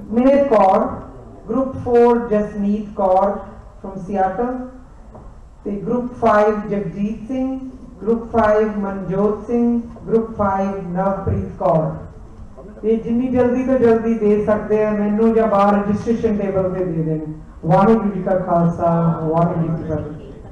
Mayor Kaur, Group 4 Jasneet Kaur from Seattle, Group 5 Jagjit Singh, Group 5 Manjot Singh, Group 5 Navpreet Kaur. ये जिन्नी जल्दी तो जल्दी दे सकते हैं मैनू या बाहर रजिस्ट्रेशन टेबल पे दे दें। वाहिगुरू जी का खालसा वाहिगुरू जी की फतेह।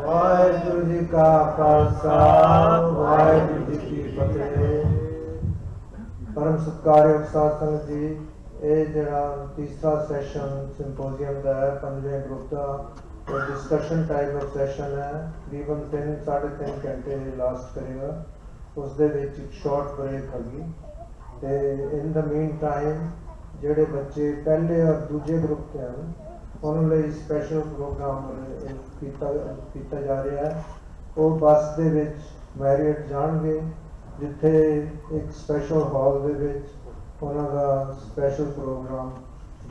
वाहिगुरू जी का खालसा वाहिगुरू जी की फतेह। परम सत्कारयोग साध संगत जी, ये जरा तीसरा सैशन सिंपोजियम का है, 5वें ग्रुप का डिस्कशन टाइप ऑफ सैशन है। तकरीबन 3-3.5 घंटे लास्ट करेगा। उस दे विच एक शॉर्ट ब्रेक होगी ते इन द मीन टाइम जेडे बच्चे पहले और दूजे ग्रुप के हैं उन्होंने स्पैशल प्रोग्राम किया जा रहा है। वो बस दे विच मैरियट जाएंगे जिथे एक स्पैशल हॉल दे विच उन्हों का स्पैशल प्रोग्राम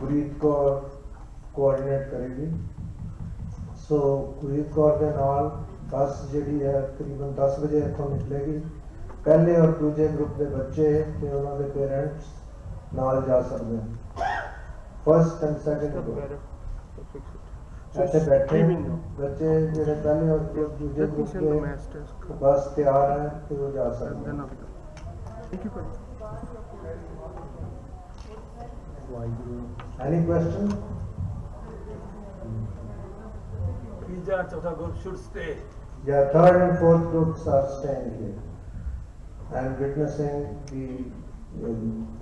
गुरीत कौर कोआर्डिनेट करेगी। सो गुरीत कौर के नाल बस जी है तकरीबन 10 बजे इतों निकलेगी। पहले और दूजे ग्रुप के बच्चे ते उन्होंने पेरेंट्स नाल जा सकते हैं। फर्स्ट एंड सेकंड ग्रुप ऐसे बैठे बच्चे जो पहले और दूसरे ग्रुप के बस तैयार है कि वो जा सकते हैं। Any question? Group should stay. Yeah, third and fourth groups are staying here and witnessing the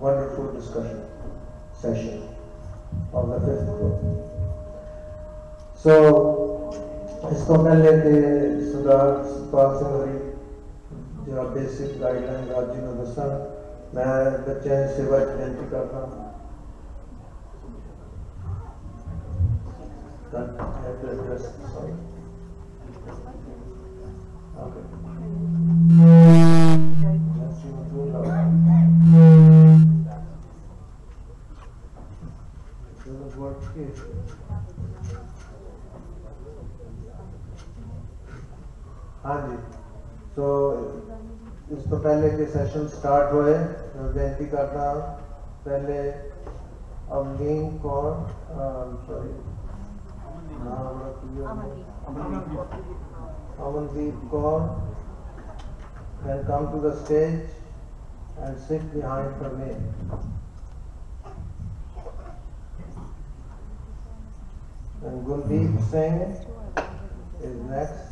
wonderful discussion session of the fifth group. So, इसको पहले के सरदार सतपाल सिंह जी जो बेसिक गाइडलाइन आज जी ने दसा मैं बच्चों की सेवा की बेनती करता हाँ जी। तो इस तो पहले के सेशन स्टार्ट हुए मैं बेनती करता पहले Amdeen Kaur sorry Amandeep Kaur can come to the stage and sit behind her name. And Gundeep Singh is next.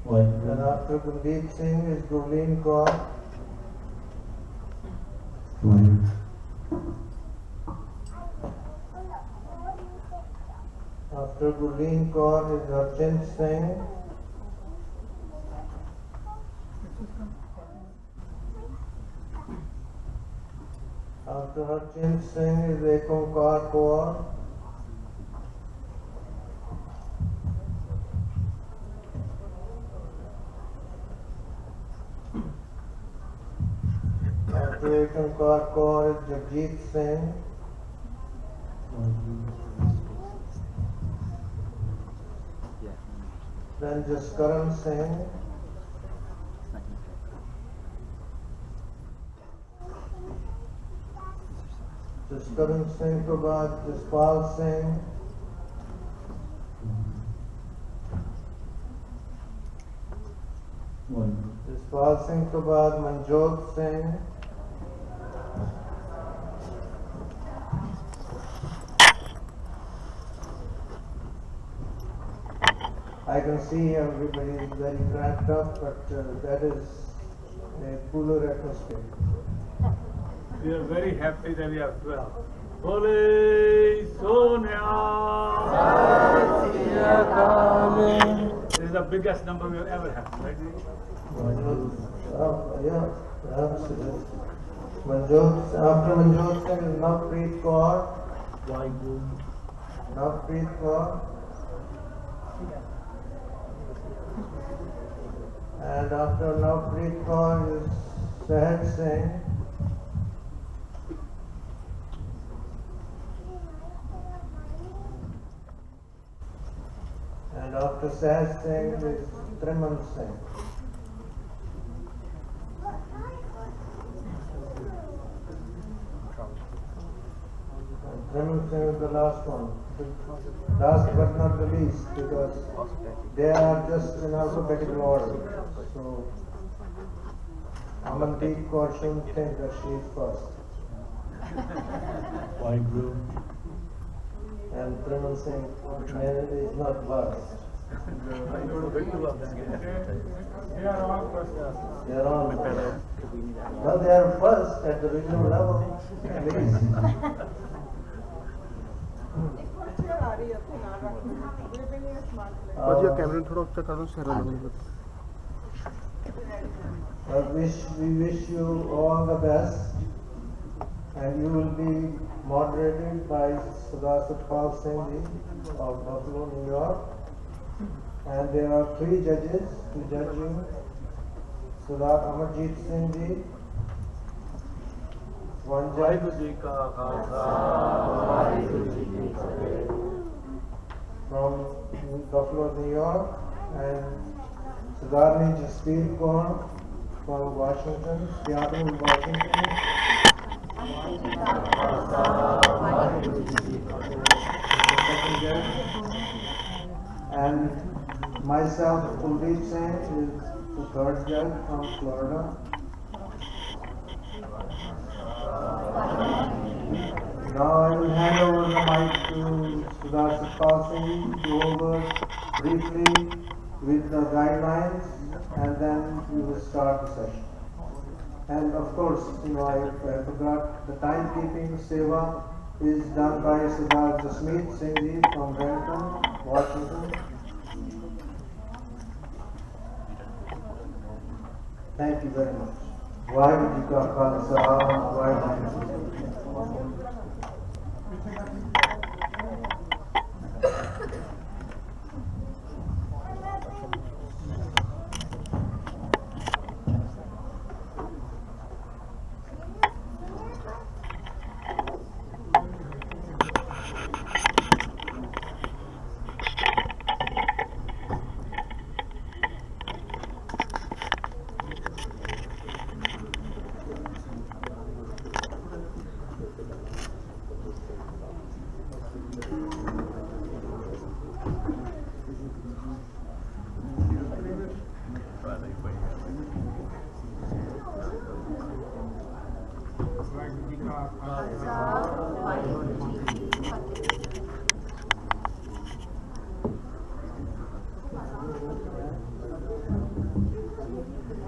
And after Gundeep Singh is Gurleen Kaur. After Gurleen Kaur is Harjind Singh. After Harjind Singh is Ekonkar Kaur. After Ekonkar Kaur is Jagjit Singh. then Jaskaran Singh, Jaskaran Singh के बाद जसपाल सिंह, जसपाल सिंह के बाद Manjot Singh, I can see everybody is very cramped up, but that is a cooler atmosphere. We are very happy that we have 12. Bole Sonia! This is the biggest number we have ever had, right? Yeah, absolutely. Manjot, after Manjot Singh is Navpreet Kaur. Navpreet Kaur. And after Navpreet Kaur is Sahaj Singh. And after Sahaj Singh is Triman Singh. And Triman Singh is the last one. Last but not the least, because they are just in alphabetical order. So Amandeep Kaur shouldn't think that she is first. Why group? And Triman Singh is not last. They are all first. They are all first. Well, they are first at the regional level, at least. We wish you all the best, and you will be moderated by Sardar Satpal Singh ji of Buffalo, New York. And there are 3 judges to judge you: Sardar Amarjit Singh ji, one judge from Buffalo, New York, and Sardarni Jaspir Kaur from Washington, Seattle, Washington. Second judge. And myself, Kuldeep Singh, is the 3rd judge from Florida. Now I will hand over the mic to Sardar Satpal Singh to go over briefly with the guidelines, and then we will start the session. And of course, I forgot the timekeeping seva is done by Sardar Jasmeet Singh ji from Renton, Washington. Thank you very much. Vaheguru Ji Ka Khalsa, Vaheguru Ji Ki Fateh.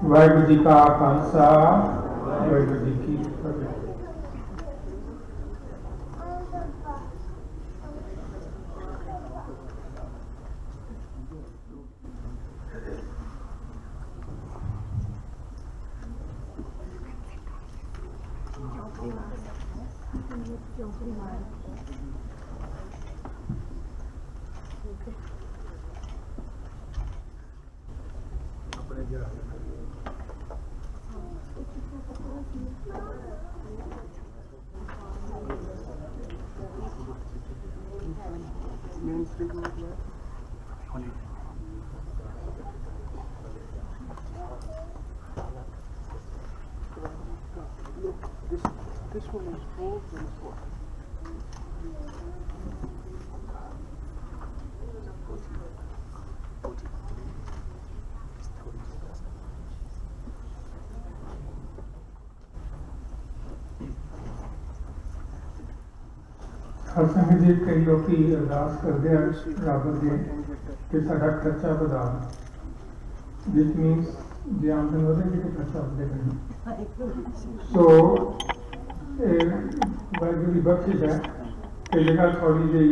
Waheguru ji का खालसा वाहिगुरु जी की फतेह। This one is full, then it's what? हर संग जी कई लोग अरदास करते हैं रब अगे कि साडा खर्चा वधा which means जे आमदन वधे कि खर्चा वधे नहीं सो वाहिगुरू दी बख्शिश है कि जगह थोड़ी जी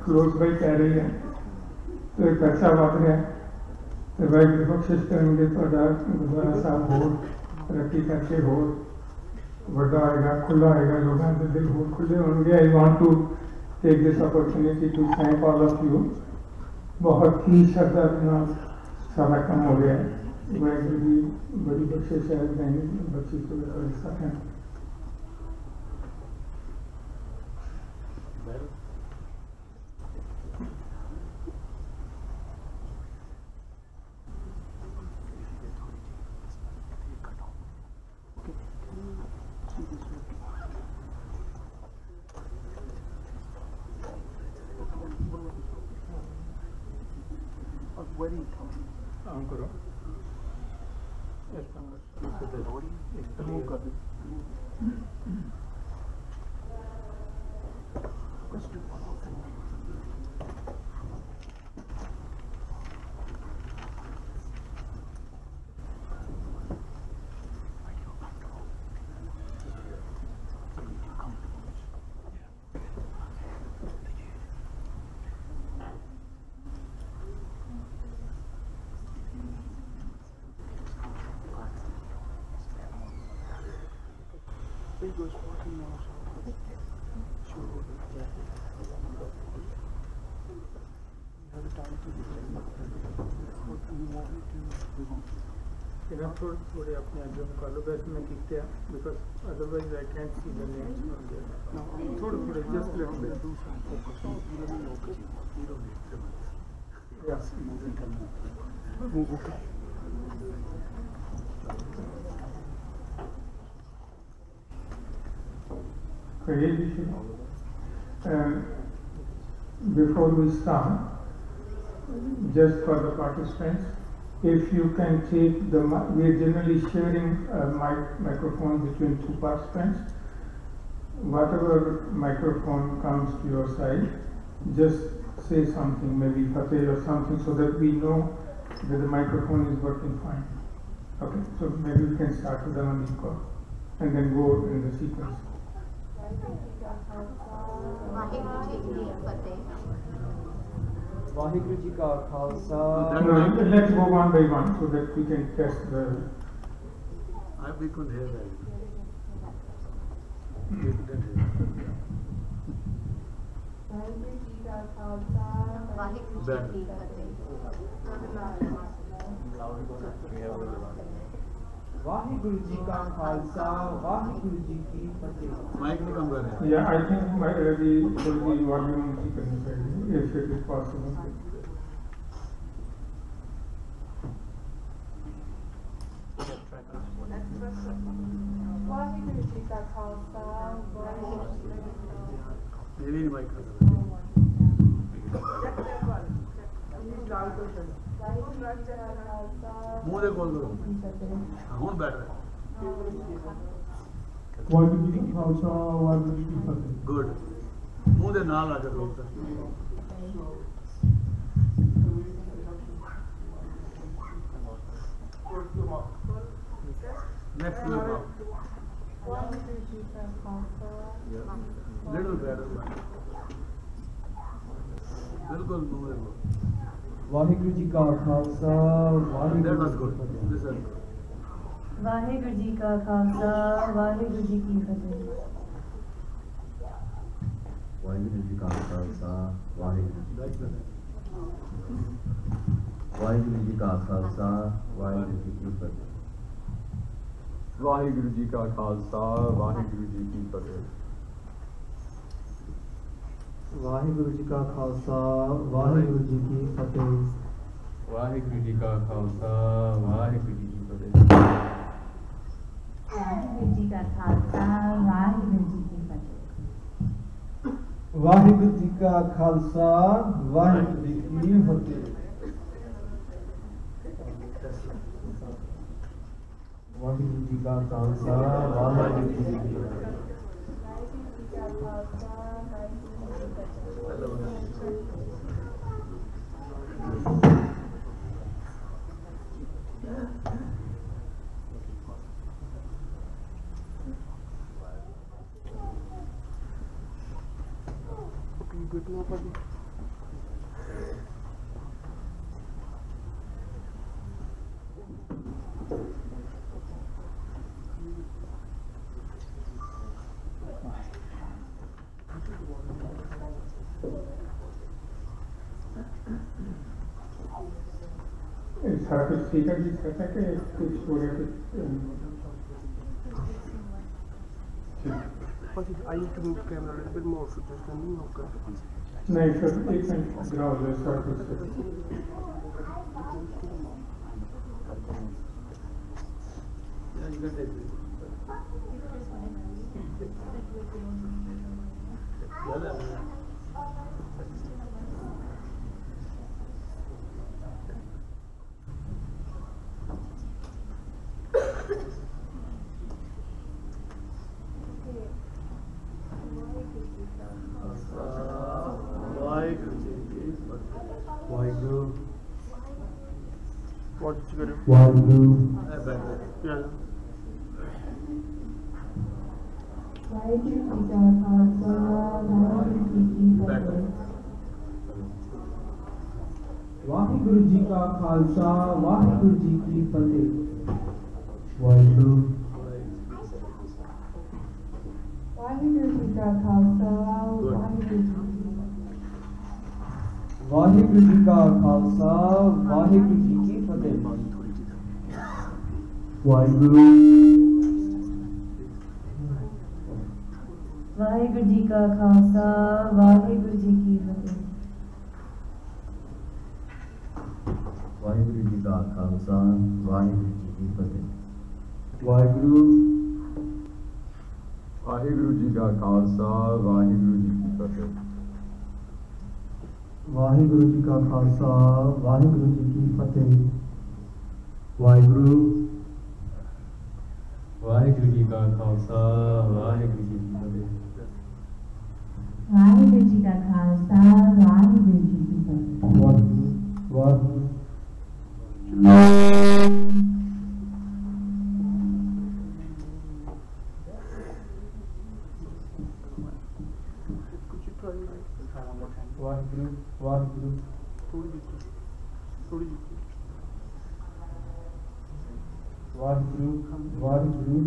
क्लोज बाई कह रही है तो खर्चा वध रहा है तो वाहिगुरू बख्शिश करेंगे तुहाडा गुरुद्वारा साहब होर तरक्की करके होर बड़ा होएगा खुला होएगा लोगों के दिल होर खुले होंगे I want to take this opportunity to thank all of you बहुत ही श्रद्धा के नाल सारा काम हो गया है वाहिगुरू की बड़ी बख्शिश है बख्शिश को साथ हैं काम करो He goes 14 miles. Sure. Yeah. You have the time to do it. What do you want me to do? थोड़े अपने एग्जाम कर लो वैसे मैं किसते हैं because otherwise I can't see the names from there. थोड़े just little bit. Do some focus. You don't know because you don't need to. Yes. Okay. Before we start, just for the participants, if you can take the, we are generally sharing a microphone between two participants. Whatever microphone comes to your side, just say something, maybe Fateh or something, so that we know that the microphone is working fine. Okay, so maybe we can start with the Mandeep call and then go in the sequence. Waheguru ji का Khalsa No, let's go one by one so that we can test the. We couldn't hear that. Waheguru ji का खालसा वाहिगुरु जी की फतेह वाहिगुरु जी का खालसा वाहिगुरु जी की फतेह mic नहीं काम कर रहे हैं Yeah, I think my the volume is if it is possible. Waheguru ji का खालसा वाहिगुरु जी की ये भी माइक कर रहे हैं मुंह दे खोल दो हूं बैठ रहे वाहिगुरु जी का खालसा वाहिगुरु जी की फतेह. गुड मुंह दे नाल आ जाओ नेक्स्ट लोग वाहिगुरु जी का खालसा लिटिल बेटर बिल्कुल मुंह दे वाहिगुरु जी का Khalsa that was Waheguru good this is Waheguru ji का खालसा वाहिगुरु जी की फतेह वाहिगुरु जी का खालसा वाहिगुरु जी that's better वाहिगुरु जी का खालसा वाहिगुरु जी की फतेह वाहिगुरु जी का खालसा वाहिगुरु जी की फतेह वाहिगुरु जी का खालसा वाहिगुरु जी की फतेह वाहिगुरु जी का खालसा वाहिगुरु जी की फतेह ਵਾਹਿਗੁਰੂ ਜੀ ਕਾ ਖਾਲਸਾ ਵਾਹਿਗੁਰੂ ਜੀ ਕੀ ਫਤਿਹ। ਵਾਹਿਗੁਰੂ ਜੀ ਕਾ ਖਾਲਸਾ ਵਾਹਿਗੁਰੂ ਜੀ ਕੀ ਫਤਿਹ। ਵਾਹਿਗੁਰੂ ਜੀ ਕਾ ਖਾਲਸਾ ਵਾਹਿਗੁਰੂ ਜੀ ਕੀ ਫਤਿਹ। सारा कुछ ठीक है जी, कहता है कि कुछ हो रहा है I need to move the camera a little bit more, so just can you look at it? नहीं सर, एक मिनट ग्राउंड है सारा कुछ Yeah, you can take it. What did you get? Waheguru Yeah. Waheguru ji ਕਾ ਖਾਲਸਾ ਵਾਹਿਗੁਰੂ ਜੀ ਕੀ ਫਤਿਹ। ਵਾਹਿਗੁਰੂ ਜੀ ਕਾ ਖਾਲਸਾ ਵਾਹਿਗੁਰੂ ਜੀ ਕੀ ਫਤਿਹ। ਵਾਹਿਗੁਰੂ ਵਾਹਿਗੁਰੂ ਜੀ ਕਾ ਖਾਲਸਾ ਵਾਹਿਗੁਰੂ ਜੀ ਕੀ ਫਤਿਹ। ਵਾਹਿਗੁਰੂ ਜੀ ਕਾ ਖਾਲਸਾ ਵਾਹਿਗੁਰੂ ਜੀ ਕੀ ਫਤਿਹ। ਵਾਹਿਗੁਰੂ ਵਾਹਿਗੁਰੂ ਜੀ ਕਾ ਖਾਲਸਾ ਵਾਹਿਗੁਰੂ ਜੀ ਕੀ ਫਤਿਹ। ਵਾਹਿਗੁਰੂ ਜੀ ਕਾ ਖਾਲਸਾ ਵਾਹਿਗੁਰੂ ਜੀ ਕੀ ਫਤਿਹ। ਵਾਹਿਗੁਰੂ ਵਾਹਿਗੁਰੂ ਜੀ ਕਾ ਖਾਲਸਾ ਵਾਹਿਗੁਰੂ ਜੀ ਕੀ ਫਤਿਹ। ਵਾਹਿਗੁਰੂ ਜੀ ਕਾ ਖਾਲਸਾ ਵਾਹਿਗੁਰੂ ਜੀ ਕੀ ਫਤਿਹ। ਵਾਹਿਗੁਰੂ ਵਾਹਿਗੁਰੂ ਜੀ ਕਾ ਖਾਲਸਾ ਵਾਹਿਗੁਰੂ ਜੀ ਕੀ ਫਤਿਹ। ਵਾਹਿਗੁਰੂ ਜੀ ਕਾ ਖਾਲਸਾ ਵਾਹਿਗੁਰੂ ਜੀ ਕੀ ਫਤਿਹ। Waheguru Waheguru Could you try like Waheguru Waheguru थोड़ी deeper. ਵਾਹਿਗੁਰੂ ਵਾਹਿਗੁਰੂ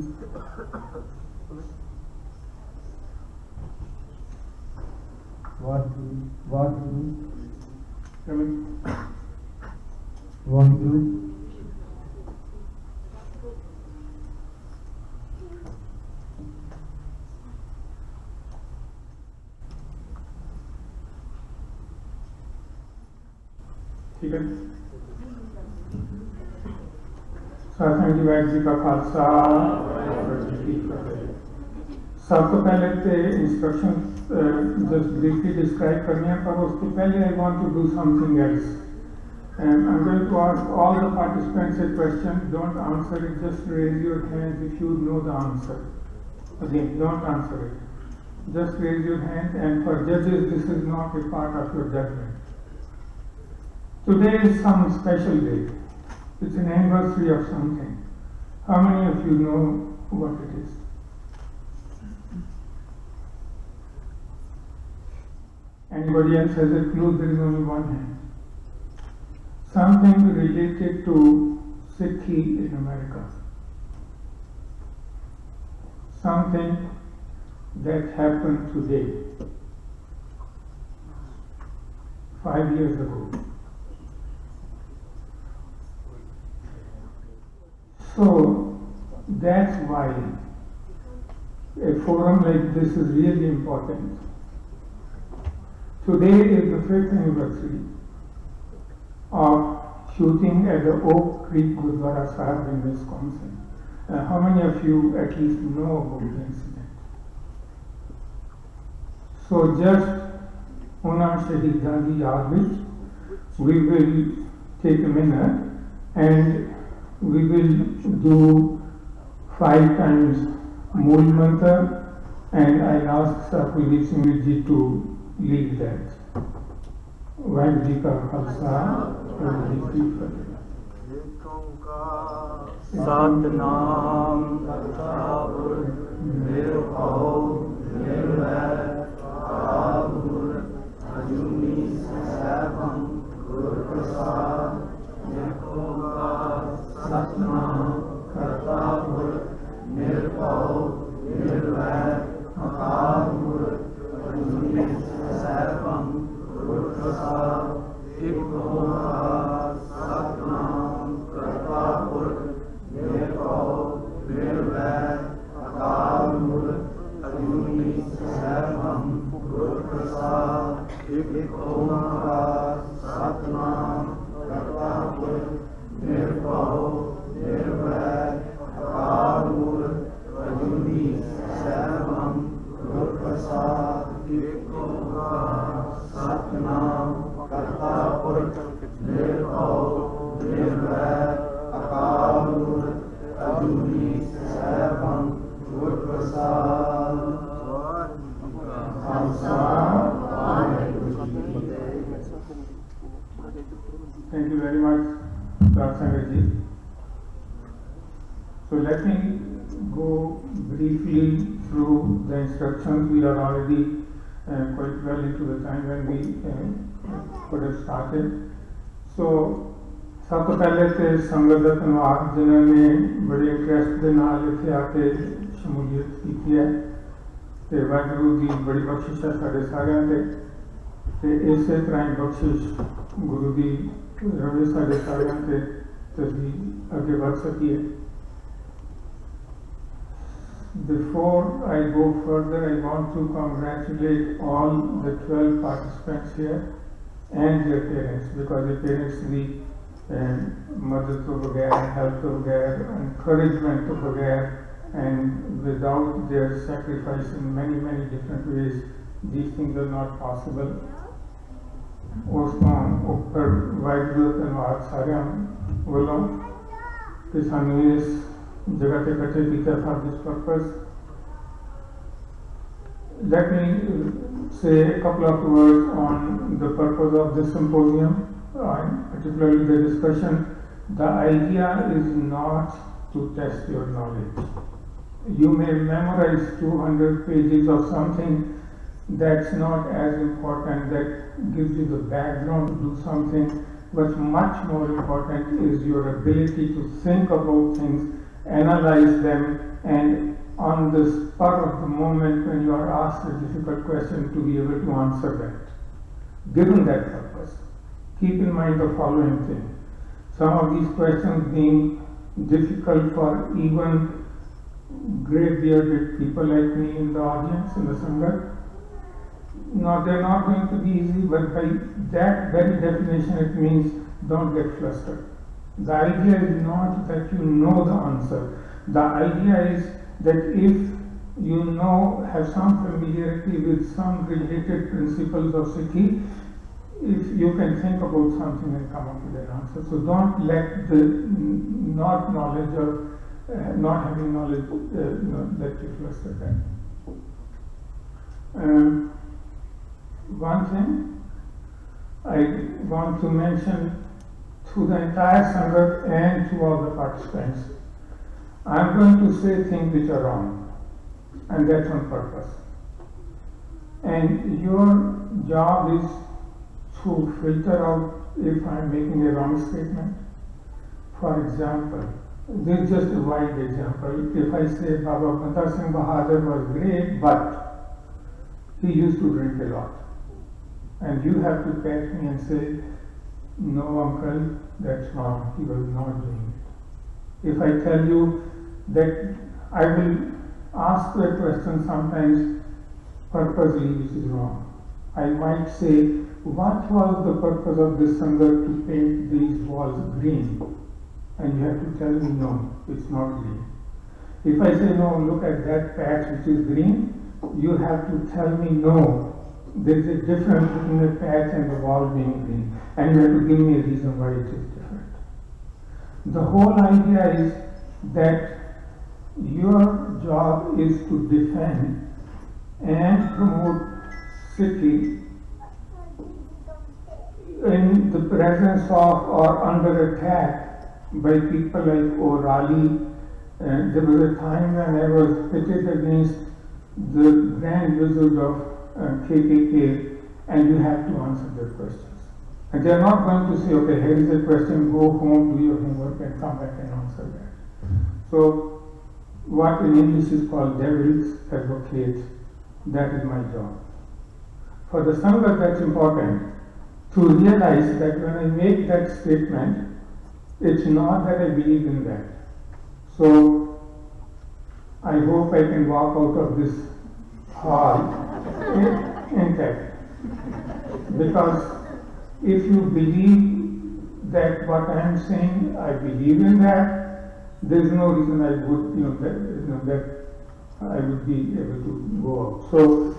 ਵਾਹਿਗੁਰੂ ਵਾਹਿਗੁਰੂ ਵਾਹਿਗੁਰੂ ठीक है। साथियों जी, वाहिगुरू जी का खालसा वाहिगुरू जी की फतेह। सब तो पहले तो इंस्ट्रक्शन जस्ट ब्रीफली डिस्क्राइब करने हैं, पर उसके पहले I want to do something else. I'm going to ask all the participants a question. Don't answer it, just raise your hand if you know the answer. Again, don't answer it. Just raise your hand, and for judges, this is not a part of your judgment. Today is some special day. It's an anniversary of something. How many of you know what it is? Anybody else has a clue? There is only one hand. Something related to Sikh in America. Something that happened today, 5 years ago. So that's why a forum like this is really important. Today is the 5th anniversary of shooting at the Oak Creek Gurdwara Sahib in Wisconsin. How many of you at least know about the incident? So just ਉਹਨਾਂ ਸ਼ਹੀਦਾਂ ਦੀ ਯਾਦ ਵਿੱਚ we will take a minute and we will do 5 times Mool Mantra, and I'll ask Sakuji Singh to lead that. Vaheguru Ji Ka Khalsa, Vaheguru Ji Ki Fateh. Satnam करता पुरख निर्भव निर्वैर अकाल मूर्त अजूनी सैभं गुर प्रसाद निर्भोकार सतनाम करता पुरख निर्भव निर्वैर अकाल मूर्त अजूनी सैभं गुर प्रसाद एक ओंकार सतनाम करता पुरख निर्भव निर्वैर अकाल मूर्त अजूनी सैभं गुर प्रसाद एक ओंकार सतनाम करता पुरख निर्भव निर्वैर अकाल मूर्त अजूनी सैभं गुर प्रसाद एक ओंकार सतनाम करता पुरख निर्भव निर्वैर अकाल मूर्त अजूनी सैभं गुर प्रसाद Thank you very much, Dr. Sangaji. So let me go briefly through the instructions. We are already quite well into the time when we could have started. So सब तो पहले तो संगत का धन्यवाद जिन्होंने बड़े इंटरेस्ट के नाल इत्थे आके शमूलियत की है ते वाहिगुरू दी बड़ी बख्शिश है साडे सारिਆਂ ते इसे तरह ही बख्शिश गुरु दी रवे साडे सारिਆਂ ते ਅਸੀਂ ਅੱਗੇ ਵਧ ਸਕੀਏ. Before I go further, I want to congratulate all the 12 participants here and their parents, because their parents the मदद तो बगैर, हेल्प तो बगैर, encouragement तो बगैर, and without their sacrifice in many different ways, these things are not possible. ਉਸ ਤੋਂ ਉੱਪਰ ਵਾਹਿਗੁਰੂ ਦਾ ਧੰਨਵਾਦ ਸਾਰਿਆਂ ਵੱਲੋਂ ਕਿ ਸਾਨੂੰ ਇਸ ਜਗ੍ਹਾ ਤੇ ਇਕੱਠੇ ਕੀਤਾ for this purpose. Let me say a couple of words on the purpose of this symposium, particularly the discussion. The idea is not to test your knowledge. You may memorize 200 pages of something that's not as important, that gives you the background to do something, but much more important is your ability to think about things, analyze them, and on the spur of the moment when you are asked a difficult question, to be able to answer that. Given that purpose, keep in mind the following thing. Some of these questions being difficult for even gray-bearded people like me in the audience, in the Sangat. No, they're not going to be easy, but by that very definition it means don't get flustered. The idea is not that you know the answer. The idea is that if you know, have some familiarity with some related principles of Sikhi, if you can think about something and come up with an answer. So don't let the not knowledge or not having knowledge let you fluster then. One thing I want to mention to the entire Sangat and to all the participants, I am going to say things which are wrong, and that's on purpose. And your job is to filter out if I am making a wrong statement. For example, this is just a wild example. If I say Baba Banda Singh Bahadur was great, but he used to drink a lot, and you have to catch me and say, no uncle, that's wrong, he was not doing it. If I tell you that I will ask a question sometimes purposely which is wrong, I might say, what was the purpose of this Sangat to paint these walls green? And you have to tell me, no, it's not green. If I say no, look at that patch which is green, you have to tell me no. There is a difference between the patch and the wall being green, and you have to give me a reason why it is different. The whole idea is that your job is to defend and promote Sikhi in the presence of or under attack by people like O'Reilly. There was a time when I was pitted against the Grand Wizard of KKK, and you have to answer their questions. And they are not going to say, okay, here is a question, go home, do your homework, and come back and answer that. So, what in English is called devil's advocate, that is my job. For the Sangha, that's important to realize that when I make that statement, it's not that I believe in that. So, I hope I can walk out of this hall intact. Because if you believe that what I am saying, I believe in that, there is no reason I would, that I would be able to go out. So,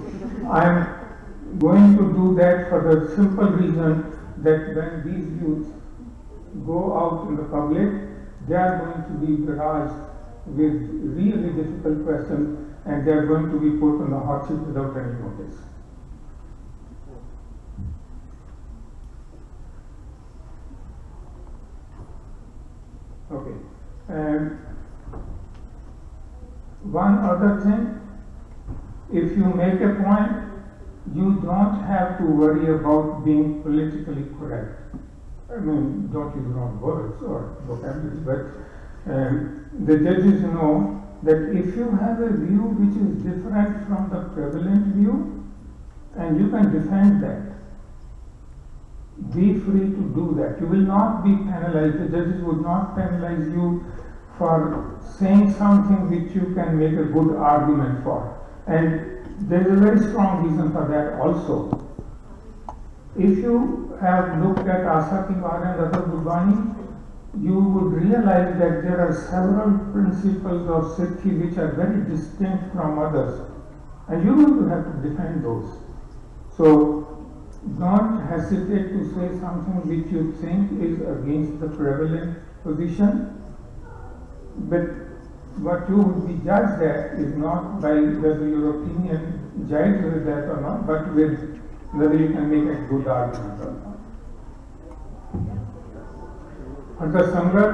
I am going to do that for the simple reason that when these youths go out in the public, they are going to be barraged with really difficult questions, and they are going to be put on the hot seat without any notice. Okay. One other thing, if you make a point, you don't have to worry about being politically correct. I mean, don't use wrong words or vocabulary, but the judges know that if you have a view which is different from the prevalent view, and you can defend that, be free to do that. You will not be penalized. The judges would not penalize you for saying something which you can make a good argument for. And there is a very strong reason for that also. If you have looked at Asa Tiwari and other Gurbani, you would realize that there are several principles of Sikhi which are very distinct from others, and you will have to defend those. So don't hesitate to say something which you think is against the prevalent position, but what you would be judged at is not by whether your opinion jives with that or not, but with whether you can make a good argument or not. For the Sangha,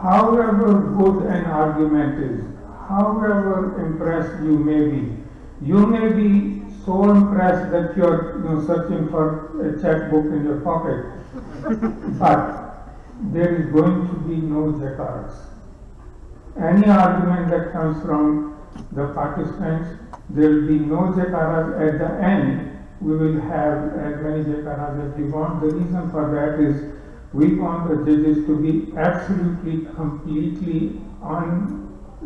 however good an argument is, however impressed you may be so impressed that you are searching for a checkbook in your pocket, but there is going to be no jakaras. Any argument that comes from the participants, there will be no jakaras. At the end, we will have as many jakaras as we want. The reason for that is we want the judges to be absolutely, completely unbiased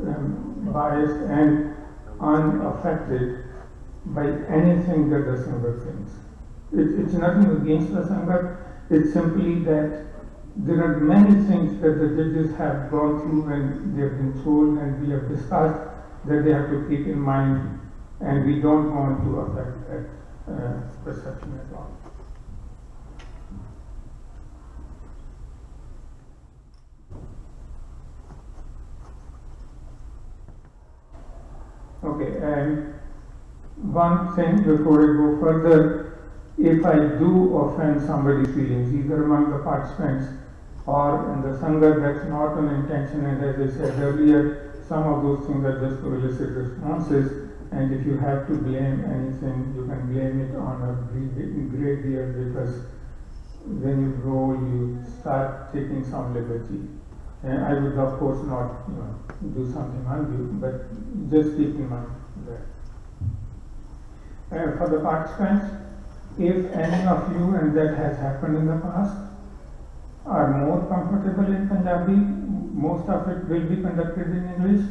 and unaffected by anything that the Sangha thinks. It's nothing against the Sangha, it's simply that there are many things that the judges have gone through and they have been told and we have discussed that they have to keep in mind, and we don't want to affect that perception at all. Okay, and one thing before I go further, if I do offend somebody's feelings, either among the participants or in the Sangha, that's not an intention, and as I said earlier, some of those things are just to elicit responses, and if you have to blame anything, you can blame it on a grey beard, because when you grow, you start taking some liberty. And I would of course not do something undue, but just keep in mind that. For the participants, if any of you, and that has happened in the past, are more comfortable in Punjabi, most of it will be conducted in English,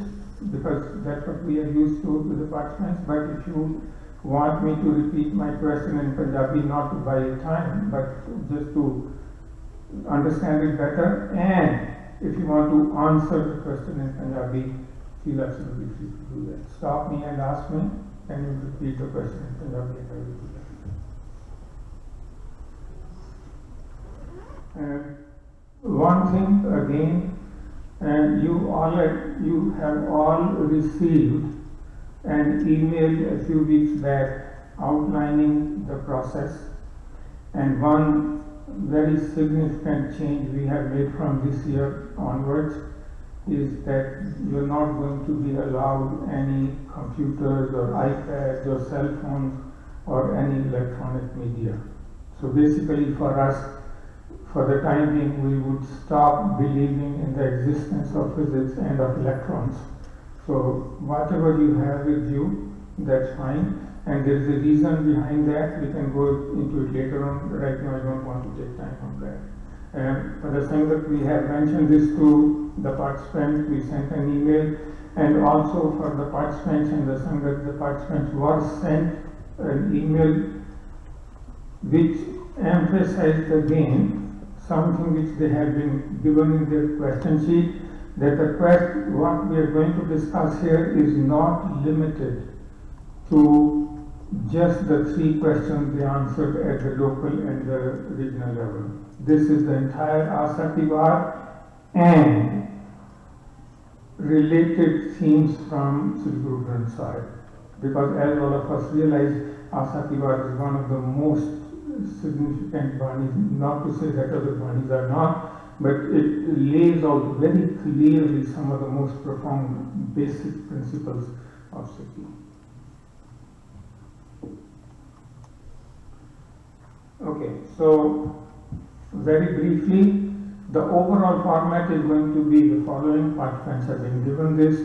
because that's what we are used to with the participants. But if you want me to repeat my question in Punjabi, not to buy time, but just to understand it better, and if you want to answer the question in Punjabi, feel absolutely free to do that. Stop me and ask me, and you repeat the question in Punjabi, and I will do that. One thing again, you have all received an email a few weeks back outlining the process, and one very significant change we have made from this year onwards is that you're not going to be allowed any computers or iPads or cell phones or any electronic media. So basically for us, for the time being, we would stop believing in the existence of physics and of electrons. So whatever you have with you, that's fine. And there is a reason behind that. We can go into it later on. Right now I don't want to take time on that. For the Sangat, we have mentioned this to the participants. We sent an email, and also for the participants and the Sangat, the participants were sent an email which emphasized again something which they have been given in their question sheet, that what we are going to discuss here is not limited to just the 3 questions they answered at the local and the regional level. This is the entire Asativar and related themes from Sri Guru Granth Sahib. Because as all of us realize, Asativar is one of the most significant banis, not to say that other banis are not, but it lays out very clearly some of the most profound basic principles of Sikhism. Okay, so very briefly, the overall format is going to be the following. Participants have been given this,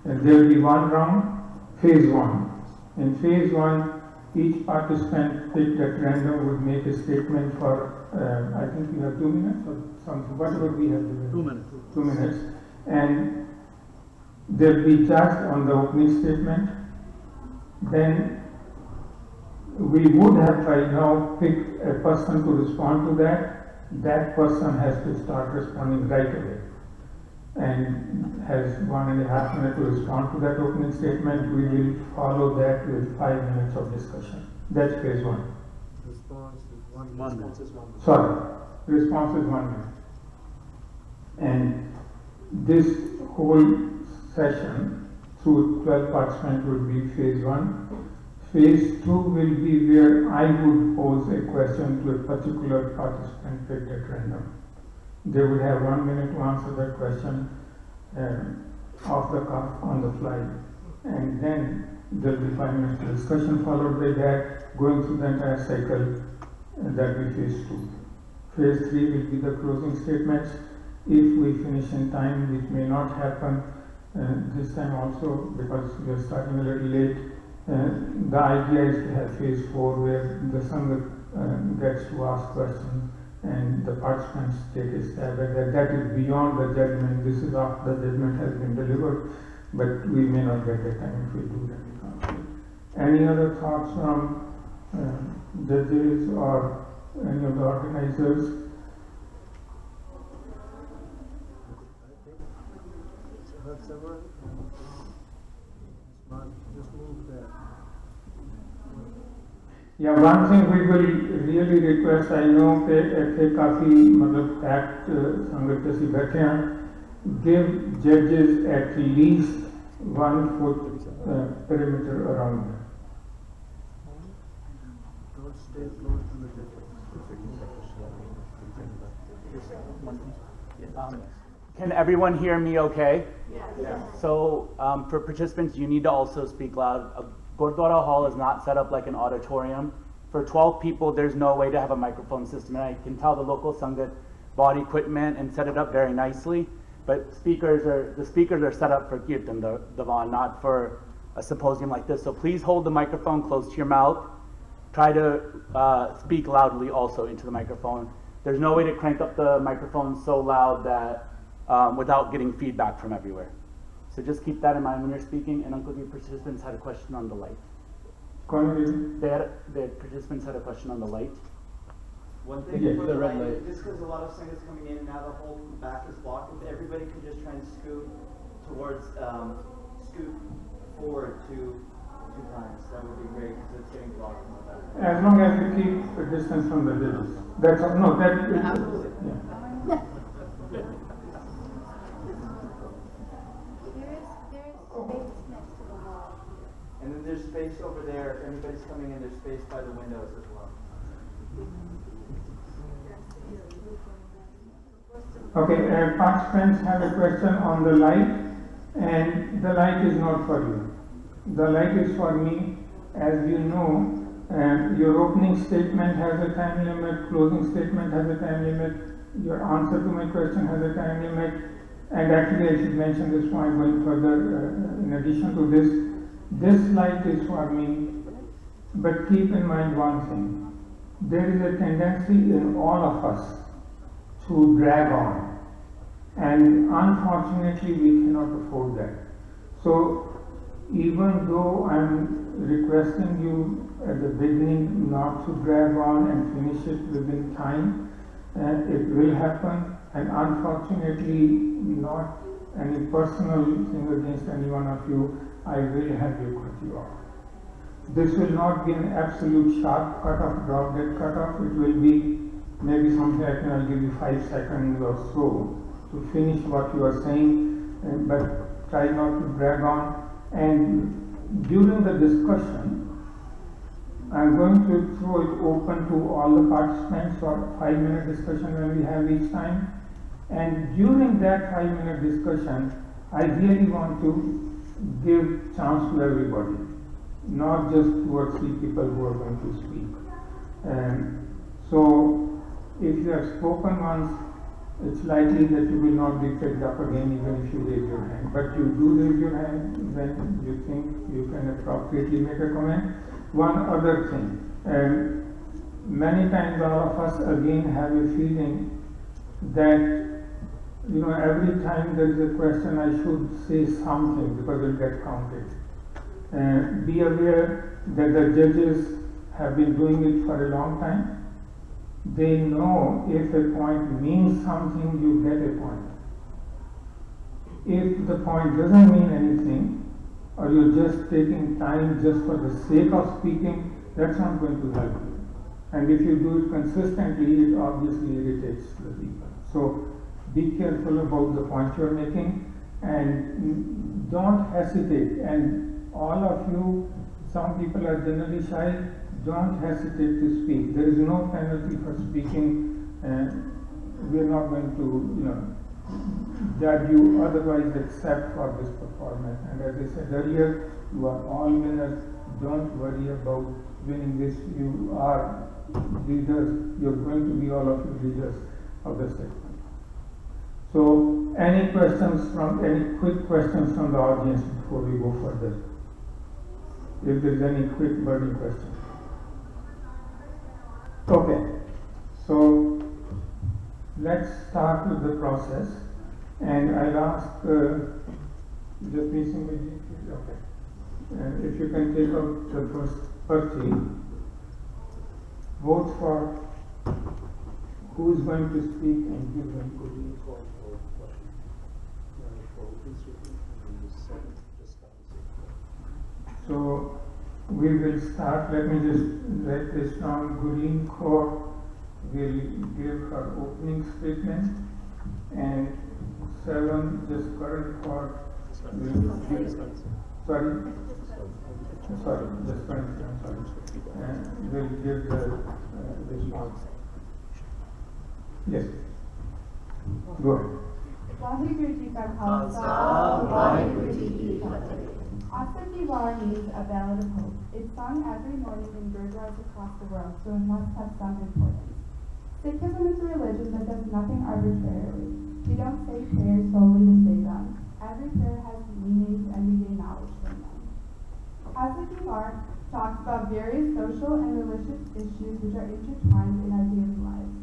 and there will be one round, phase 1. In phase 1, each participant picked at random would make a statement for, I think we have 2 minutes or something, whatever we have given. 2 minutes. 2 minutes. And they'll be judged on the opening statement. Then we would have by now picked a person to respond to that. That person has to start responding right away and has 1.5 minutes to respond to that opening statement. We will follow that with 5 minutes of discussion. That's phase 1. Response is 1 1 minute. minute. Sorry, response is 1 minute. And this whole session through 12 participants will be phase 1. Phase 2 will be where I would pose a question to a particular participant picked at random. They would have 1 minute to answer that question off the cuff, on the fly. And then there will be 5 minutes of discussion followed by that, going through the entire cycle, and that will be phase 2. Phase 3 will be the closing statements. If we finish in time, which may not happen this time also because we are starting a little late, the idea is to have phase 4 where the Sangat gets to ask questions and the participants take a stab at that. That is beyond the judgment. This is after the judgment has been delivered, but we may not get the time if we do that. Any other thoughts from judges or any of the organizers? Just move that. Yeah, one thing we will really request, I know कि ऐसे काफी मतलब packed संगत जैसी बैठे हैं, give judges at least 1 foot perimeter around them. Don't stay close to the judges. Can everyone hear me okay? Yes. So for participants, you need to also speak loud. Gurdwara Hall is not set up like an auditorium. For 12 people, there's no way to have a microphone system. And I can tell the local Sangat bought equipment and set it up very nicely. But the speakers are set up for Kirtan Divan, not for a symposium like this. So please hold the microphone close to your mouth. Try to speak loudly also into the microphone. There's no way to crank up the microphone so loud that without getting feedback from everywhere. So just keep that in mind when you're speaking. And Uncle, the participants had a question on the light. The participants had a question on the light. One thing Yes, for the the red light, light. just because a lot of singers coming in now, the whole back is blocked. If everybody could just try and scoot towards, scoot forward two times, that would be great because it's getting blocked from the back. As long as you keep a distance from the judges. That's all. No, that. Absolutely. Yeah. And then there's space over there. If anybody's coming in, there's space by the windows as well. Okay, participants have a question on the light, and the light is not for you. The light is for me. As you know, your opening statement has a time limit, closing statement has a time limit, your answer to my question has a time limit, and actually I should mention this point going further, in addition to this light is for me, but keep in mind one thing, there is a tendency in all of us to drag on, and unfortunately we cannot afford that. So even though I'm requesting you at the beginning not to drag on and finish it within time, it will happen, and unfortunately not any personal thing against any one of you, I will have you cut you off. This will not be an absolute sharp cut-off, drop dead cut-off. It will be maybe something like I'll give you 5 seconds or so to finish what you are saying, but try not to drag on. And during the discussion, I'm going to throw it open to all the participants for 5-minute discussion when we have each time. And during that 5-minute discussion, I really want to give chance to everybody, not just 2 or 3 people who are going to speak. So if you have spoken once, it's likely that you will not be picked up again even if you raise your hand. But you do raise your hand when you think you can appropriately make a comment. One other thing, many times all of us again have a feeling that every time there is a question I should say something because it will get counted. Be aware that the judges have been doing it for a long time. They know if a point means something, you get a point. If the point doesn't mean anything, or you're just taking time just for the sake of speaking, that's not going to help you. And if you do it consistently, it obviously irritates the people. So be careful about the point you're making, and don't hesitate. And all of you, some people are generally shy, don't hesitate to speak. There is no penalty for speaking, and we are not going to, judge you otherwise except for this performance. And as I said earlier, you are all winners. Don't worry about winning this. You are leaders. You're going to be all of you leaders of the segment. So, any quick questions from the audience before we go further? If there is any quick burning question. Okay, so let's start with the process, and I'll ask just missing the okay. And if you can take out the first party, vote for who is going to speak and give them good info. So we will start. Let me just write this down. Gurleen Kaur will give her opening statement, and Seven, just current Kaur will give. Sorry, just current. I'm sorry. And will give the response. Yes. Go ahead. Vaheguru Ji Ka Khalsa, Vaheguru Ji Ki Fateh. Asa Ki War means a ballad of hope. It's sung every morning in gurdwaras across the world, so it must have some importance. Sikhism is a religion that does nothing arbitrarily. We don't say prayers solely to say them. Every prayer has meanings and we gain knowledge from them. Asa Ki War talks about various social and religious issues which are intertwined in our daily lives.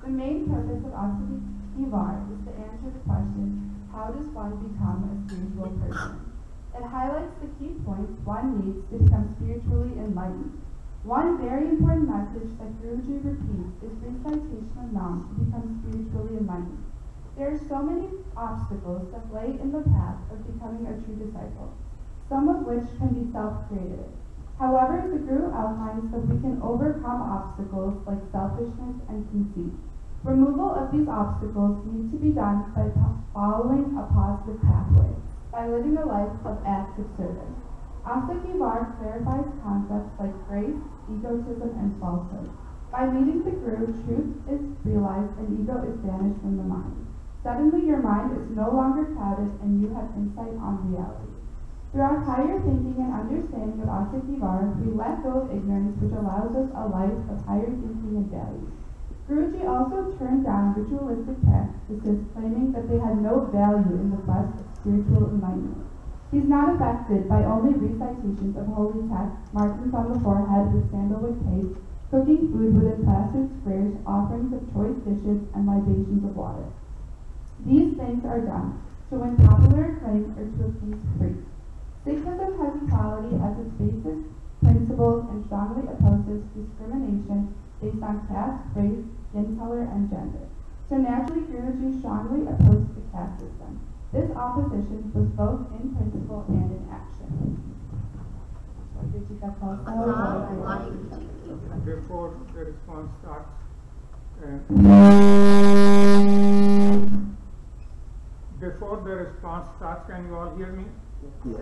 The main purpose of Asa Ki War is to answer the question, how does one become a spiritual person? It highlights the key points one needs to become spiritually enlightened. One very important message that Guruji repeats is reset of Nam to become spiritually enlightened. There are so many obstacles that lay in the path of becoming a true disciple, some of which can be self-created. However, the Guru outlines that we can overcome obstacles like selfishness and conceit. Removal of these obstacles needs to be done by following a positive pathway, by living a life of acts of service. Asaki Var clarifies concepts like grace, egotism, and falsehood. By meeting the Guru, truth is realized and ego is banished from the mind. Suddenly your mind is no longer clouded and you have insight on reality. Through our higher thinking and understanding of Asaki Var, we let go of ignorance, which allows us a life of higher thinking and values. Guruji also turned down ritualistic practices, claiming that they had no value in the quest of spiritual enlightenment. He's not affected by only recitations of holy texts, markings on the forehead with sandalwood paste, cooking food within plastered squares, offerings of choice dishes, and libations of water. These things are done to win popular acclaim or to appease priests. Sikhism has equality as its basis principles and strongly opposes discrimination based on caste, race, skin color, and gender. So naturally, Guruji strongly opposed the caste system. This opposition was both in principle and in action. Before the response starts, can you all hear me? Yes.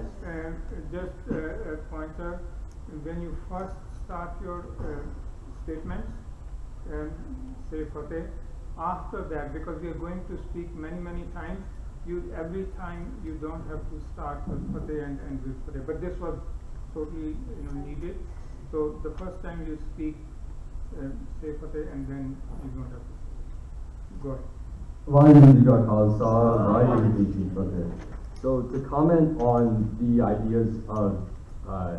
Just a pointer, when you first start your statements, say Fateh, after that, because we are going to speak many times, every time you don't have to start with Fateh and end with Fateh. But this was totally needed. So the first time you speak, say Fateh, and then you don't have to. Go ahead. Vaheguru Ji Ka Khalsa, Vaheguru Ji Ki Fateh. So to comment on the ideas of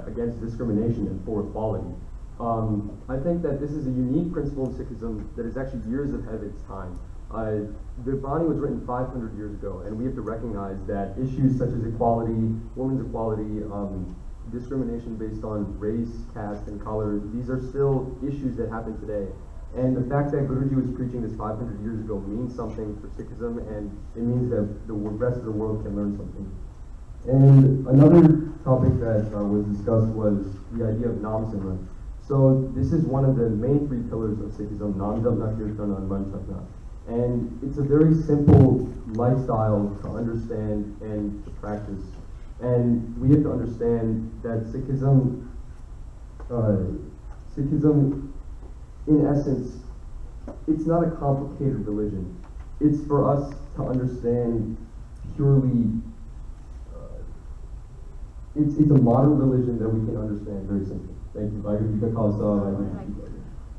against discrimination and for equality, I think that this is a unique principle in Sikhism that is actually years ahead of its time. The Bani was written 500 years ago, and we have to recognize that issues such as equality, women's equality, discrimination based on race, caste, and color, these are still issues that happen today. And the fact that Guruji was preaching this 500 years ago means something for Sikhism, and it means that the rest of the world can learn something. And another topic that was discussed was the idea of Nam Simran. So this is one of the main three pillars of Sikhism, Nam Japna Kirtana and Man Chakna. And it's a very simple lifestyle to understand and to practice. And we have to understand that Sikhism, in essence, it's not a complicated religion. It's for us to understand purely, it's a modern religion that we can understand very simply. Thank you.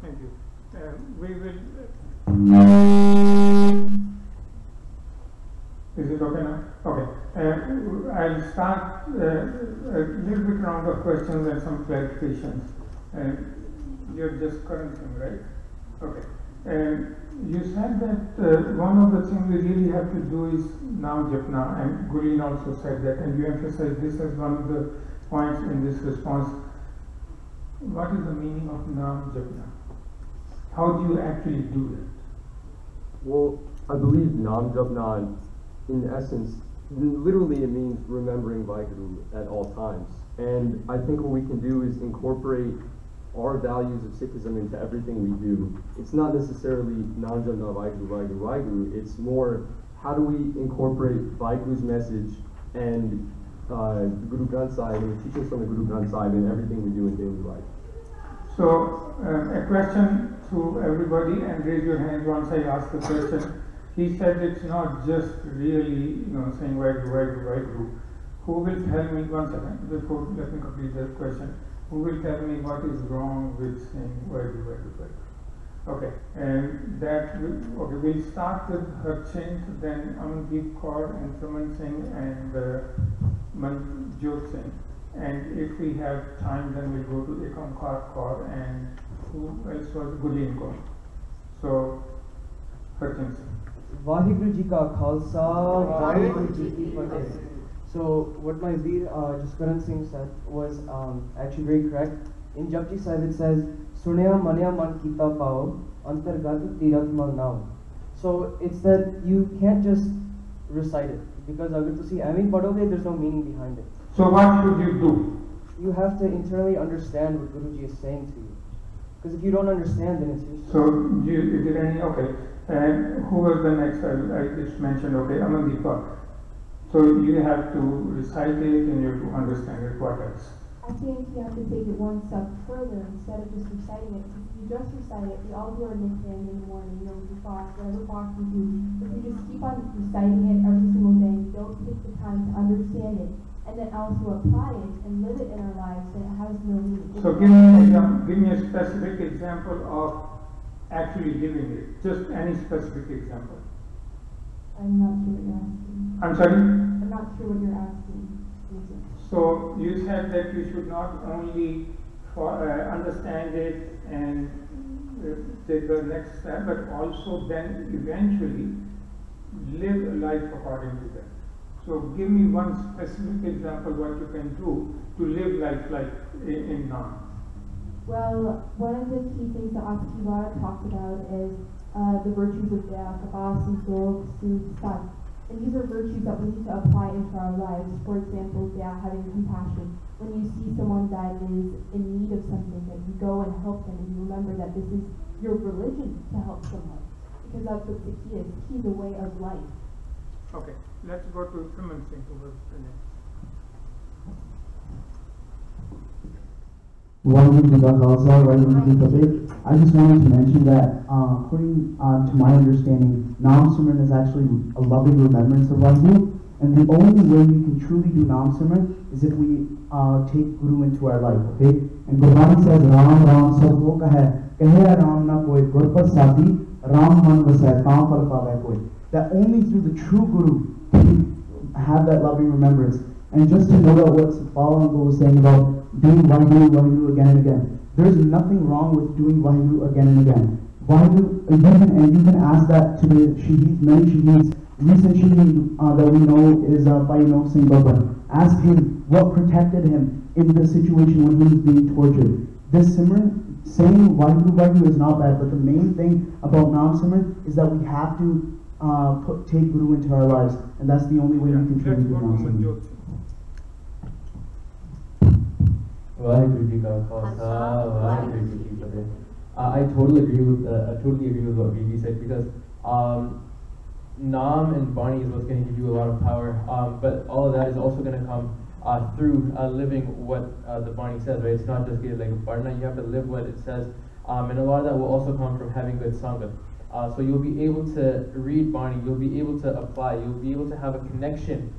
Thank you. We will. Is it okay now? Okay. I'll start a little bit round of questions and some clarifications. You're just correcting, right? Okay. You said that one of the things we really have to do is Nam Japna, and Gurleen also said that, and you emphasized this as one of the points in this response. What is the meaning of Nam Japna? How do you actually do that? Well, I believe Nam Japna, in essence, literally it means remembering Vaheguru at all times. And I think what we can do is incorporate our values of Sikhism into everything we do. It's not necessarily Nam Japna Vaheguru, Vaheguru, Vaheguru. It's more, how do we incorporate Vaheguru's message and Guru Granth Sahib and the teachings from the Guru Granth Sahib in everything we do in daily life. So, a question to everybody, and raise your hands once I ask the question. He said it's not just really, saying Vaheguru, Vaheguru, Vaheguru. Who will tell me, one second, before let me complete the question, who will tell me what is wrong with saying Vaheguru, Vaheguru, Vaheguru? Okay, and we'll start with Harchint, then Amandeep Kaur, and Suman Singh, and Manjot Singh. And if we have time, then we'll go to Ekankar Kaur, and who else was Gurleen Kaur. So, Harchint Singh. Vaheguru Ji Ka Khalsa, Vaheguru Ji Ki Fateh. So what my Veer Jaskaran Singh said was actually very correct. In Japji Sahib it says, Sunaya Manya Man Kita Pao, Antargat Tirat Mal Nao. So it's that you can't just recite it, because agar tusi aime padhoge, there's no meaning behind it. So what should you do? You have to internally understand what Guruji is saying to you. Because if you don't understand, then it's useless. So, is there any, okay, and who was the next? I just mentioned, okay, Amandeepa. So you have to recite it and you have to understand it. What else? I think you have to take it one step further instead of just reciting it. If you just recite it, we all do our nickname in the morning, you know, we fast, whatever fast we do. If you just keep on reciting it every single day, you don't take the time to understand it, and then also apply it and live it in our lives, then it has no meaning. So give me a specific example of actually living it. Just any specific example. I'm not sure what you're asking. I'm sorry? I'm not sure what you're asking. So you said that you should not only understand it and take the next step, but also then eventually live a life according to that. So give me one specific example what you can do to live life like in Nam. Well, one of the key things that Akiwara talked about is the virtues of Kapasi, Dog, Sud, Sun. And these are virtues that we need to apply into our lives. For example, having compassion. When you see someone that is in need of something, that you go and help them, and you remember that this is your religion to help someone. Because that's what Sikh is. Sikh is a way of life. Okay, let's go to Simon Singh, who was the next. I just wanted to mention that according to my understanding, Nam Simran is actually a loving remembrance of Vaheguru, and the only way we can truly do Nam Simran is if we take Guru into our life, okay? And Gurbani says, Ram Ram sab ho kahe Ram na koi gurpat sati, Ram man vasai tam fal paave koi. That only through the true Guru can we have that loving remembrance. And just to note out what Satpal Uncle was saying about doing Vaheguru again and again. There's nothing wrong with doing Vaheguru again and again. And you can ask that to the Shaheeds, many Shaheeds. Recent Shaheed that we know is Bhai Nok Singh Baba. Ask him what protected him in the situation when he was being tortured. This Simran, saying Vaheguru is not bad, but the main thing about Nam Simran is that we have to take Guru into our lives, and that's the only way we can truly do Nam Simran. I totally agree with what Vivi said, because Nam and Bani is what's going to give you a lot of power, but all of that is also going to come through living what the Bani says, right? It's not just like a Parna, you have to live what it says, and a lot of that will also come from having good Sangha. So you'll be able to read Bani, you'll be able to apply, you'll be able to have a connection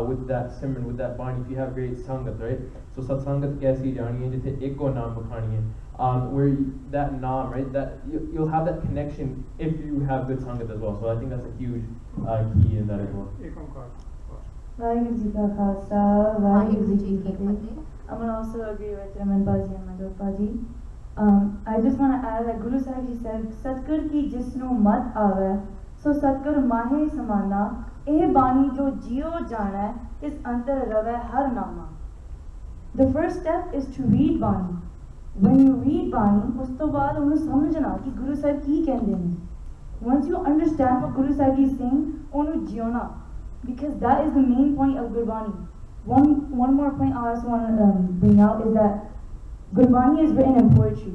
with that Simran, with that Bani, if you have great Sangat, right? So Satsangat kaisi jani hai, jithe ekko naam bukhani hai, where that naam, right, that you'll have that connection if you have good Sangat as well. So I think that's a huge key in that as well. Vaheguru Ji Ka Khalsa, Vaheguru Ji Ki Fateh. I'm going to also agree with Raman Baji and Manjot Baji. I just want to add that Guru Sahib Ji said, Satgur ki jisnu mat aave, so Satgur mahe samana, eh bani jo jio jana, is antar rave har nama. The first step is to read Bani. When you read Bani, us to baad unnu samajhna ki Guru Sahib ki kehnde ne. Once you understand what Guru Sahib is saying, unnu jiona, because that is the main point of Gurbani. One more point I also want to bring out is that Gurbani is written in poetry,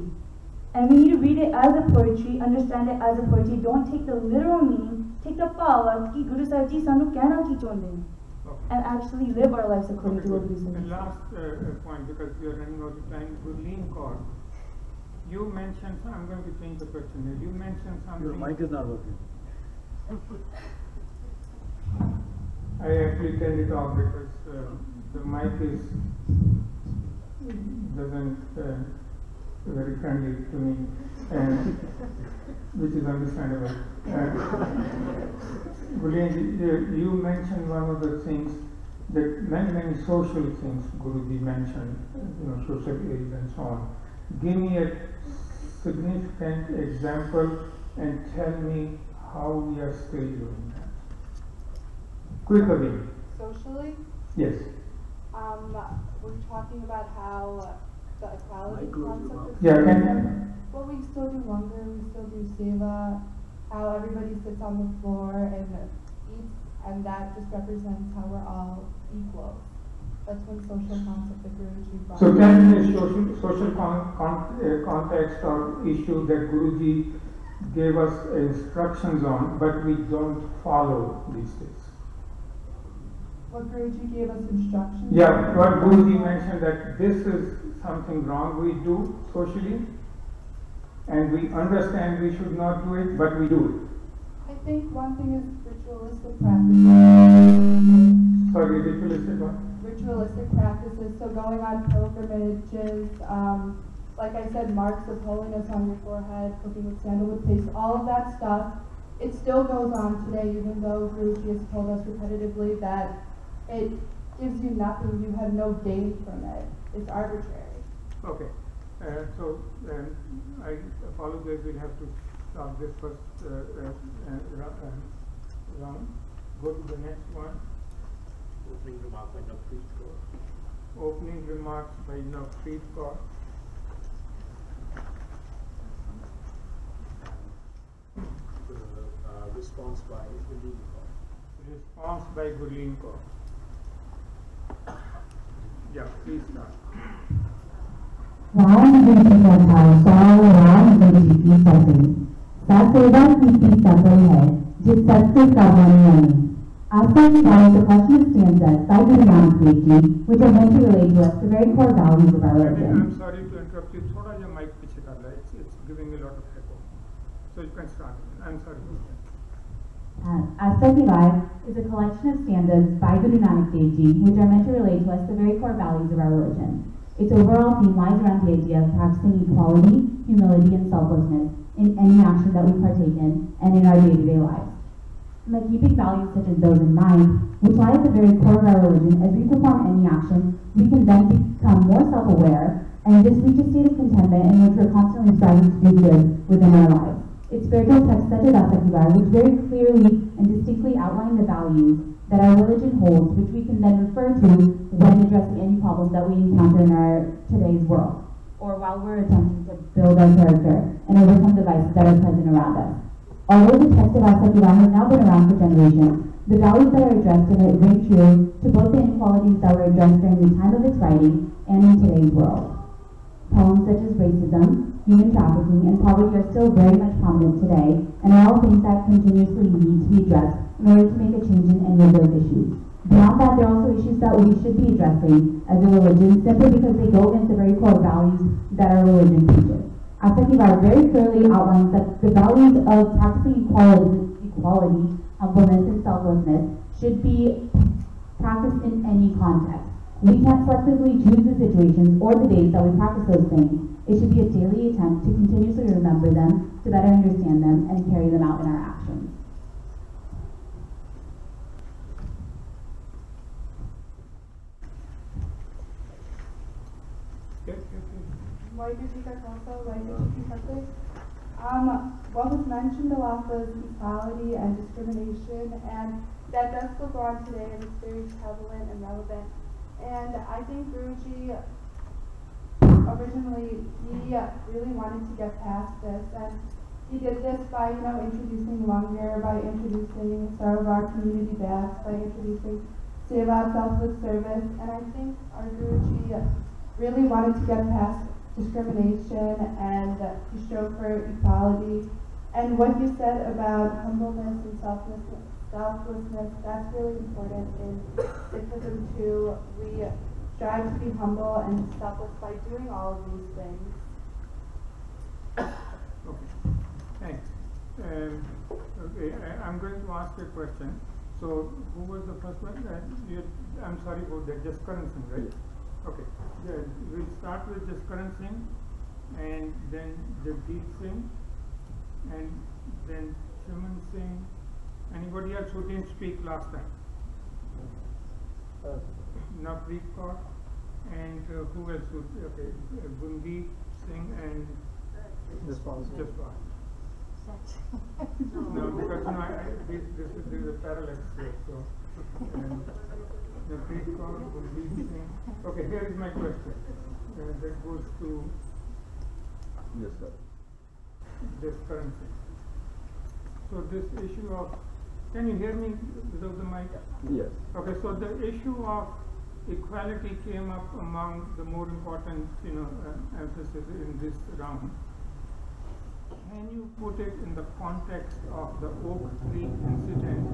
and we need to read it as a poetry, understand it as a poetry. Don't take the literal meaning, take the power ki Guru Sahib Ji sanu kehna ki chaਹੁੰਦੇ ਨੇ, and actually live our lives according to what Guru Sahib says. Last point, because we are running out of time. Gurleen Kaur, you mentioned, I'm going to change the question here. You mentioned something. Your mic is not working. I actually turned it off because the mic doesn't very friendly to me, and which is understandable. Gurleen, you mentioned one of the things that many social things Guruji mentioned, social ills and so on. Give me a significant example and tell me how we are still doing that. Quickly. Socially? Yes. We're talking about how the equality concept of Well, we still do langar, we still do seva, how everybody sits on the floor and eats, and that just represents how we're all equals. That's one social concept that Guruji brought. So tell me a social context or issue that Guruji gave us instructions on, but we don't follow these days. What Guruji gave us instructions? Yeah, what Guruji mentioned that this is something wrong we do socially, and we understand we should not do it, but we do it. I think one thing is ritualistic practices. Sorry, ritualistic what? Ritualistic practices, so going on pilgrimages, like I said, marks of holiness on your forehead, cooking with sandalwood paste, all of that stuff, it still goes on today, even though Guruji has told us repetitively that it gives you nothing, you have no gain from it. It's arbitrary. Okay, so I apologize, we'll have to stop this first round. Go to the next one. Opening remark by Navpreet Kaur. Opening remarks by Navpreet Kaur. Response by Gurleen Kaur. Response by Gurleen Kaur. Yeah, please start. Waheguru ji का खालसा वाहिगुरु जी की फतेह। सतसेवा की सफल है जिस सत्य का वर्णन। Outside the question stanzas by Guru Nanak Dev Ji, which are meant to relate to us the very core values of our religion. I'm sorry to interrupt you. Thoda ja mic piche kar raha hai. It's giving me a lot of echo. So you can start. I'm sorry. Asakivai is a collection of stanzas by Guru Nanak Dev Ji, which are meant to relate to us the very core values of our religion. Its overall theme lies around the idea of practicing equality, humility, and selflessness in any action that we partake in and in our day-to-day lives. And by keeping values such as those in mind, which lie at the very core of our religion, as we perform any action, we can then become more self-aware and just reach a state of contentment in which we're constantly striving to do good within our lives. It's spiritual texts such as Asakivai, which very clearly and distinctly outline the values that our religion holds, which we can then refer to when addressing any problems that we encounter in our today's world, or while we're attempting to build our character and overcome the vices that are present around us. Although the text of Asakivai has now been around for generations, the values that are addressed in it ring true to both the inequalities that were addressed during the time of its writing and in today's world. Poems such as racism, human trafficking, and poverty are still very much prominent today, and are all things that continuously need to be addressed in order to make a change in any of those issues. Beyond that, there are also issues that we should be addressing as a religion simply because they go against the very core values that our religion preaches. Asakivai very clearly outlines that the values of practicing equality, humbleness, and selflessness should be practiced in any context. We can't selectively choose the situations or the days that we practice those things. It should be a daily attempt to continuously remember them, to better understand them, and carry them out in our actions. What was mentioned a lot was equality and discrimination, and that does still go on today, and it's very prevalent and relevant. And I think Guruji originally, he really wanted to get past this, and he did this by, introducing langar, by introducing Sarovar community baths, by introducing seva, selfless service, and I think our Guruji really wanted to get past discrimination and to show for equality. And what you said about humbleness and selflessness, that's really important in Sikhism too. We strive to be humble and selfless by doing all of these things. Okay, thanks. Okay, I'm going to ask a question. So, who was the first one? I'm sorry about that, just Karan Singh, right? Okay, we'll start with just Karan Singh, and then Jagdeep Singh, and then Shiman Singh. Anybody else who didn't speak last time? Navpreet Kaur, and who else would, okay, Gundeep Singh and Jaspal. No, because this is a parallax here, so Navpreet Kaur, Gundeep Singh. Okay, here is my question. That goes to Yes, sir. this currency. So this issue of, can you hear me without the mic? Yes. Okay, so the issue of equality came up among the more important, emphasis in this round. Can you put it in the context of the Oak Creek incident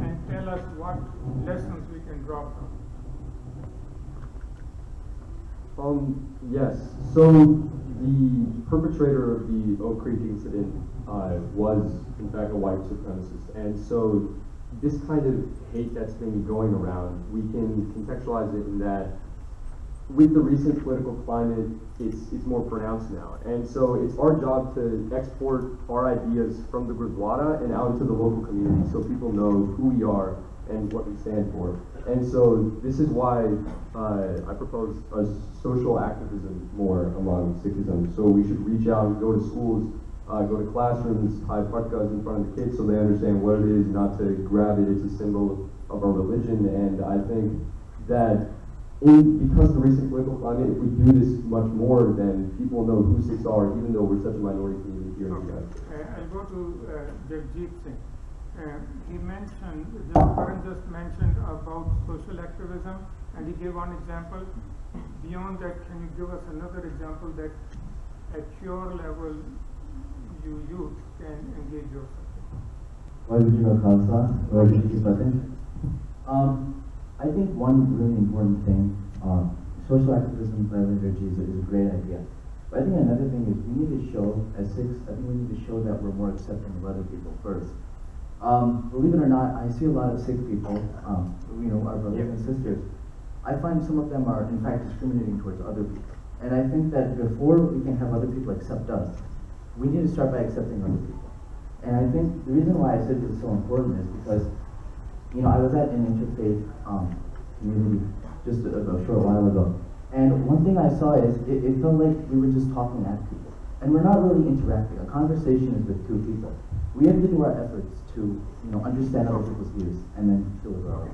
and tell us what lessons we can draw from? Yes. So the perpetrator of the Oak Creek incident was, in fact, a white supremacist, and so this kind of hate that's been going around, we can contextualize it in that with the recent political climate, it's more pronounced now. And so it's our job to export our ideas from the Gurdwara and out into the local community so people know who we are and what we stand for. And so this is why I propose a social activism more among Sikhism. So we should reach out, go to schools, go to classrooms, tie patkas in front of the kids so they understand what it is, not to grab it. It's a symbol of our religion. And I think that because of the recent political climate, if we do this much more, then people know who Sikhs are, even though we're such a minority community here in the United States. I'll go to Jagjit Singh. He mentioned, Karan just mentioned about social activism, and he gave one example. Beyond that, can you give us another example that at your level, you youth can engage yourself? I think one really important thing, social activism by liturgy is a great idea. But I think another thing is we need to show, as Sikhs, I think we need to show that we're more accepting of other people first. Believe it or not, I see a lot of Sikh people, our brothers and sisters. I find some of them are in fact discriminating towards other people. And I think that before we can have other people accept us, we need to start by accepting other people. And I think the reason why I said this is so important is because I was at an interfaith community just a short while ago. And one thing I saw is it felt like we were just talking at people. And we're not really interacting. A conversation is with two people. We have to do our efforts to understand other people's views and then deliver our own.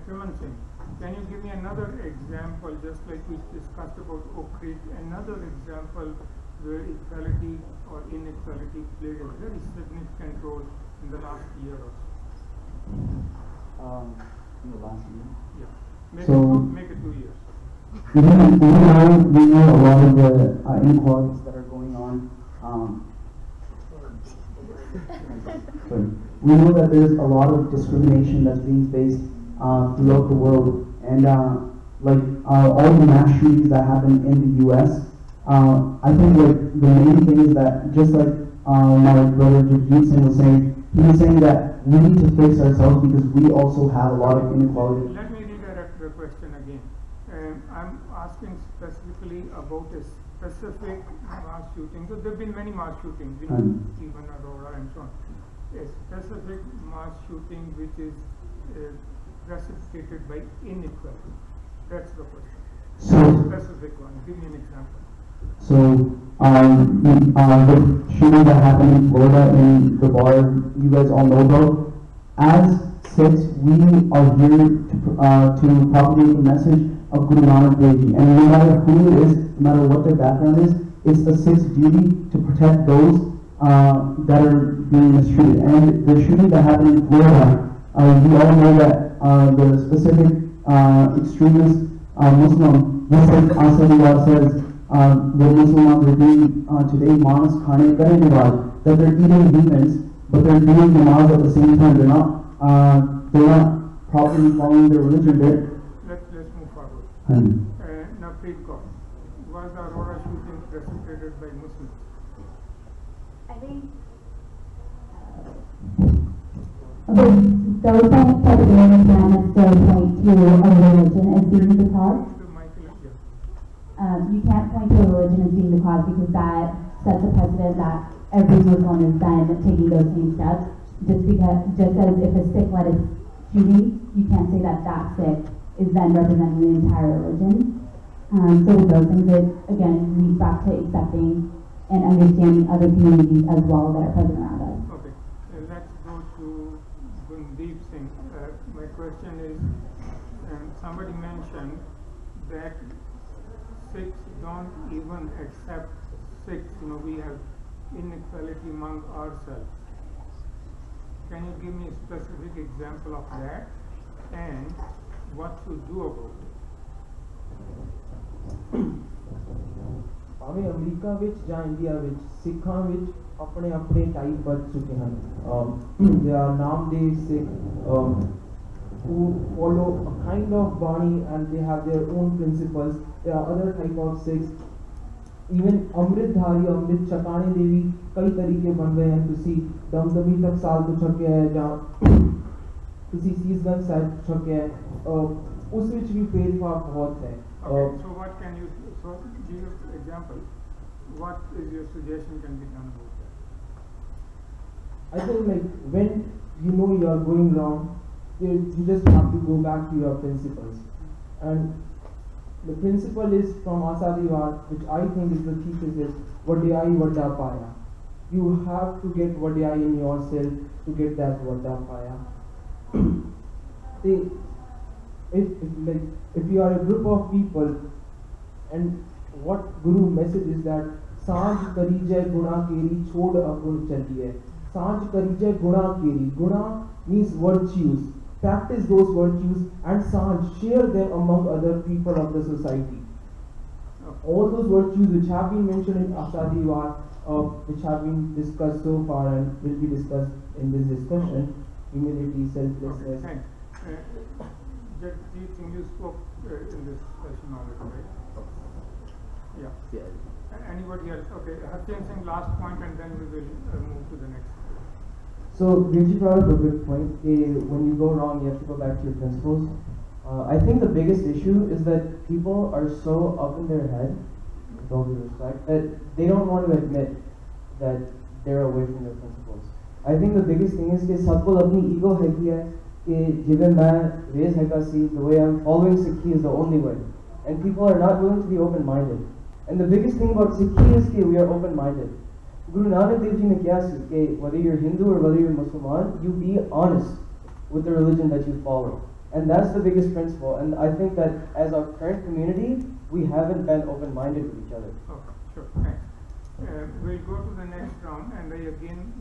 Triman Singh, can you give me another example, just like we discussed about Oak Creek, another example where equality or inequality played a very significant role in the last year or so? In the last year? Yeah. Make it 2 years. Even now, we know a lot of the inequalities that are going on. We know that there's a lot of discrimination that's being faced throughout the world. And all the mass shootings that happen in the US, I think the main thing is that, just like my brother Jagjit Singh was saying, he was saying that we need to fix ourselves because we also have a lot of inequality. Let me redirect the question again. I'm asking specifically about a specific mass shooting. So there have been many mass shootings, even Aurora and so on. A specific mass shooting which is precipitated by inequality. That's the question. So, a specific one. Give me an example. So, the shooting that happened in Florida in the bar, you guys all know about. As Sikhs, we are here to propagate the message of Guru Nanak Dev Ji. And no matter who it is, no matter what their background is, it's a Sikh's duty to protect those that are being mistreated. And the shooting that happened in Florida, we all know that the specific extremist Muslim, Muhammad says, the Muslims are doing today, Manas Khane Kare Nawaz, that they're eating humans, but they're doing namaz at the same time. They're not properly following their religion. Let's move forward. Now, Preet Kaur, was the Aurora shooting precipitated by Muslims? I think those types of awareness not necessarily point to a religion as being the cause. You can't point to a religion as being the cause because that sets a precedent that every Muslim is then taking those same steps. Just as if a Sikh led a shooting, you can't say that that Sikh is then representing the entire religion. So with those things, it again leads back to accepting and understanding other communities as well that are present around us. Okay, let's go to Gundeep Singh. My question is, somebody mentioned that Sikhs don't even accept Sikhs. We have inequality among ourselves. Can you give me a specific example of that and what to do about it? ਭਾਵੇਂ America ਵਿੱਚ ਜਾਂ India ਵਿੱਚ ਸਿੱਖਾਂ ਵਿੱਚ ਆਪਣੇ ਆਪਣੇ type ਬਣ ਚੁੱਕੇ ਹਨ there are nowadays Sikh who follow a kind of Bani and they have their own principles. There are other type of Sikhs even ਅੰਮ੍ਰਿਤਧਾਰੀ ਅੰਮ੍ਰਿਤ ਛਕਾਣੇ ਦੇ ਵੀ ਕਈ ਤਰੀਕੇ ਬਣ ਗਏ ਹਨ ਤੁਸੀਂ ਦਮਦਮੀ ਤੱਕ ਸਾਲ ਤੋਂ ਛਕਿਆ ਹੈ ਜਾਂ ਤੁਸੀਂ ਸੀਸਗੰਜ ਸਾਹਿਬ ਛਕਿਆ ਹੈ ਉਸ ਵਿੱਚ ਵੀ ਭੇਦਭਾਵ ਬਹੁਤ ਹੈ Okay, so what can you so give an example? What is your suggestion can be done about that? I think like when you know you are going wrong, you just have to go back to your principles. And the principle is from Asadivar, which I think is the thesis is Vadiyai Vadda Paya. You have to get Vadiyai in yourself to get that Vadda Paya. If you are a group of people and what Guru message is that Sanj kari jai guna keri chhod agun chaliye. Sanj kari jai guna keri. Guna means virtues. Practice those virtues and Sanj share them among other people of the society. All those virtues which have been mentioned in Asadivar, which have been discussed so far and will be discussed in this discussion, humility, selflessness. Okay, Jagjeet Singh, you spoke in this session already, right? Yeah. Anybody else? Okay, Harchan Singh, last point, and then we will move to the next. So, Virji brought up a good point. When you go wrong, you have to go back to your principles. I think the biggest issue is that people are so up in their head, with all due respect, that they don't want to admit that they're away from their principles. I think the biggest thing is that sabko apni ego hai given man raise hekasi, the way I'm following Sikhi is the only way. And people are not willing to be open-minded. And the biggest thing about Sikhi is that we are open-minded. Guru Nanak Dev Ji ne kya si, whether you're Hindu or whether you're Muslim, you be honest with the religion that you follow. And that's the biggest principle. And I think that as our current community, we haven't been open-minded with each other. Okay, sure, thanks. We'll go to the next round, and I again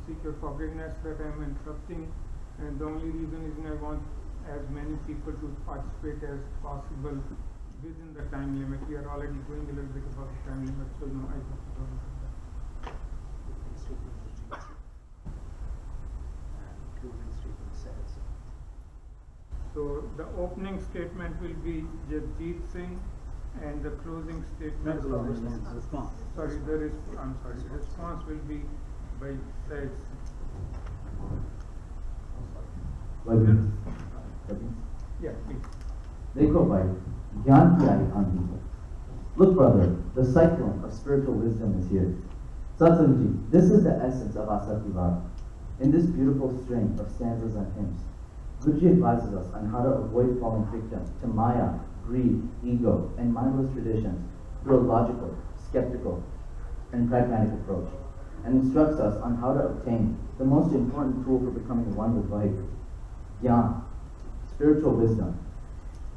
seek your forgiveness that I'm interrupting. And the only reason is I want as many people to participate as possible within the time limit. We are already going a little bit above the time limit, so I have to go into that. So the opening statement will be Jagjeet Singh, and the closing statement. Response. Sorry, the response will be by Syed Singh. Yeah, please. देखो भाई, ज्ञान की आई आंधी है. Look, brother, the cyclone of spiritual wisdom is here. Satsangji, this is the essence of Asativar. In this beautiful string of stanzas and hymns, Guruji advises us on how to avoid falling victim to Maya, greed, ego, and mindless traditions through a logical, skeptical, and pragmatic approach, and instructs us on how to obtain the most important tool for becoming one with life. Gyan, spiritual wisdom.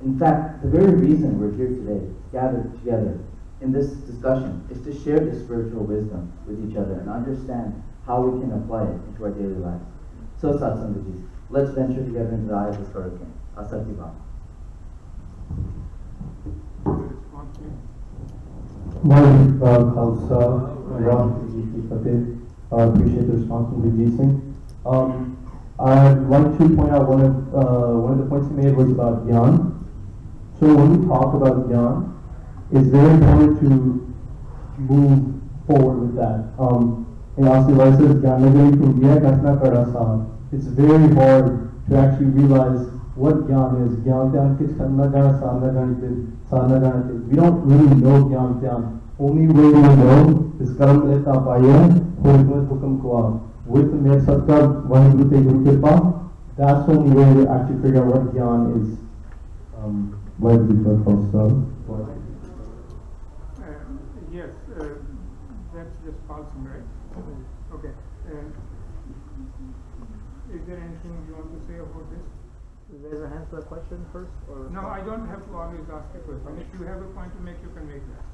In fact, the very reason we're here today, gathered together in this discussion, is to share this spiritual wisdom with each other and understand how we can apply it into our daily lives. So, Satsangji, let's venture together into the eye of this hurricane. Asativar. Khalsa, I appreciate the response from Jagjeet Singh. I'd like to point out one of the points he made was about Gyan. So when we talk about Gyan, it's very important to move forward with that. In Asadivar says, it's very hard to actually realize what Gyan is. We don't really know Gyan. Only way we know is Karam Leta Paya, Hukmat Hukum Kuwa. With the Mere Satkar, Vaheguru Te Guru Kripa, that's the only way to actually figure out what Gyan is. Yes, that's just false, right? Okay. Is there anything you want to say about this? Raise a hand for a question first? Or no, I don't have to always ask a question. If you have a point to make, you can make that.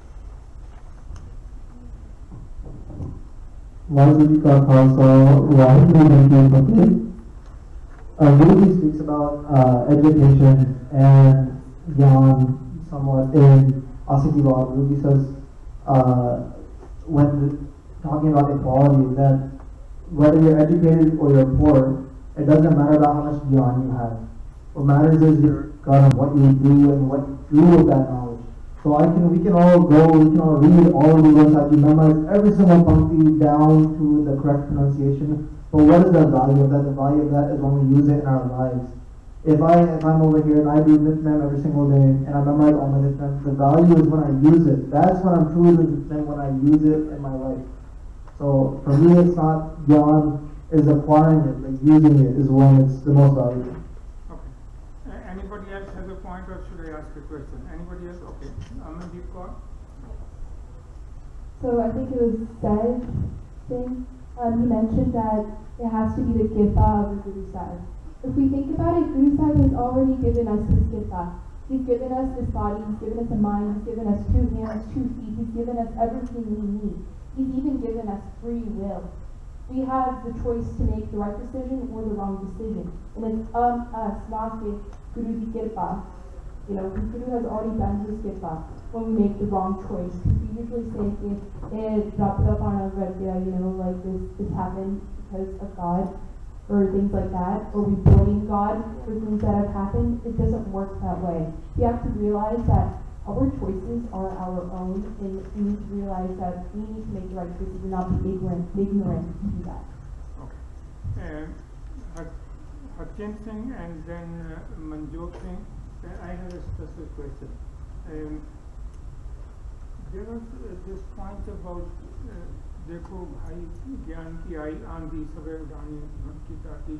Waheguru ji का खालसा वाहिगुरु जी की फतेह. Guruji speaks about education and Gyan somewhat in Asiki Bhava. Guruji says when talking about equality that whether you're educated or you're poor, it doesn't matter about how much Gyan you have. What matters is your God and what you do and what you do with that knowledge. So we can all read all of the words that you memorize every single punctuation down to the correct pronunciation. But what is the value of that? The value of that is when we use it in our lives. If I'm over here and I do nitmam every single day and I memorize all my nitmam, the value is when I use it. That's when I'm truly doing nitmam, when I use it in my life. So for me, it's not Gyan is acquiring it, like using it is when it's the most valuable. Anybody else has a point, or should I ask a question? Anybody else? Okay. Amandeep Kaur. So I think it was Said thing. He mentioned that it has to be the kifa of the Guru Sahib. If we think about it, Guru Sahib has already given us his kifa. He's given us this body, he's given us a mind, he's given us 2 hands, 2 feet, he's given us everything we need. He's even given us free will. We have the choice to make the right decision or the wrong decision. And it's on us, not the Guru's kifa. You know, the Guru has already done his kifa when we make the wrong choice. We usually say, you know, like this happened because of God, or things like that, or we blame God for things that have happened. It doesn't work that way. We have to realize that our choices are our own, and we need to realize that we need to make the right choices and not be ignorant to do that. Okay. Harchan Singh and then Manjot Singh. I have a specific question. There was this point about देखो भाई ज्ञान की आई आंधी सवे उड़ानी मन की ताती,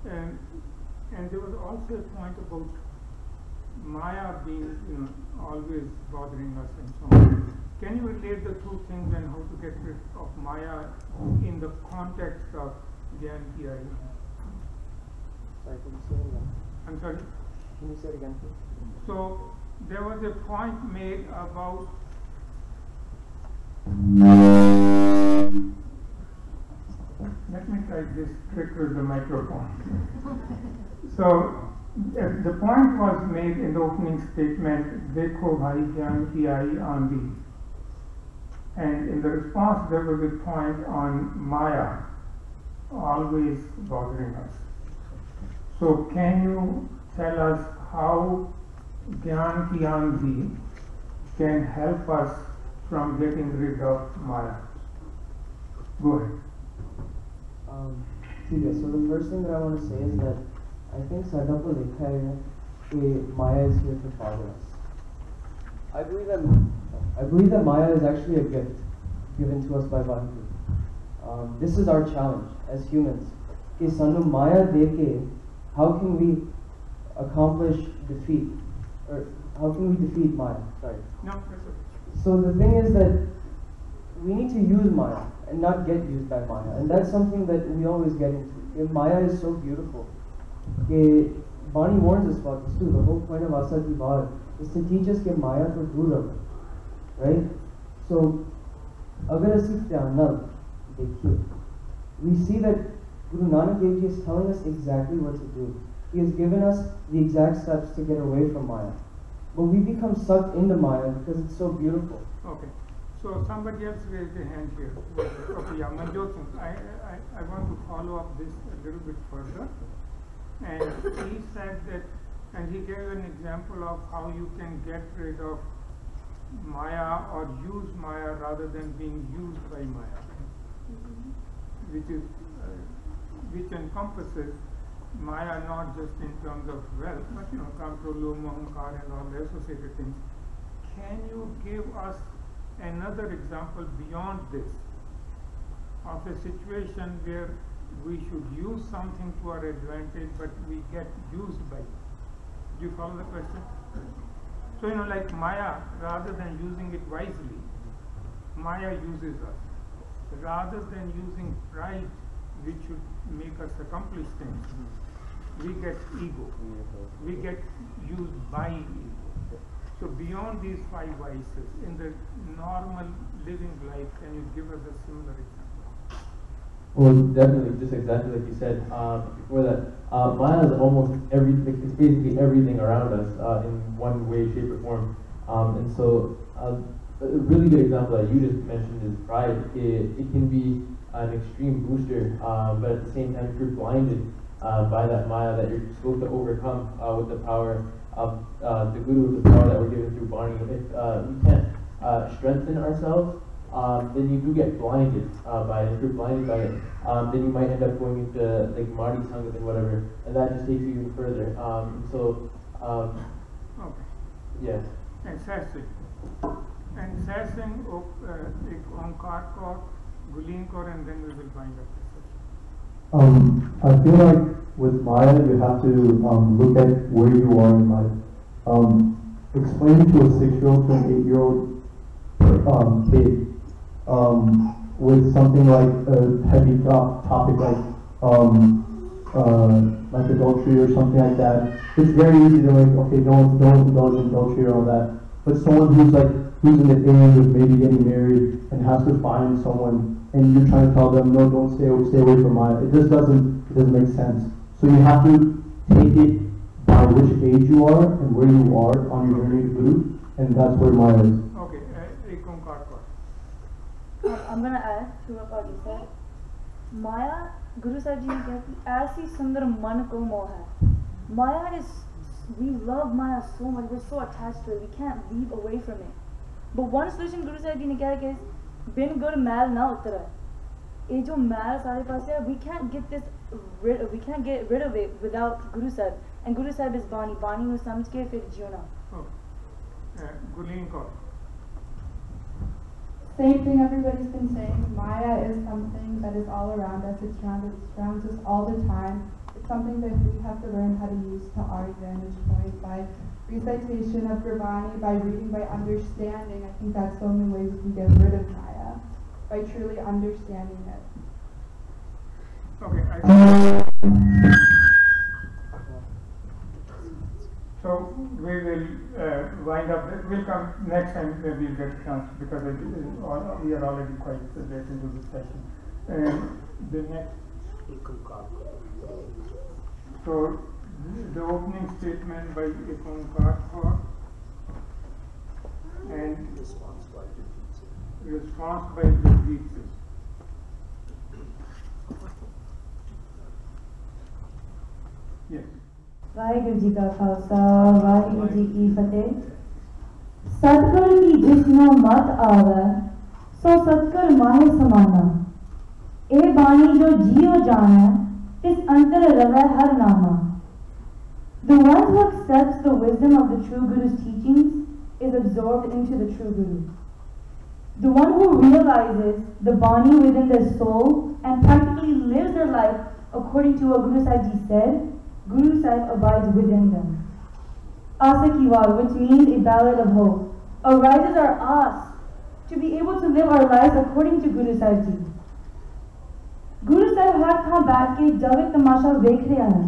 and there was also a point about Maya being always bothering us and so on. Can you relate the two things and how to get rid of Maya in the context of Gyan ki Ai? Sorry, can you say it again? I'm sorry? Can you say it again, please? So there was a point made about let me try this trick with the microphone. So the point was made in the opening statement, Dekho bhai gyan ki aayi aandhi. And in the response there was a point on Maya always bothering us. So can you tell us how Gyan ki aandhi can help us from getting rid of Maya? Go ahead. So the first thing that I want to say is that I think Sada ko likha hai कि Maya is here to father us. I believe that Maya is actually a gift given to us by Vaheguru. This is our challenge as humans. कि sanu Maya deke, how can we accomplish defeat, or how can we defeat Maya? Sorry. No, that's okay. So the thing is that we need to use Maya and not get used by Maya, and that's something that we always get into. Maya is so beautiful. Bani warns us about this too. The whole point of Asaki Bhava is to teach us that Maya to dura, right? So, agar assi dhyan nal dekhiye, we see that Guru Nanak Dev Ji is telling us exactly what to do. He has given us the exact steps to get away from Maya. But we become sucked into Maya because it's so beautiful. Okay. So somebody else raised a hand here. Okay, yeah, Manjot Singh. I want to follow up this a little bit further. And he said that, and he gave an example of how you can get rid of Maya or use Maya rather than being used by Maya, which encompasses Maya not just in terms of wealth, but control, mohankar and all the associated things. Can you give us another example beyond this of a situation where we should use something to our advantage but we get used by it? Do you follow the question? So like Maya, rather than using it wisely, Maya uses us. Rather than using pride, which should make us accomplish things, we get ego. We get used by ego. So beyond these 5 vices, in the normal living life, can you give us a similar example? Well, definitely, just exactly like you said before that. Maya is almost everything. It's basically everything around us in one way, shape, or form. And so, a really good example that you just mentioned is pride. It can be an extreme booster, but at the same time, if you're blinded by that Maya that you're supposed to overcome with the power of the Guru, with the power that we're given through Bani, if we can't strengthen ourselves, then you do get blinded by it. If you're blinded by it, then you might end up going into like Marty Sangat and whatever, and that just takes you even further. Okay. Yes. And Sassing एक ओंकार को, गुलीन को, and then we will wind up the session. I feel like with Maya, you have to look at where you are in life. Explaining to a 6-year-old to an 8-year-old kid with something like a heavy topic like adultery or something like that, it's very easy to like, okay, don't indulge in adultery or all that. But someone who's in the area of maybe getting married and has to find someone, and you're trying to tell them, no, don't stay away from Maya. It just doesn't make sense. So you have to take it by which age you are and where you are on your journey to Guru, and that's where Maya is. Okay, एक ओंकार को. I'm going to add to what Paji said. Maya, Guru Sahib Ji ne kaha ki aisi sundar man ko moh hai. Maya is, we love Maya so much, we're so attached to it, we can't leave away from it. But one solution Guru Sahib Ji ne kaha ki bin gur mail na utara. ये जो मैल सारे पास है, we can't get rid of it without Guru Sahib. And Guru Sahib is Bani. Bani ਨੂੰ ਸਮਝ ਕੇ ਫਿਰ ਜਿਉਣਾ. गुलीन को. Same thing everybody's been saying. Maya is something that is all around us. It surrounds us all the time. It's something that we have to learn how to use to our advantage point by recitation of Gurbani, by reading, by understanding. I think that's the only way we can get rid of Maya, by truly understanding it. Okay. So we will wind up. We'll come next time. Maybe we'll get a chance because we are already quite late into this session. The next. So the opening statement by Ekonkar and response by Jagdeep Singh. Yes. Waheguru ji ਕਾ ਖਾਲਸਾ ਵਾਹਿਗੁਰੂ ਜੀ ਕੀ ਫਤਿਹ ਸਤਿਗੁਰ ਕੀ ਜਿਸਨੂੰ ਮਤ ਆਵੈ ਸੋ ਸਤਿਗੁਰ ਮਾਹੇ ਸਮਾਨਾ ਇਹ ਬਾਣੀ ਜੋ ਜੀਉ ਜਾਣੈ ਤਿਸ ਅੰਤਰ ਰਵੈ ਹਰ ਨਾਮਾ. The one who accepts the wisdom of the true Guru's teachings is absorbed into the true Guru. The one who realizes the Bani within their soul and practically lives their life according to what Guru Sahib Ji said, Guru Sahib abides within them. Asakiwar, which means a ballad of hope, arises our ask to be able to live our lives according to Guru Sahib Ji. Guru Sahib har thaan baith ke jagat tamasha vekh reha hai.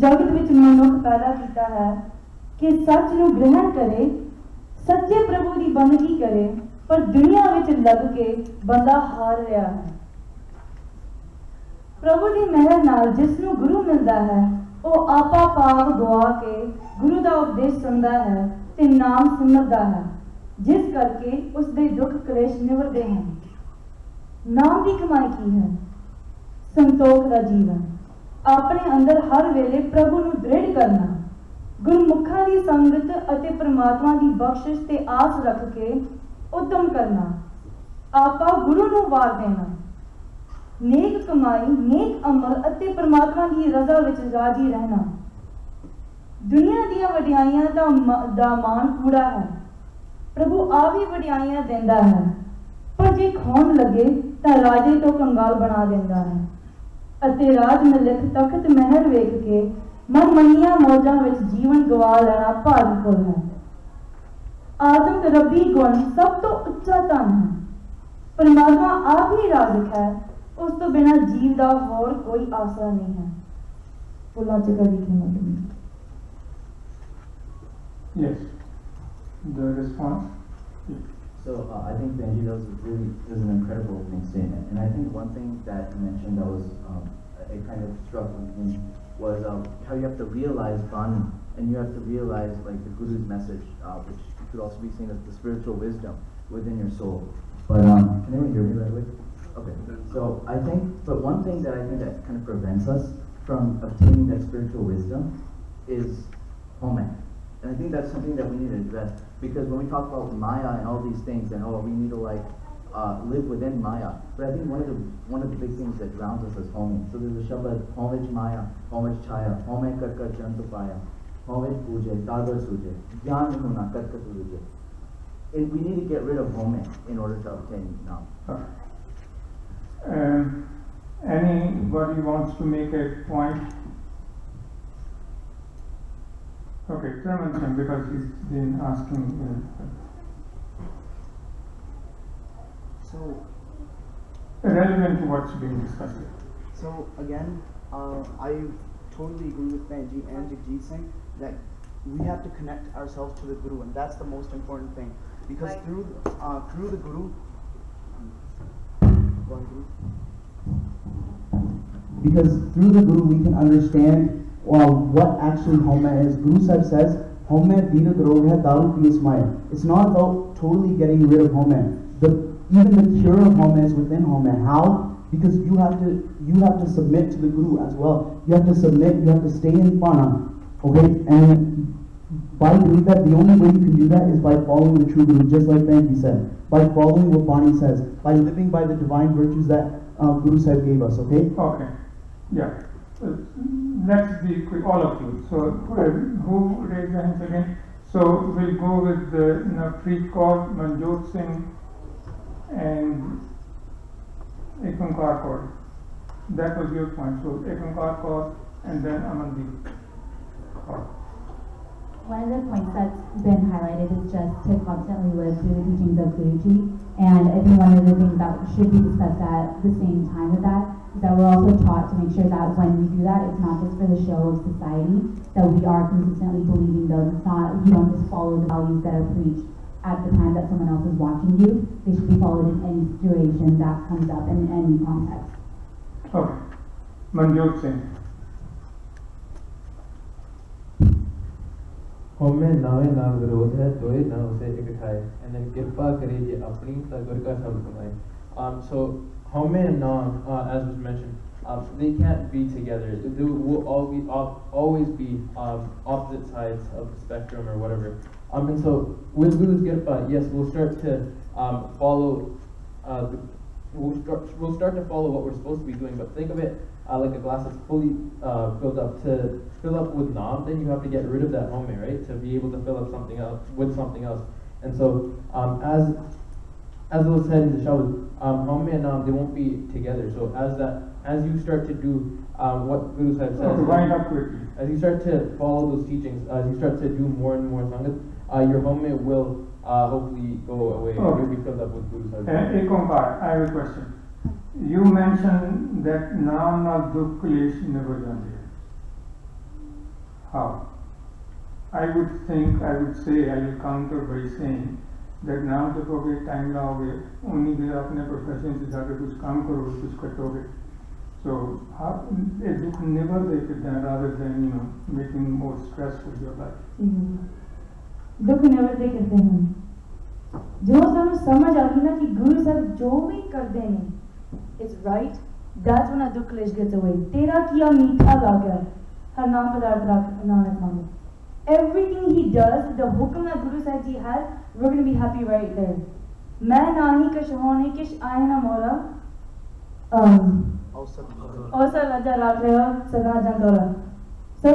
Jagat vich manukh paida kita hai कि सच ਨੂੰ ग्रहण करे सच्चे प्रभु ਦੀ ਬੰਦਗੀ करे पर दुनिया ਵਿੱਚ ਲੱਗ ਕੇ ਬੰਦਾ ਹਾਰ ਰਿਹਾ ਹੈ. प्रभु ਦੀ ਮਿਹਰ ਨਾਲ ਜਿਸ ਨੂੰ ਗੁਰੂ ਮਿਲਦਾ ਹੈ ਉਹ ਆਪਾ ਪਾਪ ਗਵਾ ਕੇ ਗੁਰੂ ਦਾ ਉਪਦੇਸ਼ ਸੁਣਦਾ ਹੈ ਤੇ ਨਾਮ ਸਿਮਰਦਾ ਹੈ ਜਿਸ ਕਰਕੇ ਉਸ ਦੇ ਦੁੱਖ ਕਲੇਸ਼ ਨਿਵਰਦੇ ਹਨ. ਨਾਮ ਦੀ ਕਮਾਈ ਕੀ ਹੈ? ਸੰਤੋਖ ਦਾ ਜੀਵਨ, ਆਪਣੇ ਅੰਦਰ ਹਰ ਵੇਲੇ ਪ੍ਰਭੂ ਨੂੰ ਦ੍ਰਿੜ ਕਰਨਾ, ਗੁਰਮੁਖਾਂ ਦੀ ਸੰਗਤ ਅਤੇ ਪ੍ਰਮਾਤਮਾ ਦੀ ਬਖਸ਼ਿਸ਼ ਤੇ ਆਸ ਰੱਖ ਕੇ ਉਦਮ ਕਰਨਾ, ਆਪਾ ਗੁਰੂ ਨੂੰ ਵਾਰ ਦੇਣਾ, नेक कमाई, नेक अमल ਅਤੇ परमात्मा की रजा विच राजी रहना. दुनिया ਦੀਆਂ ਵਡਿਆਈਆਂ ਦਾ ਮਾਣ ਕੂੜਾ ਹੈ. प्रभु आप ही ਵਡਿਆਈਆਂ ਦਿੰਦਾ ਹੈ ਪਰ ਜੇ ਖੋਣ ਲੱਗੇ ਤਾਂ ਰਾਜੇ ਤੋਂ ਕੰਗਾਲ ਬਣਾ ਦਿੰਦਾ ਹੈ ਅਤੇ ਰਾਜ ਮਲਿਕ ਤਖਤ ਮਹਿਰ ਵੇਖ ਕੇ ਮਨ ਮੰਨੀਆਂ ਮੌਜਾਂ ਵਿੱਚ ਜੀਵਨ ਗਵਾ ਲੈਣਾ ਭਾਗਪੁਰ ਹੈ. ਆਦਮ ਰੱਬੀ ਗੁਣ ਸਭ ਤੋਂ ਉੱਚਾ ਧਨ ਹੈ. परमात्मा आप ही राजक है, उस तो बिना जीव का होर कोई आसरा नहीं है. बोलना चाहिए लिखे Yes, the response. So I think Benji, that was an incredible opening statement. And I think one thing that you mentioned that was, it kind of struck with me was how you have to realize Bani, and you have to realize like the Guru's message, which could also be seen as the spiritual wisdom within your soul. But can anyone hear me right away? Okay. So I think, but one thing that I think that kind of prevents us from obtaining that spiritual wisdom is home. And I think that's something that we need to address, because when we talk about Maya and all these things, and we need to like live within Maya. But I think one of the big things that drowns us is home. So there's a shabad, homage Maya, homage Chaya, home karka chantupaya, homage puje, dadar suje, jnana huna karka suje. And we need to get rid of home in order to obtain now. Anybody wants to make a point? Okay, Chairman, because he's been asking. So, relevant to what's being discussed here. So again, I totally agree with Benji and Jagjit Singh that we have to connect ourselves to the Guru, and that's the most important thing. Because through the Guru, because through the Guru we can understand what actually home is. Guru Sahib says, home dina darog hai, daru pi ismail. It's not about totally getting rid of home. Even the cure of home is within home. How? Because you have to submit to the Guru as well. You have to submit, you have to stay in Pana. Okay? And by doing that, the only way you can do that is by following the true Guru, just like Benji said. By following what Bani says. By living by the divine virtues that Guru Sahib gave us, okay? Okay. Yeah. Let's be quick, all of you. So, who raised their hands again? So, we'll go with Preet Kaur, Manjot Singh, and Ekankar Kaur. That was your point. So, Ekankar Kaur and then Amandeep Kaur. One of the points that's been highlighted is just to constantly live through the teachings of Guruji. And I think one of the things that should be discussed at the same time with that is that we're also taught to make sure that when we do that, it's not just for the show of society, that we are consistently believing those. It's not, you don't just follow the values that are preached at the time that someone else is watching you. They should be followed in any situation that comes up in any context. Okay. Manjot Singh. हमें नावे ना विरोध है दोए ना उसे इकट्ठाए and then कृपा करे जे अपनी तगुर का शब्द सुनाए. So home and nam, as was mentioned, they can't be together. They will always be opposite sides of the spectrum or whatever. And so with Guru's Kirpa, yes, we'll start to follow. We'll start to follow what we're supposed to be doing. But think of it like a glass that's fully filled up. To fill up with nam, then you have to get rid of that home, right? To be able to fill up something else with something else. And so as was said in the Shabad, home and nam, they won't be together. So as you start to do what Guru Sahib says, as you start to follow those teachings, as you start to do more and more sangat, your home will hopefully go away. You'll be filled up with Guru Sahib. Ekankar, I have a question. You mentioned that naam na dukh klesh never jante. How? I would say, I will counter by saying that नाम जपोगे, time लाओगे, उन्हीं देर अपने profession से जाकर कुछ काम करोगे, कुछ कटोगे. So, a dukkh never take it down rather than, making more stress with your life. दुख never take it down. जो सानू समझ आ गई ना कि गुरु साहब जो भी कर देंगे, it's right. That's when a दुख क्लेश gets away. तेरा किया मीठा लागा, हर नाम पदार्थ रख नानक मांगे. Everything he does, the hukum that Guru Sahib Ji has, we're going to be happy right there. मैं नाही कश होने किश आए ना मोरा, औसर राजा राख रहे हो सदा जंदोरा. So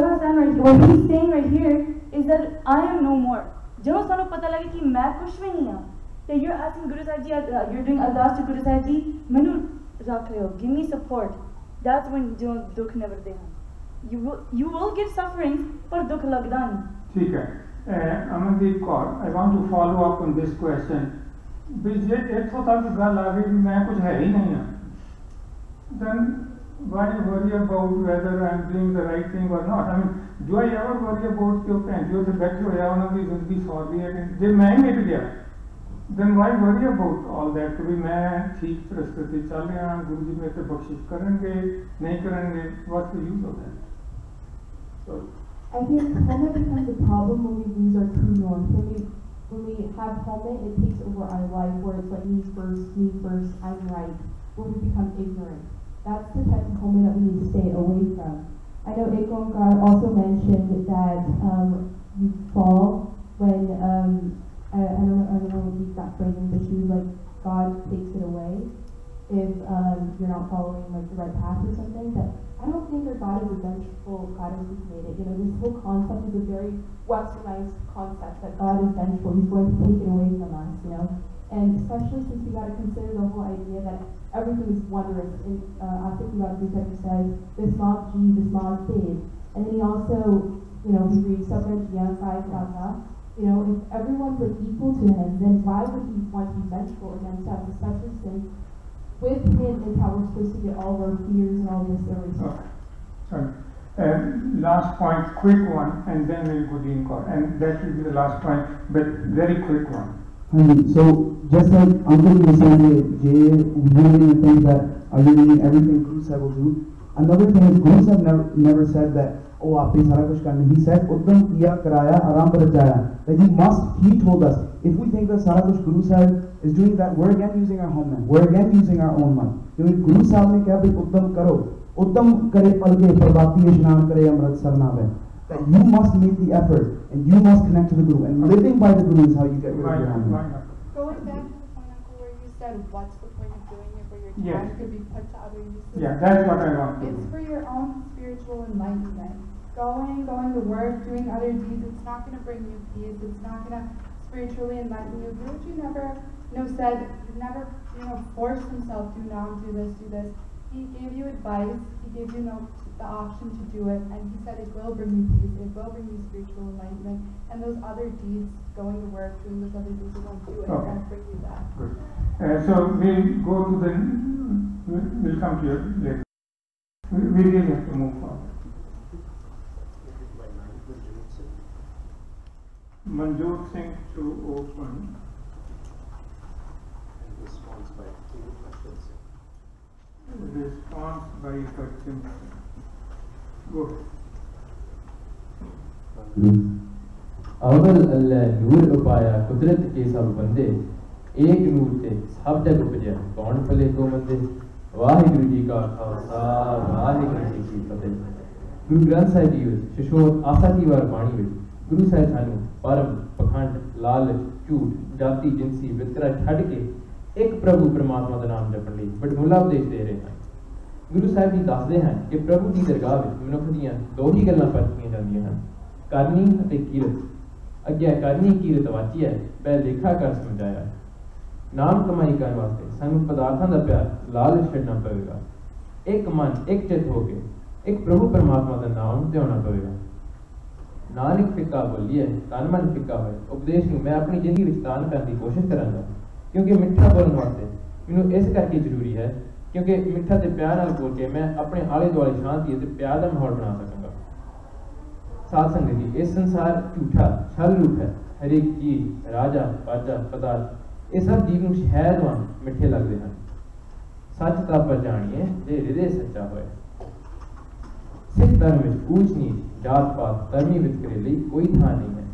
what he's saying right here is that I am no more. जो सानू पता लगे कि मैं कुछ भी नहीं हूँ. That you're asking Guru Sahib Ji, you're doing ardas to Guru Sahib Ji, मैनू राख रहे हो, give me support. That's when जो दुख never देना. You will get sufferings, पर दुख लगदा नहीं. ठीक है. Amandeep Kaur, I want to follow up on this question. जे इत्थों तक गल आ गई कि मैं कुछ है ही नहीं. Then why worry about whether I'm doing the right thing or not? I mean, do I ever worry about कि भैन जो थे बैठे होया उन्होंने जिंदगी सौंप दी है कि जे मैं ही मिट गया then why worry about all that? कि मैं ठीक रास्ते से चल रहा हूँ, गुरु जी मेरे पे बख्शिश करेंगे, नहीं करेंगे, what's the use of that? So, I think home becomes a problem when we lose our true north. When we have home, it takes over our life where it's like me first, I'm right. When we become ignorant, that's the type of home that we need to stay away from. I know Ekongkar also mentioned that you fall when I don't know the exact phrasing, but she was like, God takes it away if you're not following like the right path or something. But I don't think our God is a vengeful God as we've made it. You know, this whole concept is a very westernized concept that God is vengeful. He's going to take it away from us, you know. And especially since we got to consider the whole idea that everything is wondrous. And Asif Guru says, this mom G, this mom Dave. And then he also, you know, he reads Sabra Jiyan Sai Prata. You know, if everyone's like equal to him, then why would he want to be vengeful against us, especially since with him is how we're supposed to get all of our fears and all this everything. Sorry. Last point, quick one, and then we'll go to Incore. And that will be the last point, but very quick one. So, just like Uncle was saying, Jay, we really think that are you doing everything Guru Sahib will do? Another thing is, Guru Sahib never said that, oh, aapne sara kuch karna. He said, Uddam kiya karaya, aram rachaya. That he told us, if we think that sara kuch Guru Sahib is doing that, we're again using our homeland. We're again using our own mind. Guru Sahib ne kaha, Uddam karo. Uddam kare palge, prabhati ishnan kare, amrit sarnave. That you must make the effort, and you must connect to the Guru. And living by the Guru is how you get rid of your homeland. Going back to the point, Uncle, where you said, what's the point of doing it where your time could be put to other uses? Yeah, that's what I want to do. It's for your own spiritual enlightenment. Going to work, doing other deeds, it's not going to bring you peace. It's not going to spiritually enlighten you. Guruji never, said, never, forced himself, do this. He gave you advice. He gave you the option to do it, and he said it will bring you peace. It will bring you spiritual enlightenment. And those other deeds, going to work, doing those other deeds, it won't do it. It won't bring you that. Good. So we'll come to you later. We really have to move forward. Manjot Singh to open. Response by Kachim. Go. अव्वल अल्लाह नूर उपाया कुदरत के सब बंदे एक नूर ते सब जग उपजया कौन भले को मंदे वाहिगुरु जी का खालसा वाहिगुरु जी की फतेह गुरु ग्रंथ साहिब जी विच शशोत आसा दी वार बाणी विच गुरु साहिब सानू परम पखंड लालच झूठ जाति जिनसी वितकरा छड़ के एक प्रभु परमात्मा का नाम जपण लई बड़मुला उपदेश दे रहे हैं गुरु साहिब जी दसदे हैं कि प्रभु की दरगाह विच मनुख दीयां दो ही गल्लां परखीਆਂ ਜਾਂਦੀਆਂ ਹਨ करनी ਅਤੇ ਕੀਰਤ ਅੱਗੇ ਕਰਨੀ ਕੀਰਤ ਵਾਚੀ ਹੈ ਬੈ ਲੇਖਾ ਕਰ ਸਮਝਾਇਆ ਨਾਮ ਕਮਾਈ ਕਰਨ ਵਾਸਤੇ ਸਾਨੂੰ ਪਦਾਰਥਾਂ ਦਾ ਪਿਆਰ ਲਾਲਚ ਛੱਡਣਾ ਪਵੇਗਾ ਇੱਕ ਮਨ ਇੱਕ ਚਿੱਤ ਹੋ ਕੇ ਇੱਕ ਪ੍ਰਭੂ ਪਰਮਾਤਮਾ ਦਾ ਨਾਮ ਧਿਆਉਣਾ ਪਵੇਗਾ ਨਾਨਕ ਫਿੱਕਾ ਬੋਲੀਏ ਤਨ ਮਨ ਫਿੱਕਾ ਹੋਏ ਉਪਦੇਸ਼ ਨੂੰ ਮੈਂ ਆਪਣੀ ਜ਼ਿੰਦਗੀ ਵਿੱਚ ਤਾਨ ਕਰਨ ਦੀ ਕੋਸ਼ਿਸ਼ ਕਰਾਂਗਾ ਕਿਉਂਕਿ ਮਿੱਠਾ ਬੋਲਣ ਵਾਸਤੇ ਮੈਨੂੰ ਇਸ ਕਰਕੇ ਜ਼ਰੂਰੀ ਹੈ ਕਿਉਂਕਿ ਮਿੱਠਾ ਤੇ ਪਿਆਰ ਨਾਲ ਬੋਲ ਕੇ ਮੈਂ ਆਪਣੇ ਆਲੇ ਦੁਆਲੇ ਸ਼ਾਂਤੀ ਅਤੇ ਪਿਆਰ ਦਾ ਮਾਹੌਲ ਬਣਾ ਸਕਾਂਗਾ साथ संगत जी ये संसार झूठा छल रूप है हर एक चीज राजा बाजा पदार्थ ये सब जीव नूं शहद वांग मिठे लगते हैं सच ता पर जानिए जे हृदय सच्चा होए सिख धर्म में ऊंच नीच जात पात धर्मी वितकरे लई कोई थां नहीं है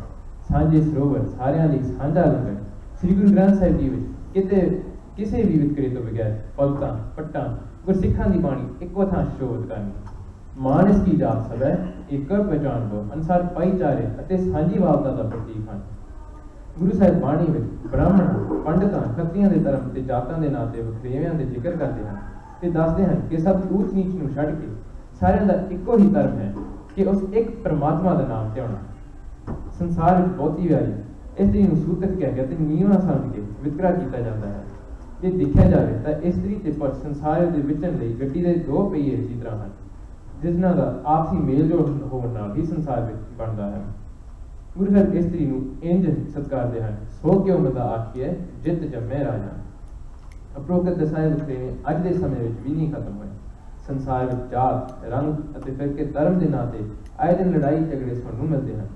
सांझे सरोवर सारियां लई सांझा लंगर श्री गुरु ग्रंथ साहिब जी विच किते किसी भी वितकरे तो बगैर पगतां पट्टां गुरसिखां दी बाणी इक्को थां शोध करनी मानस की जात सब है एक पहचान को अनुसार भाईचारे ਅਤੇ ਸਾਂਝੀਵਾਲਤਾ ਦਾ ਪ੍ਰਤੀਕ ਹਨ ਗੁਰੂ ਸਾਹਿਬ ਬਾਣੀ ਵਿੱਚ ਬ੍ਰਾਹਮਣ ਪੰਡਤਾਂ ਖੱਤਰੀਆਂ ਦੇ ਧਰਮ ਤੇ ਜਾਤਾਂ ਦੇ ਨਾਂ ਤੇ ਵਖਰੇਵਿਆਂ ਦੇ ਜ਼ਿਕਰ ਕਰਦੇ ਹਨ ਤੇ ਦੱਸਦੇ ਹਨ ਕਿ ਸਭ ਊਚ ਨੀਚ ਨੂੰ ਛੱਡ ਕੇ ਸਾਰਿਆਂ ਦਾ ਇੱਕੋ ਹੀ ਧਰਮ ਹੈ ਕਿ ਉਸ ਇੱਕ ਪਰਮਾਤਮਾ ਦਾ ਨਾਮ ਧਿਆਉਣਾ ਸੰਸਾਰ ਵਿੱਚ ਬਹੁਤੀ ਵਾਰੀ ਇਸਤਰੀ ਨੂੰ ਸੂਤਕ ਕਹਿ ਕੇ ਤੇ ਨੀਵਾਂ ਸਮਝ ਕੇ ਵਿਤਕਰਾ ਕੀਤਾ ਜਾਂਦਾ ਹੈ ਜੇ ਦੇਖਿਆ ਜਾਵੇ ਤਾਂ ਇਸਤਰੀ ਤੇ ਪੁਰਸ਼ ਸੰਸਾਰ ਦੇ ਵਿਚਣ ਲਈ ਗੱਡੀ ਦੇ ਦੋ ਪਹੀਏ ਦੀ ਤਰ੍ਹਾਂ ਹਨ जिसना का आपसी मेल जोड़ होने ही संसार में बनता है गुरु साहब इस्त्री इंज सत्कारते हैं सो क्यों मता आखिए जित जमे राजा उपरोक्त दसाए वखरेवे अज के समय में भी नहीं खत्म होए संसार में जात रंग ਅਤੇ फिरके धर्म के नाते आए दिन लड़ाई झगड़े सुनने मिलते हैं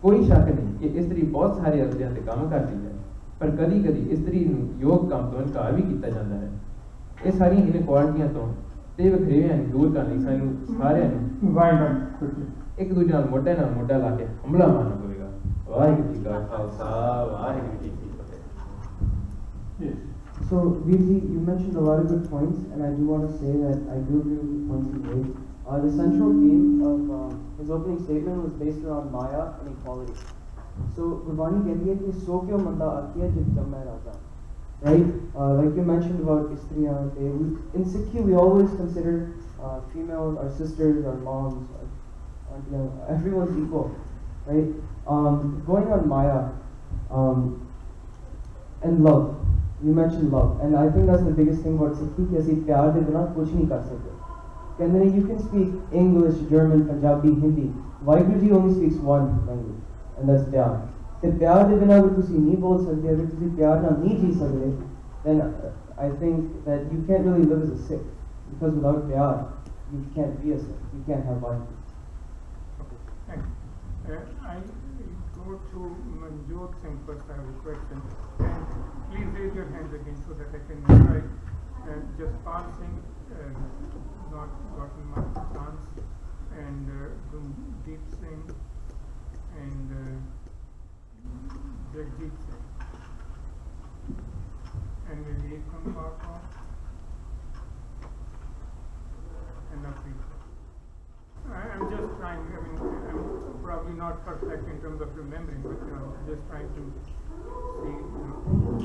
कोई शक नहीं कि इस्त्री बहुत सारे अरदियां ते काम करती है पर कदी कदी इस्त्री ਨੂੰ ਯੋਗ ਕੰਮ ਤੋਂ ਇਨਕਾਰ ਵੀ ਕੀਤਾ ਜਾਂਦਾ ਹੈ। ਇਹ ਸਾਰੀਆਂ ਇਨਕੁਆਲਿਟੀਆਂ ਤੋਂ ਤੇ ਵਖਰੇਵਿਆਂ ਨੂੰ ਦੂਰ ਕਰਨ ਲਈ ਸਾਨੂੰ ਸਾਰਿਆਂ ਨੂੰ ਇੱਕ ਦੂਜੇ ਨਾਲ ਮੋਢੇ ਨਾਲ ਮੋਢਾ ਲਾ ਕੇ ਹਮਲਾ ਮਾਰਨਾ ਪਵੇਗਾ। ਵਾਹਿਗੁਰੂ ਜੀ ਕਾ ਖਾਲਸਾ ਵਾਹਿਗੁਰੂ ਜੀ ਕੀ ਫਤਿਹ। So, Virji, you mentioned a lot of good points, and I do want to say that I do agree with the points you made. The central theme of his opening statement was based around Maya and equality. So, Gurbani कहती है कि सो क्यों मंदा आती जब जम्मै राजा, right? Like you mentioned about Istriyan, in Sikhi we always consider females, our sisters, our moms, everyone's equal, right? Going on Maya and love. You mentioned love, and I think that's the biggest thing about Sikhi कि ਅਸੀਂ प्यार दे बिना कुछ नहीं कर सकते। कहते हैं you can speak English, German, Punjabi, Hindi. Vaheguru ji only speaks one language, and that's प्यार। ते प्यार दे बिना अगर ਤੁਸੀਂ नहीं बोल सकते, अगर ਤੁਸੀਂ प्यार ਨਾਲ नहीं जी सकते, then I think that you can't really live as a Sikh, because without प्यार you can't be a Sikh, you can't have Vaheguru। Thank you. I go to Manjot Singh first. I have a question. And please raise your hands again so that I can write. Jaspal Singh, not gotten much chance, and Gundeep Singh, and Jagjit Singh. And will he come back on? And I'm just trying, I mean, I'm probably not perfect in terms of remembering, but just trying to see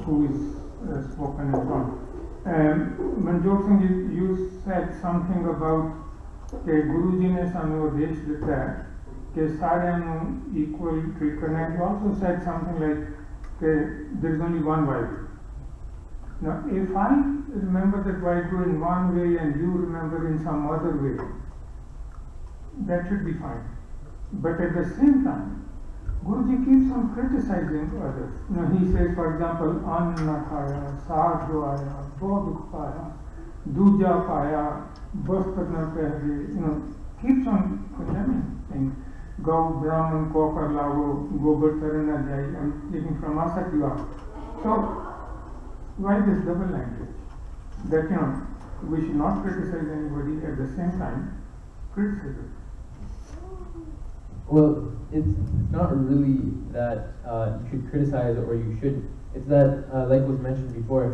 who is spoken and so on. Manjot Singh, you said something about कि Guru Ji ने सानू आदेश दिता है कि सारियां नू equal treat करना है. You also said something like कि there is only one Vaheguru. Now, if I remember that Vaheguru in one way and you remember in some other way, that should be fine. But at the same time, Guruji keeps on criticizing others. You know, he says, for example, Anna khaya, saag jo aaya, bodh khaya, duja khaya, bastar na pehne, you know, keeps on condemning things. Gau Brahman kokar lago, gobar taran na jai. I'm taking from Asakya. So, why this double language? That, you know, we should not criticize anybody at the same time criticize it. Well, it's not really that you should criticize or you should. It's that, like was mentioned before,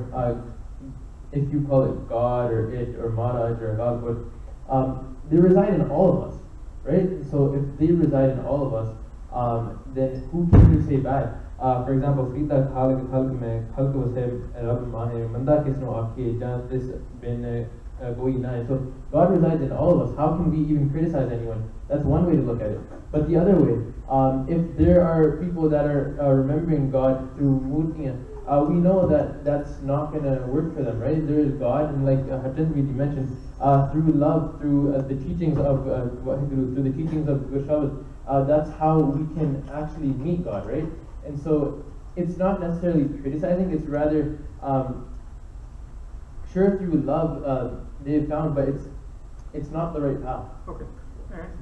if you call it God or it or Maharaj or God, they reside in all of us, right? So if they reside in all of us, then who can you say bad? For example, Frita khalq mein khalq wase Rabb mahe manda kisno aake jan this bin koi na. So God resides in all of us. How can we even criticize anyone? That's one way to look at it. But the other way, if there are people that are remembering God through murtiyan, we know that that's not going to work for them, right? There is God, and like Hachan Viti mentioned, through love, through the teachings of Vaheguru, through the teachings of Goshabad, that's how we can actually meet God, right? And so it's not necessarily criticizing, it's rather, sure through love they've found, but it's not the right path. Okay,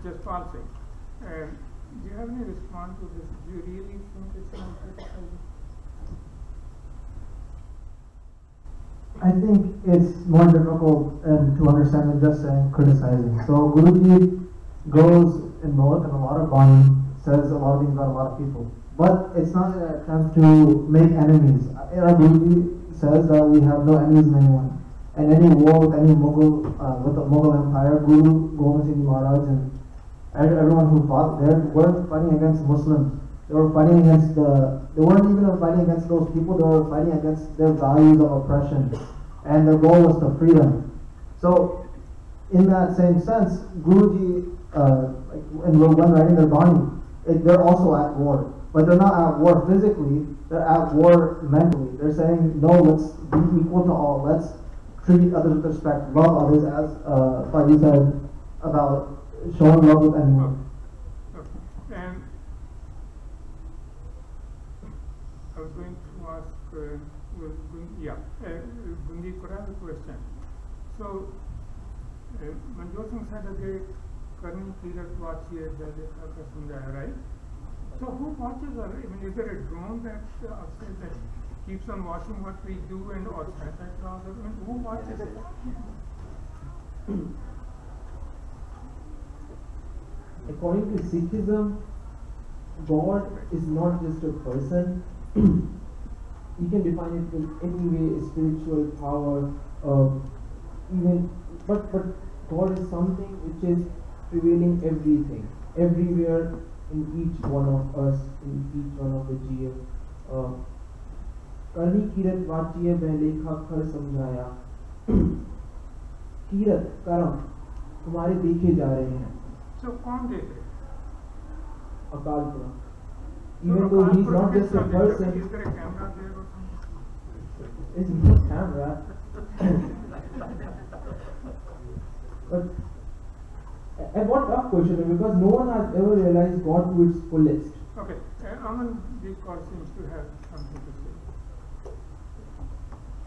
just one thing. Do you have any response to this? Do you really think it's not criticizing? I think it's more difficult to understand than just saying criticizing. So Guruji goes in Mullah and a lot of Bani, says a lot of things about a lot of people. But it's not an attempt to make enemies. Guruji says that we have no enemies in anyone. And any war with any Mughal, with the Mughal Empire, Guru Gobind Singh Maharaj and everyone who fought there weren't fighting against Muslims. They were fighting against they weren't even fighting against those people, they were fighting against their values of oppression. And their goal was to free them. So, in that same sense, Guruji, when writing their Bani, they're also at war. But they're not at war physically, they're at war mentally. They're saying, no, let's be equal to all. Let's treat others with respect, love others, as Fadi said, about showing love with anyone. And I was going to ask, Gundeep, could I have a question? So, Manjot Singh said that they Karni Tirat watches right? So who watches, or even is there a drone that says that keeps on watching what we do and or Santa Claus, who watches it? According to Sikhism, God is not just a person. You can define it in any way, spiritual power, but God is something which is prevailing everything, everywhere, in each one of us, in each one of the जीव. करनी कीरत वाचिए वह लेखा खर समझाया. कीरत कर्म हमारे देखे जा रहे हैं. So कौन देख रहे? अकाल पुरख. Even though he's not just a person. Is there a camera there or something? It's no camera. But and what tough question, because no one has ever realized God to its fullest. Okay, Aman Deepkar seems to have something to say.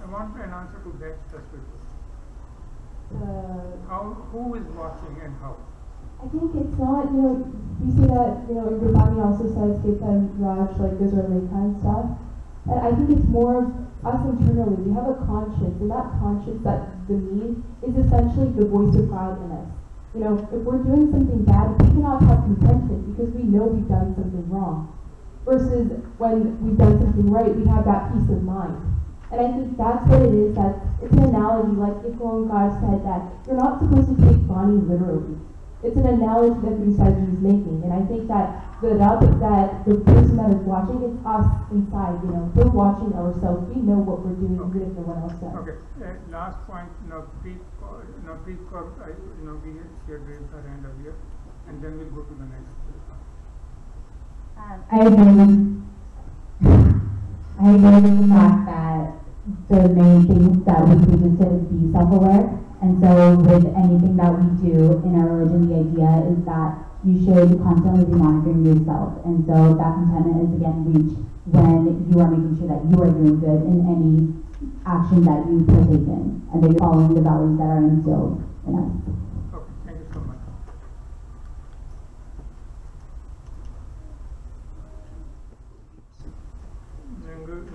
I want an answer to that specific question. Who is watching and how? I think it's not, we see that, in Gurbani also says Gita and Raj, like those are Lekha and stuff. And I think it's more us internally. We have a conscience, and that conscience, that the need, is essentially the voice of God in us. If we're doing something bad, we cannot have contentment because we know we've done something wrong. Versus when we've done something right, we have that peace of mind. And I think that's what it is, that it's an analogy, like Ikhwan God said that you're not supposed to take Bani literally. It's an analogy that Guru Sahib is making, and I think that that the person that is watching, it's us inside, we're watching ourselves, we know what we're doing, even if no one else does. Okay, last point, Preet Kaur, we had raised her hand earlier, and then we'll go to the next. I agree with the fact that the main thing that we preach is to be self-aware. And so with anything that we do in our religion, the idea is that you should constantly be monitoring yourself. And so that contentment is again reached when you are making sure that you are doing good in any action that you partake in, and that you're following the values that are instilled in us. Okay, thank you so much.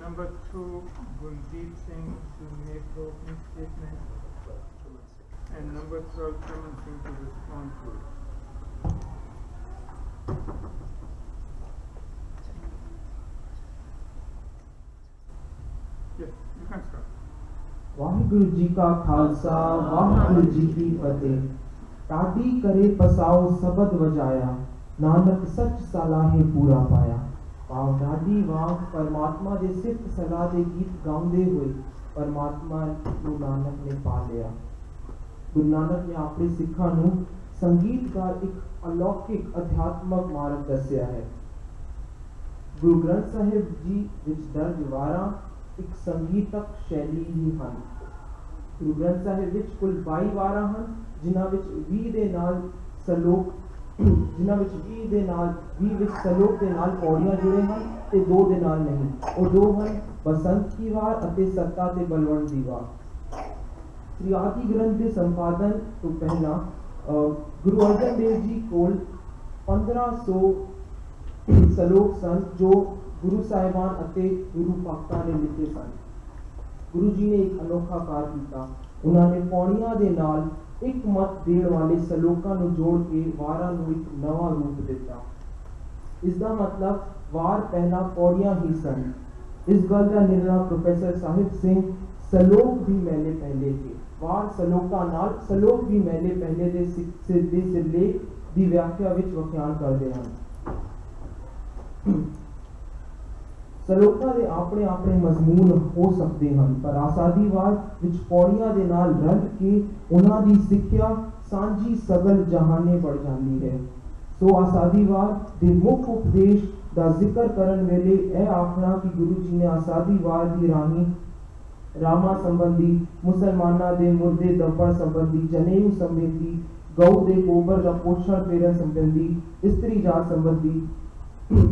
Number 2, Gundeep Singh to make the opening statement. And number 12, Chaman Singh to respond to it. Yes, you can start. Waheguru ji का खालसा वाहिगुरु जी की फतेह. टाडी करे पसाओ सबद वजाया, नानक सच सलाहे पूरा पाया. पाव नाडी वांग परमात्मा दे सिफत सलाह दे गीत गाउंदे हुए परमात्मा ਨੂੰ ਨਾਨਕ ਨੇ ਪਾ ਲਿਆ. ਗੁਰੂ ਨਾਨਕ ਨੇ ਆਪਣੇ ਸਿੱਖਾਂ ਨੂੰ ਸੰਗੀਤਕਾਰ ਇੱਕ ਅਲੌਕਿਕ ਅਧਿਆਤਮਕ ਮਾਰਗ ਦੱਸਿਆ ਹੈ. ਗੁਰੂ ਗ੍ਰੰਥ ਸਾਹਿਬ ਜੀ ਵਿੱਚ ਦਰਜ ਵਾਰਾਂ ਇੱਕ ਸੰਗੀਤਕ ਸ਼ੈਲੀ ਹੀ ਹਨ. ਗੁਰੂ ਗ੍ਰੰਥ ਸਾਹਿਬ ਵਿੱਚ ਕੁੱਲ 22 ਵਾਰਾਂ ਹਨ, ਜਿਨ੍ਹਾਂ ਵਿੱਚ 20 ਦੇ ਨਾਲ ਸਲੋਕ ਵਿੱਚ ਸਲੋਕ ਦੇ ਨਾਲ ਪੌੜੀਆਂ ਜੁੜੇ ਹਨ ਤੇ 2 ਦੇ ਨਾਲ ਨਹੀਂ. ਉਹ 2 ਹਨ ਬਸੰਤ ਦੀ ਵਾਰ ਅਤੇ ਸੱਤਾ ਤੇ ਬਲਵੰਤ ਦੀ ਵਾਰ. ਸ੍ਰੀ ਆਦਿ ਗ੍ਰੰਥ ਦੇ ਸੰਪਾਦਨ ਤੋਂ ਪਹਿਲਾਂ ਗੁਰੂ ਅਰਜਨ ਦੇਵ ਜੀ ਕੋਲ 1500 ਸਲੋਕ ਸਨ ਜੋ ਗੁਰੂ ਸਾਹਿਬਾਨ ਅਤੇ ਗੁਰੂ ਭਗਤਾਂ ਨੇ ਲਿਖੇ ਸਨ. ਗੁਰੂ ਜੀ ਨੇ ਇੱਕ ਅਨੋਖਾ ਕਾਰ ਕੀਤਾ. ਉਹਨਾਂ ਨੇ ਪੌੜੀਆਂ ਦੇ ਨਾਲ ਇੱਕ ਮਤ ਦੇਣ ਵਾਲੇ ਸਲੋਕਾਂ ਨੂੰ ਜੋੜ ਕੇ ਵਾਰਾਂ ਨੂੰ ਇੱਕ ਨਵਾਂ ਰੂਪ ਦਿੱਤਾ. ਇਸ ਦਾ ਮਤਲਬ ਵਾਰ ਪਹਿਲਾਂ ਪੌੜੀਆਂ ਹੀ ਸਨ. ਇਸ ਗੱਲ ਦਾ ਨਿਰਣਾ ਪ੍ਰੋਫੈਸਰ ਸਾਹਿਬ ਸਿੰਘ ਸਲੋਕ ਵੀ ਮੈਲੇ ਪਹਿਲੇ ਕੇ ਵਾਰ ਸਲੋਕਾਂ ਨਾਲ ਸਲੋਕ ਵੀ ਮੈਲੇ ਪਹਿਲੇ ਦੇ ਸਿਰਲੇਖ ਦੀ ਵਿਆਖਿਆ ਵਿੱਚ ਵਿਖਿਆਨ ਕਰਦੇ ਹਨ. ਸਲੋਕਾਂ ਦੇ ਆਪਣੇ ਆਪਣੇ ਮਜ਼ਮੂਨ ਹੋ ਸਕਦੇ ਹਨ, ਪਰ ਆਸਾਦੀਵਾਦ ਵਿੱਚ ਪੌੜੀਆਂ ਦੇ ਨਾਲ ਰਲ ਕੇ ਉਹਨਾਂ ਦੀ ਸਿੱਖਿਆ ਸਾਂਝੀ ਸਗਲ ਜਹਾਨੇ ਬਣ ਜਾਂਦੀ ਹੈ. ਸੋ ਆਸਾਦੀਵਾਦ ਦੇ ਮੁੱਖ ਉਪਦੇਸ਼ ਦਾ ਜ਼ਿਕਰ ਕਰਨ ਵੇਲੇ ਇਹ ਆਖਣਾ ਕਿ ਗੁਰੂ ਜੀ ਨੇ ਆਸਾਦੀਵਾਦ ਦੀ ਰਾਹੀਂ ਰਾਮਾ ਸੰਬੰਧੀ, ਮੁਸਲਮਾਨਾਂ ਦੇ ਮੁਰਦੇ ਦੱਬਣ ਸੰਬੰਧੀ, ਜਨੇਊ ਸੰਬੰਧੀ, ਗਊ ਦੇ ਗੋਬਰ ਦਾ ਪੋਸ਼ਣ ਫੇਰਨ ਸੰਬੰਧੀ, ਇਸਤਰੀ ਜਾਤ ਸੰਬੰਧੀ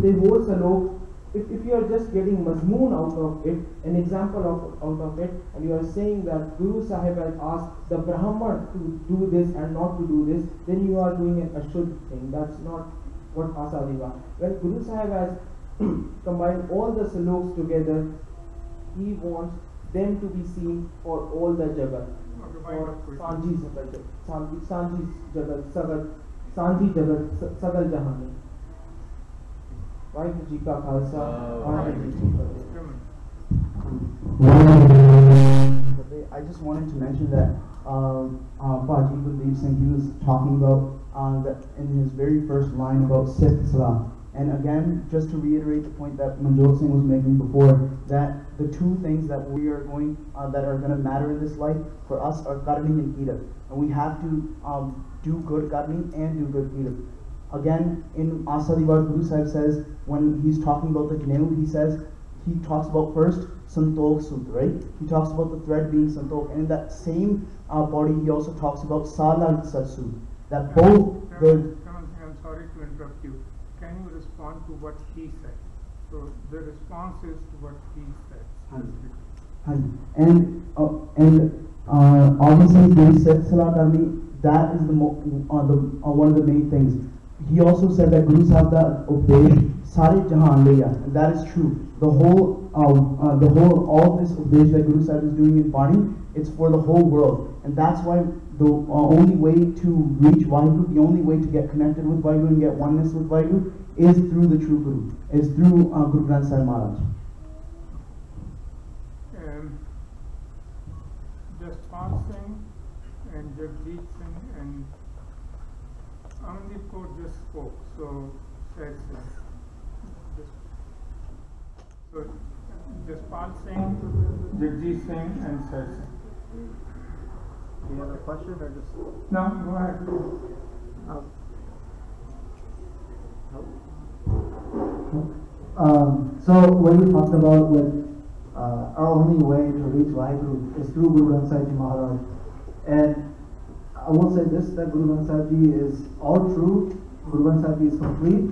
ਤੇ ਹੋਰ ਸਲੋਕ. If you are just getting mazmoon out of it, an example out of it, and you are saying that Guru Sahib has asked the Brahman to do this and not to do this, then you are doing an ashud thing. That's not what asadiva. When Guru Sahib has combined all the sloks together, he wants them to be seen for all the jagat, for Sanji Jagat, Sanji Jagat, Sagal Jahani. Vaheguru Ji Ka Khalsa, Vaheguru Ji Ki Fateh. I just wanted to mention that Paji Kuldeep Singh, he was talking about in his very first line about Sikh Salah. And again, just to reiterate the point that Manjot Singh was making before, that the two things that we are going, that are going to matter in this life for us are gardening and Eid. And we have to do good gardening and do good Eid. Again, in Asa Diwar, Guru Sahib says, when he's talking about the Gneu, he talks about first Santokh Sut, right? He talks about the thread being Santokh. And in that same body, he also talks about Salang Satsu. That both the... I'm sorry to interrupt you. Can you respond to what he said? So the response is to what he said. And obviously, the Sikh Salah Karni, that is one of the main things. He also said that Guru Sahib da Upadesh Sare Jahan Liya, and that is true. All this Upadesh that Guru Sahib is doing in Bani, it's for the whole world, and that's why the only way to reach Vaheguru, the only way to get connected with Vaheguru and get oneness with Vaheguru is through the true Guru, is through Guru Granth Sahib Maharaj. Jaspal Singh and Jagjit Singh and Amandeep Kaur just spoke, so said so Jaspal Singh, Jagjit Singh and Said Singh. Do you have a question or just? No, go ahead. So what you talked about with our only way to reach Vaheguru is through Guru Granth Sahib Ji Maharaj. And I will say this, that Guru Granth Sahib Ji is all true, Guru Granth Sahib Ji is complete,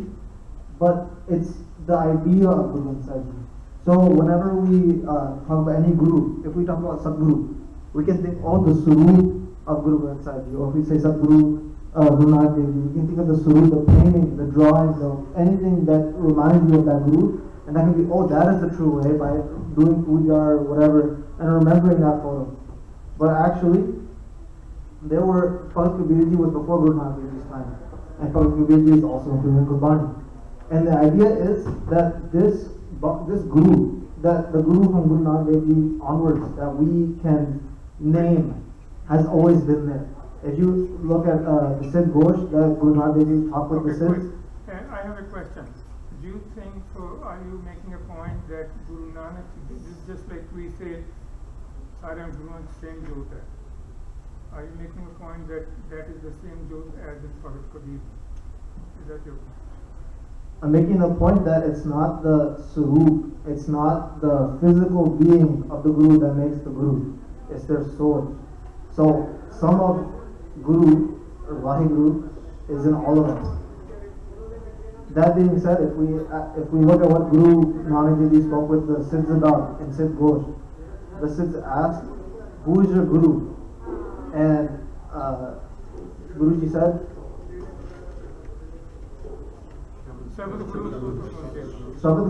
but it's the idea of Guru Granth Sahib Ji. So whenever we talk about any Guru, if we talk about Sadguru, we can think all the Suroop of Guru Granth Sahib Ji, or if we say Sadguru Guru Nanak Dev Ji, we can think of the Suroop, the painting, the drawings, anything that reminds you of that Guru, and that can be, oh, that is the true way, by doing puja or whatever, and remembering that photo. But actually, there were, Bhagat Kabir Ji was before Guru Nanak Dev Ji's time, and Bhagat Kabir Ji is also doing Gurbani. And the idea is that this Guru, that the Guru from Guru Nanak Dev Ji onwards, that we can name, has always been there. If you look at the Siddh Ghosh, that Guru Nanak Dev Ji talked with the Siddhs. I have a question. Do you think, so are you making a point that Guru Nanak, just like we say, Sare Guru same Jot hai? Are you making a point that that is the same Jot as in Bhagat Kabir? Is that your point? I'm making a point that it's not the Suroop, it's not the physical being of the Guru that makes the Guru, it's their soul. So some of Guru or Vaheguru is in all of us. That being said, if we look at what Guru Nanak Dev Ji spoke with the Siddhs about in Siddh Ghosh, the Siddhs asked, "Who is your Guru?" And Guruji said, Shabad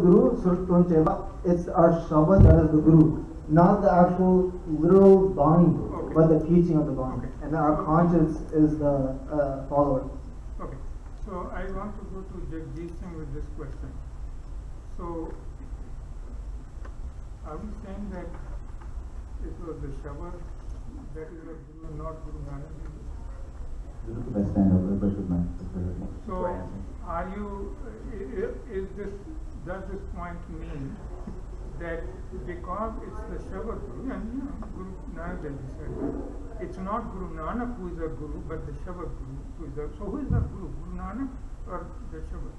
Guru Surtun Cheva. It's our Shabad that is the Guru, not the actual literal Bani, but the teaching of the Bani. And our conscience is the follower. Okay, so I want to go to Jagjit Singh with this question. So, are we saying that it was the Shabad that is the Guru, not Guru Nanak? So, are you, does this point mean that because it's the Shabad Guru, and Guru Nanak Dev Ji said that, it's not Guru Nanak who is a Guru, but the Shabad Guru who is the, so who is the Guru, Guru Nanak or the Shabad?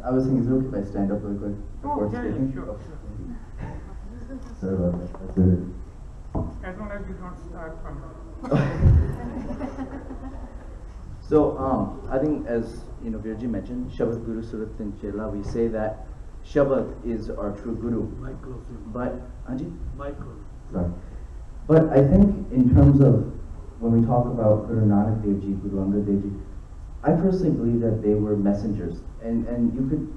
I was thinking, is it okay if I stand up really quick? Oh, yeah, sure. Sorry about that. That's it. As long as you don't start from So, I think as Virji mentioned, Shabad Guru Surat and Chela, we say that Shabad is our true Guru. But, Anji? Sorry. But I think in terms of when we talk about Guru Nanak Dev Ji, Guru Angad Dev Ji, I personally believe that they were messengers. And you could,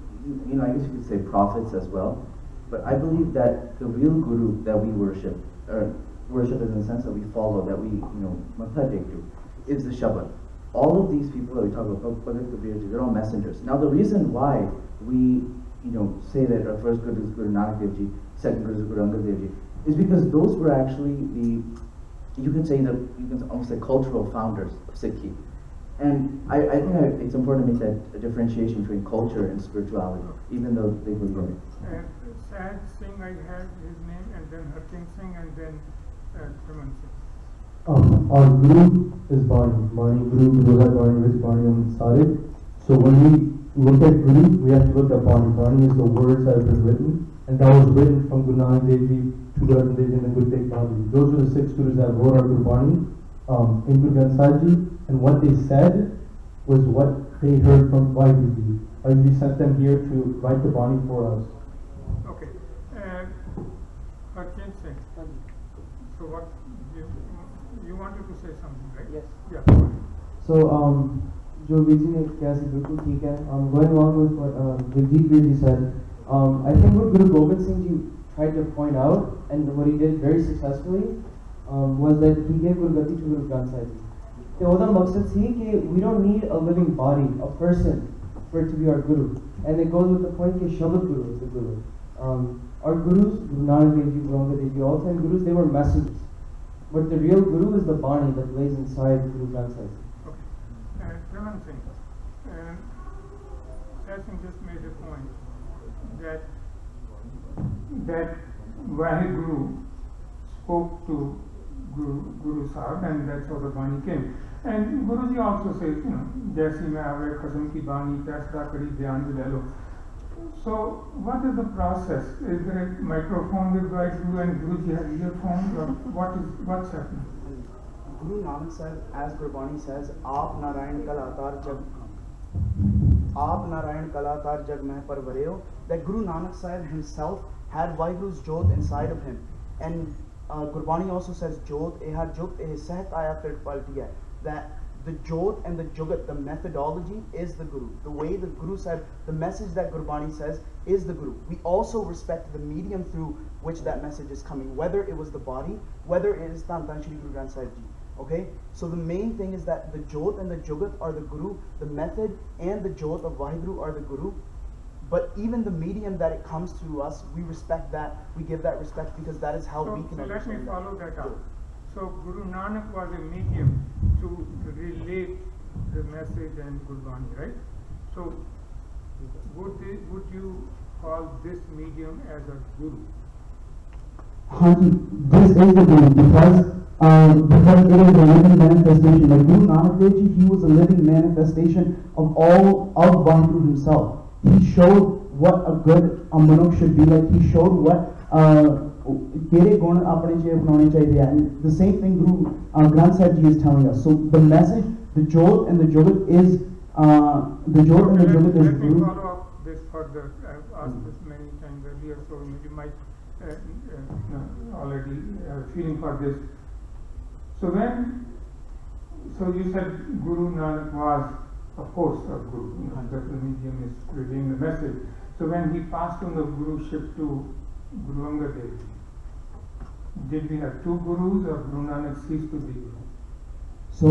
I guess you could say prophets as well. But I believe that the real Guru that we worship, or worship in the sense that we follow, that we, matha take to, is the Shabad. All of these people that we talk about, they're all messengers. Now the reason why we, say that our first Guru is Guru Nanak Dev Ji, second Guru is Guru Angad Dev Ji, is because those were actually you can almost say cultural founders of Sikhi. And I think it's important to make that differentiation between culture and spirituality, even though they believe in it. Sad Singh, I had his name, and then Harkin Singh, and then Chaman Singh. Our Guru is Bani. Bani Guru, Guru Hai Bani, which Bani on Sare. So when we look at Guru, we have to look at Bani. Bani is the words that have been written, and that was written from Guru Nanak Dev Ji to Guru Arjan Dev Ji and Guru Tegh Bahaduri. Those were the 6 Gurus that wrote our Guru Bani in Guru Granth Sahib Ji, and what they said was what they heard from Vaheguru Ji. Vaheguru Ji sent them here to write the Bani for us. Okay. Harkin Singh. So what you wanted to say something, right? Yes. Yeah. So जो विजी ने कहा सी बिल्कुल ठीक है. Going along with what Jagjit Ji said, I think what Guru Gobind Singh Ji tried to point out, and what he did very successfully, was that he gave Guru Gati to Guru Granth Sahib Ji. The other maqsad thi ki we don't need a living body, a person, for it to be our Guru. And it goes with the point that Shabad Guru is the Guru. Our Gurus, Guru Nanak Dev Ji, Guru Angad Dev Ji, all 10 Gurus, they were messengers. But the real Guru is the Bani that lays inside Guru Granth Sahib Ji. Okay. Chaman Singh. Singh just made a point that Vaheguru spoke to Guru Sahib, and that's how the Bani came. And Guruji also says, Jaisi mein aave khasam ki Bani, taisra kari dhyan se le lo. So, what is the process? Is there a microphone with Vaheguru and Guruji has earphones, or what's happening? Guru Nanak Sahib, as Gurbani says, Aap Narayan Kalatar Jag Meh Parvareo, that Guru Nanak Sahib himself had Vaheguru's Jod inside of him. And Gurbani also says, Jod eha Jug eh Sahat Aya Tirth Palti hai, that the Jod and the Jugat, the methodology, is the Guru. The way the Guru said, the message that Gurbani says is the Guru. We also respect the medium through which that message is coming, whether it was the body, whether it is Tan Tan Shri Guru Granth Sahib Ji. Okay? So the main thing is that the Jod and the Jugat are the Guru, the method and the Jod of Vaheguru are the Guru. But even the medium that it comes to us, we respect that, we give that respect, because that is how we can understand. So let me follow that up. So Guru Nanak was a medium to relate the message and Gurbani, right? So would you call this medium as a Guru? This is the Guru, because it is a living manifestation. Like Guru Nanak Dev Ji, he was a living manifestation of all of Vaheguru himself. He showed what a good Manuk should be like. He showed what and the same thing Guru Granth Sahib Ji is telling us. So the message, the Jod and the Jugat is the Jod and the Jugat is Guru. Let me follow up this further. I've asked this many times earlier, so you might already have a feeling for this. So you said Guru Nanak was, of course, a Guru, that the medium is relaying the message. So when he passed on the Guruship to Guru Angad Dev Ji, did we have 2 Gurus, or Guru Nanak ceased to be Guru? So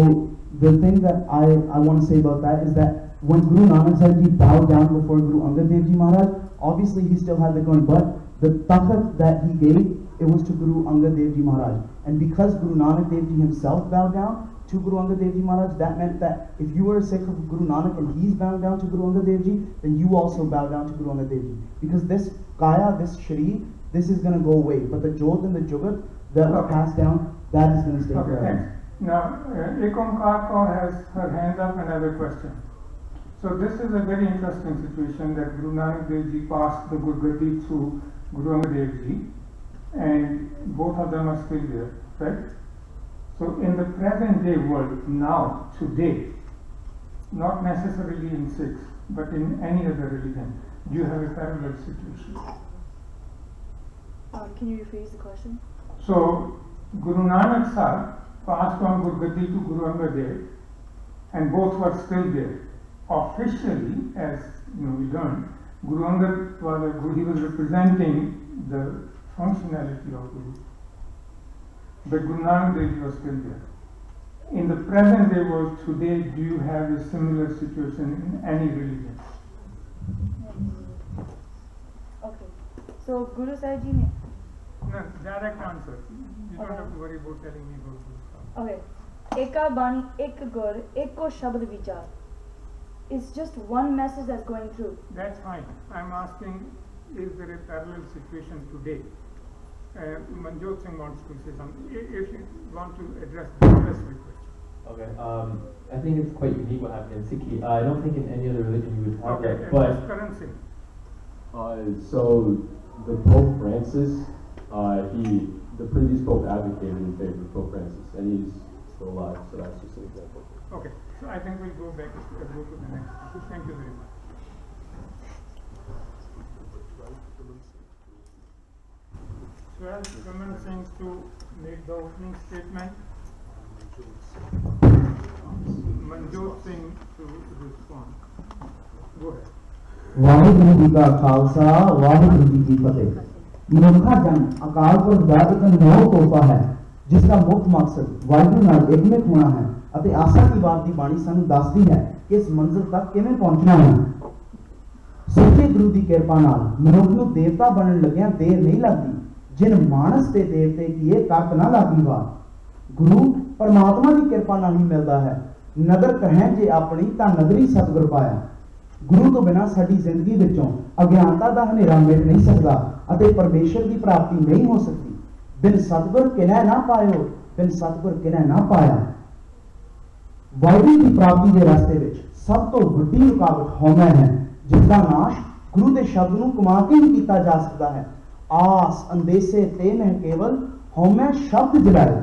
the thing that I want to say about that is that when Guru Nanak Sahib Ji bowed down before Guru Angad Dev Ji Maharaj, obviously he still had the gun, but the takhat that he gave, it was to Guru Angad Dev Ji Maharaj. And because Guru Nanak Dev Ji himself bowed down to Guru Angad Dev Ji Maharaj, that meant that if you were a Sikh of Guru Nanak and he's bowed down to Guru Angad Dev Ji, then you also bow down to Guru Angad Dev Ji. Because this Kaya, this Shri, this is going to go away. But the Jod and the Jugat that was passed down, that is going to stay forever. Now, Ekomkar Kaur has her hand up and I have a question. So this is a very interesting situation that Guru Nanak Dev Ji passed the Gurgati through Guru Angad Dev Ji, and both of them are still there, right? So in the present day world, now, today, not necessarily in Sikhs, but in any other religion, do you have a parallel situation? Can you rephrase the question? So Guru Nanak Sahib passed on Gurgati to Guru Angad Dev, and both were still there. Officially, as we learned, Guru Angad was he was representing the functionality of Guru. But Guru Nanak Dev Ji was still there. In the present day world today, do you have a similar situation in any religion? Okay. So Guru Sahib Ji ne. No, direct answer. You don't have to worry about telling me about Guru. Okay. Eka Bani, Ek Gur, Eko Shabad Vichar. It's just one message that's going through. That's fine. I'm asking, is there a parallel situation today? Manjot Singh wants to say something. If you want to address the specific question. Okay. I think it's quite unique what happened in Sikh. I don't think in any other religion you would have Okay, that. But currency. So the Pope Francis, the previous Pope advocated in favor of Pope Francis, and he's still alive. So that's just an example. Okay. So I think we'll go back go to the next. Thank you very much. 12 commencing to make the opening statement. Manjot Singh to respond. Go ahead. Waheguru ji ਕਾ ਖਾਲਸਾ ਵਾਹਿਗੁਰੂ ਜੀ ਕੀ ਫਤਿਹ। ਮਨੁੱਖਾ ਜਨ ਅਕਾਲ ਪੁਰਖ ਦਾ ਇੱਕ ਅਨਮੋਲ ਤੋਹਫਾ ਹੈ ਜਿਸ ਦਾ ਮੁੱਖ ਮਕਸਦ ਵਾਹਿਗੁਰੂ ਨਾਲ ਇਕਮਿਕ ਹੋਣਾ ਹੈ ਅਤੇ ਆਸਾ ਦੀ ਬਾਤ ਦੀ ਬਾਣੀ ਸਾਨੂੰ ਦੱਸਦੀ ਹੈ ਕਿ ਇਸ ਮੰਜ਼ਿਲ ਤੱਕ ਕਿਵੇਂ ਪਹੁੰਚਣਾ ਹੈ। ਸੱਚੇ ਗੁਰੂ ਦੀ ਕਿਰਪਾ ਨਾਲ ਮਨੁੱਖ ਨੂੰ ਦੇਵਤਾ ਬਣਨ ਲੱਗਿਆਂ ਦੇਰ ਨਹੀਂ ਲੱਗਦੀ। ਜਿਨ ਮਾਨਸ ਤੇ ਦੇਵਤੇ ਕੀਏ ਤੱਕ ਨਾ ਲਾਗੀ ਵਾਰ। ਗੁਰੂ ਪਰਮਾਤਮਾ ਦੀ ਕਿਰਪਾ ਨਾਲ ਹੀ ਮਿਲਦਾ ਹੈ। ਨਦਰ ਕਹਿ ਜੇ ਆਪਣੀ ਤਾਂ ਨਦਰੀ ਸਤਿਗੁਰ ਪਾਇਆ। ਗੁਰੂ ਤੋਂ ਬਿਨਾਂ ਸਾਡੀ ਜ਼ਿੰਦਗੀ ਵਿੱਚੋਂ ਅਗਿਆਨਤਾ ਦਾ ਹਨੇਰਾ ਮਿਟ ਨਹੀਂ ਸਕਦਾ ਅਤੇ ਪਰਮੇਸ਼ਰ ਦੀ ਪ੍ਰਾਪਤੀ ਨਹੀਂ ਹੋ ਸਕਦੀ। ਬਿਨ ਸਤਿਗੁਰ ਕਿਨੈ ਨਾ ਪਾਇਓ, ਬਿਨ ਸਤਿਗੁਰ ਕਿਨੈ ਨਾ ਪਾਇਆ। ਵਾਹਿਗੁਰੂ ਦੀ ਪ੍ਰਾਪਤੀ ਦੇ ਰਸਤੇ ਵਿੱਚ ਸਭ ਤੋਂ ਵੱਡੀ ਰੁਕਾਵਟ ਹਉਮੈ ਹੈ ਜਿਸ ਦਾ ਨਾਸ਼ ਗੁਰੂ ਦੇ ਸ਼ਬਦ ਨੂੰ ਕਮਾ ਕੇ ਹੀ ਕੀਤਾ ਜਾ ਸਕਦਾ ਹੈ। ਆਸ ਅੰਦੇਸੇ ਤੇ ਨਹਿ ਕੇਵਲ ਹਉਮੈ ਸ਼ਬਦ ਜਲਾਏ।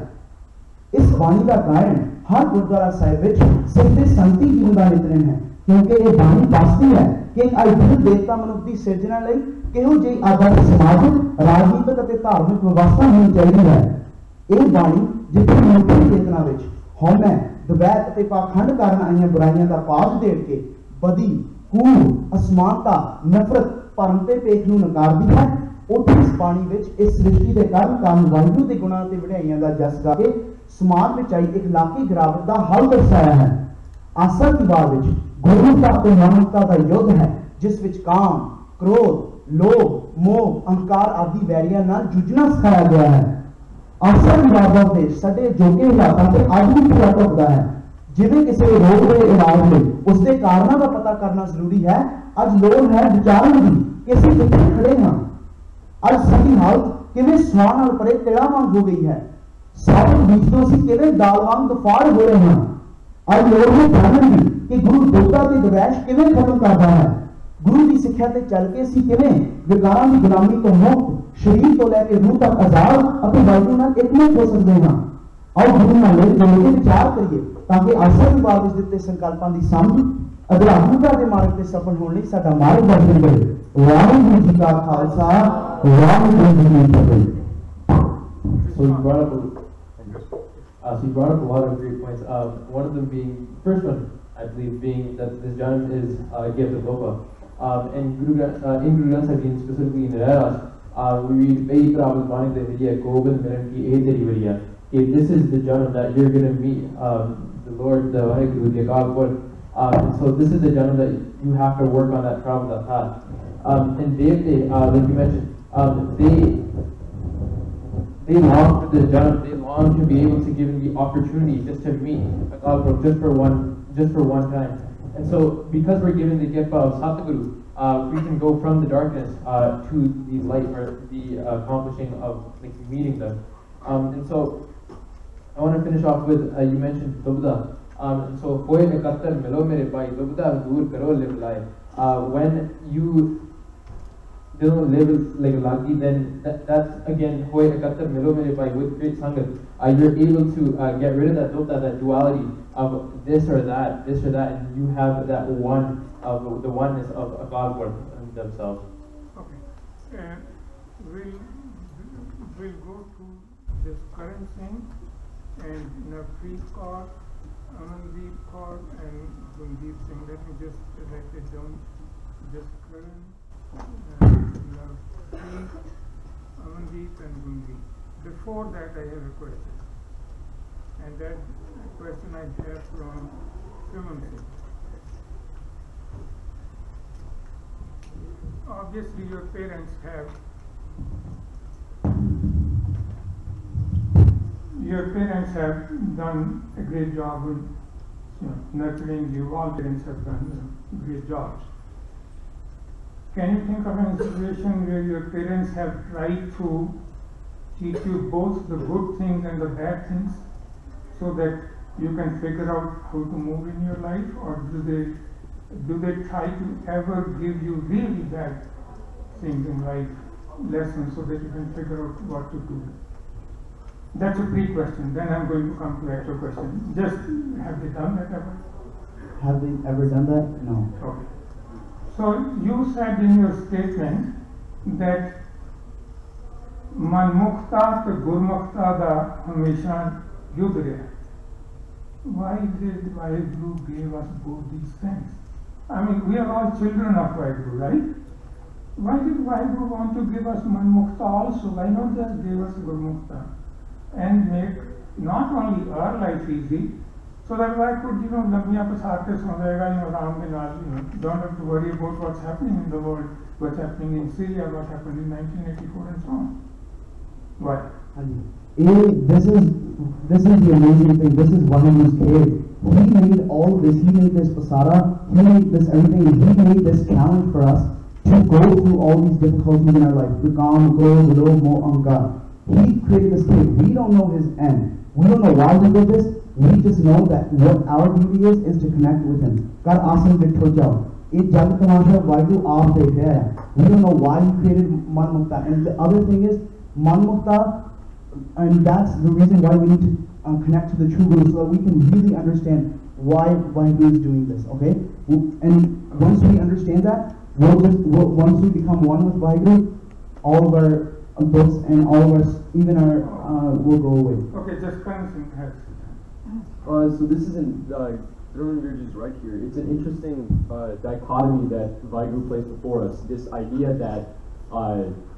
ਇਸ ਬਾਣੀ ਦਾ ਗਾਇਨ ਹਰ ਗੁਰਦੁਆਰਾ ਸਾਹਿਬ ਵਿੱਚ ਸਿੱਖ ਤੇ ਸੰਤੀ ਜੀਵਨ ਦਾ ਨਿਤਨੇਮ ਹੈ ਕਿਉਂਕਿ ਇਹ ਬਾਣੀ ਦੱਸਦੀ ਹੈ ਕਿ ਇੱਕ ਆਈਡੀਅਲ ਦੇਵਤਾ ਮਨੁੱਖ ਦੀ ਸਿਰਜਣਾ ਲਈ ਕਿਹੋ ਜਿਹੀ ਆਦਰਸ਼ ਸਮਾਜਿਕ ਰਾਜਨੀਤਿਕ ਅਤੇ ਧਾਰਮਿਕ ਵਿਵਸਥਾ ਹੋਣੀ ਚਾਹੀਦੀ ਹੈ। ਇਹ ਬਾਣੀ ਜਿੱਥੇ ਮਨੁੱਖੀ ਚੇਤਨਾ ਵਿੱਚ ਹਉਮੈ ਦਵੈਤ ਅਤੇ ਪਾਖੰਡ ਕਾਰਨ ਆਈਆਂ ਬੁਰਾਈਆਂ ਦਾ ਪਾਜ ਦੇੜ ਕੇ ਬਦੀ ਕੂੜ ਅਸਮਾਨਤਾ ਨਫ਼ਰਤ ਭਰਮ ਤੇ ਪੇਖ ਨੂੰ ਨਕਾਰਦੀ ਹੈ ਉੱਥੇ ਇਸ ਬਾਣੀ ਵਿੱਚ ਇਸ ਸ੍ਰਿਸ਼ਟੀ ਦੇ ਕਾਰਨ ਵਾਹਿਗੁਰੂ ਦੇ ਗੁਣਾਂ ਤੇ ਵਡਿਆਈਆਂ ਦਾ ਜਸ ਗਾ ਕੇ ਸਮਾਜ ਵਿੱਚ ਆਈ ਇਖਲਾਕੀ ਗਿਰਾਵਟ ਦਾ ਹੱਲ ਦਰਸਾਇਆ ਹੈ। ਆਸਾ ਦੀ ਬਾਤ ਵਿੱਚ ਗੁਰਮੁਖਤਾ ਤੇ ਮਾਨਵਤਾ ਦਾ ਯੁੱਧ ਹੈ ਜਿਸ ਵਿੱਚ ਕਾਮ ਕ੍ਰੋਧ ਲੋਭ ਮੋਹ ਅਹੰਕਾਰ ਆਦਿ ਵੈਰੀਆਂ ਨਾਲ ਜੂਝਣਾ ਸਿਖਾਇਆ ਗਿਆ ਹੈ। ਆਸਾ ਦੀ ਬਾਤ ਦਾ ਉਦੇਸ਼ ਸਾਡੇ ਜੋਗੇ ਹਾਲਾਤਾਂ ਤੇ ਅੱਜ ਵੀ ਪੂਰਾ ਕਰਦਾ ਹੈ। ਜਿਵੇਂ ਕਿਸੇ ਰੋਗ ਦੇ ਇਲਾਜ ਲਈ ਉਸ ਦੇ ਕਾਰਨਾਂ ਦਾ ਪਤਾ ਕਰਨਾ ਜ਼ਰੂਰੀ ਹੈ ਅੱਜ ਲੋੜ ਹੈ ਵਿਚਾਰਨ ਦੀ ਕਿ ਅਸੀਂ ਕਿੱਥੇ ਖੜੇ ਹਾਂ। ਅੱਜ ਸਾਡੀ ਹਾਲਤ ਕਿਵੇਂ ਸਵਾਹ ਨਾਲ ਪਰੇ ਤਿਲਾ ਵਾਂਗ ਹੋ ਗਈ ਹੈ। ਸਾਬਤ ਬੀਜ ਤੋਂ ਅਸੀਂ ਕਿਵੇਂ ਦਾਲ ਵਾਂਗ ਦਫਾੜ ਹੋ ਰਹੇ ਹਾਂ। ਅੱਜ ਲੋੜ ਹੈ ਜਾਣਨ ਦੀ ਕਿ ਗੁਰੂ ਦੇਵਤਾ ਦੀ ਦਵੈਸ਼ ਕਿਵੇਂ ਖਤਮ ਕਰਦਾ ਹੈ। ਗੁਰੂ ਦੀ ਸਿੱਖਿਆ ਤੇ ਚੱਲ ਕੇ ਅਸੀਂ ਕਿਵੇਂ ਵਿਕਾਰਾਂ ਦੀ ਗੁਲਾਮੀ ਤੋਂ ਮੁਕਤ ਸਰੀਰ ਤੋਂ ਲੈ ਕੇ ਰੂਹ ਤੱਕ ਆਜ਼ਾਦ ਅਤੇ ਵਾਹਿਗੁਰੂ ਨਾਲ ਇਕਮਿਕ ਹੋ ਸਕਦੇ ਹਾਂ। ਆਓ ਗੁਰੂ ਨਾਲ ਮਿਲ ਕੇ ਵਿਚਾਰ ਕਰੀਏ ਤਾਂ ਕਿ ਆਸਾ ਦੀ ਬਾਤ ਵਿੱਚ ਦਿੱਤੇ ਸੰਕਲਪਾਂ ਦੀ ਸਮਝ ਅਧਿਆਤਮਿਕਤਾ ਦੇ ਮਾਰਗ ਤੇ ਸਫਲ ਹੋਣ ਲਈ ਸਾਡਾ ਮਾਰਗ ਦਰਸ਼ਨ ਕਰੇ। ਵਾਹਿਗੁਰੂ ਜੀ ਕਾ ਖਾਲਸਾ ਵਾਹਿਗੁਰੂ ਜੀ ਕੀ ਫਤਿਹ। So you brought up a lot of great points. One of them being, first one, I believe, being that this Janam is a gift of Lopa. And in Guru Granth Sahib Ji, specifically in Rairas, we read, Vehi Prabhu Mani Deviriya Govind Miran KiEh Teri Variya. This is the Janam that you're going to meet the Lord, the Vaheguru, the God Lord. And so this is the Janam that you have to work on that travel, that path. And Devte, like you mentioned, they long for this Janam, they long to be able to give them the opportunity just to meet a God Lord just for one time. And so because we're given the gift of Satguru, we can go from the darkness to the light, or the accomplishing of like meeting them. And so I want to finish off with, you mentioned Dubda. And so, Hoye ekattar milo mere bhai, Dubda dur karo live life. When you don't live like a lagi, then that's again, Hoye ekattar milo mere bhai, with great sangat. You're able to get rid of that Dubda, that duality of this or that, and you have that one, of the oneness of a God word themselves. Okay. We'll go to this current thing, and Nafreet Kaur, Amandeep Kaur, and Gundeep Singh. Let me just write it down. Just current, Nafreet, Amandeep and Gundeep. Before that, I have a question. And that question I have from Symposium. Obviously, your parents have done a great job in nurturing you. All parents have done great jobs. Can you think of a situation where your parents have tried to teach you both the good things and the bad things so that you can figure out how to move in your life, or do they try to ever give you really bad things in life, lessons, so that you can figure out what to do? That's a pre-question. Then I'm going to come to the actual question. Just, have they done that ever? Have they ever done that? No. Okay. So you said in your statement that Manmukta to Gurmukta da Hamesha Yudh Reha. Why did Vaheguru give us both these things? I mean, we are all children of Vaheguru, right? Why did Vaheguru want to give us Manmukta also? Why not just give us Gurmukta and make not only our life easy, so that I could, lamia pasate so jayega, aram ke naal, don't have to worry about what's happening in the world, what's happening in Syria, what happened in 1984 and so on. Why? This is the amazing thing. This is Vaheguru's cave. He made all this. He made this pasara. He made this everything. He made this challenge for us to go through all these difficulties in our life. Vikam, Gro, Lo, Mo, Anka. He created this cave. We don't know his end. We don't know why he did this. We just know that what our duty is to connect with him. God asked him to Chojao. We don't know why he created Manmukta. And the other thing is, Manmukta, and that's the reason why we need to connect to the true Guru, so that we can really understand why Vaheguru is doing this, okay? And once we understand that, once we become one with Vaheguru, all of our books and all of our, even our, will go away. Okay, just Karan has. So this isn't, Dhruvanvirji is right here. It's an interesting dichotomy that Vaheguru placed before us. This idea that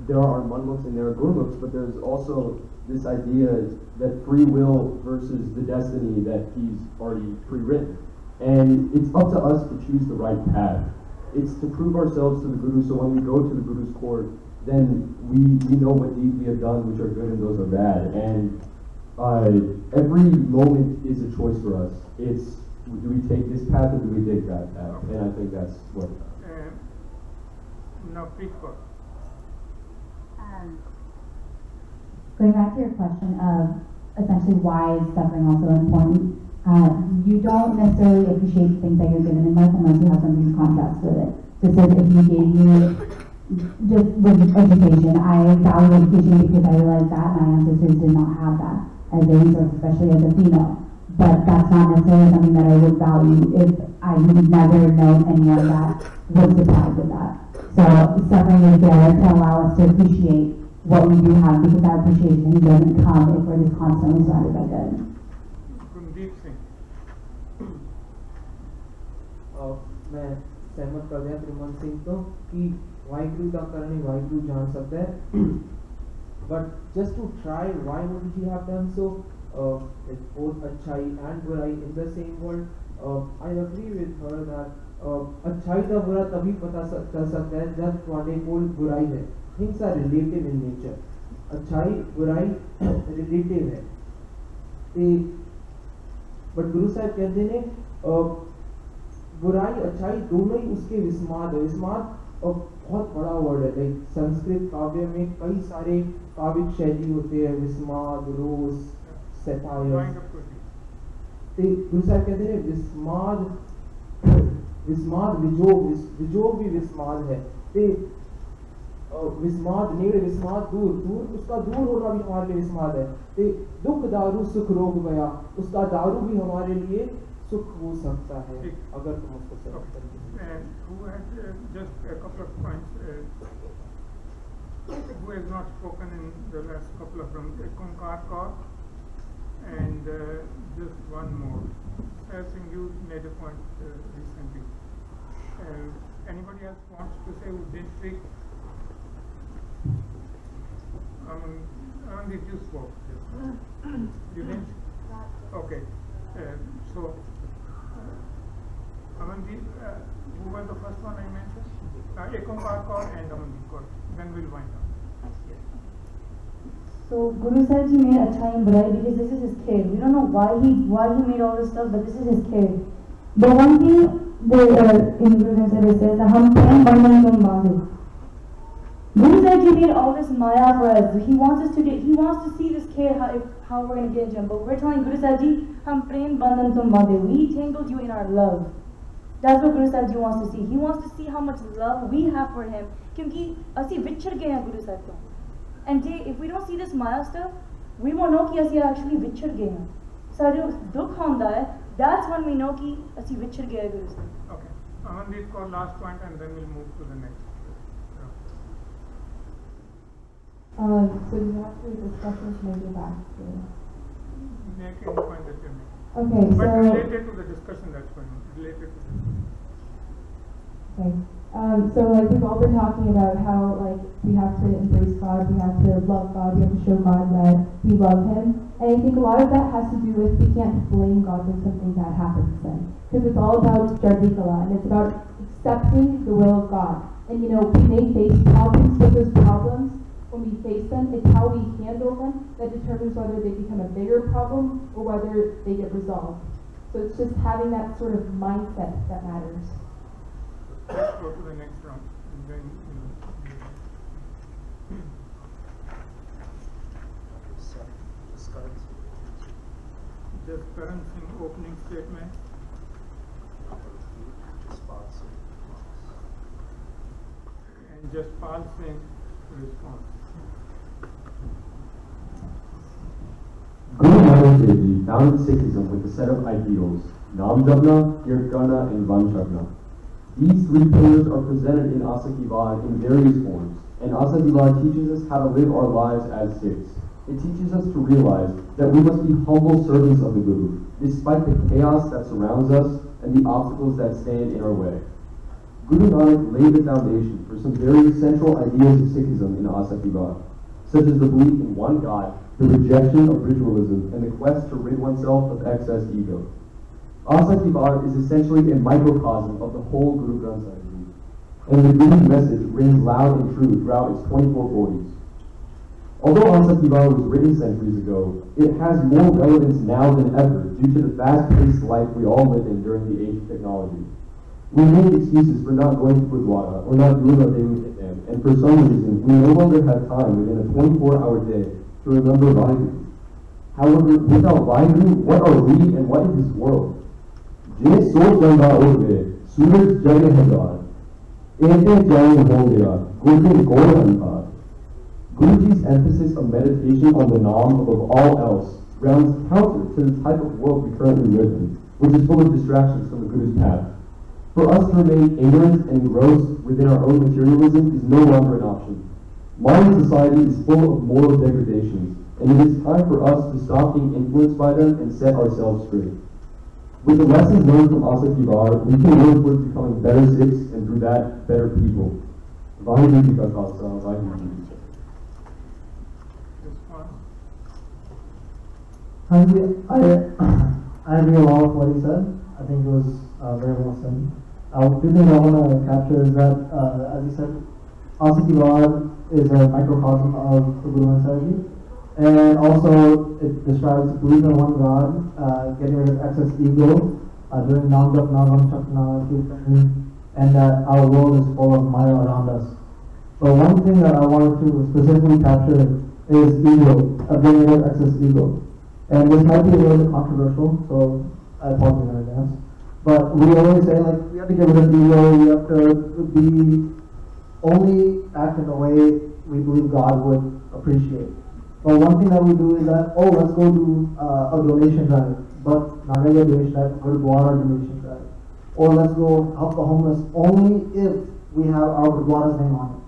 there are Manmukhs and there are Gurmukhs, but there's also this idea that free will versus the destiny that he's already pre-written. And it's up to us to choose the right path. It's to prove ourselves to the Guru, so when we go to the Guru's court, then we know what deeds we have done, which are good and those are bad. And every moment is a choice for us. It's, do we take this path or do we take that path? And I think that's what. Now, please go. Going back to your question of essentially why is suffering also important, you don't necessarily appreciate things that you're given in life unless you have something in contrast with it. Just as if you gave me, just with education, I value education because I realized that my ancestors did not have that as a resource, especially as a female. But that's not necessarily something that I would value if I would never known anyone that was deprived of that. So suffering is there to allow us to appreciate what we do have, because that appreciation doesn't come if we're just constantly surrounded by good. मैं सहमत कर दिया त्रिमन सिंह तो कि वाहिगुरु का करनी वाहिगुरु जान सकता है, but just to try, why would he have done so? It's both अच्छाई and बुराई in the same world. I agree with her that अच्छाई का बुरा तभी पता चल सकता है जब तुम्हारे कोल बुराई है. Things are relative in nature. अच्छाई बुराई relative है. But Guru Sahib कहते हैं बुराई अच्छाई दोनों ही उसके विस्माद है. विस्माद बहुत बड़ा वर्ड है. लाइक संस्कृत काव्य में कई सारे काव्यिक शैली होते हैं, विस्माद, रोष, सैटायर. गुरु साहब कहते हैं विस्माद विजोग भी विस्माद है. विस्माद नेड़ विस्माद दूर उसका दूर होना भी हमारे लिए विस्माद है. दुख दारू सुख रोग गया, उसका दारू भी हमारे लिए सुख हो सकता है अगर तुम उसको सेलेक्ट करेंगे. Who has just a couple of points? Who has not spoken in the last couple of them? Konkar Kaur and just one more. I think you made a point recently. Anybody else wants to say who did speak? Amandeep, you spoke. You didn't? Okay. So, Amandeep, who was the first one I mentioned? Ekonkar Kaur and Amandeep Kaur. Then we'll wind up. So Guru Sahib Ji made achai and burai because this is his kid. We don't know why he made all this stuff, but this is his kid. But one thing in Guru Sahib says that hum prem bandhan tum bandhu. Guru Sahib Ji made all this maya for us. He wants to see this kid how we're going to get into him. But we're telling Guru Sahib Ji hum prem bandhan tum bandhu. We tangled you in our love. That's what Guru Sahib Ji wants to see. He wants to see how much love we have for him. Because asi vichar gaye hain Guru Sahib ko. And if we don't see this Maya stuff, we won't know कि ਅਸੀਂ actually ਵਿਛੜ ਗਏ ਹਾਂ। ਸਾਡੇ ਦੁੱਖ ਹੁੰਦਾ ਹੈ, that's when we know कि ਅਸੀਂ ਵਿਛੜ ਗਏ Guru Sahib. Okay, Amandeep Kaur last point and then we'll move to the next. So you have to discussions maybe back to. Make any point that you make. Okay, but so related to the discussion that's going on, related to this. Okay. So like we've all been talking about how like we have to embrace God, we have to love God, we have to show God that we love Him, and I think a lot of that has to do with we can't blame God when something bad happens then, because it's all about Jardikala and it's about accepting the will of God. And you know, we may face problems, but those problems, when we face them, it's how we handle them that determines whether they become a bigger problem or whether they get resolved. So it's just having that sort of mindset that matters. Let's go to the next round. And then, just Karan Singh opening statement. And just Pal Singh response. Guru Nanak Dev Ji founded Sikhism with a set of ideals: Nam Japna, Kirtana, and Vanchakna. These three pillars are presented in Asa Ki Baat in various forms, and Asa Ki Baat teaches us how to live our lives as Sikhs. It teaches us to realize that we must be humble servants of the Guru, despite the chaos that surrounds us and the obstacles that stand in our way. Guru Nanak laid the foundation for some very central ideas of Sikhism in Asa Ki Baat, such as the belief in one God, the rejection of ritualism, and the quest to rid oneself of excess ego. Asa Ki Baat is essentially a microcosm of the whole Guru Granth Sahib Ji, and the Guru's message rings loud and true throughout its 24 40s. Although Asa Ki Baat was written centuries ago, it has more relevance now than ever due to the fast-paced life we all live in during the age of technology. We make excuses for not going to Gurdwara or not doing our daily Hikam, and for some reason we no longer have time within a 24-hour day to remember Vaheguru. However, without Vaheguru, what are we and what is this world? Je soch ganga urve, suraj jage hazar, ete jain ho gaya, gurke gor anhar. Guruji's emphasis of meditation on the Nam above all else runs counter to the type of world we currently live in, which is full of distractions from the Guru's path. For us to remain ignorant and engrossed within our own materialism is no longer an option. Modern society is full of moral degradations, and it is time for us to stop being influenced by them and set ourselves straight. With the lessons learned from Asa Ki Baat, we can work towards becoming better Sikhs and through that, better people. Vaheguru Ji Ka Khalsa, Vaheguru Ji Ki Fateh. I agree a lot with what he said. I think it was very well said. The thing I want to capture is that, as he said, Asa Ki Baat is a microcosm of the Guru Granth Sahib Ji. And also, it describes believing in one God, getting rid of excess ego, doing Nam Japna, Vanchakna, Kirtan, and that our world is full of Maya around us. But one thing that I wanted to specifically capture is ego, getting rid of excess ego. And this might be a little bit controversial, so I apologize in advance. But we always say, like, we have to get rid of ego, we have to only act in a way we believe God would appreciate. But one thing that we do is that, oh, let's go do a donation drive, but not regular donation drive, Gurdwara donation drive. Or let's go help the homeless only if we have our Gurdwara's name on it.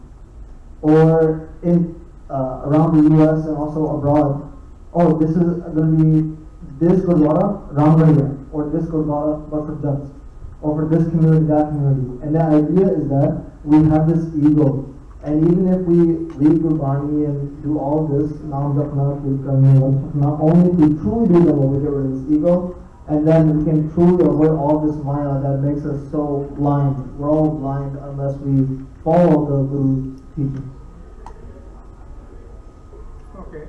Or in around the US and also abroad, oh, this is going to be this Gurdwara, Ramgarhia, or this Gurdwara, but for Jats, or for this community, that community. And the idea is that we have this ego, And even if we read Gurbani and do all this, Naam Japna, Kirtan, Vanchakna, only to truly do them over here with this ego, and then we can truly avoid all this Maya that makes us so blind. We're all blind unless we follow the Guru's teachings. Okay,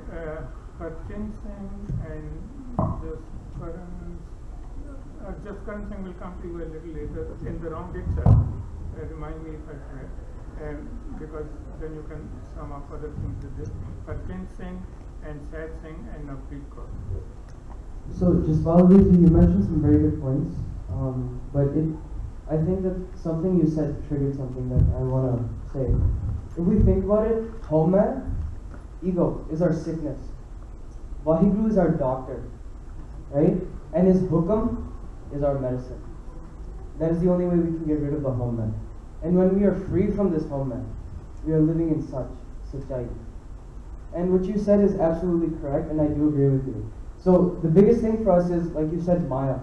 Harchin Singh and just Karan Singh will come to you a little later in the round itself. Remind me if I correct, because then you can sum up other things with this. Harchin Singh and Sad Singh and Navpreet Kaur. So, Jaswalji, you mentioned some very good points, but I think that something you said triggered something that I want to say. If we think about it, Homa, ego, is our sickness. Vaheguru is our doctor, right? And his hukam is our medicine. That is the only way we can get rid of the Homa. And when we are free from this Homa, we are living in Sachai. And what you said is absolutely correct, and I do agree with you. So the biggest thing for us is, like you said, Maya.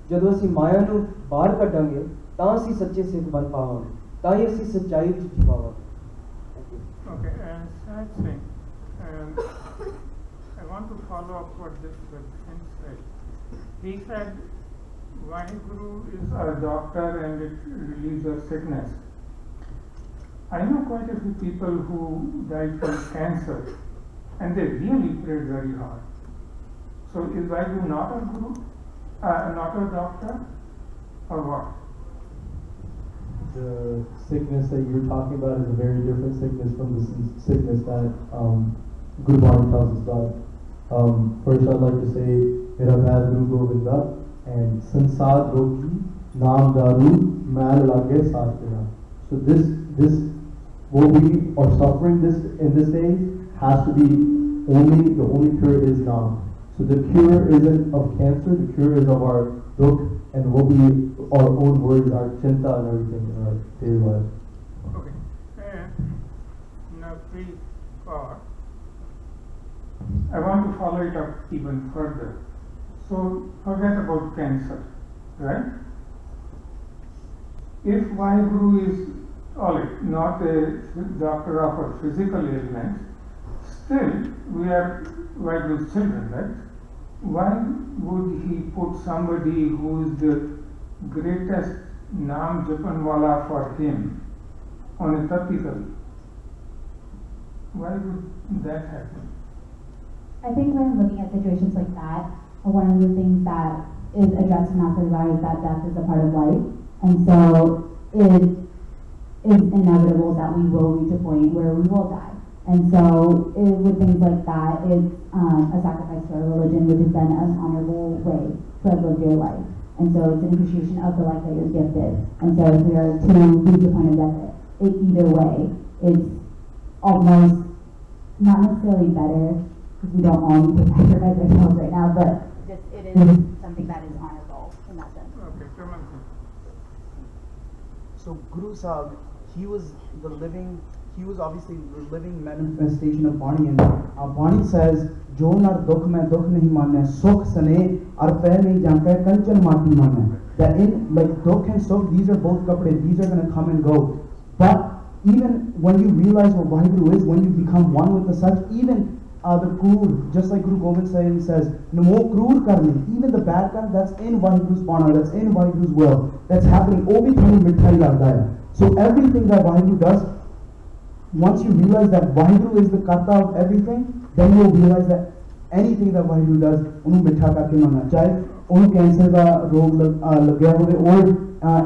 ਜਦੋਂ ਅਸੀਂ ਮਾਇਆ ਨੂੰ ਬਾਹਰ ਕੱਢਾਂਗੇ ਤਾਂ ਅਸੀਂ ਸੱਚੇ ਸਿੱਖ ਬਣ ਪਾਵਾਂਗੇ, ਤਾਂ ਹੀ ਅਸੀਂ ਸੱਚਾਈ ਵਿੱਚ ਜੀ ਪਾਵਾਂਗੇ. Okay, and Sad Singh, I want to follow up what this person said. He said, Vaheguru is our doctor and it relieves our sickness. I know quite a few people who died from cancer and they really prayed very hard. So is Vaheguru not a guru, not a doctor, or what? The sickness that you're talking about is a very different sickness from the sickness that Gurbani tells us about. First, I'd like to say, Mera Mail Guru Govinda and Sansad Roki Naam Daru Mal Lage Satya. So this what we are suffering in this day has to be the only cure is Naam. So the cure isn't of cancer, the cure is of our dukh and our own words, our chinta and everything in our daily life. Okay. And Navpreet Kaur, I want to follow it up even further. So forget about cancer, right? If Vaheguru is not a doctor of a physical ailment, still we are Vaheguru's children, right? Why would he put somebody who is the greatest Naam Japanwala for him on a tapikal? Why would that happen? I think when looking at situations like that, one of the things that is addressed in Asadivar is that death is a part of life, and so it is inevitable that we will reach a point where we will die. And so with things like that, it's a sacrifice to our religion, which is then an honorable way to have lived your life. And so it's an appreciation of the life that you're gifted. And so if we are to reach the point of death, either way, it's almost not necessarily better, because we don't all need to sacrifice ourselves right now, but just it is something that is honorable in that sense. Okay, come on. So Guru Sahib, he was obviously the living manifestation of Bani, and Bani says, "Jo nar dukh mein dukh nahi manne, sukh sane ar pair nahi janka kanchan mati manne." That in like dukh and sukh, these are both kapde, these are going to come and go. But even when you realize what Vaheguru is, when you become one with the Sach, even the Krur, just like Guru Gobind Singh says, "Namo Krur karne," even the bad guy, that's in Vaheguru's Bana, that's in Vaheguru's will, that's happening. Obi thani mithai lagda hai. So everything that Vaheguru does, once you realize that Vaheguru is the karta of everything, then you'll realize that anything that Vaheguru does, unu mitha karke manna chahe, unu cancer ka rog lagya hove, or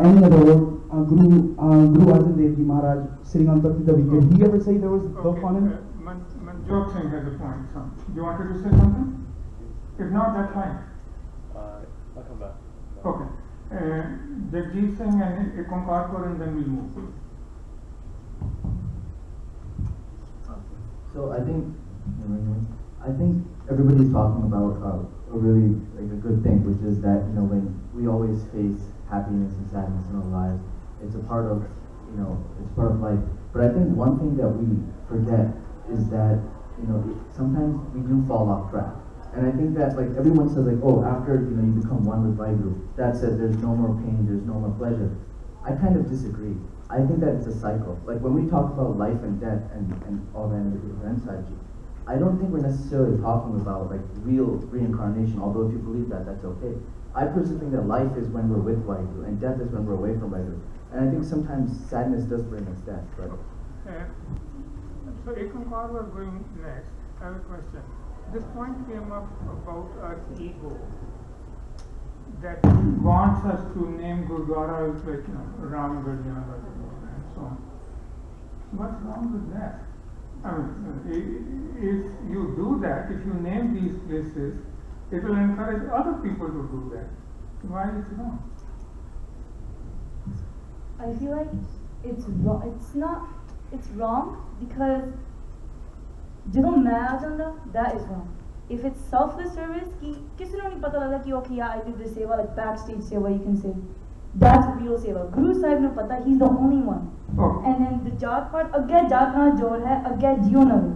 any other rog. Guru Arjan Dev Ji Maharaj sitting on Tapita, did he ever say there was dukh on him? Manjot Singh has a point. So, do you want to say something? If not, that's fine. I'll come back. Okay. Jagjit Singh and Ekonkar Kaur, and then we'll move. So I think everybody's talking about a really a good thing, which is that when we always face happiness and sadness in our lives, it's a part of it's part of life. But I think one thing that we forget is that sometimes we do fall off track. And I think that everyone says oh, after you become one with Vaheguru, that's it, there's no more pain, there's no more pleasure. I kind of disagree. I think that it's a cycle. Like when we talk about life and death and all that in the Guru Granth Sahib Ji, I don't think we're necessarily talking about like real reincarnation, although if you believe that, that's okay. I personally think that life is when we're with Vaheguru and death is when we're away from Vaheguru. And I think sometimes sadness does bring us death, but... So Ekankar was going next. I have a question. This point came up about our ego that wants us to name Gurdwaras like, Ramgarh and so on. What's wrong with that? I mean, if you do that, if you name these places, it will encourage other people to do that. Why is it wrong? I feel like it's wrong. It's wrong because ਜਦੋਂ ਮੈਂ ਆ ਜਾਂਦਾ, that is wrong. If it's selfless service, कि किसी ने नहीं पता लगा कि okay, yeah, I did this seva, like backstage seva, you can say. That's real seva. Guru Sahib ने पता, he's the only one. And then the Jat part, again Jat ना जोर है, again जियो ना हो.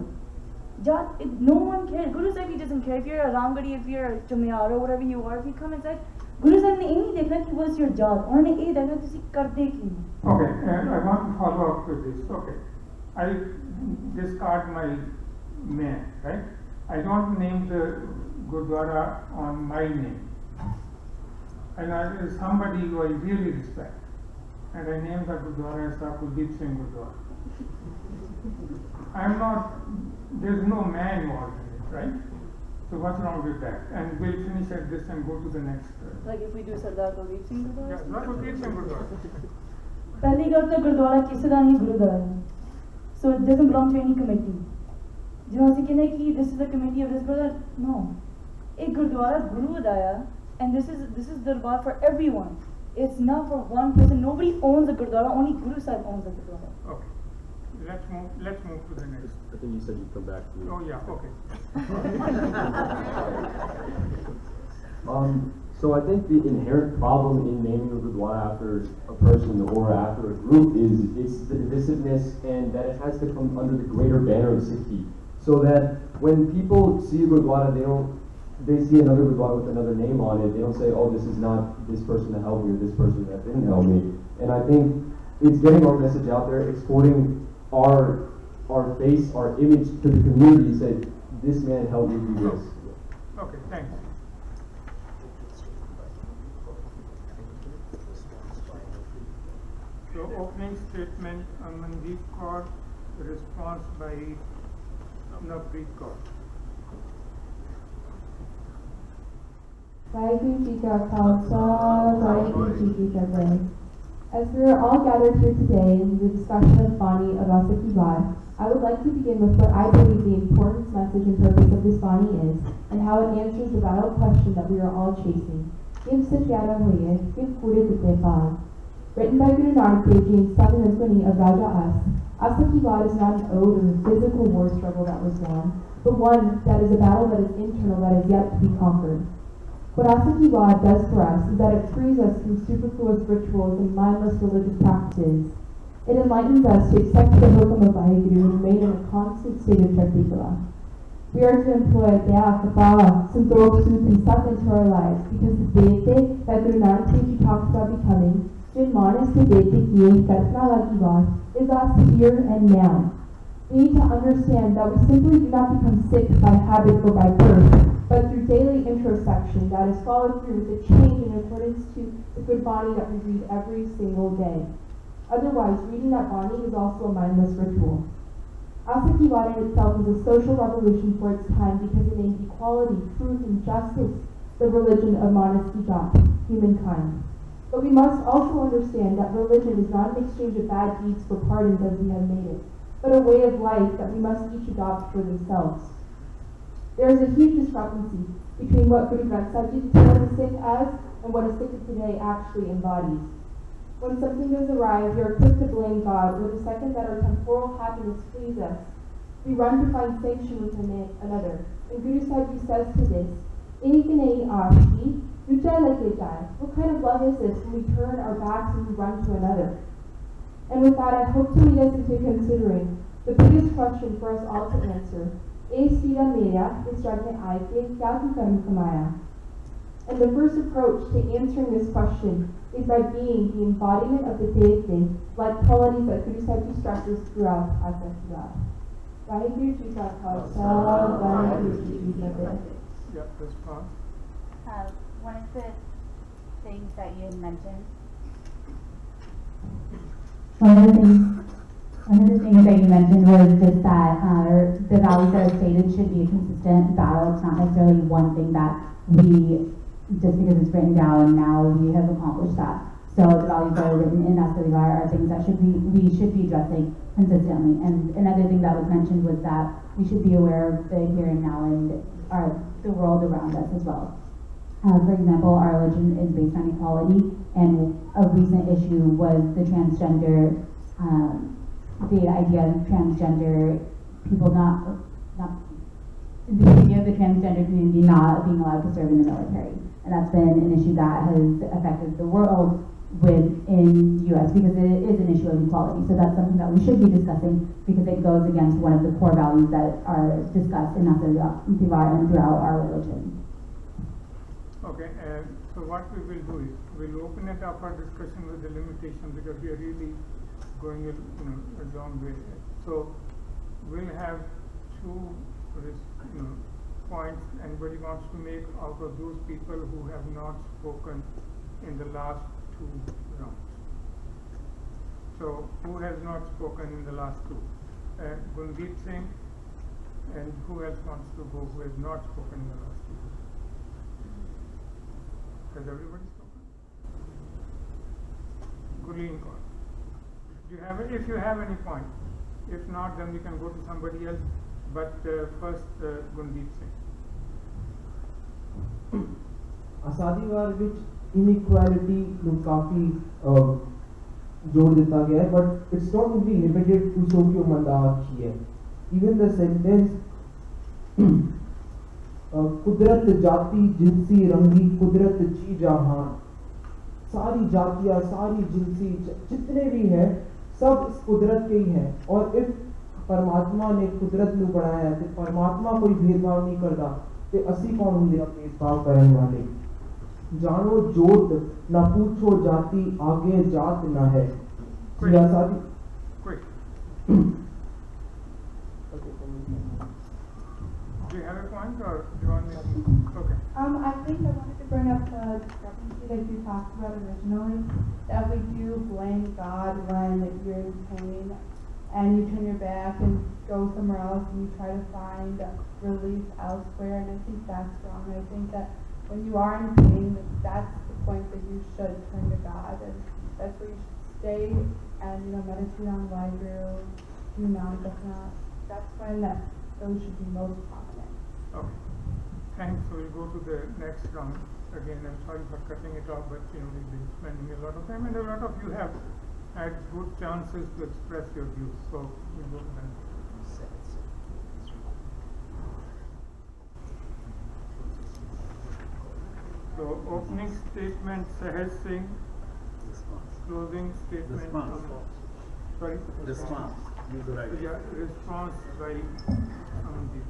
Jat, no one cares. Guru Sahib, he doesn't care if you're a Ramgadi, if you're a Chamyar or whatever you are. If you come inside, Guru Sahib ने नहीं देखा कि what's your Jat. उन्होंने ये देखा कि तुसी करते की. Okay, I want to follow up with this. Okay, I discard my man, right? I don't name the Gurdwara on my name. And I is somebody who I really respect. And I name the Gurdwara as Kuldeep Singh Gurdwara. I am not, there's no man involved in it, right? So what's wrong with that? And we'll finish at this and go to the next. Like if we do Sardar Kuldeep Singh Gurdwara? Yeah, not Kuldeep Singh Gurdwara. Pehli gal to Gurdwara kisi da nahi Gurudwara hai. So it doesn't belong to any committee. जिन्होंने कहने कि this is the committee of this brother, no. एक गुरुद्वारा गुरु उदाया, and this is darbar for everyone. It's not for one person. Nobody owns a gurdwara. Only Guru Sahib owns a gurdwara. Okay. Let's move to the next. I think you said you'd come back to me. Oh yeah. Okay. So I think the inherent problem in naming a gurdwara after a person or after a group is it's the divisiveness and that it has to come under the greater banner of Sikhi. So that when people see a gurdwara, they see another gurdwara with another name on it. They don't say, oh, this is not this person that helped me or this person that didn't help me. And I think it's getting our message out there, exporting our face, our image to the community. Say, this man helped me do this. Okay, thanks. So opening statement, Amandeep Kaur, response by Navpreet Kaur. Vaheguru Ji Ka Khalsa, Vaheguru Ji Ki Fateh. As we are all gathered here today in the discussion of Bani of Asa Ki Baat, I would like to begin with what I believe the important message and purpose of this Bani is, and how it answers the vital question that we are all chasing. Give Satyara Hoye, give Kure Dute Paal. Written by Guru Nanak Dev Ji in 720 of Raja As, Asa Ki Baat is not an ode of a physical war struggle that was won, but one that is a battle that is internal, that is yet to be conquered. What Asa Ki Baat does for us is that it frees us from superfluous rituals and mindless religious practices. It enlightens us to accept the hukam of Vaheguru and remain in a constant state of Chardikala. We are to employ Daya, Kapala, Santokh, Sooth, and Sat into our lives because the Devte that Guru Nanak Dev Ji talks about becoming, Jin Manas ke Devte kiye Kathna Lagi Baat, is us here and now. We need to understand that we simply do not become sick by habit or by birth, but through daily introspection that is followed through with a change in accordance to the good Bani that we read every single day. Otherwise, reading that Bani is also a mindless ritual. Asa Ki Baat in itself is a social revolution for its time because it named equality, truth, and justice the religion of Manas Ki Jaat, humankind. But we must also understand that religion is not an exchange of bad deeds for pardons as we have made it, but a way of life that we must each adopt for themselves. There is a huge discrepancy between what Guru Granth Sahib Ji defines a Sikh as and what a Sikh today actually embodies. When something goes awry, we are quick to blame God, or the second that our temporal happiness flees us, we run to find sanction with another. And Guru Sahib Ji says to this, what kind of love is this when we turn our backs and we run to another? And with that, I hope to lead us into considering the biggest question for us all to answer. And the first approach to answering this question is by being the embodiment of the day-to-day, like qualities that Guru Sahib Ji stresses throughout Asa Kivar. Vaheguru Ji Ka Khalsa, Vaheguru Ji Ki Fateh. Yeah, response. One of the things that you had mentioned. One of the things that you mentioned was just that the values that are stated should be a consistent battle. It's not necessarily one thing that we, just because it's written down, now we have accomplished that. So the values that are written in Asadivar are things that we should be addressing consistently. And another thing that was mentioned was that we should be aware of the here and now and the world around us as well. For example, our religion is based on equality, and a recent issue was the transgender, the idea of transgender people the idea of the transgender community not being allowed to serve in the military. And that's been an issue that has affected the world in the U.S. because it is an issue of equality. So that's something that we should be discussing because it goes against one of the core values that are discussed in Asadivar and throughout our religion. Okay, so what we will do is we'll open it up for discussion with the limitation because we are really going a long way. So we'll have two points anybody wants to make out of those people who have not spoken in the last two rounds. So who has not spoken in the last two? Gundeep Singh, and who else wants to go who has not spoken in the last two? Has everybody spoken? Gurleen Kaur. If you have any point. If not, then we can go to somebody else. But first, Gundeep Singh. आसादीवार which inequality ਨੂੰ ਕਾਫੀ जोड़ दिता गया है, but it's not only limited to Sokyo Mandaki है. Even the sentence कुदरत जाति जिनसी रंगी कुदरत जी जहान, सारी जातियां सारी जिनसी जितने भी हैं सब इस कुदरत के ही हैं. और if परमात्मा ने कुदरत ਨੂੰ बनाया है तो परमात्मा कोई भेदभाव नहीं करता ते असी कौन होंदे आ भेदभाव करने वाले. जानो जोत ना पूछो जाति आगे जात ना है. सियासती Do you have a point or do you want me to? Okay. I think I wanted to bring up the discrepancy that you talked about originally, that we do blame God when you're in pain and you turn your back and go somewhere else and you try to find relief elsewhere, and I think that's wrong. I think that when you are in pain, that's the point that you should turn to God, and that's where you should stay and meditate on Waheguru, do Nam-Dasana. That's when those should be most prominent. Okay. Thanks. So we'll go to the next round. Again, I'm sorry for cutting it off, but we've been spending a lot of time, and a lot of you have had good chances to express your views. So we'll go to the next. So opening statement Sahaj Singh, closing statement. Sorry. Response. Yeah, response by Amandeep.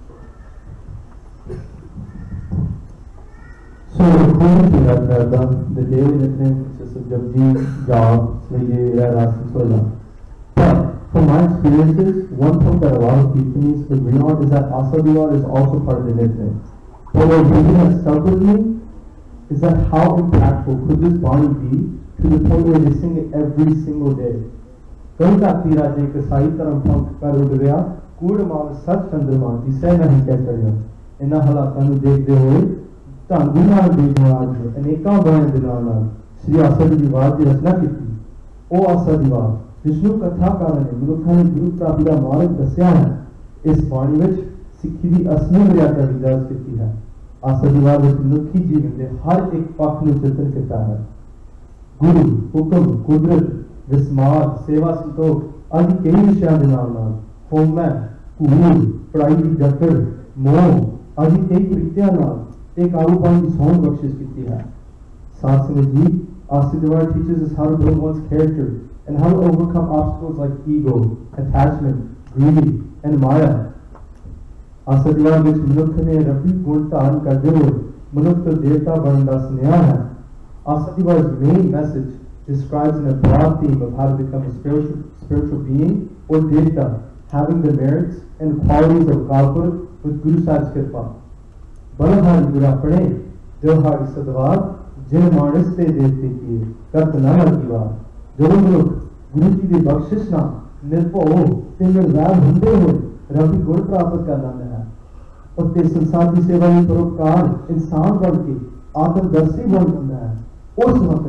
So according to that, the daily nickname consists of Japji, Jap, Sriye, Ras, and Sola. But from my experiences, one point that a lot of Kirtanis agree on is that Asadivar is also part of the nickname. But what really has stuck with me is that how impactful could this Bani be to the point where they sing it every single day. कई काती राजे कसाई धर्म पंख कर उड़ गया कूड़ माव सच चंद्रमा जिसे नहीं कह चढ़िया. इन्हां हालातां नूं देखदे होए ढंग नाल बेजवान ने अनेकां बाणे दे नाल श्री आसादीवार दी रचना कीती. ਉਹ ਆਸਾਦੀਵਾਰ ਜਿਸਨੂੰ ਕਥਾਕਾਰਾਂ ਨੇ ਮਨੁੱਖਾਂ ਨੂੰ ਗੁਰੂ ਪ੍ਰਾਪਤੀ ਦਾ ਮਾਰਗ ਦੱਸਿਆ ਹੈ. ਇਸ ਬਾਣੀ ਵਿੱਚ ਸਿੱਖੀ ਦੀ ਅਸਲੀ ਮਰਿਆਦਾ ਦੀ ਦਰਜ ਕੀਤੀ ਹੈ. ਆਸਾਦੀਵਾਰ ਵਿੱਚ ਮਨੁੱਖੀ ਜੀਵਨ ਦੇ ਹਰ ਇੱਕ ਪੱਖ ਨੂੰ ਚਿਤਰਨ ਕੀਤਾ ਹੈ. ਗੁਰੂ ਹੁਕਮ ਕੁਦਰਤ विस्मार सेवा संतोख आदि कई विषयों के नाल होमै भूल पढ़ाई की जकड़ मोह आदि कई कृत्यों नाल एक आरूपान की सौंध बख्शिश की है. साथ संगत जी, Asadivar teaches us how to build one's character and how to overcome obstacles like ego, attachment, greed, and maya. Asadivar ਵਿੱਚ ਮਨੁੱਖ ਨੇ ਰੱਬੀ ਗੁਣ ਧਾਰਨ ਕਰਦੇ ਹੋਏ ਮਨੁੱਖ ਤੋਂ ਦੇਵਤਾ ਬਣਨ ਦਾ ਸੁਨੇਹਾ ਹੈ. Asadivar's main message describes in a broad theme of how to become a spiritual being or devta, having the merits and qualities of Kalpur with Guru Sahib's Kirpa. Balahari Gurapane, Devhari Sadvar, Jin Manas te devte kiye, Kartana Kiva, Jodamuluk, Guruji de Bakshishna, Nirpo, Tingal Ram Hunde Hoy, Rabbi Gur Prapat Karna hai. और ते संसार की सेवा में परोपकार इंसान बन के आत्मदर्शी बन जाता है उस वक्त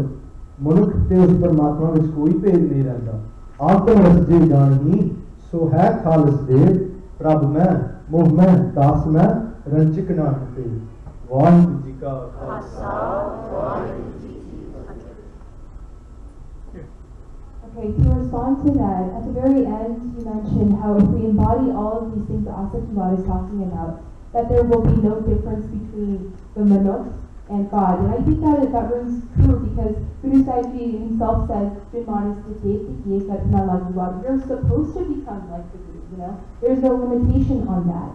मनुष्य ते उस परमात्मा में कोई भेद नहीं रहता आत्मरस जे जानी सो है खालिस देव प्रभ मैं मोह मैं दास मैं रंजिक ना हटे वाहिगुरु जी का खालसा वाहिगुरु जी की फतेह. Okay, to respond to that, at the very end you mentioned how if we embody all of these things that Asakjivat is talking about, that there will be no difference between the Manuk and God. And I think that rings true because Guru Sahib Ji himself says, you're supposed to become like the Guru, you know? There's no limitation on that.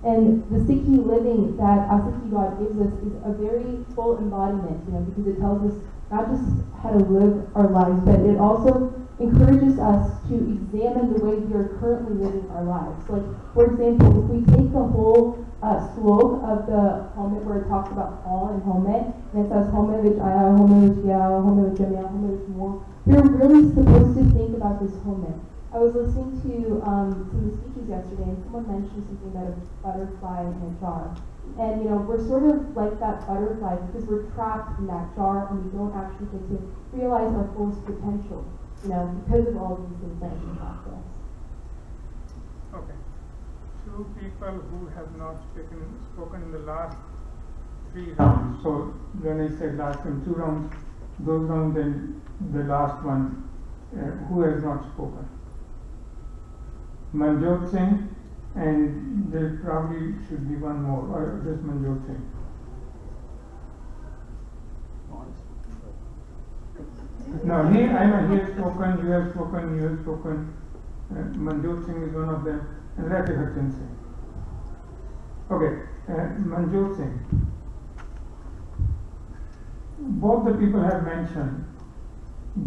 And the Sikhi living that Asakjivat gives us is a very full embodiment, you know, because it tells us not just how to live our lives, but it also encourages us to examine the way we are currently living our lives. Like, for example, if we take the whole slok of the Homet where it talks about Paul and Homet, and it says Homet vich aya, Homet vich gaya, Homet vich jamya, Homet vich more, we're really supposed to think about this Homet. I was listening to some of the speeches yesterday, and someone mentioned something about a butterfly in a jar. And, you know, we're sort of like that butterfly because we're trapped in that jar and we don't actually get to realize our fullest potential, you know, because of all these things that have been taught to us. Okay. Two people who have not spoken in the last 3 rounds. So when I said last in 2 rounds, those rounds and the last one, who has not spoken? Manjot Singh, and there probably should be one more, or just Manjot Singh. No, I know he has spoken, you have spoken, Manjot Singh is one of them, and Rati Hachin Singh. Okay, Manjot Singh. Both the people have mentioned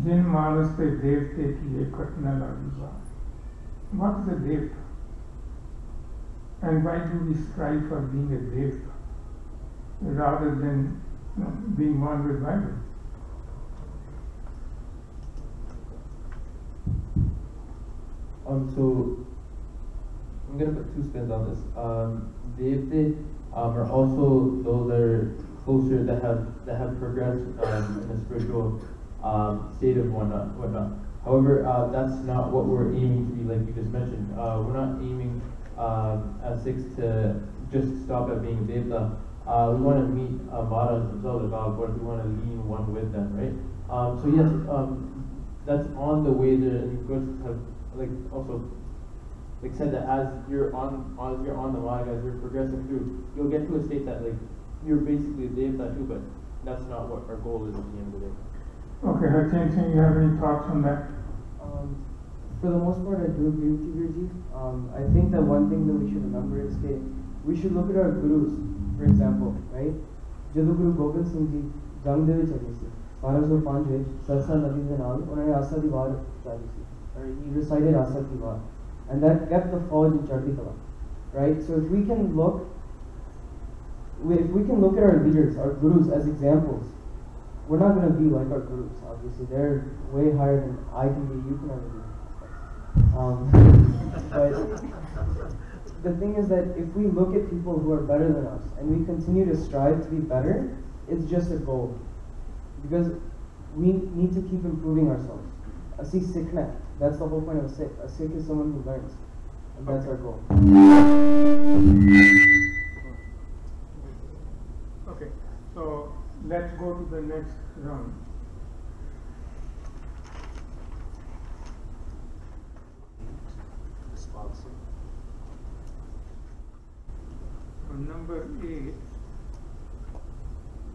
Jin Manas te Devte ki ek Katna Lagi. What is a Devta? And why do we strive for being a Devta rather than being one with Bible? So I'm going to put 2 spins on this. Devte are also those that are closer, that have progressed in a spiritual state of whatnot. However, that's not what we're aiming to be, like you just mentioned. We're not aiming as Sikhs to just stop at being Devta. We want to meet Maharaj themselves, but we want to lean one with them, right? So yes, that's on the way there, and Gurus have also said that as you're on the marg, as you're progressing through, you'll get to a state that you're basically a Devta too, but that's not what our goal is at the end of the day. Okay, Hachin Singh, you have any thoughts on that? For the most part, I do agree with you, Guruji. I think that one thing that we should remember is that we should look at our gurus, for example, right? Jadu Guru Gobind Singh Ji, Jang de vich age si, 1205 vich, Sarsa Nadi de naal, unhone Asa di War jari si, or he recited Asa di War, and that kept the Fauj in Chardi Kala, right? So if we can look at our leaders, our gurus as examples, we're not going to be like our gurus, obviously. They're way higher than I can be, you can ever be. But the thing is that if we look at people who are better than us and we continue to strive to be better, it's just a goal. Because we need to keep improving ourselves. A Sikh Sikhna, that's the whole point of a Sikh. A Sikh is someone who learns. And that's our goal. Okay, so let's go to the next round. So number 8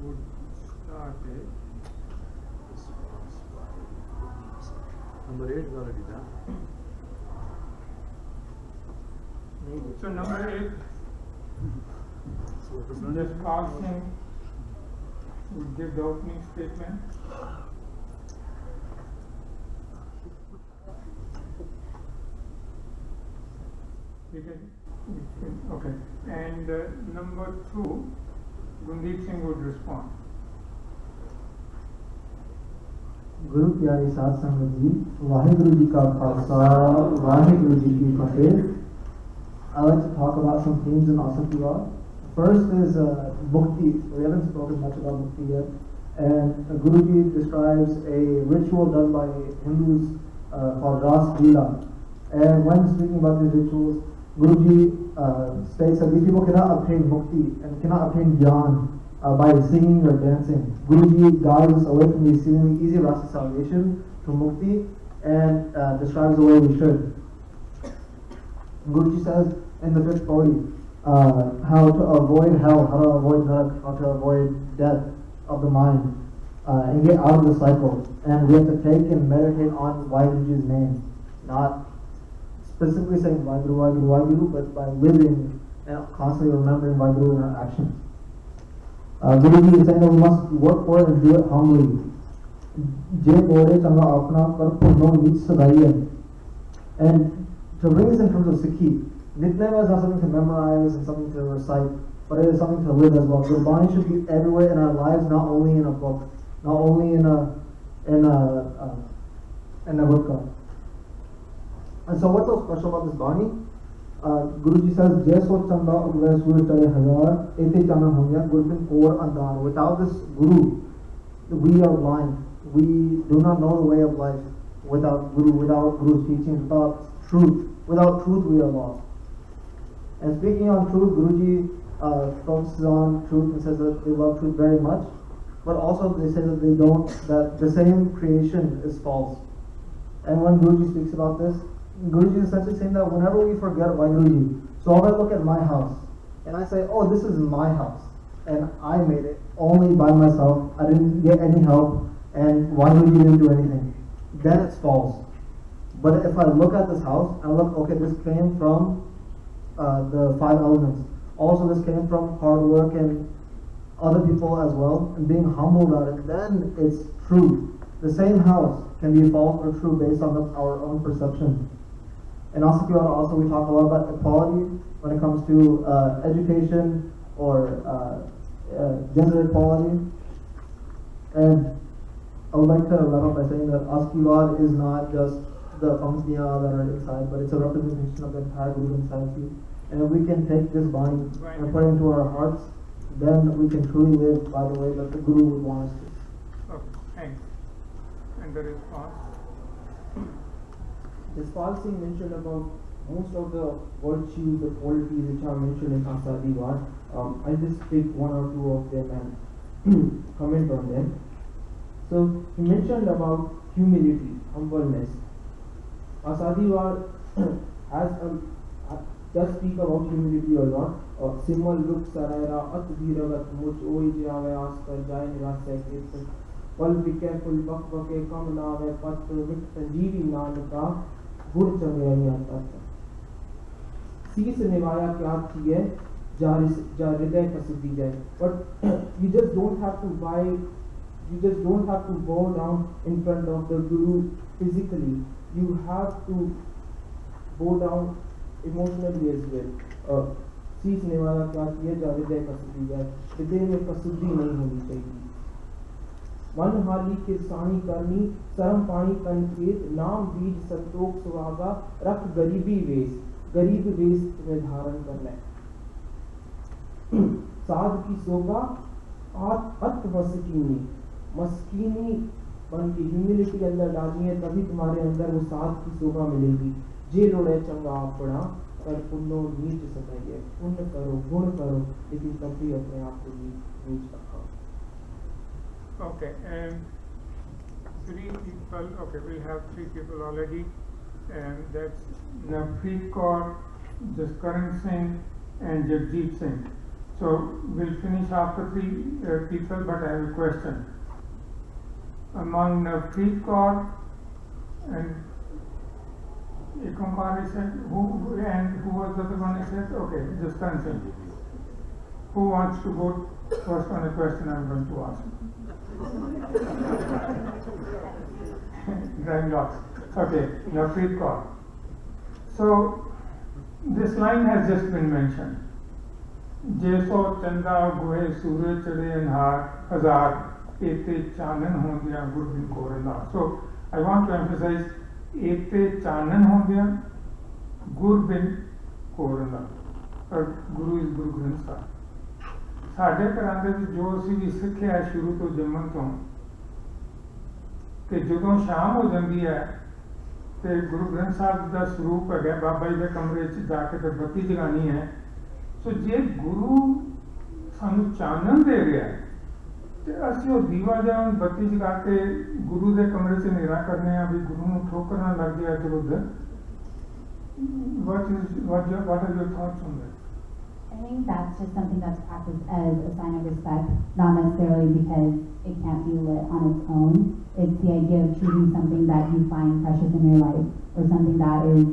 would start it. Number 8 is already done. So number 8, just passing will give the opening statement. Okay. And number 2, Gundeep Singh would respond. गुरु प्यारे साध संगत जी, वाहिगुरु जी का खालसा, वाहिगुरु जी की फतेह. I'd like to talk about some themes in Asaktivar. First is Mukti. We haven't spoken much about Mukti yet. And Guruji describes a ritual done by Hindus called Ras Leela. And when speaking about these rituals, Guruji states that these people cannot obtain Mukti and cannot obtain Jnana by singing or dancing. Guruji guides us away from these seemingly easy routes of salvation to Mukti and describes the way we should. Guruji says in the 5th Pauri how to avoid hell, how to avoid narak, how to avoid death of the mind and get out of the cycle. And we have to take and meditate on Vaheguruji's name, not specifically saying Vaheguru, Vaheguru, Vaheguru, but by living and constantly remembering Vaheguru in our actions. Guruji is saying that we must work for it and do it humbly. And to bring this in terms of Sikhi, Nitnema is not something to memorize and something to recite, but it is something to live as well. Gurbani should be everywhere in our lives, not only in a book, not only in a gurkha. And so what's so special about this Bani? Guruji says, Jaiso Chanda Ugvai Surya Chare Hazar, Ete Chana Hunya, Gurupin Or Andan. Without this Guru, we are blind. We do not know the way of life without Guru, without Guru's teaching, without truth. Without truth, we are lost. And speaking on truth, Guruji focuses on truth and says that they love truth very much, but also they say that they don't, that the same creation is false. And when Guruji speaks about this, Guruji is essentially saying that whenever we forget Vaheguruji, so if I look at my house and I say, oh, this is my house and I made it only by myself, I didn't get any help and Vaheguruji didn't do anything, then it's false. But if I look at this house and look, okay, this came from the 5 elements. Also, this came from hard work and other people as well, and being humble about it, then it's true. The same house can be false or true based on our own perception. And also, we talk a lot about equality when it comes to education or gender equality. And I would like to wrap up by saying that Askivad is not just the Pangtiya that are inside, but it's a representation of the entire Guru insanity. And if we can take this Bani and put it into our hearts, then we can truly live by the way that the Guru would want us to. Okay, thanks. And the response? Jaspal Singh mentioned about most of the virtues, the qualities which are mentioned in Asadiwad. I'll just pick 1 or 2 of them and comment on them. So he mentioned about humility, humbleness. Asadiwad does speak about humility a lot. Simal Luk Saraira At Dhiragat Much Oi Jave Askar Jai Nirasya Kirtan Pal Vike Pul Bak Bake Kam Nave Pat Vik Sanjeevi Nanaka Gur Changaya Tata. Siis Nivaya Kya Thiye Jaridai Kasudi Jai. But you just don't have to bow down in front of the Guru physically. You have to bow down emotionally as well. शीश निवाला क्या किया जाविदे कसुदी है, हृदय में कसुदी नहीं होनी चाहिए. मन हाली किरसानी करनी, सरम पानी तन खेत, नाम बीज संतोष सुहागा, रख गरीबी वेश, गरीब वेश तुम्हें धारण करना है. साध की शोभा अत मस्कीनी, मस्कीनी बन की ह्यूमिलिटी अंदर डालिए, तभी तुम्हारे अंदर वो साध की शोभा मिलेगी. जे लोड़े चंगा अपना कर पुण्यो नीच सताइए. पुण्य करो, गुण करो, लेकिन तब भी अपने आप को नीच रखो. Okay, and 3 people. Okay, we have 3 people already, and that's Navpreet Kaur, Jaskaran Singh, and Jagjit Singh. So we'll finish after 3 people, but I have a question. Among Navpreet Kaur and Ekumbari said, who was the other one I said? Okay, Jaskaran Singh. Who wants to go first on a question I'm going to ask? Drawing lots. Okay, now free call. So this line has just been mentioned. Jeso chanda gohe suraj chade anhar hazar ete chanan hondiya gurubin koranda. So I want to emphasize ete chanan hondiya gurubin koranda. Or Guru is Guru Granth Sahib. ਸਾਡੇ ਘਰਾਂ ਦੇ ਵਿੱਚ ਜੋ ਅਸੀਂ ਵੀ ਸਿੱਖਿਆ ਸ਼ੁਰੂ ਤੋਂ ਜੰਮਣ ਤੋਂ ਕਿ ਜਦੋਂ ਸ਼ਾਮ ਹੋ ਜਾਂਦੀ ਹੈ ਤੇ ਗੁਰੂ ਗ੍ਰੰਥ ਸਾਹਿਬ ਦਾ ਸਰੂਪ ਹੈਗਾ ਬਾਬਾ ਜੀ ਦੇ ਕਮਰੇ 'ਚ ਜਾ ਕੇ ਤੇ ਬੱਤੀ ਜਗਾਣੀ ਹੈ ਸੋ ਜੇ ਗੁਰੂ ਸਾਨੂੰ ਚਾਨਣ ਦੇ ਰਿਹਾ ਤੇ ਅਸੀਂ ਉਹ ਦੀਵਾ ਜਾਂ ਬੱਤੀ ਜਗਾ ਕੇ ਗੁਰੂ ਦੇ ਕਮਰੇ 'ਚ ਹਨੇਰਾ ਕਰਨੇ ਆ ਵੀ ਗੁਰੂ ਨੂੰ ਠੋਕਰ ਨਾ ਲੱਗ ਜਾਏ ਵਿਰੁੱਧ what are your thoughts on that? I think that's just something that's practiced as a sign of respect, not necessarily because it can't be lit on its own. It's the idea of choosing something that you find precious in your life, or something that is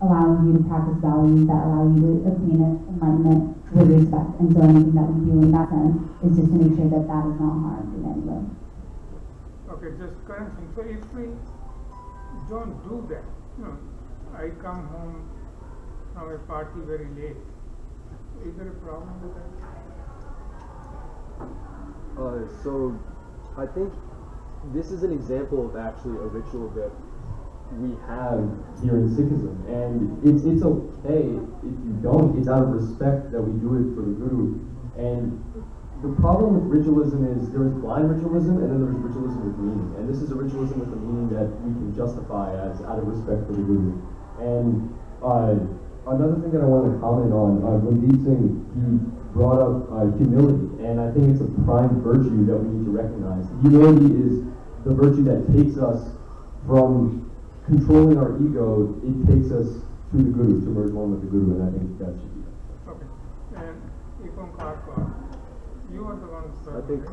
allowing you to practice values that allow you to obtain enlightenment with respect. And so anything that we do in that sense is just to make sure that that is not harmed in any way. Okay, just current thing. So if we don't do that, I come home from a party very late. Is there a problem with that? So I think this is an example of actually a ritual that we have here in Sikhism, and it's okay if you don't. It's out of respect that we do it for the Guru. And the problem with ritualism is there is blind ritualism and then there is ritualism with meaning. And this is a ritualism with a meaning that we can justify as out of respect for the Guru. And another thing that I want to comment on, Randeep Singh, he brought up humility, and I think it's a prime virtue that we need to recognize. Humility is the virtue that takes us from controlling our ego, it takes us to the Guru, to merge one with the Guru, and I think that should be it. Okay. And Ikon Karkar, you are the one who I think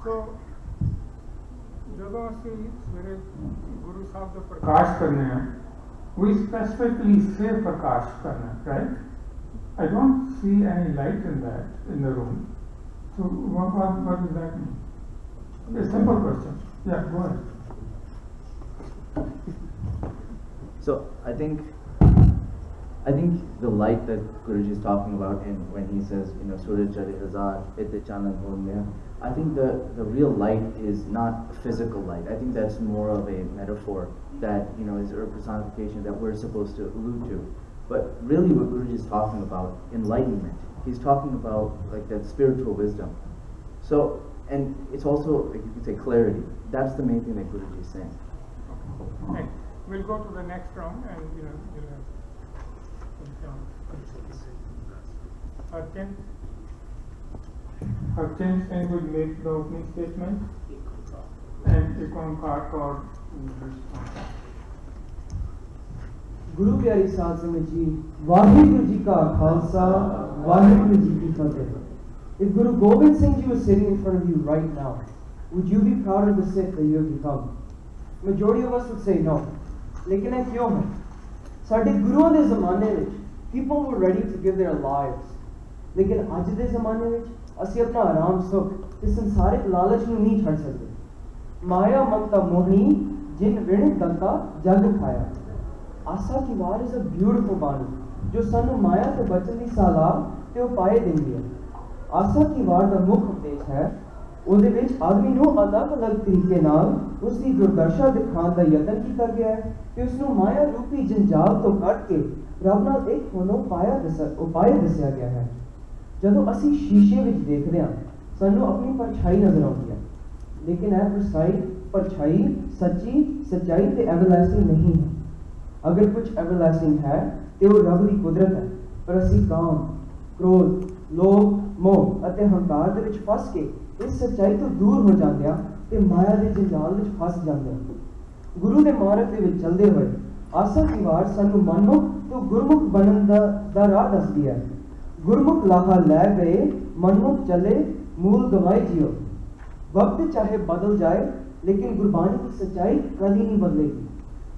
so ਜਦੋਂ ਅਸੀਂ ਸਵੇਰੇ ਗੁਰੂ ਸਾਹਿਬ ਦਾ ਪ੍ਰਕਾਸ਼ ਕਰਨੇ ਆ we specifically say ਪ੍ਰਕਾਸ਼ ਕਰਨਾ, right? I don't see any light in that in the room. So what does that mean? A simple question. Yeah, go ahead. So I think the light that Guruji is talking about, and when he says, Suraj Jari Hazar, Ete Chanan Honmya, I think the real light is not physical light. I think that's more of a metaphor that, is a personification that we're supposed to allude to. But really what Guruji is talking about, enlightenment. He's talking about like that spiritual wisdom. So, and it's also, like you could say, clarity. That's the main thing that Guruji is saying. Okay. We'll go to the next round and, you'll have Archen Singh will make the opening statement and Ikon Karkar will respond. Guru Pyari Saad Singh Ji, Vaheguru Ji Ka Khalsa, Vaheguru Ji Ki Fateh. If Guru Gobind Singh Ji was sitting in front of you right now, would you be proud of the Sikh that you have become? Majority of us would say no. लेकिन ये क्यों है? साढ़े गुरुओं के ज़माने में people were ready to give their lives. लेकिन आज के ज़माने में ਅਸੀਂ अपना आराम सुख इस संसारिक लालच ਨੂੰ नहीं छड़ सकते. माया ममता मोहनी जिन विण दंता जग खाया. आसा की वार is a beautiful बाणी जो सानू माया से बचन ਦੀ सलाह ਤੇ ਉਪਾਏ ਦਿੰਦੀ ਹੈ. ਆਸਾ की वार ਦਾ ਮੁੱਖ ਉਪਦੇਸ਼ ਹੈ ਉਹਦੇ ਵਿੱਚ ਆਦਮੀ ਨੂੰ ਅਲੱਗ-ਅਲੱਗ ਤਰੀਕੇ ਨਾਲ ਉਸ ਦੀ ਦੁਰਦਸ਼ਾ ਦਿਖਾਉਣ ਦਾ ਯਤਨ ਕੀਤਾ ਗਿਆ ਹੈ ਕਿ ਉਸ ਨੂੰ ਮਾਇਆ ਰੂਪੀ ਜੰਜਾਲ ਤੋਂ ਕੱਢ ਕੇ ਰੱਬ ਨਾਲ ਇੱਕ ਹੋਣੋਂ ਉਪਾਏ ਦੱਸਿਆ ਗਿਆ ਹੈ. ਜਦੋਂ ਅਸੀਂ ਸ਼ੀਸ਼ੇ ਵਿੱਚ ਦੇਖਦੇ ਹਾਂ ਸਾਨੂੰ ਆਪਣੀ ਪਰਛਾਈ ਨਜ਼ਰ ਆਉਂਦੀ ਹੈ ਲੇਕਿਨ ਇਹ ਪਰਛਾਈ ਸੱਚਾਈ ਤੇ ਐਵਰਲਾਸਟਿੰਗ ਨਹੀਂ ਹੈ. ਅਗਰ ਕੁਝ ਐਵਰਲਾਸਟਿੰਗ ਹੈ ਤੇ ਉਹ ਰੱਬ ਦੀ ਕੁਦਰਤ ਹੈ ਪਰ ਅਸੀਂ ਕਾਮ ਕ੍ਰੋਧ ਲੋਭ ਮੋਹ ਅਤੇ ਹੰਕਾਰ ਦੇ ਵਿੱਚ ਫਸ ਕੇ ਇਸ ਸੱਚਾਈ ਤੋਂ ਦੂਰ ਹੋ ਜਾਂਦੇ ਆ ਤੇ ਮਾਇਆ ਦੇ ਜੰਜਾਲ ਵਿੱਚ ਫਸ ਜਾਂਦੇ ਆ. ਗੁਰੂ ਦੇ ਮਾਰਗ ਦੇ ਵਿੱਚ ਚੱਲਦੇ ਹੋਏ ਆਸਾ ਦੀ ਵਾਰ ਸਾਨੂੰ ਮਨਮੁਖ ਤੋਂ ਗੁਰਮੁਖ ਬਣਨ ਦਾ ਰਾਹ ਦੱਸਦੀ ਹੈ. ਗੁਰਮੁਖ ਲਾਹਾ ਲੈ ਗਏ ਮਨਮੁਖ ਚੱਲੇ ਮੂਲ ਗਵਾਈ ਜਿਓ. ਵਕਤ ਚਾਹੇ ਬਦਲ ਜਾਏ ਲੇਕਿਨ ਗੁਰਬਾਣੀ ਦੀ ਸੱਚਾਈ ਕਦੀ ਨਹੀਂ ਬਦਲੇਗੀ.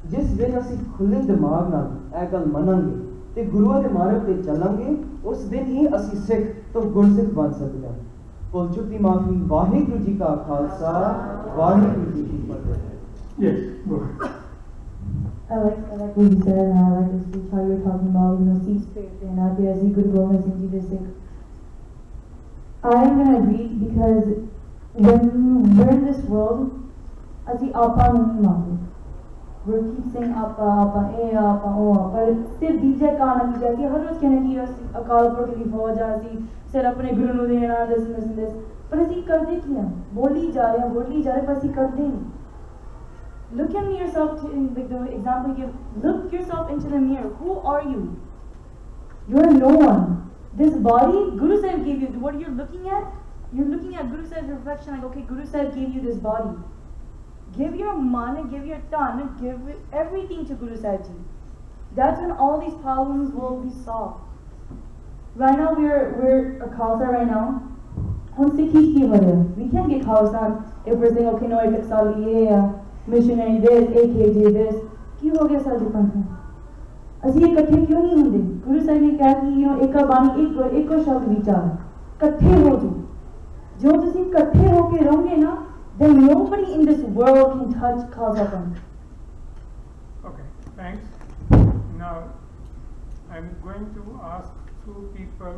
ਜਿਸ ਦਿਨ ਅਸੀਂ ਖੁੱਲੇ ਦਿਮਾਗ ਨਾਲ ਇਹ ਗੱਲ ਮੰਨਾਂਗੇ ਤੇ ਗੁਰੂਆਂ ਦੇ ਮਾਰਗ ਤੇ ਚੱਲਾਂਗੇ ਉਸ ਦਿਨ ਹੀ ਅਸੀਂ ਸਿੱਖ ਤੋਂ ਗੁਰਸਿੱਖ ਬਣ ਸਕਦੇ ਹਾਂ। ਭੁੱਲ ਚੁੱਕ ਦੀ ਮਾਫੀ। ਵਾਹਿਗੁਰੂ ਜੀ ਕਾ ਖਾਲਸਾ ਵਾਹਿਗੁਰੂ ਜੀ ਕੀ ਫਤਿਹ। Yes, go ahead. I like what you said, and I like the speech how you were talking about, Sikh spirit, and Abhiyazi Guru Gobind Singh Ji the Sikh. I'm gonna agree because when we're in this world, asi apa nahi maante. We keep saying apa, but सिर्फ DJ गाना की जाती है हर रोज कहने की अकाल पुरख की फौज आसी सिर अपने गुरु ਨੂੰ ਦੇਣਾ this पर ਅਸੀਂ ਕਰਦੇ ਕੀ ਹਾਂ ਬੋਲੀ ਜਾ ਰਹੇ ਪਰ ਅਸੀਂ ਕਰਦੇ ਨਹੀਂ। Look at yourself in like the example you give. Look yourself into the mirror. Who are you? You are no one. This body, Guru Sahib gave you. What you're looking at? You're looking at Guru Sahib's reflection. Like, okay, Guru Sahib gave you this body. Give your man, give your tongue, give everything to Guru Sahib Ji. That's when all these problems will be solved. Right now, we're a Khalsa right now. We can't get Khalsa if we're saying, okay, no, I took Sali, missionary this, AKJ this. क्यों हो गया साल पंथ में? असी इकट्ठे क्यों नहीं होंगे? गुरु साहब ने कहा कि एक बाणी एक शब्द विचार इकट्ठे हो जो तुसी इकट्ठे होके रहोगे ना, then nobody in this world can touch Khalsa Panth. Okay, thanks. Now I'm going to ask two people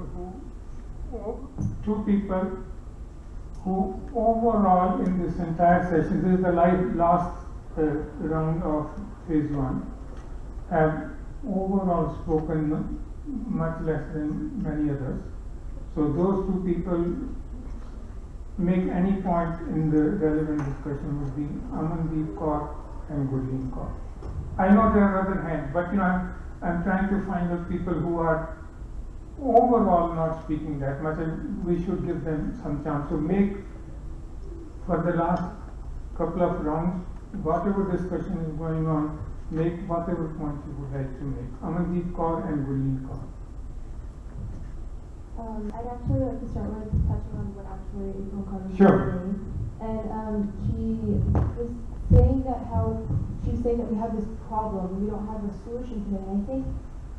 who overall in this entire session, this is the last round of phase 1, have overall spoken much less than many others. So those two people make any point in the relevant discussion would be Amandeep Kaur and Gurleen Kaur. I know there are other hands, but I'm trying to find out people who are overall not speaking that much, and we should give them some chance to make, for the last couple of rounds, whatever discussion is going on, make whatever points you would like to make. Amandeep Kaur and Gurleen Kaur. I'd actually like to start with touching on what actually April Carter was Sure. saying. And she was saying that she's saying that we have this problem, we don't have a solution to it. And I think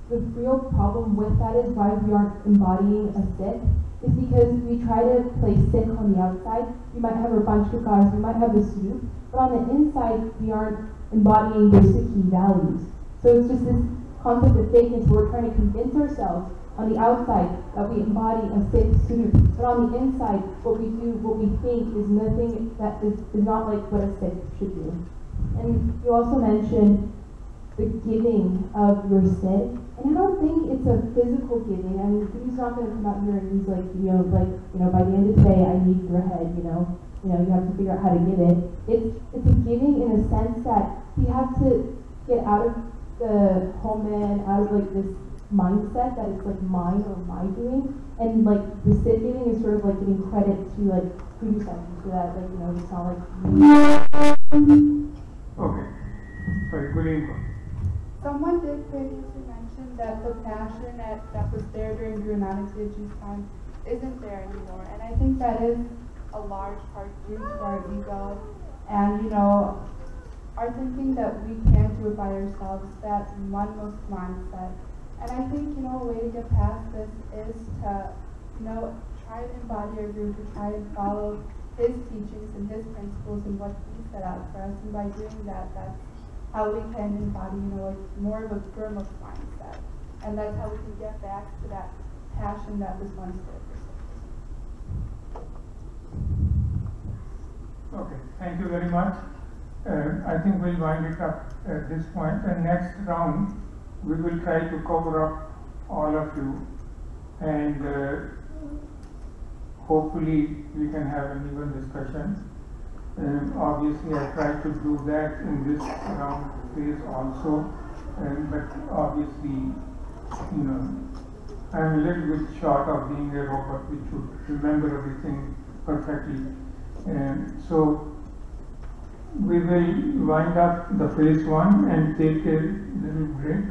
the real problem with that is why we aren't embodying a Sikh, is because we try to play Sikh on the outside. We might have our bunch of cars, we might have the suit, but on the inside we aren't embodying their Sikhi values. So it's just this concept of fakeness where we're trying to convince ourselves on the outside that we embody a Sikh suit, but on the inside what we do, what we think is nothing that is not like what a Sikh should do. And you also mentioned the giving of your Sikh, and I don't think it's a physical giving. I mean, he's not going to come out here and he's like, by the end of today, I need your head, you have to figure out how to give it. It's a giving in a sense that we have to get out of the homeland, out of like this mindset that it's like mine or my doing, and like the Sikh giving is sort of like giving credit to like Guru Sahib, so that it's not like Okay, sorry, Gurleen Kaur. Someone did previously mention that the passion that was there during Guru Nanak Dev Ji's time isn't there anymore, and I think that is a large part due to our ego and our thinking that we can't do it by ourselves, that one-most mindset. And I think a way to get past this is to try to embody our Guru, to try and follow his teachings and his principles and what he set out for us, and by doing that, that's how we can embody, more of a Gurmukh mindset. And that's how we can get back to that passion that was once there for Sikhs. Okay, thank you very much. I think we'll wind it up at this point. And next round, we will try to cover up all of you, and hopefully we can have an even discussion. Obviously, I tried to do that in this round phase also, but obviously, I'm a little bit short of being a robot which should remember everything perfectly. So we will wind up the phase 1 and take a little break.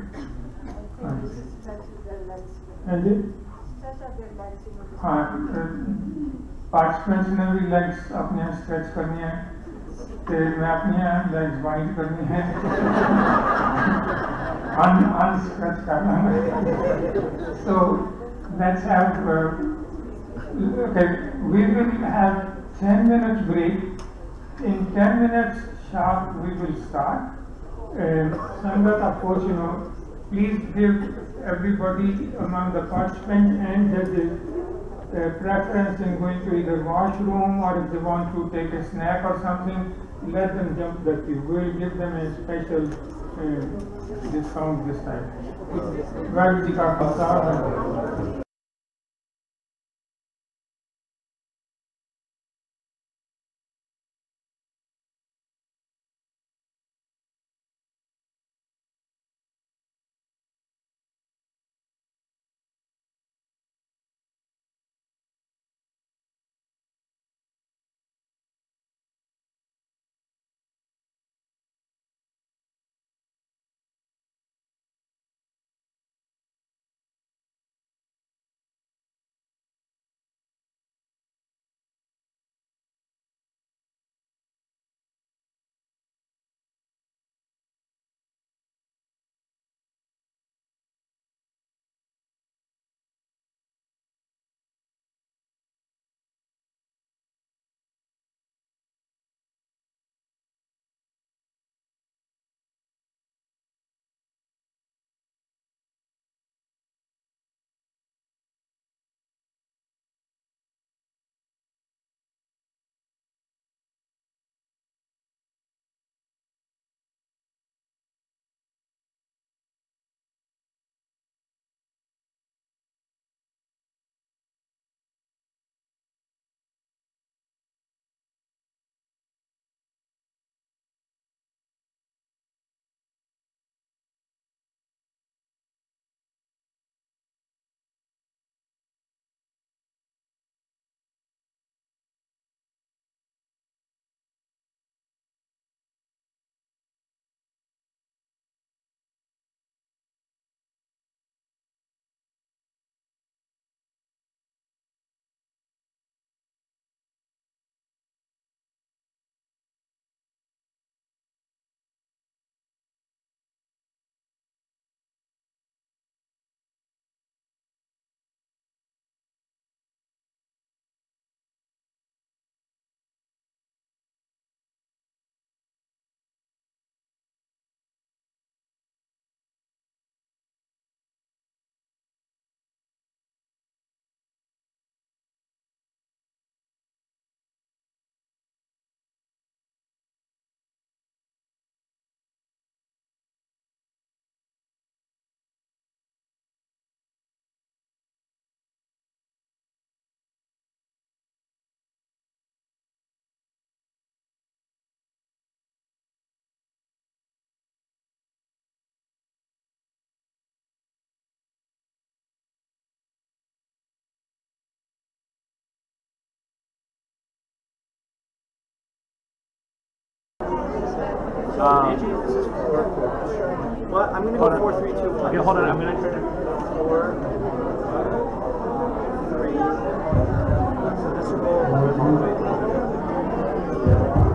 Participants ने भी legs अपने stretch करनी है, तो मैं अपनी legs wind करनी है. unscratch karna. So let's have, okay, we will have 10 minutes break. In 10 minutes sharp we will start. Sangat, of course, please give everybody among the participants and judges preference in going to either washroom, or if they want to take a snack or something, let them jump the queue. We will give them a special discount this time. Vaheguru Ji Ka Khalsa. Well, I'm going to go 4, 3, 2, 1. Okay, hold on. I'm going to turn it. 4, 3. So this will go all the way.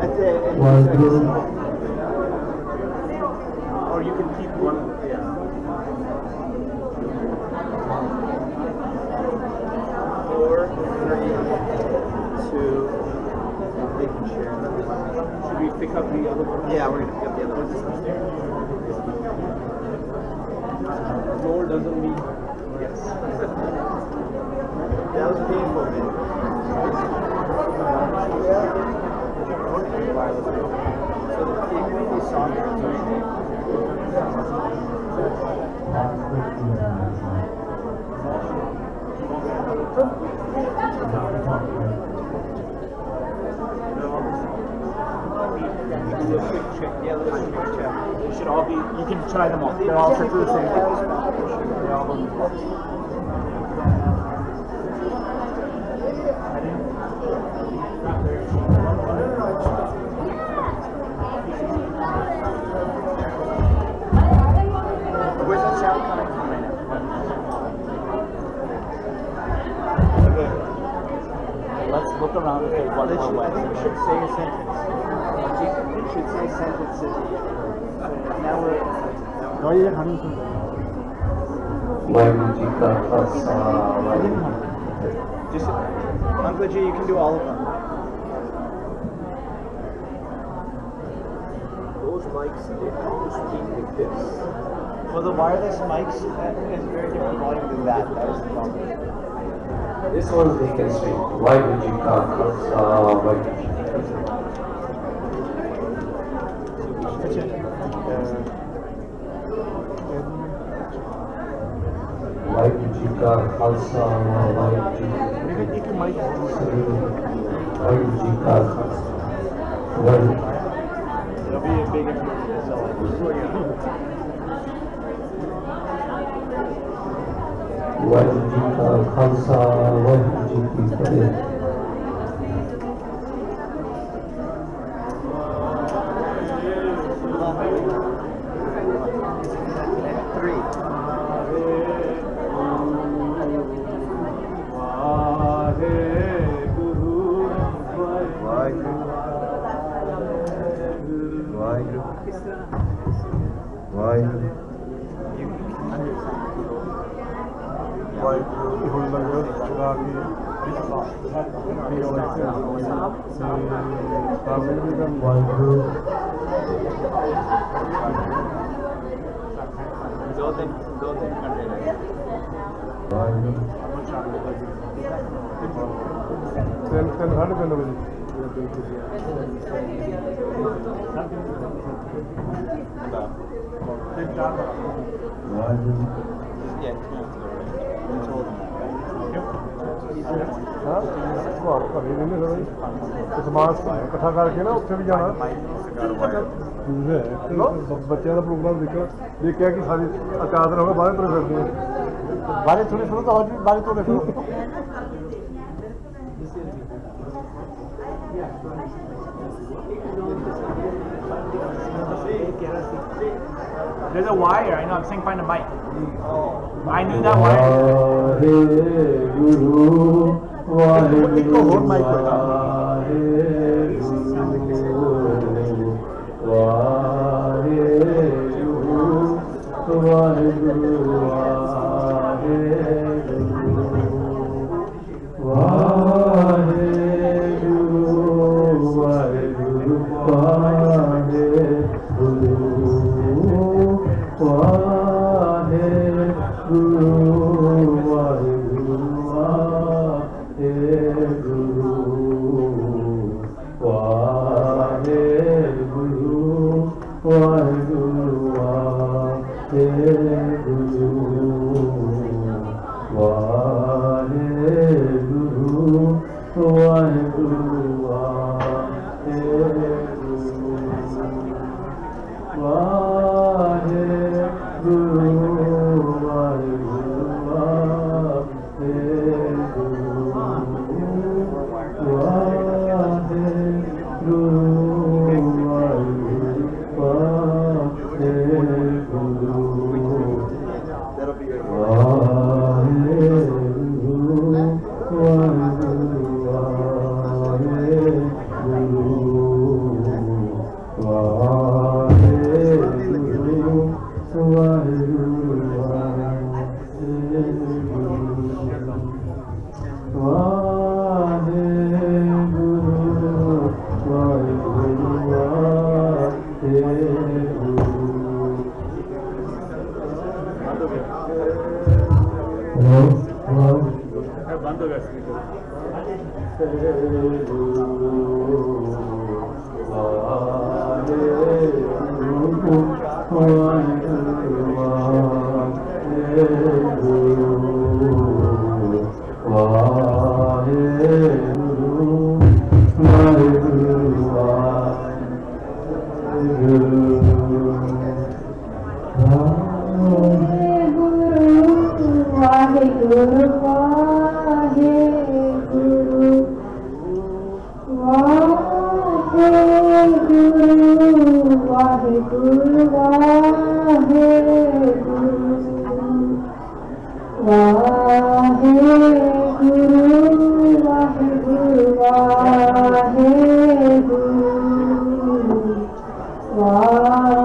At the end. Or you can keep one. Yeah. 4, 3, 2. They can share another one. Should we pick up the other one? Yeah, we're going to pick up the other one. Floor doesn't mean. Yes. That was painful, man. So even if you saw here, They should all be, you can try them all. They're all set to the same thing. They're all on the floor. Where's the sound coming from right now? Okay. Let's look around and say one more way. I think we should say a sentence. We should say sentences. Now we're Waheguru ji ਕਾ Khalsa Waheguru Just, Uncle G, you can do all of them. Those mics, they have to speak like this. Well, the wireless mics is very different volume than that. That is the problem. This one they can speak. Vaiguru Ji Ka Khalsa, Vaiguru Ji Ki Fateh. Vaiguru Ji Ka Khalsa, Vaiguru Ji Ki Fateh. Vaiguru Ji Ka Khalsa. Vaiguru. It'll be a big improvement. Vaiguru Ji Ka Khalsa, Vaiguru Ji Ki Fateh. ਇਕੱਠਾ ਕਰਕੇ ਨਾ ਉੱਥੇ ਵੀ ਜਾਣਾ ਬੱਚਿਆਂ ਦਾ programme ਦੇਖਿਆ ਕਿ ਸਾਰੀ ਅਕਾਦਨ ਹੋਵੇ ਬਾਹਰ ਤੁਰੇ ਫਿਰਦੇ ਬਾਹਰ ਥੋੜੇ ਫਿਰੋ ਤਾਂ ਅੱਜ ਵੀ ਬਾਹਰ ਤੁਰੇ ਫਿਰੋ There's a wire. I know. I'm saying find a mic. I knew that wire. Waheguru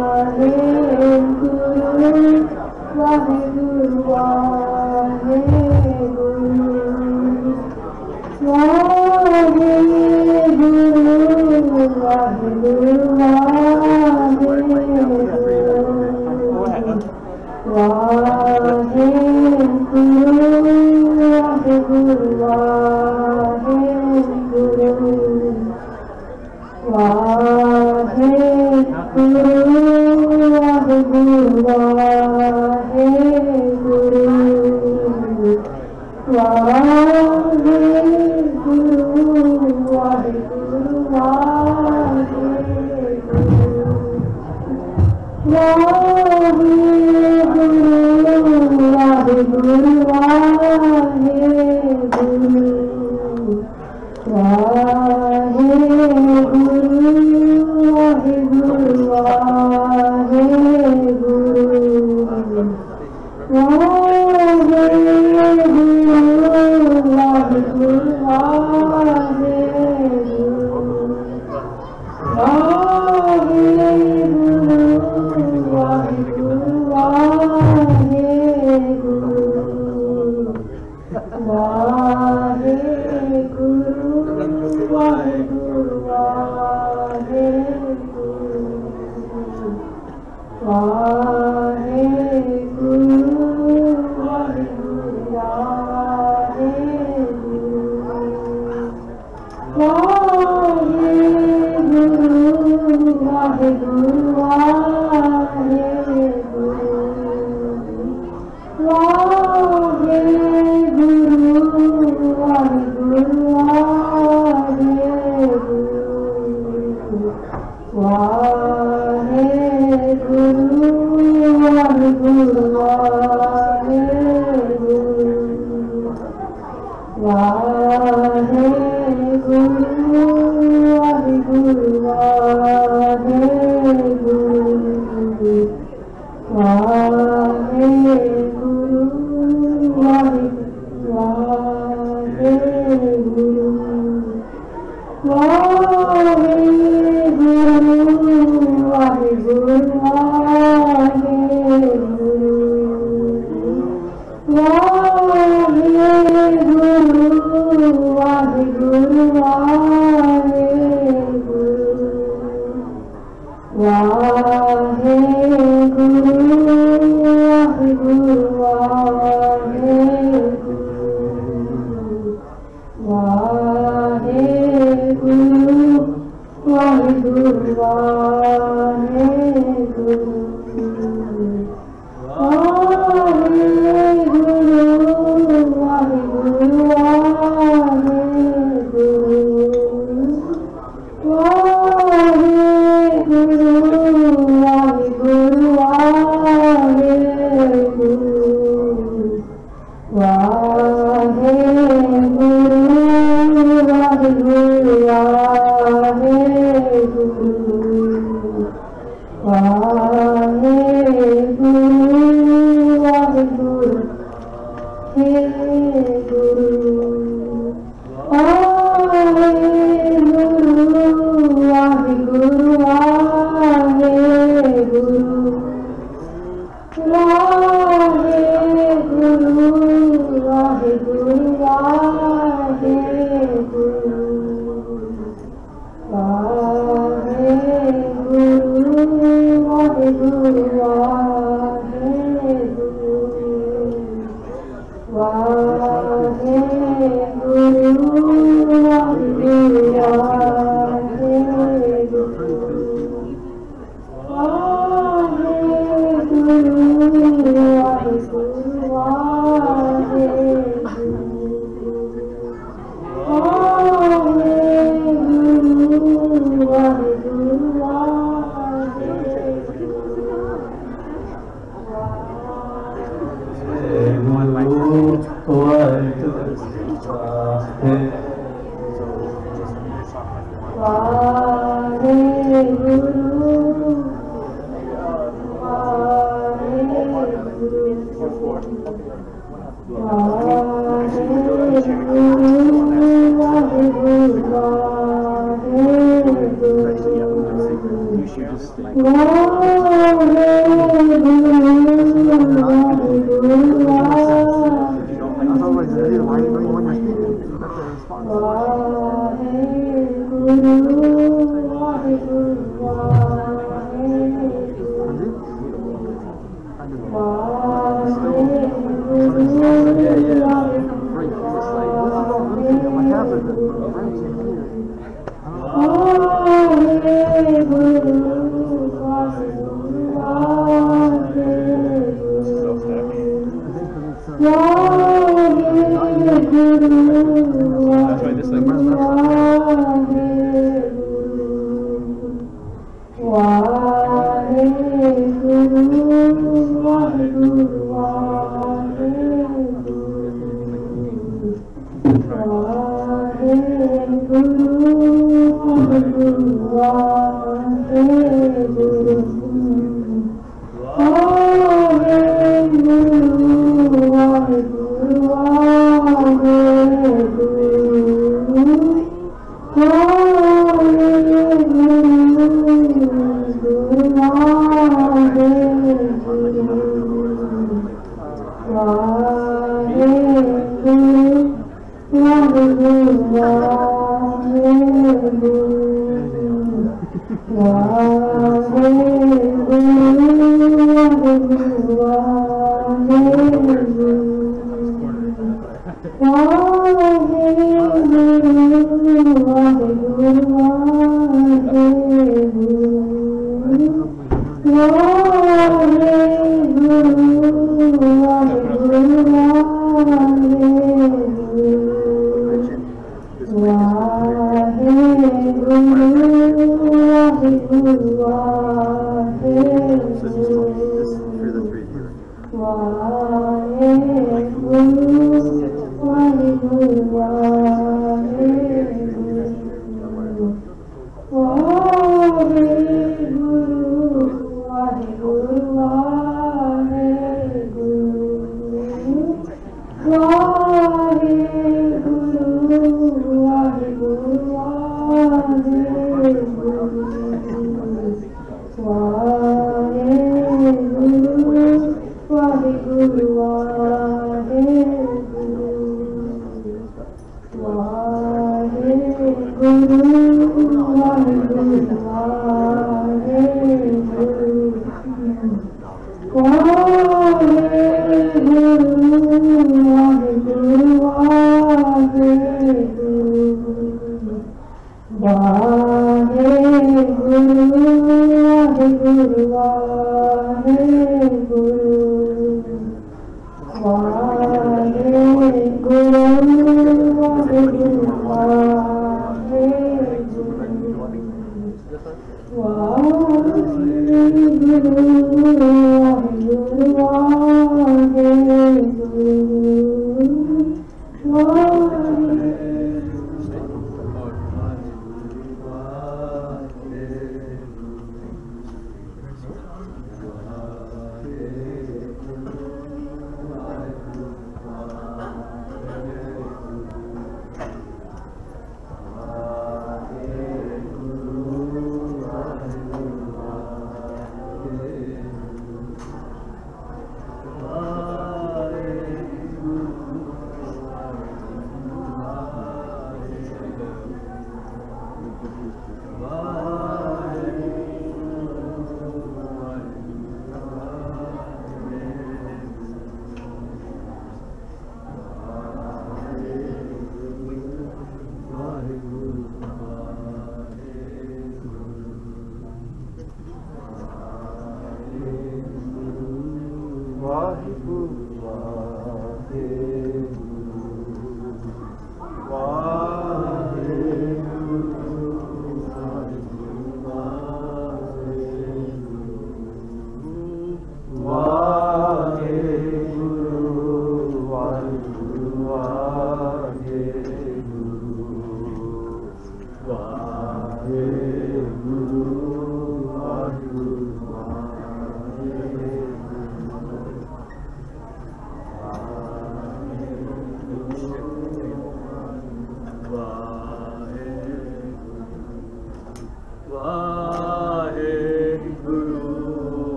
You should just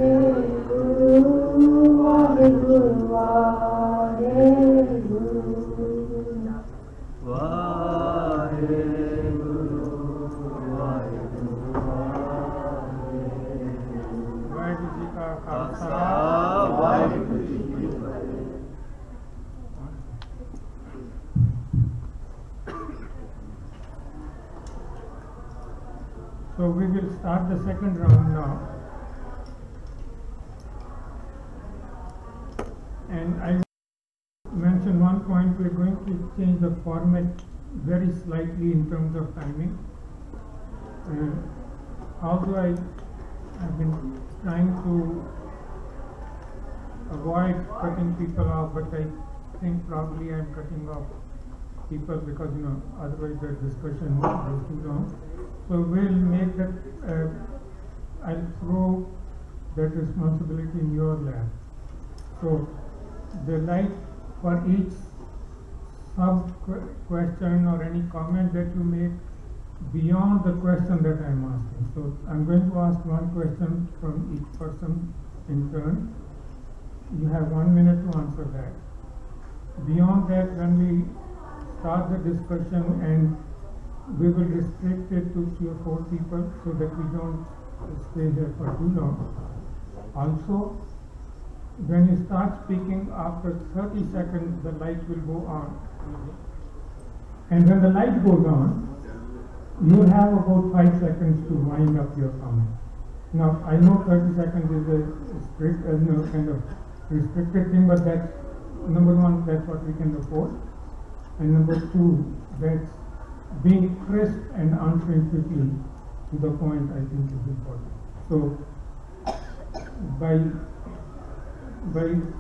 Hare So we will start the second round now. And I mention one point, we're going to change the format very slightly in terms of timing. Although I have been trying to avoid cutting people off, but I think probably I'm cutting off people because, otherwise the discussion goes too long. So we'll make that, I'll throw that responsibility in your lap. So the light for each sub-question or any comment that you make beyond the question that I'm asking. So I'm going to ask one question from each person in turn. You have 1 minute to answer that. Beyond that, when we start the discussion, and we will restrict it to 3 or 4 people so that we don't stay here for too long. Also, when you start speaking, after 30 seconds, the light will go on. And when the light goes on, you will have about 5 seconds to wind up your comment. Now, I know 30 seconds is a strict, kind of restricted thing, but that's, number one, that's what we can afford. And number two, that's being crisp and answering quickly to the point, I think is important. So, by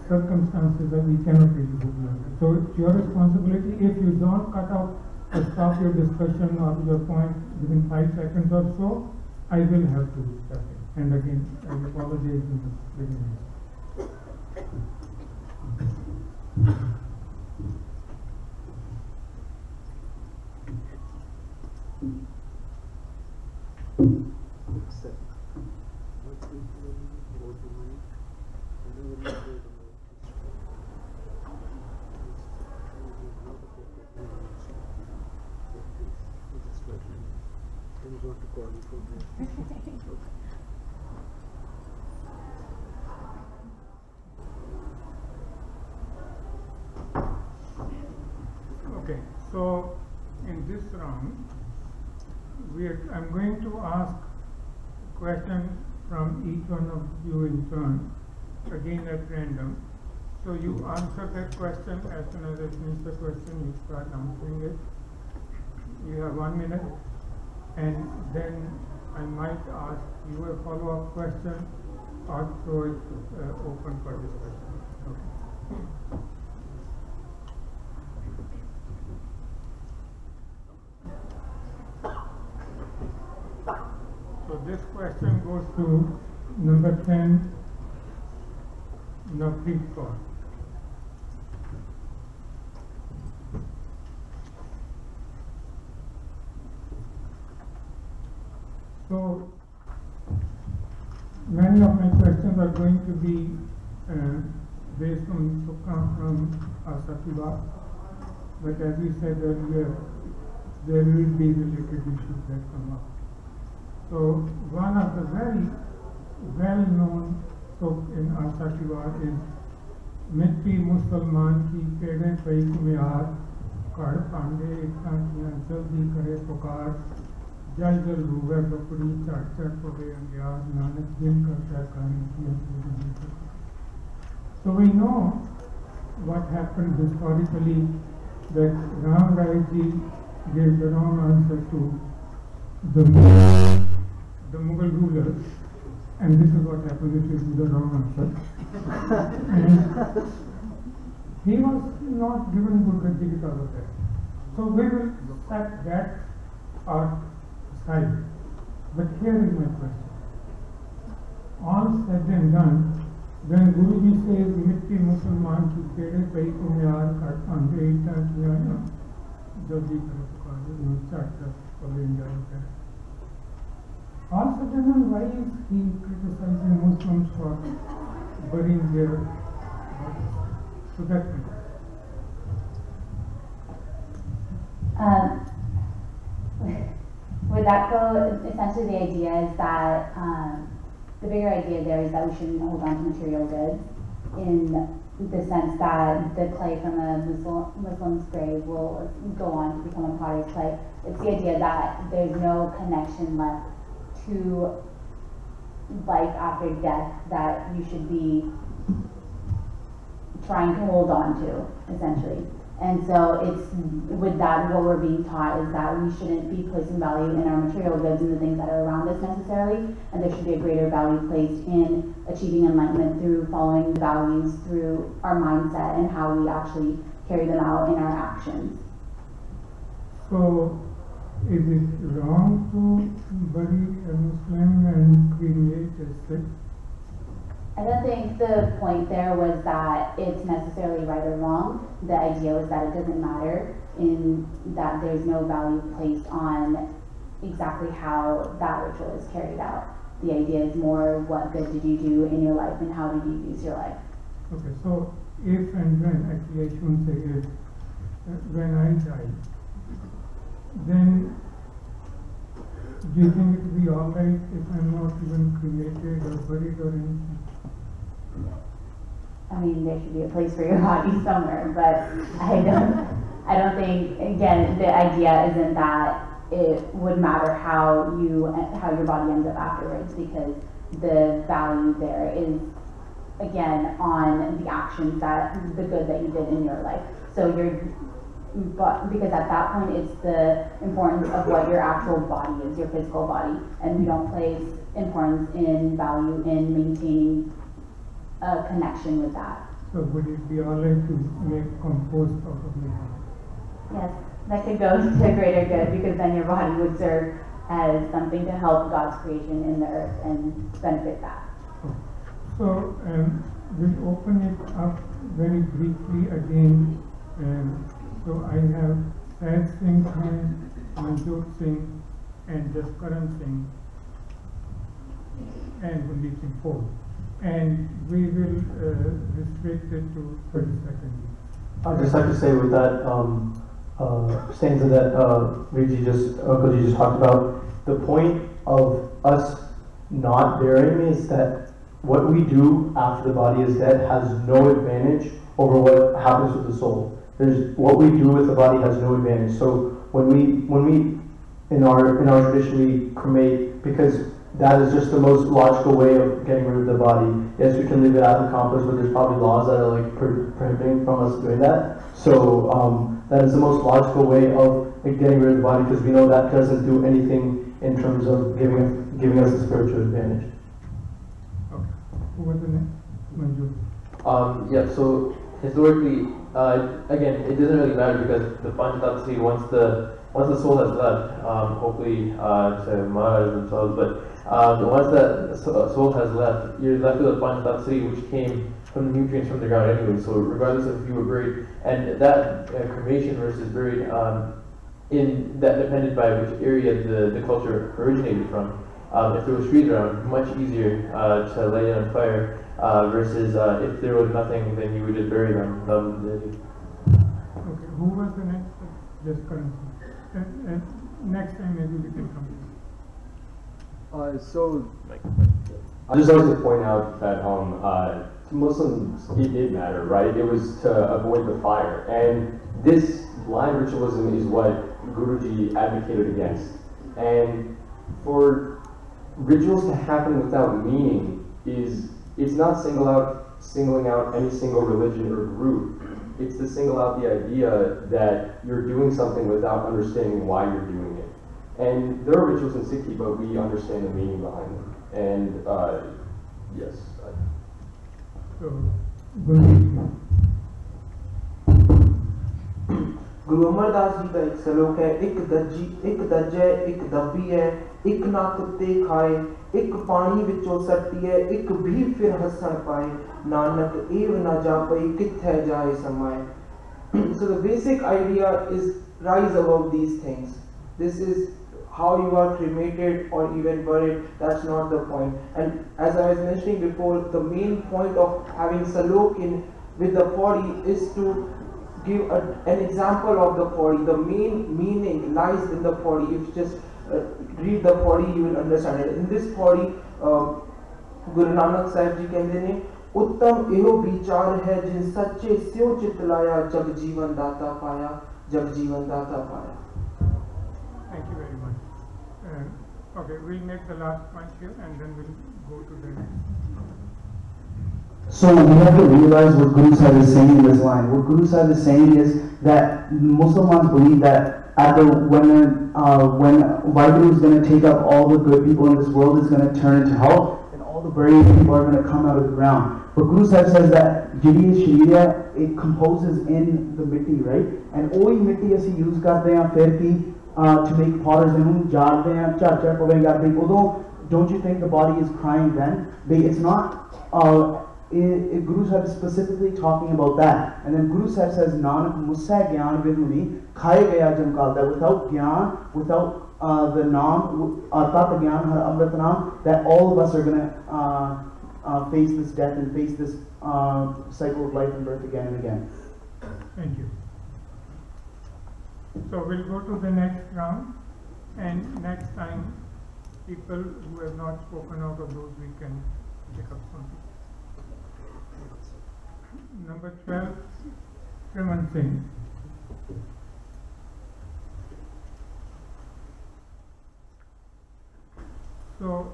circumstances that we cannot really do beyond that. So it's your responsibility. If you don't cut out or stop your discussion or your point within 5 seconds or so, I will have to step in. And again, I apologize in the beginning. Okay, so in this round, I'm going to ask questions from each one of you in turn, again at random. So you answer that question. As soon as I finish the question, you start answering it. You have 1 minute, and then I might ask you a follow-up question or throw it open for discussion. Okay. So this question goes to number 10, Navpreet Kaur. So many of my questions are going to be based on Sukha from Sativa, but as we said earlier, there will be related issues that come up. So one of the very well-known Sukh in Sativa is Mitti Musalman ki kede pai kumyar kar pande ektantiya jaldi kare pukar jal jal ruwe bakuri chat chat pade angyar nanak din karta kani. So we know what happened historically, that Ram Rai ji gave the wrong answer to the Mughal rulers, and this is what happened if you do the wrong answer. And he was not given good Gajji because of that. So we will set that aside. But here is my question. All said and done, when Guruji says, Mitti Musalman ki kede pai kumyar kat ande ita kiya na jaldi karo pukar chat chat pade angyar. Also, why is he criticizing Muslims for burying their bodies? So that would that go, essentially the idea is that, the bigger idea there is that we shouldn't hold on to material goods in the sense that the clay from a Muslim's grave will go on to become a potter's clay. It's the idea that there's no connection left to life after death that you should be trying to hold on to, essentially. And so it's with that, what we're being taught is that we shouldn't be placing value in our material goods and the things that are around us necessarily, and there should be a greater value placed in achieving enlightenment through following values, through our mindset and how we actually carry them out in our actions. So, is it wrong to bury a Muslim and cremate a Sikh? I don't think the point there was that it's necessarily right or wrong. The idea was that it doesn't matter, in that there's no value placed on exactly how that ritual is carried out. The idea is more, what good did you do in your life and how did you use your life? Okay, so if and when, actually I shouldn't say if, when I die, then do you think it will be alright if I'm not even cremated or buried or anything? I mean, there should be a place for your body somewhere, but I don't think, again, the idea isn't that it would matter how your body ends up afterwards, because the value there is, again, on the actions the good that you did in your life. So because at that point it's the importance of what your actual body is, your physical body, and we don't place importance in value in maintaining a connection with that. So would it be alright to make compost out of the body? Yes, that could go to greater good, because then your body would serve as something to help God's creation in the earth and benefit that. So we'll open it up very briefly again. So I have Sahaj Singh Khan, Manjot Singh, and Jaskaran Singh, and Guldeep Singh 4. And we will restrict it to 30 seconds. I'd just like to say with that stanza that Gulji just talked about, the point of us not burying is that what we do after the body is dead has no advantage over what happens with the soul. What we do with the body has no advantage. So when we in our tradition we cremate, because that is just the most logical way of getting rid of the body. Yes, we can leave it out in compost, but there's probably laws that are like prohibiting from us doing that. So that is the most logical way of getting rid of the body, because we know that doesn't do anything in terms of giving us a spiritual advantage. Okay. Who was the next? Manju. Yeah. So historically, again, it doesn't really matter, because the Panchatattva, once the soul has left, hopefully to Maharaj themselves, but once that soul has left, you're left with a Panchatattva, which came from the nutrients from the ground anyway. So regardless of if you were buried, and that cremation versus buried, in that depended by which area the culture originated from. If there was trees around, much easier to light it on fire, versus if there was nothing, then you would just bury them. Okay, who was the next? Just currently. And next time maybe we can come. So I just wanted to point out that to Muslims it did matter, right? It was to avoid the fire, and this blind ritualism is what Guruji advocated against. And for rituals to happen without meaning it's not singling out any single religion or group. It's to single out the idea that you're doing something without understanding why you're doing it. And there are rituals in Sikhi, but we understand the meaning behind them. And yes. गुरु अमरदास जी का एक सलोक है, एक दर्ज है, एक दबी है, एक ना कुत्ते खाए, एक पानी विचों सट्टी है, एक भी फिर हसन पाए, नानक एव ना जापई किथे जाए समाए. So the basic idea is rise above these things. This is how you are cremated or even buried. That's not the point. And as I was mentioning before, the main point of having salok with the body is to give an example of the body. The main meaning lies in the body. If you just read the body, you will understand it. In this body, Guru Nanak Sahib Ji कहते हैं, उत्तम एहो विचार है जिन सच्चे स्यो चितलाया जग जीवन दाता पाया, जग जीवन दाता पाया. Thank you very much. Okay, we'll make the last point here and then we'll go to the next. So we have to realize what Guru Sahib is saying in this line. What Guru Sahib is saying is that Muslims believe that when Vaheguru is going to take up all the good people in this world, is going to turn into hell, and all the brave people are going to come out of the ground. But Guru Sahib says that Jiri Sharia, it composes in the mitti, right? And ohi mitti ਅਸੀਂ use ਕਰਦੇ ਹਾਂ ਫਿਰ ਕੀ to make potters ਨੂੰ ਜਾੜਦੇ ਹਾਂ ਝਾੜ ਪਵੇ ਕਰਦੇ ਉਦੋਂ don't you think the body is crying then? It's not Guru Sahib is specifically talking about that. And then Guru Sahib says Nanak mussa gyan vidhuni khaye gaya jamkal, that without gyan, without the naam tat gyan har amrit naam, that all of us are going to face this death and face this cycle of life and birth again and again. Thank you. So we'll go to the next round, and next time people who have not spoken out of those we can pick up something. Number 12, Shriman Singh. So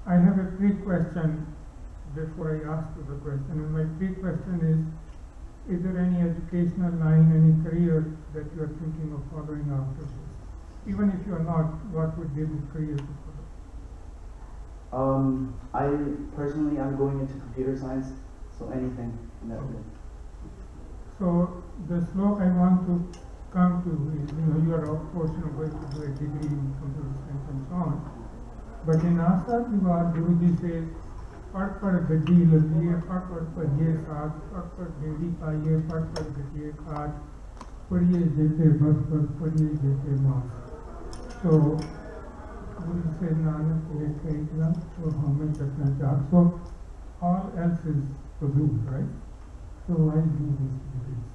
I have a pre-question before I ask you the question, and my pre-question is there any educational line, any career that you are thinking of following after this? Even if you are not, what would be the career to follow? I personally, I'm going into computer science, so anything in that field. So the slok I want to come to is, you are of course going to do a degree in computer science and so on. But in Asa Vivar, Guruji says, part par gadi lagiye, part par pahiye saath, part par dedi paiye, part par gadiye khaat, padiye jete bas bas, padiye jete maas. So Guru says Nanak ek ekla, so hame chakna char. So all else is produced, right? So why do these degrees?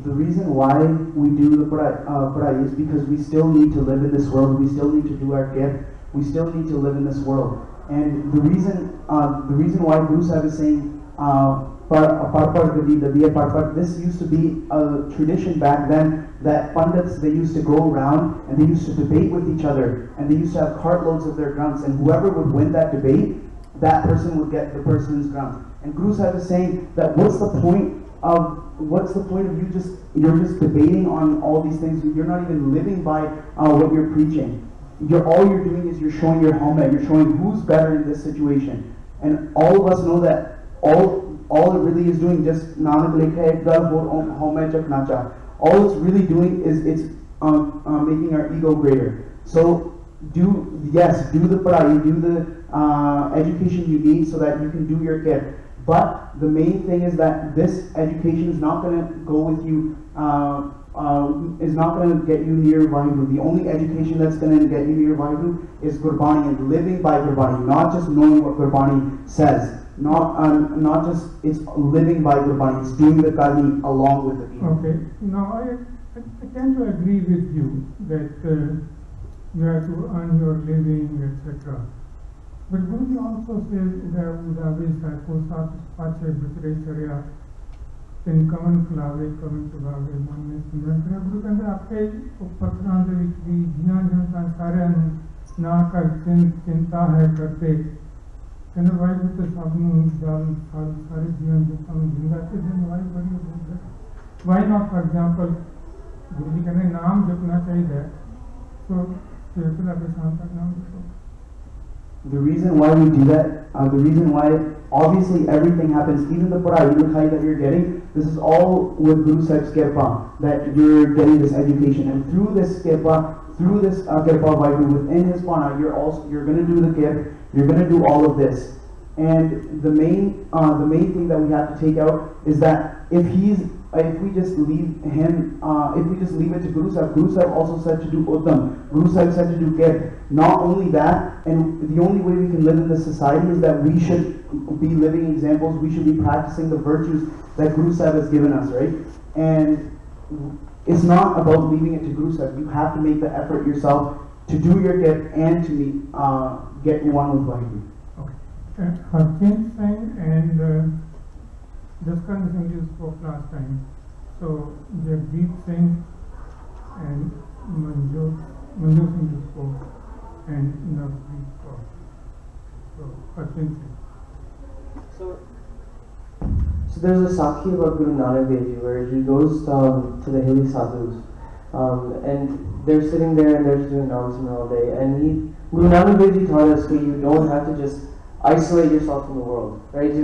The reason why we do the Padai is because we still need to live in this world. We still need to do our gift. We still need to live in this world. And the reason why Guru Sahib is saying this used to be a tradition back then, that Pandits, they used to go around and they used to debate with each other, and they used to have cartloads of their grunts, and whoever would win that debate, that person would get the person's grunts. And Guru Sahib is saying that what's the point of you're just debating on all these things. You're not even living by what you're preaching. All you're doing is you're showing your helmet. You're showing who's better in this situation. And all of us know that all it really is doing, just Nanak lekha gal helmet chak nacha. All it's really doing is it's making our ego greater. So do the padai, do the education you need so that you can do your gift. But the main thing is that this education is not going to go with you, is not going to get you near Vaheguru. The only education that's going to get you near Vaheguru is Gurbani, and living by Gurbani, not just knowing what Gurbani says, not just it's living by Gurbani, it's doing the Karni along with the people. Okay, now I tend to agree with you that you have to earn your living, etc. But Guruji also says that Udavis Hakosat Pache Bitre Sharia in Kaman Klave, Kaman Klave, Manne Simran. Guru Kanda Ape Patran de Vikri, Dhyan Jantan Saran, Naka Chinta Hai Karte. Kanda why with the Sabnu Dal Sari Dhyan Jantan Jindate, then why were you doing that? Why not, for example, Guruji Kanda Naam Japna Chahiye, so Chirkula Pe Santa Naam Japna. The reason why we do that, the reason why obviously everything happens, even the Padai, the Khai that you're getting, this is all with Guru Sahib's Kirpa, that you're getting this education. And through this Kirpa, through this Kirpa Vaheguru, within his Pana, you're going to do the gift, you're going to do all of this. And the main thing that we have to take out is that if we just leave him, if we just leave it to Guru Sahib also said to do Uttam, Guru Sahib said to do gift. Not only that, and the only way we can live in this society is that we should be living examples, we should be practicing the virtues that Guru Sahib has given us, right? And it's not about leaving it to Guru Sahib. You have to make the effort yourself to do your gift and to get one with Vaheguru. Okay. Harchin Singh and Jaskan Singh you spoke last time. So Jagdeep Singh and Manju Singh spoke, and Navpreet spoke. So, Ashwin Singh. So there's a Sakhi about Guru Nanak Dev Ji where he goes to the hilly sadhus, and they're sitting there and they're just doing namaskar all day. And Guru Nanak Dev Ji taught us that you don't have to just isolate yourself from the world, right? You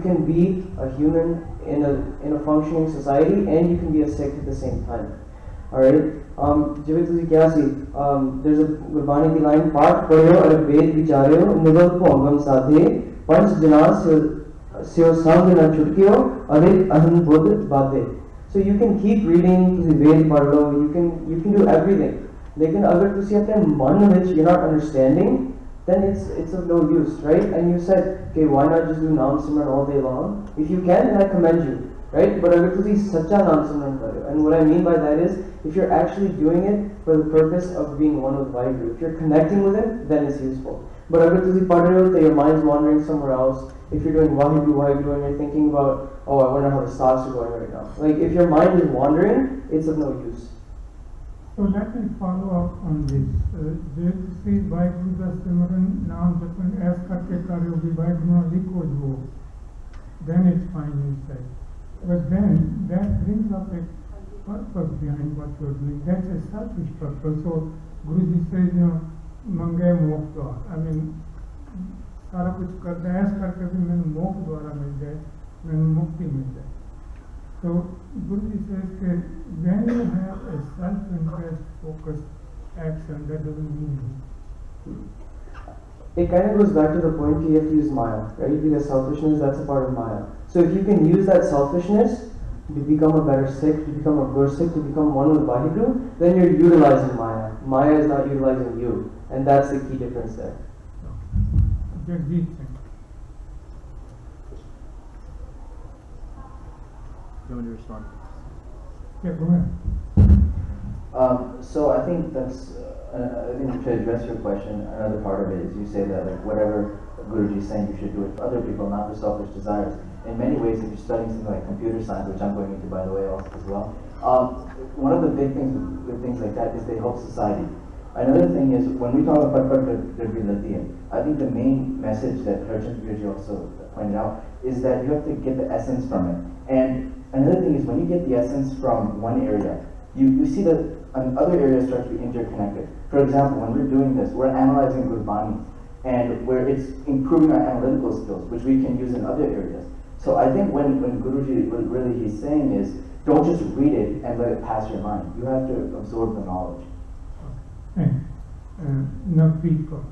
can be a human in a functioning society, and you can be a Sikh at the same time. All right. There's a Gurbani ki line: Path padyo ar ved vicharyo nival pongam sadhe panch janas seo sang na chutkyo adik ahan buddh bate. So you can keep reading to the Ved Parlo, you can do everything. Lekin agar tusi apne man vich you're not understanding, then it's of no use, right? And you said, okay, why not just do Naam Simran all day long? If you can, then I commend you, right? But agar tusi sacha Naam Simran karo, and what I mean by that is, if you're actually doing it for the purpose of being one with Vaheguru, if you're connecting with Him, then it's useful. But agar tusi padh rahe ho, that your mind's wandering somewhere else. If you're doing Vaheguru, and you're thinking about, oh, I wonder how the stocks are going right now. Like, if your mind is wandering, it's of no use. So let me follow up on this. Jai Vaheguru da Simran Naam Japan as karke karyogi Vaheguru likho jo, then it's fine, you say. But then that brings up a purpose behind what you're doing. That's a selfish purpose. So Guruji says, mangai mokh dwar. I mean, सारा कुछ करते हैं ऐसा करके भी मैंने मोक्ष द्वारा मिल जाए, मैंने मुक्ति मिल जाए. So Guruji says that when you have a self-interest focused action, that doesn't mean anything. It kind of goes back to the point you have to use Maya, right? Because selfishness, that's a part of Maya. So if you can use that selfishness to become a better Sikh, to become a good Sikh, to become one with Vaheguru, then you're utilizing Maya. Maya is not utilizing you, and that's the key difference there. Jagdeep Singh. You want to respond? Yeah, go ahead. So I think that's, I think to address your question, another part of it is you say that like whatever Guruji is saying, you should do it for other people, not for selfish desires. In many ways, if you're studying something like computer science, which I'm going into by the way also as well, one of the big things with things like that is they help society. Another thing is, when we talk about I think the main message that Harchan Guruji also pointed out is that you have to get the essence from it. And another thing is, when you get the essence from one area, you see that other areas start to be interconnected. For example, when we're doing this, we're analyzing Gurbani, and where it's improving our analytical skills, which we can use in other areas. So I think when Guruji, what really he's saying is, don't just read it and let it pass your mind. You have to absorb the knowledge. Navpreet Kaur.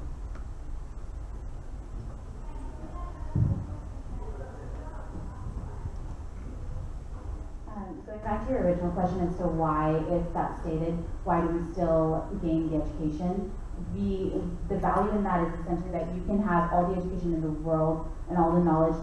Going back to your original question as to why, if that's stated, why do we still gain the education? The value in that is essentially that you can have all the education in the world and all the knowledge,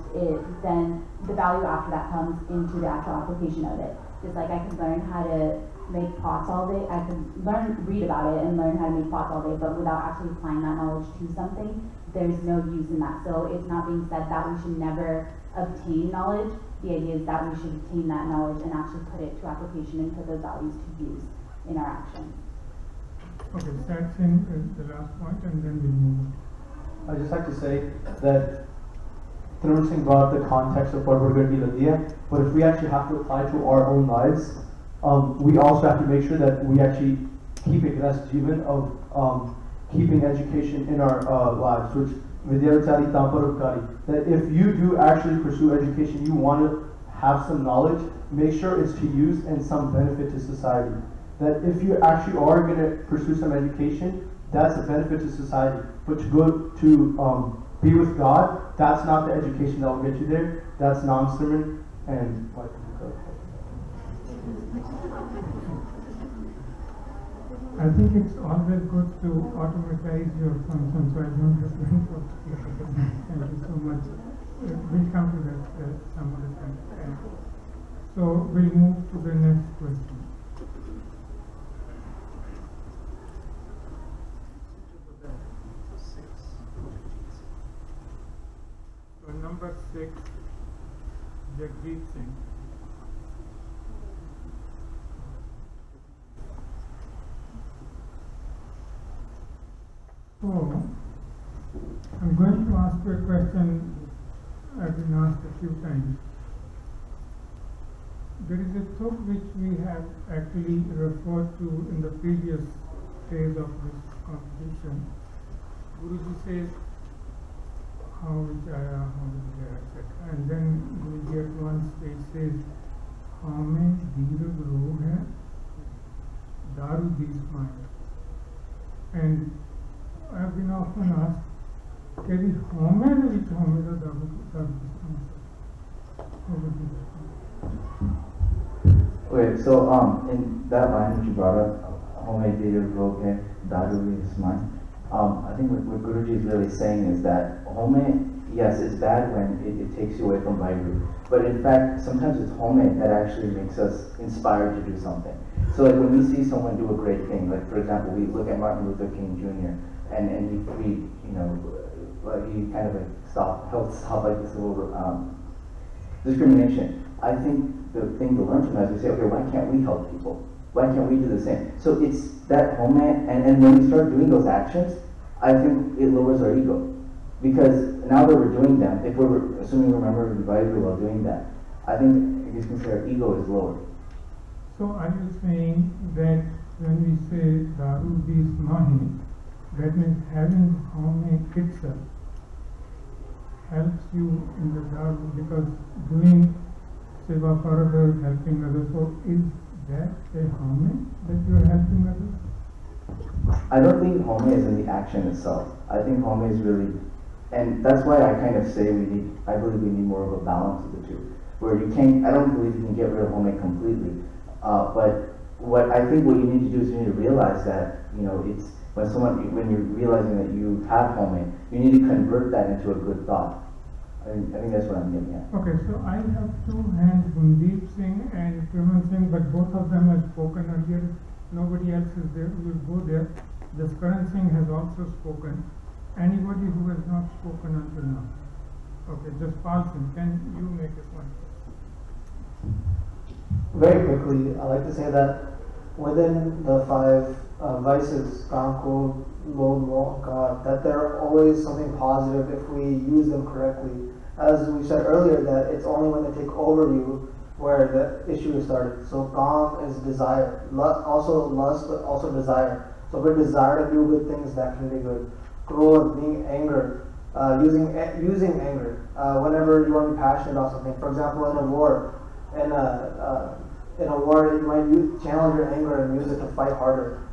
then the value after that comes into the actual application of it. Just like I could learn how to make pots all day, I could read about it and learn how to make pots all day, but without actually applying that knowledge to something, there's no use in that. So it's not being said that we should never obtain knowledge. The idea is that we should obtain that knowledge and actually put it to application and put those values to use in our actions. Okay, that's in the last point, and then we'll move on. I'd just like to say that Tarun Singh brought up the context of what we're going to be Ladia, but if we actually have to apply to our own lives, we also have to make sure that we actually keep a gras jivan of keeping education in our lives, which Vidyarthari Tamparupkari, that if you do actually pursue education, you want to have some knowledge, make sure it's to use and some benefit to society. That if you actually are going to pursue some education, that's a benefit to society. But to go to be with God, that's not the education that will get you there. That's Naam Simran and what I think it's always good to automatize your function, so I don't have to input. Thank you so much. We'll come to that some other time. So we'll move to the next question. So number 6, Jagdeep Singh. So, I'm going to ask you a question I've been asked a few times. There is a talk which we have actually referred to in the previous phase of this competition. Guruji says, how vichaya, how vichaya, etc. And then Guruji at one stage says, hame dheerag rog hai, daru dis maya. And I have been often asked, can we hame which hame the daru dis maya? Okay, so in that line which you brought up, home dheerag rog hai, daru is mine. I think what Guruji is really saying is that home, yes, it's bad when it takes you away from Vaheguru. But in fact, sometimes it's home that actually makes us inspired to do something. So like when we see someone do a great thing, like for example, we look at Martin Luther King Jr. and he he kind of like helped stop like the civil discrimination. I think the thing to learn from that is we say, okay, why can't we help people? Why can't we do the same? So it's that home, and when we start doing those actions, I think it lowers our ego. Because now that we're doing them, if we're assuming we're members of Vaheguru while doing that, I think you can say our ego is lowered. So are you saying that when we say Daru Dis Mahi, that means having home itself helps you in the Daru, because doing Seva for others, helping others, so is that a home that you are helping others? I don't think home is in the action itself. I think home is really, and that's why I kind of say I believe we need more of a balance of the two. Where you can't, I don't believe you can get rid of home completely. But what I think what you need to do is you need to realize that, it's when you're realizing that you have home, you need to convert that into a good thought. I think that's what I'm getting at. Okay, so I have two hands, Gundeep Singh and Priman Singh, but both of them have spoken earlier. Nobody else is there. We will go there. Jaskaran Singh has also spoken. Anybody who has not spoken until now? Okay, Jaspal Singh, can you make a point? Very quickly, I like to say that within the five vices, Kankod, Lod, Moh, God, that they're always something positive if we use them correctly. As we said earlier, that it's only when they take over you where the issue is started. So Kam is desire, also lust, but also desire. So if we desire to do good things, that can be good. Krodh, being anger, using anger. Whenever you want to be passionate about something, for example, in a war, in a war, you might channel your anger and use it to fight harder.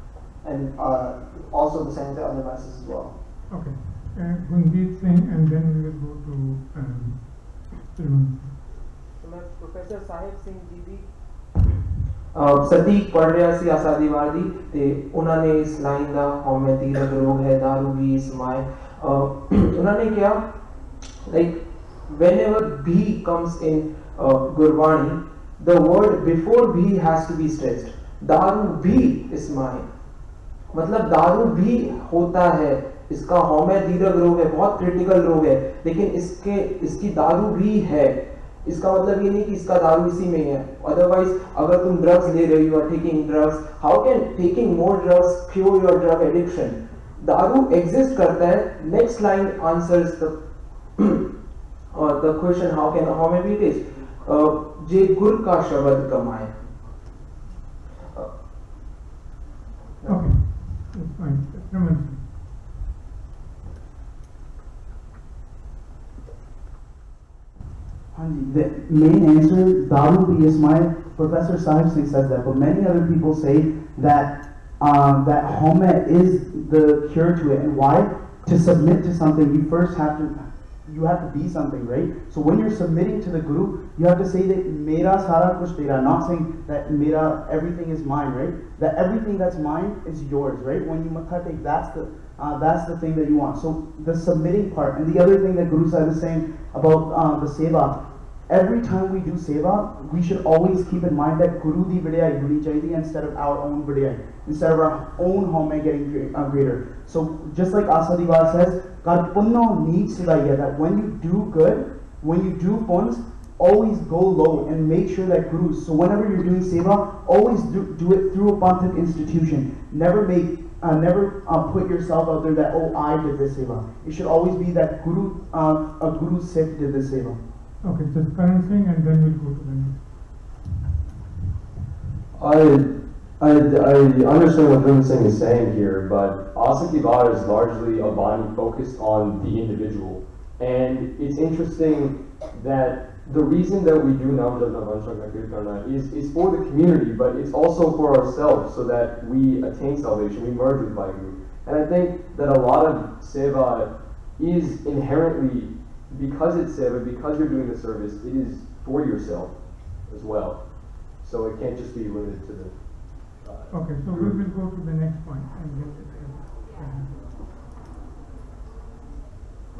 And also the same to other vices as well. Okay. Gundeep Singh, and then we will go to Priman. Professor Sahib Singh जी भी सदीक पढ़ रहा सी आसादीवादी ते उन्होंने इस line का हमें दीरग रोग है दारू भी इसमाए उन्होंने क्या like whenever B comes in Gurbani, the word before B has to be stressed. दारू भी इसमाए, मतलब दारू भी होता है, इसका हौमे दीरग रोग है, बहुत क्रिटिकल रोग है, लेकिन इसकी दारू भी है. इसका मतलब ये नहीं कि इसका दारू इसी में है. अदरवाइज अगर तुम ड्रग्स ले रही हो, taking drugs, how can taking more drugs cure your drug addiction? दारू एग्जिस्ट करता है. Next line answers the question how may be it is जे गुर का शब्द कमाए. Okay, that's fine. The main answer, Daru bhi ismail, Professor Sahib Singh says that, but many other people say that that home is the cure to it. And why? To submit to something, you first have to be something, right? So when you're submitting to the Guru, you have to say that Mera sara kuch tera, not saying that Mera, everything is mine, right? That everything that's mine is yours, right? When you matha take, that's the thing that you want. So the submitting part, and the other thing that Guru Sahib is saying about the seva, every time we do seva, we should always keep in mind that Guru di vidya honi chahiye instead of our own vidya, instead of our own home getting greater. So just like Asadivar says, God punno needs to that when you do good, when you do puns, always go low and make sure that Gurus, so whenever you're doing seva, always do it through a Panthak institution. Never make never put yourself out there that, oh, I did this seva. It should always be that a Guru Sikh did this seva. Okay, just current thing and then we'll go to the next. I understand what Dhruv Singh is saying here, but Asa Ki Baat is largely a bani focused on the individual. And it's interesting that the reason that we do Nam Jap Nam Vanshak Kirtana is for the community, but it's also for ourselves so that we attain salvation, we merge with Vaheguru. And I think that a lot of seva is inherently, because it's seva, because you're doing the service, it is for yourself as well. So it can't just be limited to the okay, so we will go to the next point and get it.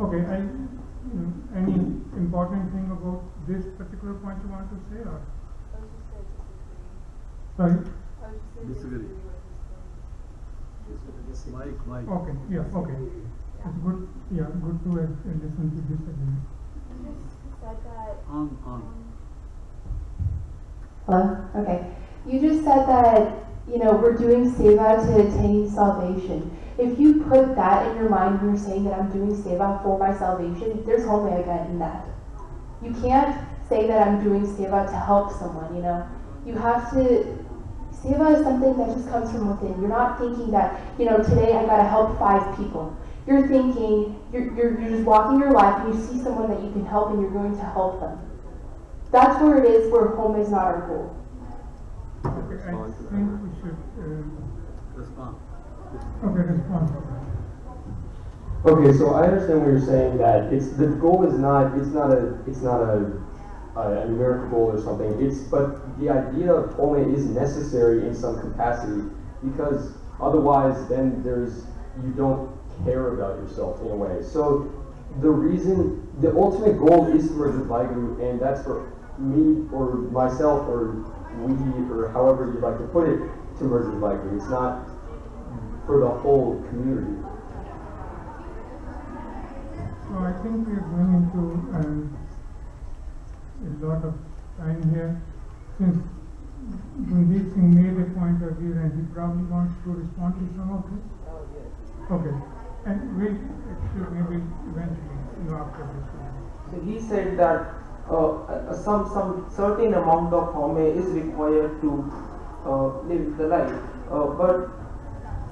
Okay, any important thing about this particular point you want to say, or? Sorry? Disagree. Mike. Okay, yeah, okay. It's good, yeah, good to listen to this again. You just said that. Hello? Okay. You just said that, we're doing seva to attain salvation. If you put that in your mind and you're saying that I'm doing seva for my salvation, there's homega in that. You can't say that I'm doing seva to help someone, You have to, seva is something that just comes from within. You're not thinking that, today I gotta help 5 people. You're thinking, you're just walking your life and you see someone that you can help and you're going to help them. That's where it is, where home is not our goal. Okay, I think we should respond. Okay, respond. Okay, so I understand what you're saying, that the goal is not a numerical goal or something. But the idea of home is necessary in some capacity, because otherwise then you don't care about yourself in a way. So the ultimate goal is to merge with Vaheguru, and that's for me or myself or we, or however you'd like to put it, to merge with Vaheguru. It's not for the whole community. So I think we're going into a lot of time here. Since Gundeep Singh made a point of view and he probably wants to respond to some of this. Okay, and we'll maybe eventually after this. So he said that some certain amount of home is required to live the life, but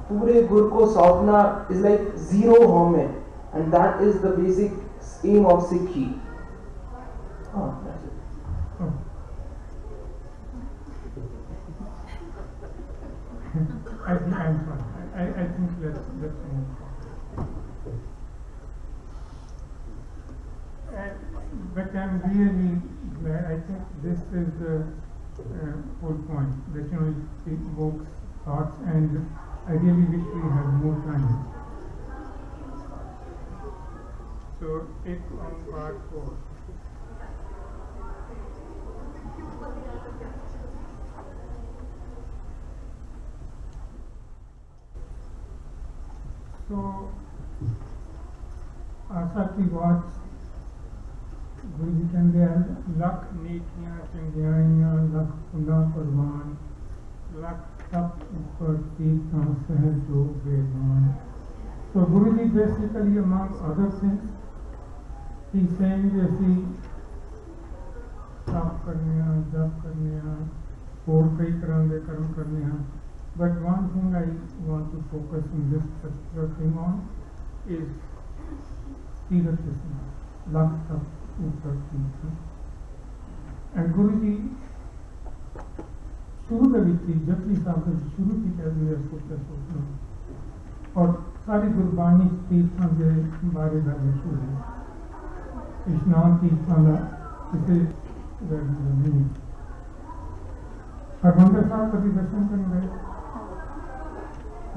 pure gur ko saupna is like zero home, and that is the basic aim of Sikhi. That's it. I think I'm fine. I think let's move on. But I'm really glad. I think this is the whole point. That it evokes thoughts, and I really wish we had more time. So it's on part 4. So, Asa Ki Baat, Guru Ji ਕਹਿੰਦੇ ਹਨ ਲੱਖ ਨੇਕੀਆਂ ਚੰਗਿਆਈਆਂ ਲੱਖ ਪੁੰਨਾ ਕੁਰਬਾਨ ਲੱਖ ਤਪ ਉੱਪਰ ਤੀਰਥਾਂ ਸਹਿਜ ਜੋ ਬੇਮਾਨ. So Guru Ji basically, among other things, he's saying that ਅਸੀਂ ਤਪ ਕਰਨੇ ਆ, ਜਪ ਕਰਨੇ ਆ, ਹੋਰ ਕਈ ਤਰ੍ਹਾਂ ਦੇ ਕਰਮ ਕਰਨੇ ਆ. But one thing I want to focus on this particular thing on is Tirath Islam, Lakh Tap Upar Tirtha. And Guru Ji, शुरू ਦੇ ਵਿੱਚ ਜਪਜੀ ਸਾਹਿਬ ਦੇ ਸ਼ੁਰੂ ਕੀਤਾ ਹੋਇਆ ਸੋਚਣਾ ਔਰ ਸਾਰੀ ਗੁਰਬਾਣੀ ਤੀਰਥਾਂ ਦੇ ਬਾਰੇ ਗੱਲ ਸ਼ੁਰੂ ਹੈ. ਇਸ਼ਨਾਨ ਤੀਰਥਾਂ ਦਾ ਕਿਸੇ ਨਹੀਂ. ਹਰਿਮੰਦਰ ਸਾਹਿਬ ਕਦੀ ਦਰਸ਼ਨ ਕਰਨ ਗਏ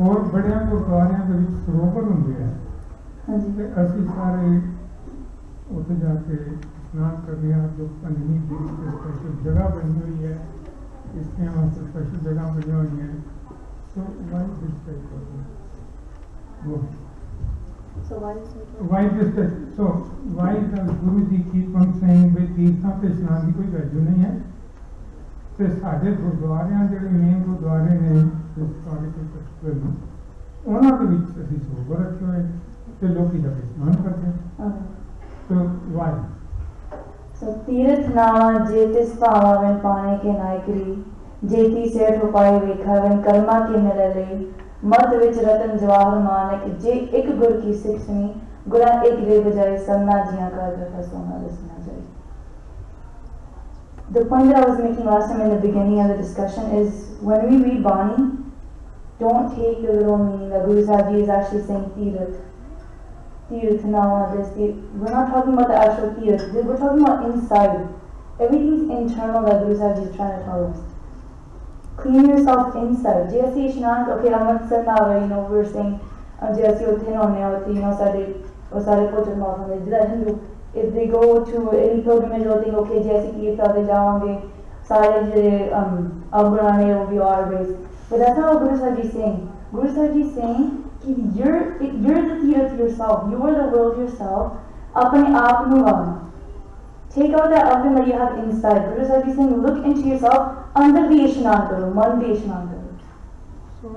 और बड़े गुरुद्वारों के सरोवर होंगे ते असी सारे उत्थे जाके स्नान करने जो पंजवीं पीढ़ी की स्पेशल जगह बनी हुई है, इसके वास्ते स्पेशल जगह बनी हुई है. So why this type why this type. So why the Guru ji keep on saying वे तीर्थां ते स्नान की कोई वैल्यू नहीं है. ਤੇ ਸਾਡੇ ਗੁਰਦੁਆਰਿਆਂ ਜਿਹੜੇ ਮੇਨ ਗੁਰਦੁਆਰੇ ਨੇ ਹਿਸਟੋਰੀਕਲ ਉਹਨਾਂ ਦੇ ਵਿੱਚ ਅਸੀਂ ਸਰੋਵਰ ਰੱਖੇ ਹੋਏ ਤੇ ਲੋਕੀ ਜਾ ਕੇ ਇਸ਼ਨਾਨ ਕਰਦੇ तो why? So तीर्थ नावा जेतिस पावा वन पाने के नायकरी जेती सेठ उपाय वेखा वन कर्मा के मिलले मत विच रतन जवाहर मानक जे एक गुर की सिख सुनी गुरा एक रे बजाय सबना जिया का जथा सोना दसना जाए. The point that I was making last time in the beginning of the discussion is when we read Bani, don't take the literal meaning that Guru Sahib Ji is actually saying Tirth. Tirth, Nawa, this, we're not talking about the actual Tirth, we're talking about inside. Everything's internal that Guru Sahib Ji is trying to tell us. Clean yourself inside. JSC Ishnan, okay, Amrit Nawa, you know, we're saying, JSC Uthin on you know, Sare Pojan Mohan, that Hindu, if they go to any pilgrimage, they'll think, okay, JSC Tirtha, they jaunge, Sare Abgurane will be always. But that's not what Guru Sahib Ji is saying. Guru Sahib Ji is saying, you're the Tirth yourself. You are the world yourself. Apne aap nu vaana. Take out that oven that you have inside. Guru Sahib is saying, look into yourself. Andar bhi ishnan karo, man bhi ishnan karo. So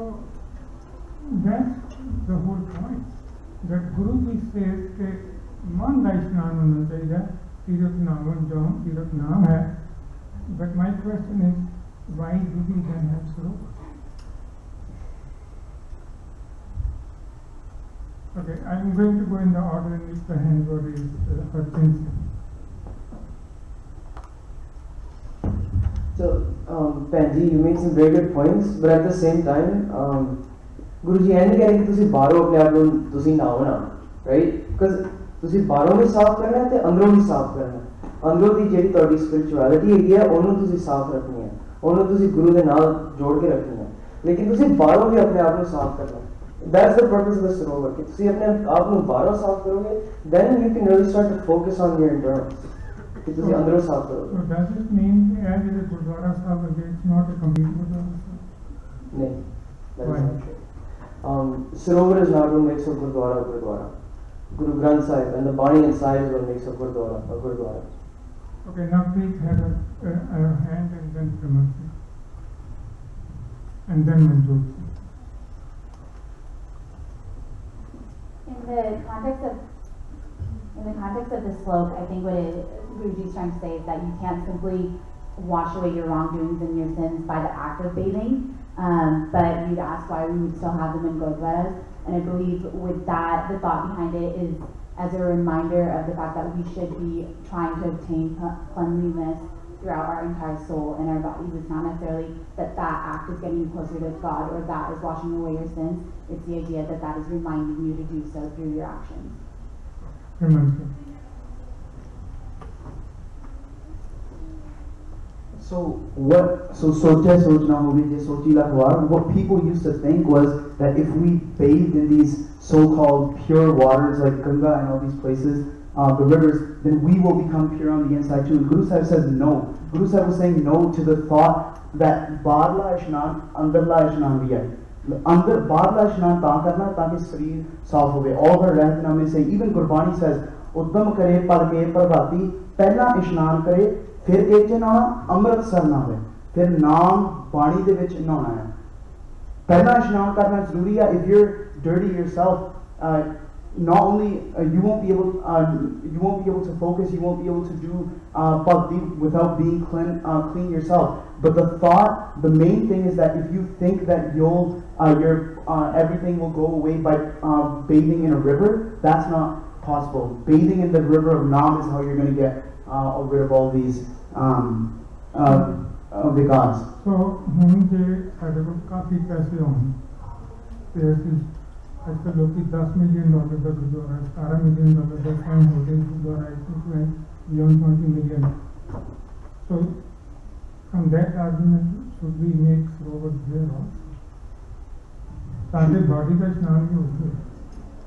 that's the whole point. That Guru Ji says that man da ishnan hona chahiye. Tirth naam jaam, Tirth naam hai. But my question is, why do we then have Sarovar? Okay, I'm going to go in the order in which the hands were raised, Arjun. So, Panji, you made some very good points, but at the same time, Guruji, I नहीं कह रहे कि तुसी बाहरों अपने आप को तुसी ना हो ना, right? Because तुसी बाहरों भी साफ करना है ते अंदरों भी साफ करना है. अंदरों दी जेडी तोड़ी spirituality है ओनू तुसी साफ रखनी है, ओनू तुसी गुरु दे नाल जोड़ के रखनी है. लेकिन तुसी बाहरों भी अपने आप को साफ करना है. That's the purpose of the Sarovar. कि तुसी अपने आप को बाहरों साफ करोगे, then you can really start to focus on your internals. कि तुसी अंदरों साफ करोगे. So does it mean as it is Gurdwara Sahib, it's not a complete Gurdwara Sahib? No, that is not true. Sarovar is not what makes a Gurdwara. Guru Granth Sahib and the Bani inside is what makes a Gurdwara. Okay, now please have a hand and then Pramansi. And then Manjot. In the context of the slope, I think what Guruji is trying to say is that you can't simply wash away your wrongdoings and your sins by the act of bathing, but you'd ask why we would still have them in Gurdwaras. And I believe with that, the thought behind it is as a reminder of the fact that we should be trying to obtain cleanliness throughout our entire soul and our bodies. It's not necessarily that act is getting you closer to God or that is washing away your sins. It's the idea that is reminding you to do so through your actions. What people used to think was that if we bathed in these so-called pure waters like Ganga and all these places, the rivers, then we will become pure on the inside too. Guru Sahib says no. Guru Sahib was saying no to the thought that Badla Ishnan, Andarla Ishnan bhi hai. Andar Badla Ishnan ta karna taaki shareer saaf ho gaye. All her Rahname say, even Gurbani says, Uddam kare padke prabhati, pehla ishnan kare, fir ek nahana, amrit sar nahe. Fir naam Bani de vich nahana hai. Pehla ishnan karna zaruri hai. If you're dirty yourself, not only you won't be able to focus, you won't be able to do bhakti without being clean yourself. But the main thing is that if you think that your everything will go away by bathing in a river, that's not possible. Bathing in the river of Nam is how you're going to get rid of all these vikas. So, काफी पैसे होंगे. आजकल लोग $10 million का गुरुद्वारा है, $17 million का fine holding gurdwara है, beyond 20 million. So from that argument, should we make Sarovar here also? ताकि body का स्नान भी हो.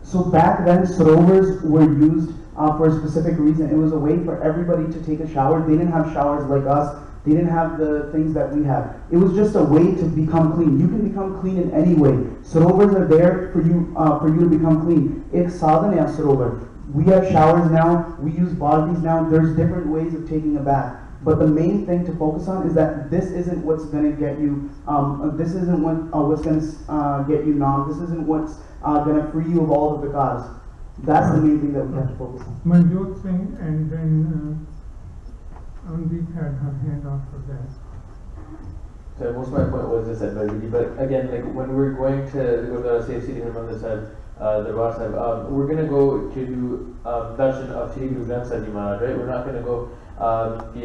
So back then, Sarovars were used for a specific reason. It was a way for everybody to take a shower. They didn't have showers like us. They didn't have the things that we have. It was just a way to become clean. You can become clean in any way. Sarovars are there for you to become clean. Ek sadhan hai sarovar. We have showers now. We use baltis now. There's different ways of taking a bath. But the main thing to focus on is that this isn't what's going to get you, this isn't what's going to get you knocked, this isn't what's going to free you of all the vikars. That's the main thing that we have to focus on. Manjot Singh and then Andeep had her hand after that. So most of my point was just advisory, but again, like when we're going to go to Safe City Harmandir Sahib, Darbar Sahib, we're going to go to do darshan of Shri Guru Granth Sahib Ji Maharaj, right? We're not going to go that's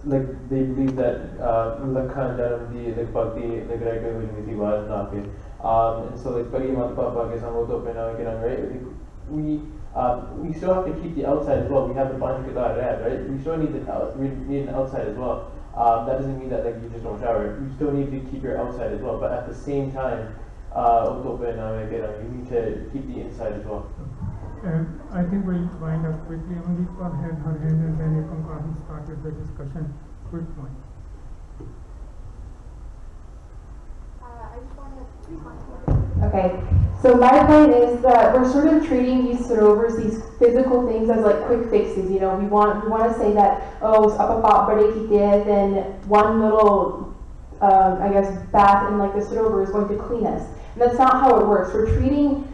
like they believe that Lakhan Dharam di like bhakti like right way hoji thi was na ke and so like pagi mat papa ke samo to pehna ke rang, right? We still have to keep the outside as well. We have the Panch Kedar Rab, right? We still need we need an outside as well. That doesn't mean that like you just don't shower. You still need to keep your outside as well, but at the same time, you need to keep the inside as well. I think we'll wind up quickly. Amandeep had her hand and then Ekankari started the discussion. Quick point. Okay, so my point is that we're sort of treating these sarovars, these physical things, as like quick fixes. You know, we want to say that, oh, then one little, I guess, bath in like the sarovar is going to clean us. And that's not how it works. We're treating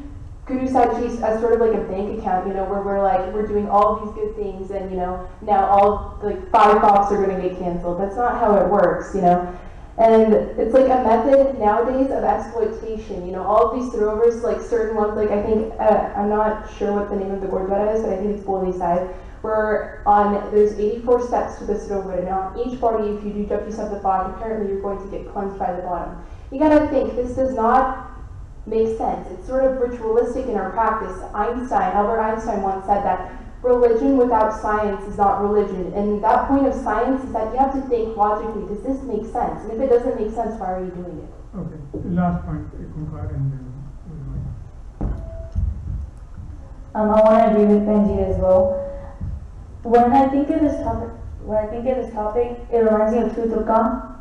Guru Sahib Ji as sort of like a bank account, you know, where we're doing all these good things, and you know, now all like 5 box are going to get canceled. That's not how it works, you know. And it's like a method nowadays of exploitation. You know, all of these sarovars, like certain ones, like I think, I'm not sure what the name of the Gurdwara is, but I think it's Boli Sahib, where there's 84 steps to the sarovar. Now, on each body, if you do Japji Sabda Path, apparently you're going to get cleansed by the bottom. You gotta think, this does not make sense. It's sort of ritualistic in our practice. Albert Einstein once said that religion without science is not religion. And that point of science is that you have to think logically, does this make sense? And if it doesn't make sense, why are you doing it? Okay, last point, Ekankari, and then I want to agree with Benji as well. When I think of this topic, it reminds me of two turka.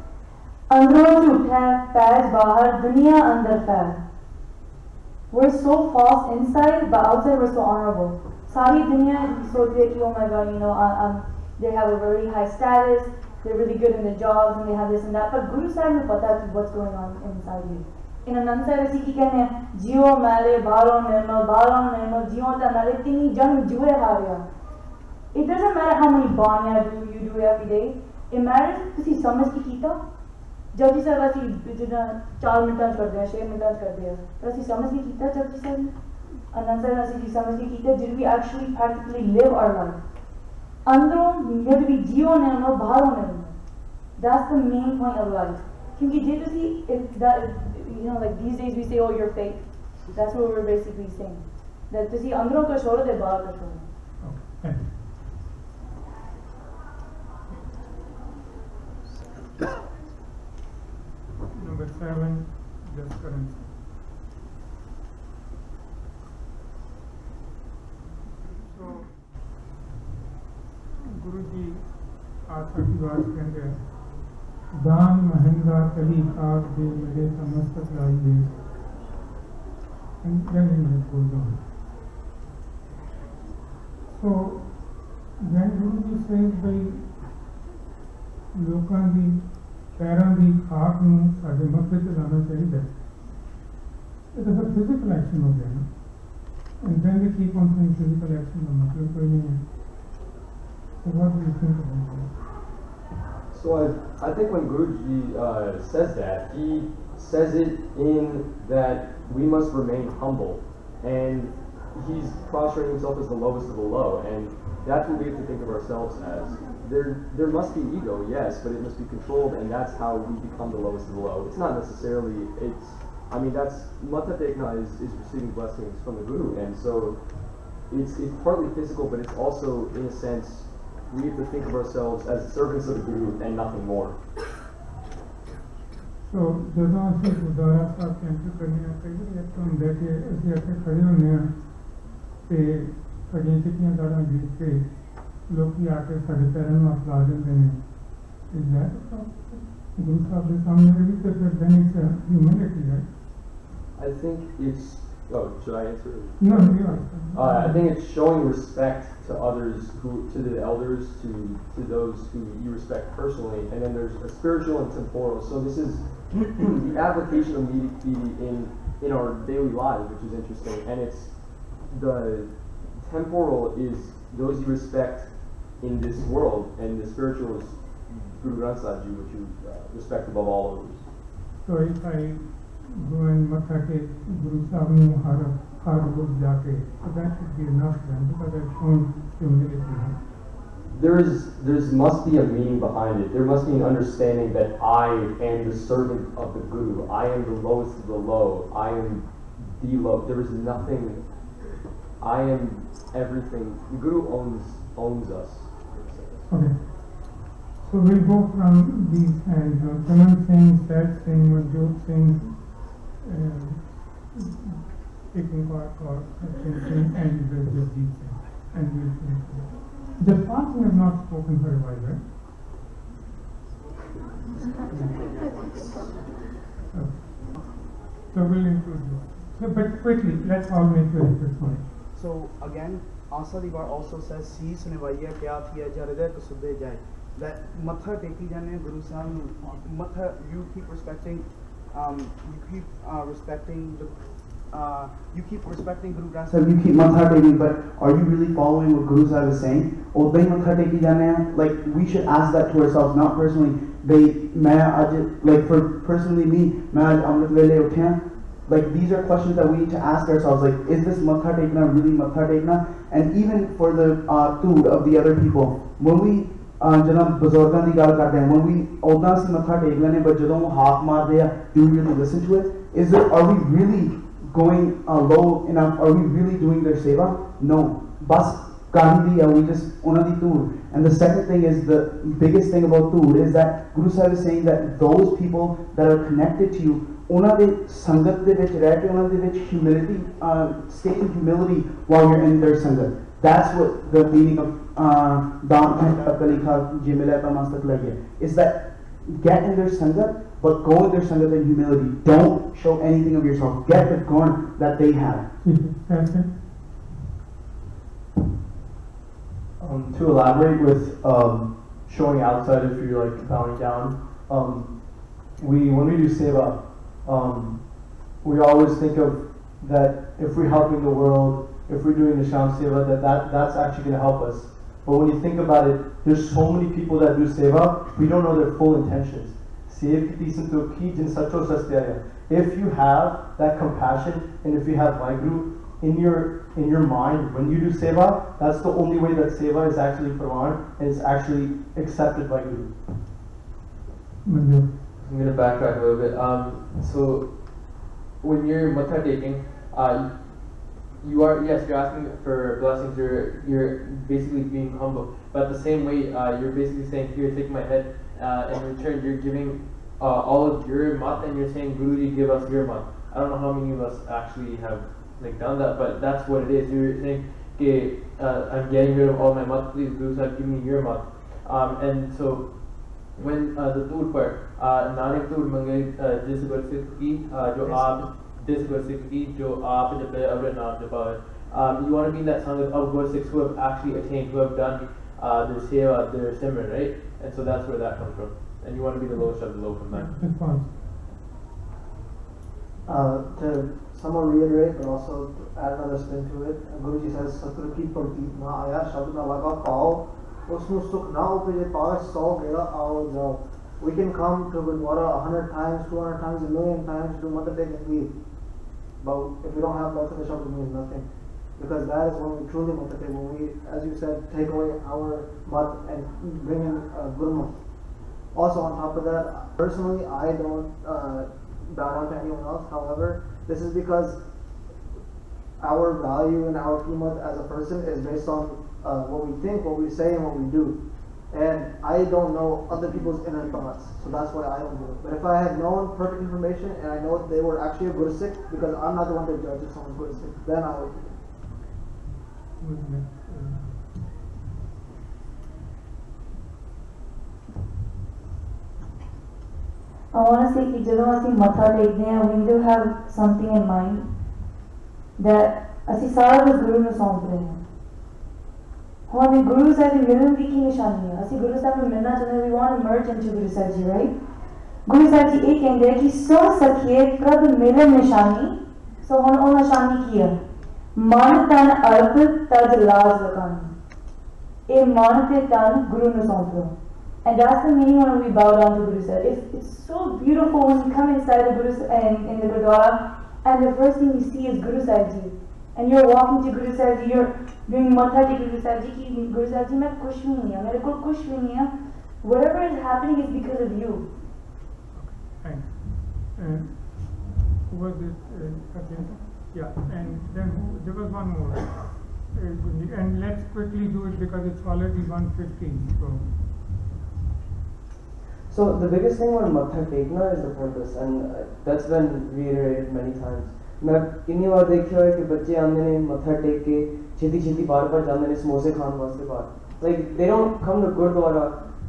Andro jhutha, paj bahar, duniya andar fai. We're so false inside, but outside we're so honorable. Sari dunya so that, oh my god, you know, they have a very high status, they're really good in their jobs, and they have this and that. But Guru Sahib will pata what's going on inside you. In Anand Sahib Rasi ki kehne jio male baro nirmal jio ta male tini jan jue harya. It doesn't matter how many banya you do every day. It matters tusi samajh ki kita. Japji Sahib ਅਸੀਂ ਜਿੱਦਾਂ 4 ਮਿੰਟਾਂ ਚ ਕਰਦੇ ਆ 6 ਮਿੰਟਾਂ ਚ ਕਰਦੇ ਆ ਪਰ ਅਸੀਂ ਸਮਝ ਕੇ ਕੀਤਾ Japji Sahib Anand Sahib ਅਸੀਂ ਸਮਝ ਕੇ ਕੀਤਾ did we actually practically live our life ਅੰਦਰੋਂ ਜਦ ਵੀ ਜੀਓ ਨੇ ਨਾ ਬਾਹਰੋਂ ਨੇ that's the main point of life ਕਿਉਂਕਿ ਜੇ ਤੁਸੀਂ if that you know like these days we say oh you're fake that's what we're basically saying that ਤੁਸੀਂ ਅੰਦਰੋਂ ਕੁਛ ਹੋਰ ਤੇ ਬਾਹਰ ਕੁਛ ਹੋਰ Number 7, just currency. So, Guruji आस्था की बात कहते हैं दान महंगा कली खाक दे मेरे समस्तक लाइए and then he goes on. So, when Guruji says by ਲੋਕਾਂ ਦੀ ਪੈਰਾਂ ਦੀ ਖਾਕ ਨੂੰ ਸਾਡੇ ਮੱਥੇ ਤੇ ਲਾਉਣਾ ਚਾਹੀਦਾ it is a physical action ਹੋ ਗਿਆ ਨਾ and then they keep on saying physical action ਦਾ ਮਤਲਬ ਕੋਈ ਨਹੀਂ ਹੈ so what do you think about that? So I think when Guruji says that, he says it in that we must remain humble, and he's prostrating himself as the lowest of the low, and that's what we have to think of ourselves as. There must be ego, yes, but it must be controlled, and that's how we become the lowest of the low. It's not necessarily, that's, Mata Tekna is receiving blessings from the Guru, and so it's partly physical, but it's also, in a sense, we have to think of ourselves as servants of the Guru and nothing more. So, ਜਦੋਂ ਅਸੀਂ ਗੁਰਦੁਆਰਾ ਸਾਹਿਬ camp ਕਰਨੇ ਆ ਕਈ ਵਾਰੀ ਇੱਥੋਂ ਹੁੰਦਾ ਕਿ ਅਸੀਂ ਇੱਥੇ ਖੜੇ ਹੁੰਦੇ ਹਾਂ ਤੇ ਸਾਡੀਆਂ ਚਿੱਟੀਆਂ ਦਾੜਾਂ ਦੇਖ ਕੇ ਲੋਕੀ ਆ ਕੇ ਸਾਡੇ ਪੈਰਾਂ ਨੂੰ ਹੱਥ ਲਾ ਦਿੰਦੇ ਨੇ is that ਗੁਰੂ ਸਾਹਿਬ ਦੇ ਸਾਹਮਣੇ ਵੀ ਤੇ ਫਿਰ then it's humility, right? I think Oh, should I answer? No, you I think it's showing respect to others, to the elders, to those who you respect personally, and then there's a spiritual and temporal. So this is the application of media in our daily lives, which is interesting, and it's the temporal is those you respect in this world, and the spiritual is Guru Granth Sahib Ji, which you respect above all others. So if I go and matha take Guru Sahib nu har jake, so that should be enough then, because I've shown humility. There must be a meaning behind it. There must be an understanding that I am the servant of the Guru. I am the lowest of the low. I am the low. There is nothing. I am everything. The Guru owns us. Okay. So we'll go from these hands. Chaman Singh, Sad Singh, Manjot Singh, taking part, or Sachin Singh, and Jasdeep Singh. And we'll finish. Jaspal Singh has not spoken for a while, right? So we'll include you. So, but quickly, let's all make your interest point. So again, Asa Divar also says, "Sees nevaiya kya thiya jaride to sudde jai." That matha teki jane Guru Sahib, matha you keep respecting, you keep respecting Guru Granth Sahib. You keep matha taking, but are you really following what Guru Sahib is saying? Odai matha teki jane, like we should ask that to ourselves, not personally. Like for personally me, main amrit vele uthya. Like these are questions that we need to ask ourselves. Like, is this matha tekna really matha tekna? And even for the food of the other people, when we janab buzurgan di gal karte hain, when we oda se matha tek lene, but jadon haak maar de, do we really listen to it? Are we really going low enough? Are we really doing their seva? No. Bas kahi diya, we just ona di tood. And the second thing is, the biggest thing about tood is that Guru Sahib is saying that those people that are connected to you, ਉਹਨਾਂ ਦੇ ਸੰਗਤ ਦੇ ਵਿੱਚ ਰਹਿ ਕੇ ਉਹਨਾਂ ਦੇ ਵਿੱਚ humility, stay in humility while you're in their sangat. That's what the meaning of Daan Kalikha Jimila Tamastak Lagya is, that get in their sangat, but go in their sangat in humility. Don't show anything of yourself. Get the gun that they have. To elaborate with showing outside if you're like bowing down, when we do seva, we always think of that if we're helping the world, if we're doing the Sham Seva, that's actually going to help us. But when you think about it, there's so many people that do Seva, we don't know their full intentions. If you have that compassion, and if you have Vaheguru in your mind, when you do Seva, that's the only way that Seva is actually Pravan, and it's actually accepted by Guru. I'm going to backtrack a little bit. So when you're matha taking, you're asking for blessings, you're basically being humble. But the same way, you're basically saying, here, take my head. In return, you're giving all of your mat, and you're saying, Guruji, give us your mat. I don't know how many of us actually have done that, but that's what it is. You're saying, okay, I'm getting rid of all my mat, please, Guru Sahib, give me your mat. And so when the tood part, Nanak tood मंगे जिस गुरसिख की जो आप जिस गुरसिख की जो आप जपे अपने नाम जपावे. You want to be in that sangat of Gursikhs who have actually attained, who have done their seva, their simran, right? And so that's where that comes from. And you want to be the lowest of the low from that. To somewhat reiterate, but also to add another spin to it, Guruji says, Satru ki pradeep na aya, shabd na laga pao, usnu sukh na upije pawe, 100 gera aao jao. We can come to Gurdwara 100 times, 200 times, 1,000,000 times, do matha take and leave. But if we don't have matha, the shabd means nothing. Because that is when we truly matha take, when we, as you said, take away our mat and bring in Gurmat. Also on top of that, personally, I don't bow down to anyone else. However, this is because our value and our kimat as a person is based on what we think, what we say, and what we do. And I don't know other people's inner thoughts, so that's why I don't do it. But if I had known perfect information and I know they were actually a Gursikh, because I'm not the one that judges someone's Gursikh, then I would do it. I want to say that when we matha tekde hain, we need to have something in mind. that ਅਸੀਂ ਸਾਰਾ ਕੁਝ ਗੁਰੂ ਨੂੰ ਸੌਂਪ ਰਹੇ ਹਾਂ। ਹੁਣ ਗੁਰੂ ਸਾਹਿਬ ਦੀ ਮਿਲਣ ਦੀ ਕੀ ਨਿਸ਼ਾਨੀ ਹੈ? ਅਸੀਂ ਗੁਰੂ ਸਾਹਿਬ ਨੂੰ ਮਿਲਣਾ ਚਾਹੁੰਦੇ ਹਾਂ, we want to merge into Guru Sahib ji, right? Guru Sahib ji ਇਹ ਕਹਿੰਦੇ ਕਿ ਸੋ ਸਖੀਏ ਪ੍ਰਭ ਮਿਲਣ ਨਿਸ਼ਾਨੀ। ਸੋ ਹੁਣ ਉਹ ਨਿਸ਼ਾਨੀ ਕੀ ਹੈ? ਮਨ ਤਨ ਅਰਪ ਤਜ ਲਾਜ ਲਗਾਨੀ। ਇਹ ਮਨ ਤੇ ਤਨ ਗੁਰੂ ਨੂੰ ਸੌਂਪ ਲਓ। And that's the meaning when we bow down to Guru Sahib. It's so beautiful when you come inside the Guru in the Gurdwara, and the first thing you see is Guru Sahib Ji. And you're walking to Guru Sahib Ji, you're doing matha to Guru Sahib Ji, ki Guru Sahib Ji, main kuch bhi nahi hu, mere ko kuch bhi nahi hai. Whatever is happening is because of you. Thanks. Who was this? Yeah, and then there was one more. And let's quickly do it because it's already 1:15. So the biggest thing about matha tekna is the purpose, and that's been reiterated many times. मैं कितनी बार देखा है कि बच्चे आते हैं मत्था take के छेती बार जाते हैं समोसे खाने वास्ते बाहर. Like they don't come to Gurdwara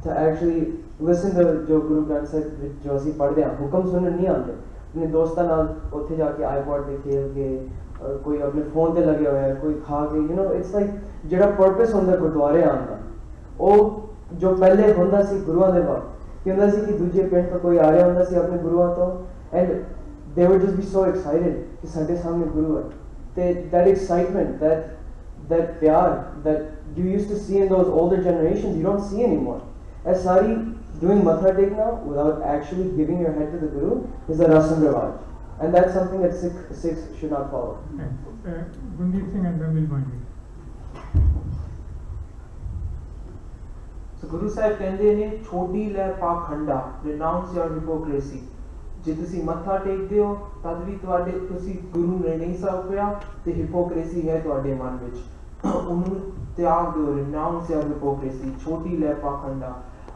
to actually listen to जो गुरु ग्रंथ साहिब जो ਅਸੀਂ पढ़ते हैं हुक्म सुनने नहीं आते. अपने दोस्तों नाल उत्थे जाके iPod ते खेल के और कोई अपने फोन ते लगे हुए हैं कोई खा के you know it's like जेड़ा purpose होंदा गुरुद्वारे आने का वो जो पहले होंदा सी गुरुआं दे वक्त कि होंदा सी कि दूजे पिंड तो कोई आ रहा होंदा सी अपने गुरुआं तो and they would just be so excited कि साडे सामने गुरु है. That excitement, that pyar that you used to see in those older generations, you don't see anymore. As sari doing matha tekna without actually giving your head to the guru is a rasam rivaj, and that's something that Sikhs should not follow. Gundeep Singh and then we'll wind it. So Guru Sahib ਕਹਿੰਦੇ ਨੇ ਛੋਟੀ ਲੈ ਪਾਖੰਡਾ, renounce your hypocrisy. ਜੇ ਤੁਸੀਂ ਮੱਥਾ ਟੇਕਦੇ ਹੋ ਤਦ ਵੀ ਤੁਹਾਡੇ ਤੁਸੀਂ ਗੁਰੂ ਨੇ ਨਹੀਂ ਸੌਂਪਿਆ ਤੇ ਹਿਪੋਕ੍ਰੇਸੀ ਹੈ ਤੁਹਾਡੇ ਮਨ ਵਿੱਚ, ਉਹਨੂੰ त्याग दो, renounce your hypocrisy, छोटी ले पाखंडा,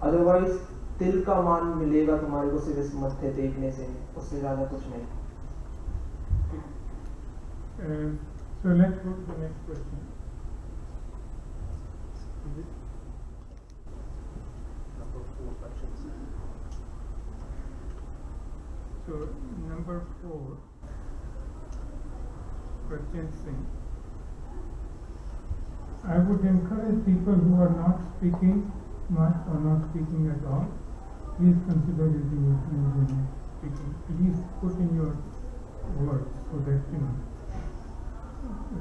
otherwise तिल का मान मिलेगा तुम्हारे को सिर्फ इस मत्थे टेकने से, उससे ज्यादा कुछ नहीं. So let's go to the next question. So number 4, question Singh. I would encourage people who are not speaking much or not speaking at all, please consider using your hands when speaking. Please put in your words so that, you know,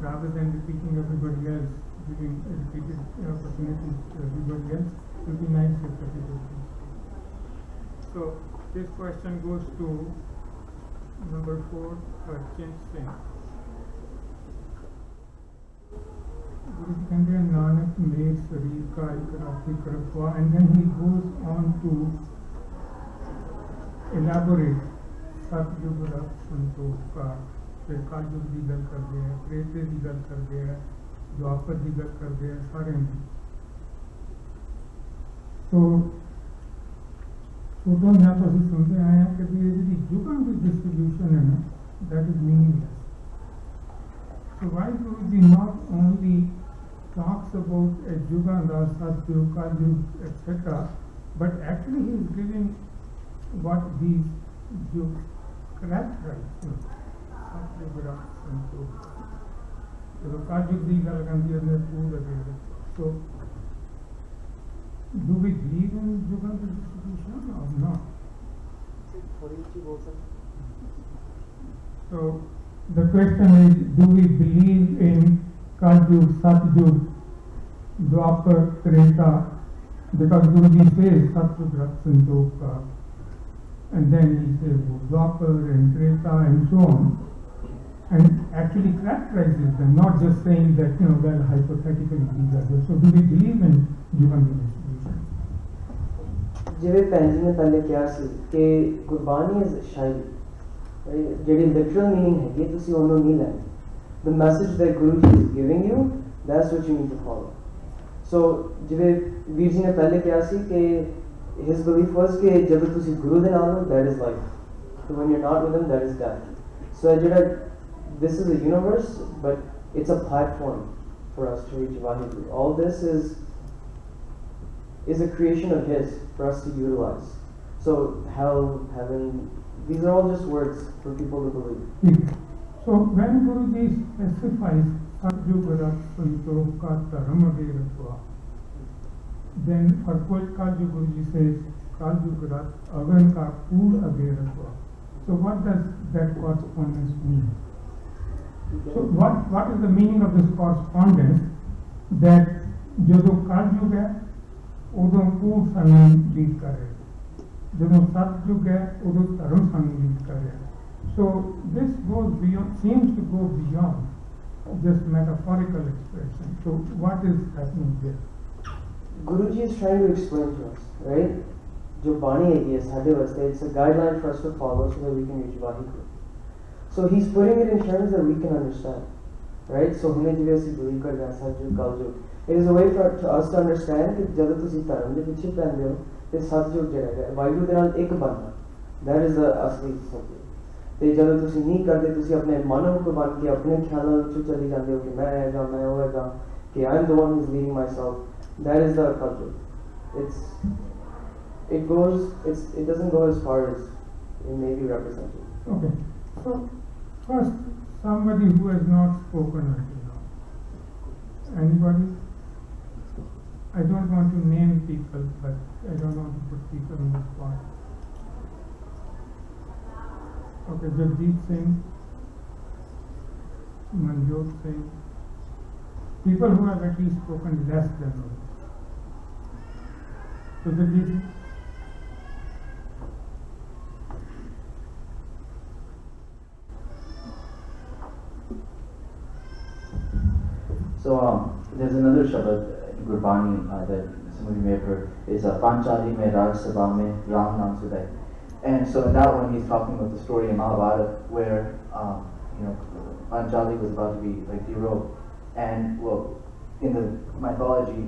rather than repeating everybody else, giving repeated opportunities to everybody else, it would be nice if everybody can speak. So this question goes to number 4, Chint Singh. Guru Ji कहते नानक मेर शरीर का एक राशि करखवा, and then he goes on to elaborate सतयुग रख संतोष का, फिर कलयुग की गल करते हैं, त्रेते की गल करते हैं, द्वापर की गल करते हैं, सारे की. तो छोटों में तो ਅਸੀਂ सुनते आए हैं कि ये जी युगों की डिस्ट्रीब्यूशन है ना, that is meaningless. So why Guru Ji not only talks about a Yuganda, Satyug, Kalyug, etc., but actually he is giving what these yugs characterize. Satyug, Santok. So Kalyug di gal kardi hai pura de. So do we believe in Yuganda distribution or not? So the question is, do we believe in Kalyug, Satyug, Dwapar, Treta? Because Guru Ji says Satyug, Santoka, and then he says Dwapar and Treta and so on, and actually characterizes them, not just saying that, you know, well, hypothetically these are there. So do we believe in Yuganda distribution? ਜਿਵੇਂ ਭੈਣ ਜੀ ਨੇ ਪਹਿਲੇ ਕਿਹਾ ਸੀ ਕਿ Gurbani is ਸ਼ਾਇਰੀ, ਜਿਹੜੀ literal meaning ਹੈਗੀ ਤੁਸੀਂ ਉਹਨੂੰ ਨਹੀਂ ਲੈਣੀ. The message that Guru Ji is giving you, that's what you need to follow. So ਜਿਵੇਂ ਵੀਰ ਜੀ ਨੇ ਪਹਿਲੇ ਕਿਹਾ ਸੀ ਕਿ his belief was ਕਿ ਜਦੋਂ ਤੁਸੀਂ ਗੁਰੂ ਦੇ ਨਾਲ ਹੋ, that is life. So when you're not with him, that is death. So ਜਿਹੜਾ this is a universe, but it's a platform for us to reach Vaheguru. All this is a creation of his for us to utilize. So hell, heaven, these are all just words for people to believe. So when Guruji specifies Satjugarat Santoka Dharmaviratva, then for Kalju Guruji says Kaljugarat Avanka Pur Aviratva. So what does that correspondence mean? So what is the meaning of this correspondence? That ਜਦੋਂ ਕਲਯੁਗ ਹੈ ਉਦੋਂ ਪੂਰ ਸਾਨੂੰ lead ਕਰ ਰਿਹਾ, ਜਦੋਂ ਸਤਯੁਗ ਹੈ ਉਦੋਂ ਧਰਮ ਸਾਨੂੰ ਲੀਡ ਕਰ ਰਿਹਾ. So this goes beyond, seems to go beyond just metaphorical expression. So what is happening there? Guruji is trying to explain to us, right? जो बाणी है ये साढ़े वास्ते, it's a guideline for us to follow so that we can reach Vaheguru. So he's putting it in terms that we can understand, right? So हमने जिवे ऐसी believe कर रहे हैं सतयुग कलयुग. It is a way for us to understand कि जब तुसी धर्म दे पिछे पैंदे हो ते सतयुग जिहड़ा है वाहिगुरू दे नाल एक बनना, that is the असली सतयुग. ते जब तुसी नहीं करते, तुसी अपने मन को बन के अपने ख्यालों विच चली जाते हो कि मैं हैगा मैं वो हैगा कि I am the one who is leading myself. That is the कलयुग. It doesn't go as far as it may be represented. Okay. So first, somebody who has not spoken until now. Anybody? I don't want to name people, but I don't want to put people on the spot. Okay, Jagjit Singh, Manjot Singh, people who have at least spoken less than others. So Jagjit Singh. So there's another Shabad in Gurbani that some of you may have heard. It's Panchali mein Raj Sabha mein Ram Naam Sudai. And so in that one he's talking about the story in Mahabharata where Panchali was about to be like derailed. And well, in the mythology,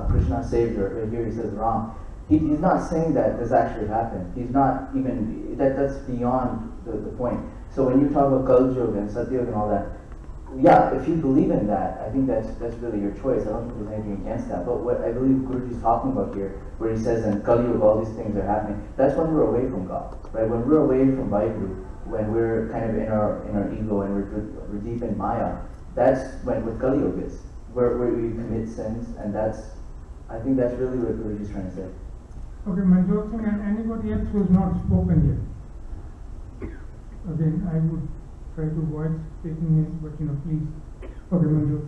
Krishna saved her. Right here he says Ram. He's not saying that this actually happened. He's not even, that's beyond the point. So when you talk about Kaljug and Satyug and all that, yeah, if you believe in that, I think that's really your choice. I don't think there's anything against that. But what I believe Guruji is talking about here, where he says in Kali Yuga all these things are happening, that's when we're away from God, right? When we're away from Vaheguru, when we're kind of in our ego and we're deep in Maya, that's when what Kali Yuga is, where we commit sins, and I think that's really what Guruji is trying to say. Okay, Manjot Singh, and anybody else who has not spoken yet? Again, I would try to avoid speaking it, but please. Okay, Manjot.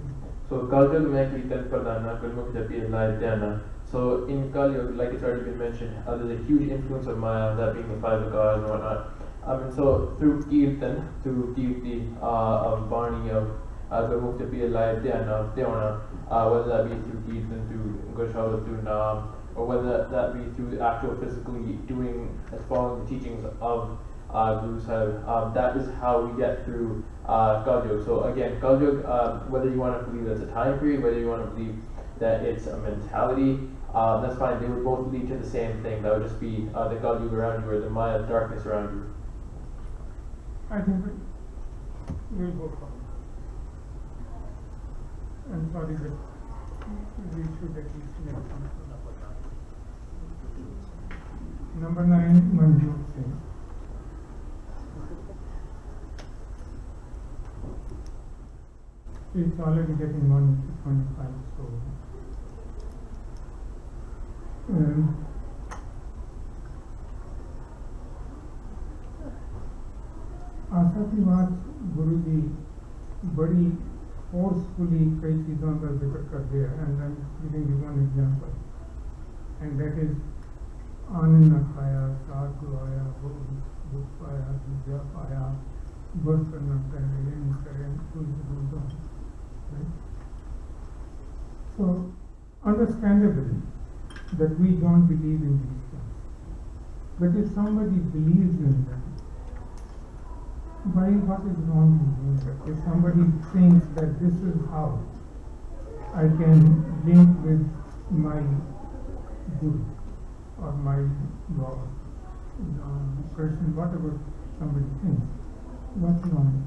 So Kaljug mein Kirtan Pradhana, Gurmukh Japi Live Dhyana. So in Kaljug, like it's already been mentioned, there's a huge influence of Maya, that being the five Vikas and whatnot. And so through Kirtan, through Kirti, of Barney, of Gurmukh Japi Live Dhyana, whether that be through Kirtan, through Gurshava, through Naam, or whether that be through actual physically doing and following the teachings of Guru Sahib, that is how we get through Kaljug. So again, Kaljug, whether you want to believe that's a time period, whether you want to believe that it's a mentality, that's fine. They would both lead to the same thing. That would just be the Kaljug around you, or the Maya darkness around you. I think we'll go for it. I'm sorry that we should at least make some. Number 9, Manjot Singh. It's already getting on to 25, so आशा की बात गुरुजी बड़ी forcefully कई चीज़ों का जिक्र कर दिया, and I'm giving you one example, and that is आनंद न खाया, साग आया, दुख पाया, विद्या पाया, वस्त्र न पहने, ये नहीं करें, right? So, understandably, that we don't believe in these things. But if somebody believes in them, why, what is wrong in doing that? If somebody thinks that this is how I can link with my Guru or my God, Krishna, whatever somebody thinks, what's wrong?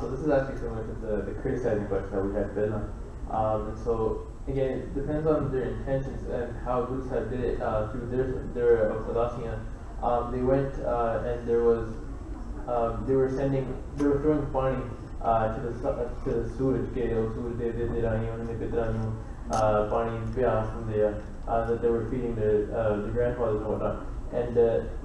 So this is actually similar to the criticizing question that we had been on. And so again, it depends on their intentions and how Guru Sahib did it through their Udasiyan. They went and they were throwing pani to the Suraj ke Suraj de Rani pani pyas that they were feeding the grandfathers and whatnot. And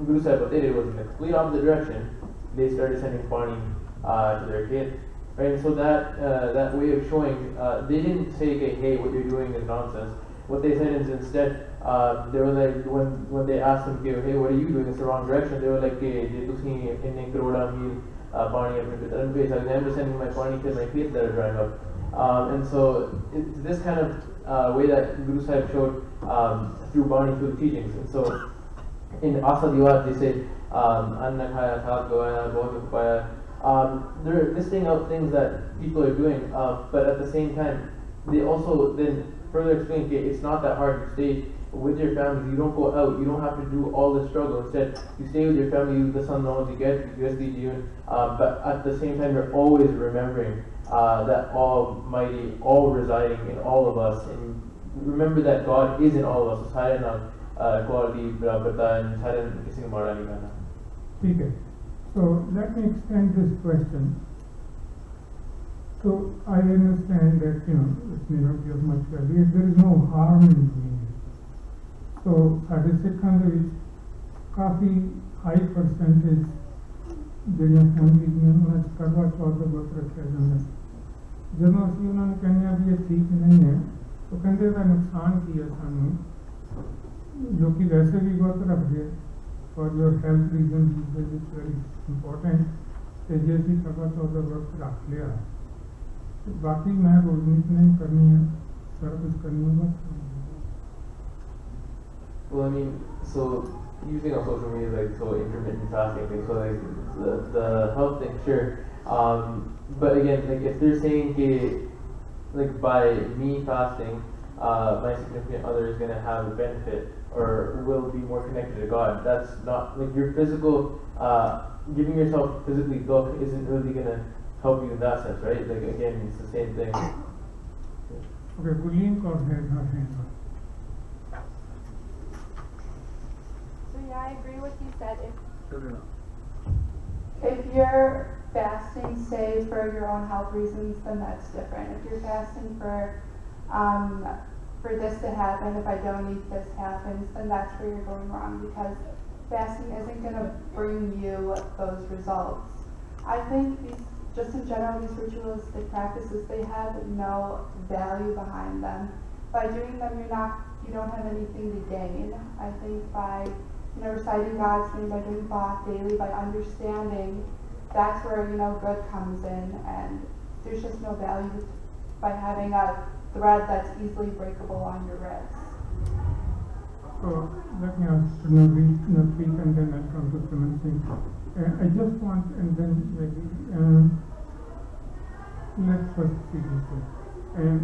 Guru Sahib, what they did was in the complete opposite direction. They started sending pani to their kid. Right, so that way of showing, they didn't say, okay, hey, what you're doing is nonsense. What they said is instead, they were like, when they asked them, okay, hey, what are you doing? It's the wrong direction. They were like, okay, I'm just sending my pani to my feet that are drying up. And so it's this kind of way that Guru Sahib showed through Bani, through the teachings. And so in Asa Diwat, they say, they're listing out things that people are doing, but at the same time, they also then further explain, okay, it's not that hard. You stay with your family, you don't go out, you don't have to do all the struggle. Instead, you stay with your family, you listen to the but at the same time, you're always remembering that Almighty, all residing in all of us, and remember that God is in all of us. Okay. So let me extend this question. So I understand that it may not be of much value. There is no harm in doing it. So ਸਾਡੇ ਸਿੱਖਾਂ ਦੇ ਵਿੱਚ ਕਾਫੀ high percentage ਜਿਹੜੀਆਂ families ਨੇ ਉਹਨਾਂ 'ਚ ਕਰਵਾ ਚੌਥ ਦਾ ਵਰਤ ਰੱਖਿਆ ਜਾਂਦਾ। ਜਦੋਂ ਅਸੀਂ ਉਹਨਾਂ ਨੂੰ ਕਹਿੰਦੇ ਹਾਂ ਵੀ ਇਹ ਠੀਕ ਨਹੀਂ ਹੈ, ਉਹ ਕਹਿੰਦੇ ਇਹਦਾ ਨੁਕਸਾਨ ਕੀ ਹੈ ਸਾਨੂੰ, ਜੋ ਕਿ ਵੈਸੇ ਵੀ ਵਰਤ ਰੱਖਦੇ for your health reasons, it's very important. ਤੇ ਜੇ ਅਸੀਂ ਕਰਵਾ ਚੌਥ ਦਾ ਵਰਤ ਰੱਖ ਲਿਆ, ਬਾਕੀ ਮੈਂ ਰੋਜ਼ਨੀਤ ਨਹੀਂ ਕਰਨੀ ਹੈ, ਸਾਰਾ ਕੁਝ ਕਰਨੀ ਹੈ ਬਸ। Well, I mean, so using on social media like so intermittent fasting thing, so like the health thing, sure. But again, like if they're saying like by me fasting, my significant other is going to have a benefit or will be more connected to God, that's not like your physical giving yourself physically dukh isn't really going to help you in that sense, right? Like again, it's the same thing. Okay, Gulleen has her hand up. So yeah, I agree with you said. If you're fasting, say for your own health reasons, then that's different. If you're fasting for this to happen, if I don't eat, this happens, then that's where you're going wrong, because fasting isn't going to bring you those results. I think just in general, these ritualistic practices, they have no value behind them. By doing them, you don't have anything to gain. I think by reciting God's name, by doing Bach daily, by understanding, that's where good comes in, and there's just no value by having a thread that's easily breakable on your wrist. So let me ask Navneet and then I'll come to Simon Singh. I just want, and then maybe let's first see this one. And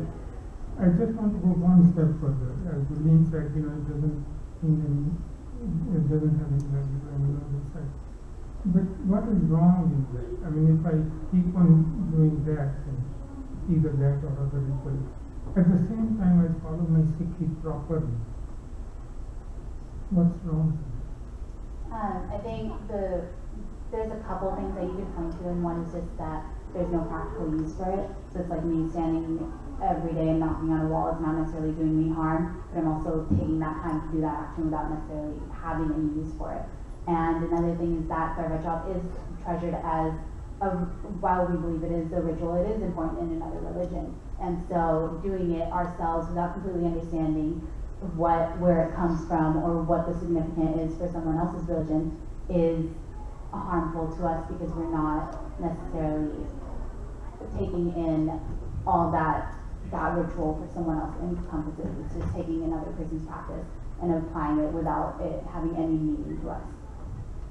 I just want to go one step further. As Gulleen said, it doesn't have any value on the other side. But what is wrong in that? I mean, if I keep on doing that thing, either that or other ritual, at the same time I follow my Sikhi properly, what's wrong? I think there's a couple things that you could point to, and one is just that there's no practical use for it. So it's like me standing every day and knocking on a wall is not necessarily doing me harm, but I'm also taking that time to do that action without necessarily having any use for it. And another thing is that Garba Chauth is treasured as while we believe it is a ritual, it is important in another religion. And so doing it ourselves without completely understanding where it comes from or what the significance is for someone else's religion is harmful to us, because we're not necessarily taking in all that ritual for someone else encompasses. It's just taking another person's practice and applying it without it having any meaning to us.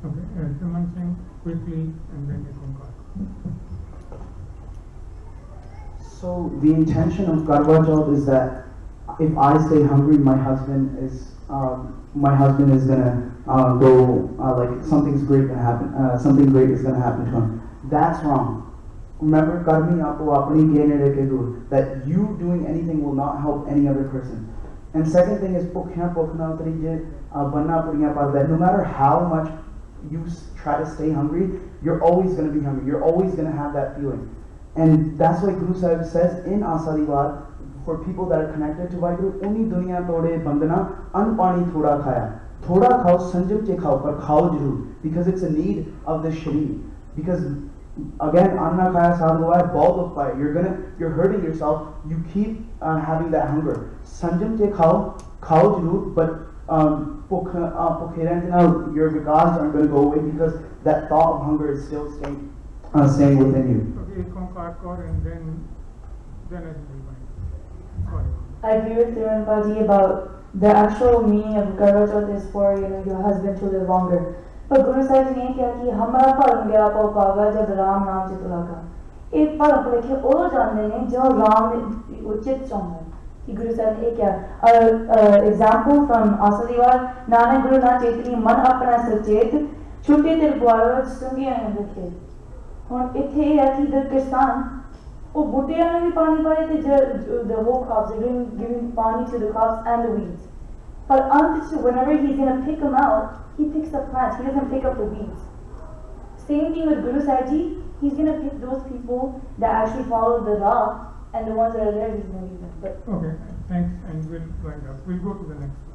Okay, Simon Singh, quickly, and then you can go. So the intention of Garba Chauth is that if I stay hungry, my husband is gonna like something great is gonna happen to him. That's wrong. remember karmi apo apni ke nede ke dur, that you doing anything will not help any other person. And second thing is pukhya pokhna trije banna puriya par, that no matter how much you try to stay hungry, you're always going to be hungry. You're always going to have that feeling. And that's why Guru Sahib says in Asadiwad, for people that are connected to Vaheguru, uni duniya tode bandana an pani thoda khaya. Thoda khao, sanjam che khao, par khao jarur, because it's a need of the shareer. Because again, anna khaya sadhuvai, bahut ukpai. You're hurting yourself. You keep having that hunger. Sanjam che khao jarur, but your vikas aren't going to go away because that thought of hunger is still staying within you. Okay, and then I will rewind. Sorry. I agree with Thiruman Paji about the actual meaning of Karwa Chauth is for your husband to live longer. But Guru Sahib ne kya ki hamara param gaya pau paga jab Ram naam chitula ka. Ek param lekhe o jande ne jo Ram uchit chonda. Guru Sahib ne kya example from Asadiwar, Nanak Guru na chetni man apna sachet chute til gwaro sungiya ne rakhe. Hon ithe hai ki the kisan वो बूटियां ने भी पानी पाए थे, the whole crops, they're giving पानी to the crops and the weeds. But whenever he's going to pick them out, he picks the plants, he doesn't pick up the weeds. Same thing with Guru Sahib Ji, he's going to pick those people that actually follow the law, and the ones that are there, he's going to leave them. But okay, thanks, and we'll wind up. We'll go to the next one.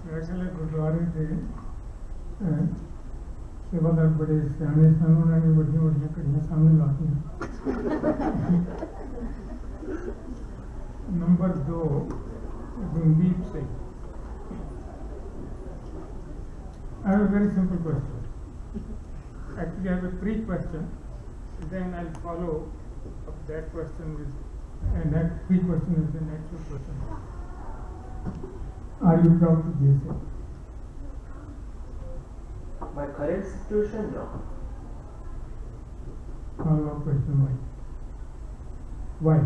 वैसे गुरुद्वारे थे सेवादार बड़े सियाने सन, उन्होंने बड़िया बड़िया कड़ियाँ सामने लाती हैं. Number 2 Randeep Singh. I have a very simple question. Actually, I have a pre-question. Then I'll follow up that question with, and that pre-question is the actual question. Are you proud to be a Sikh? My current situation, no. Follow-up question, why?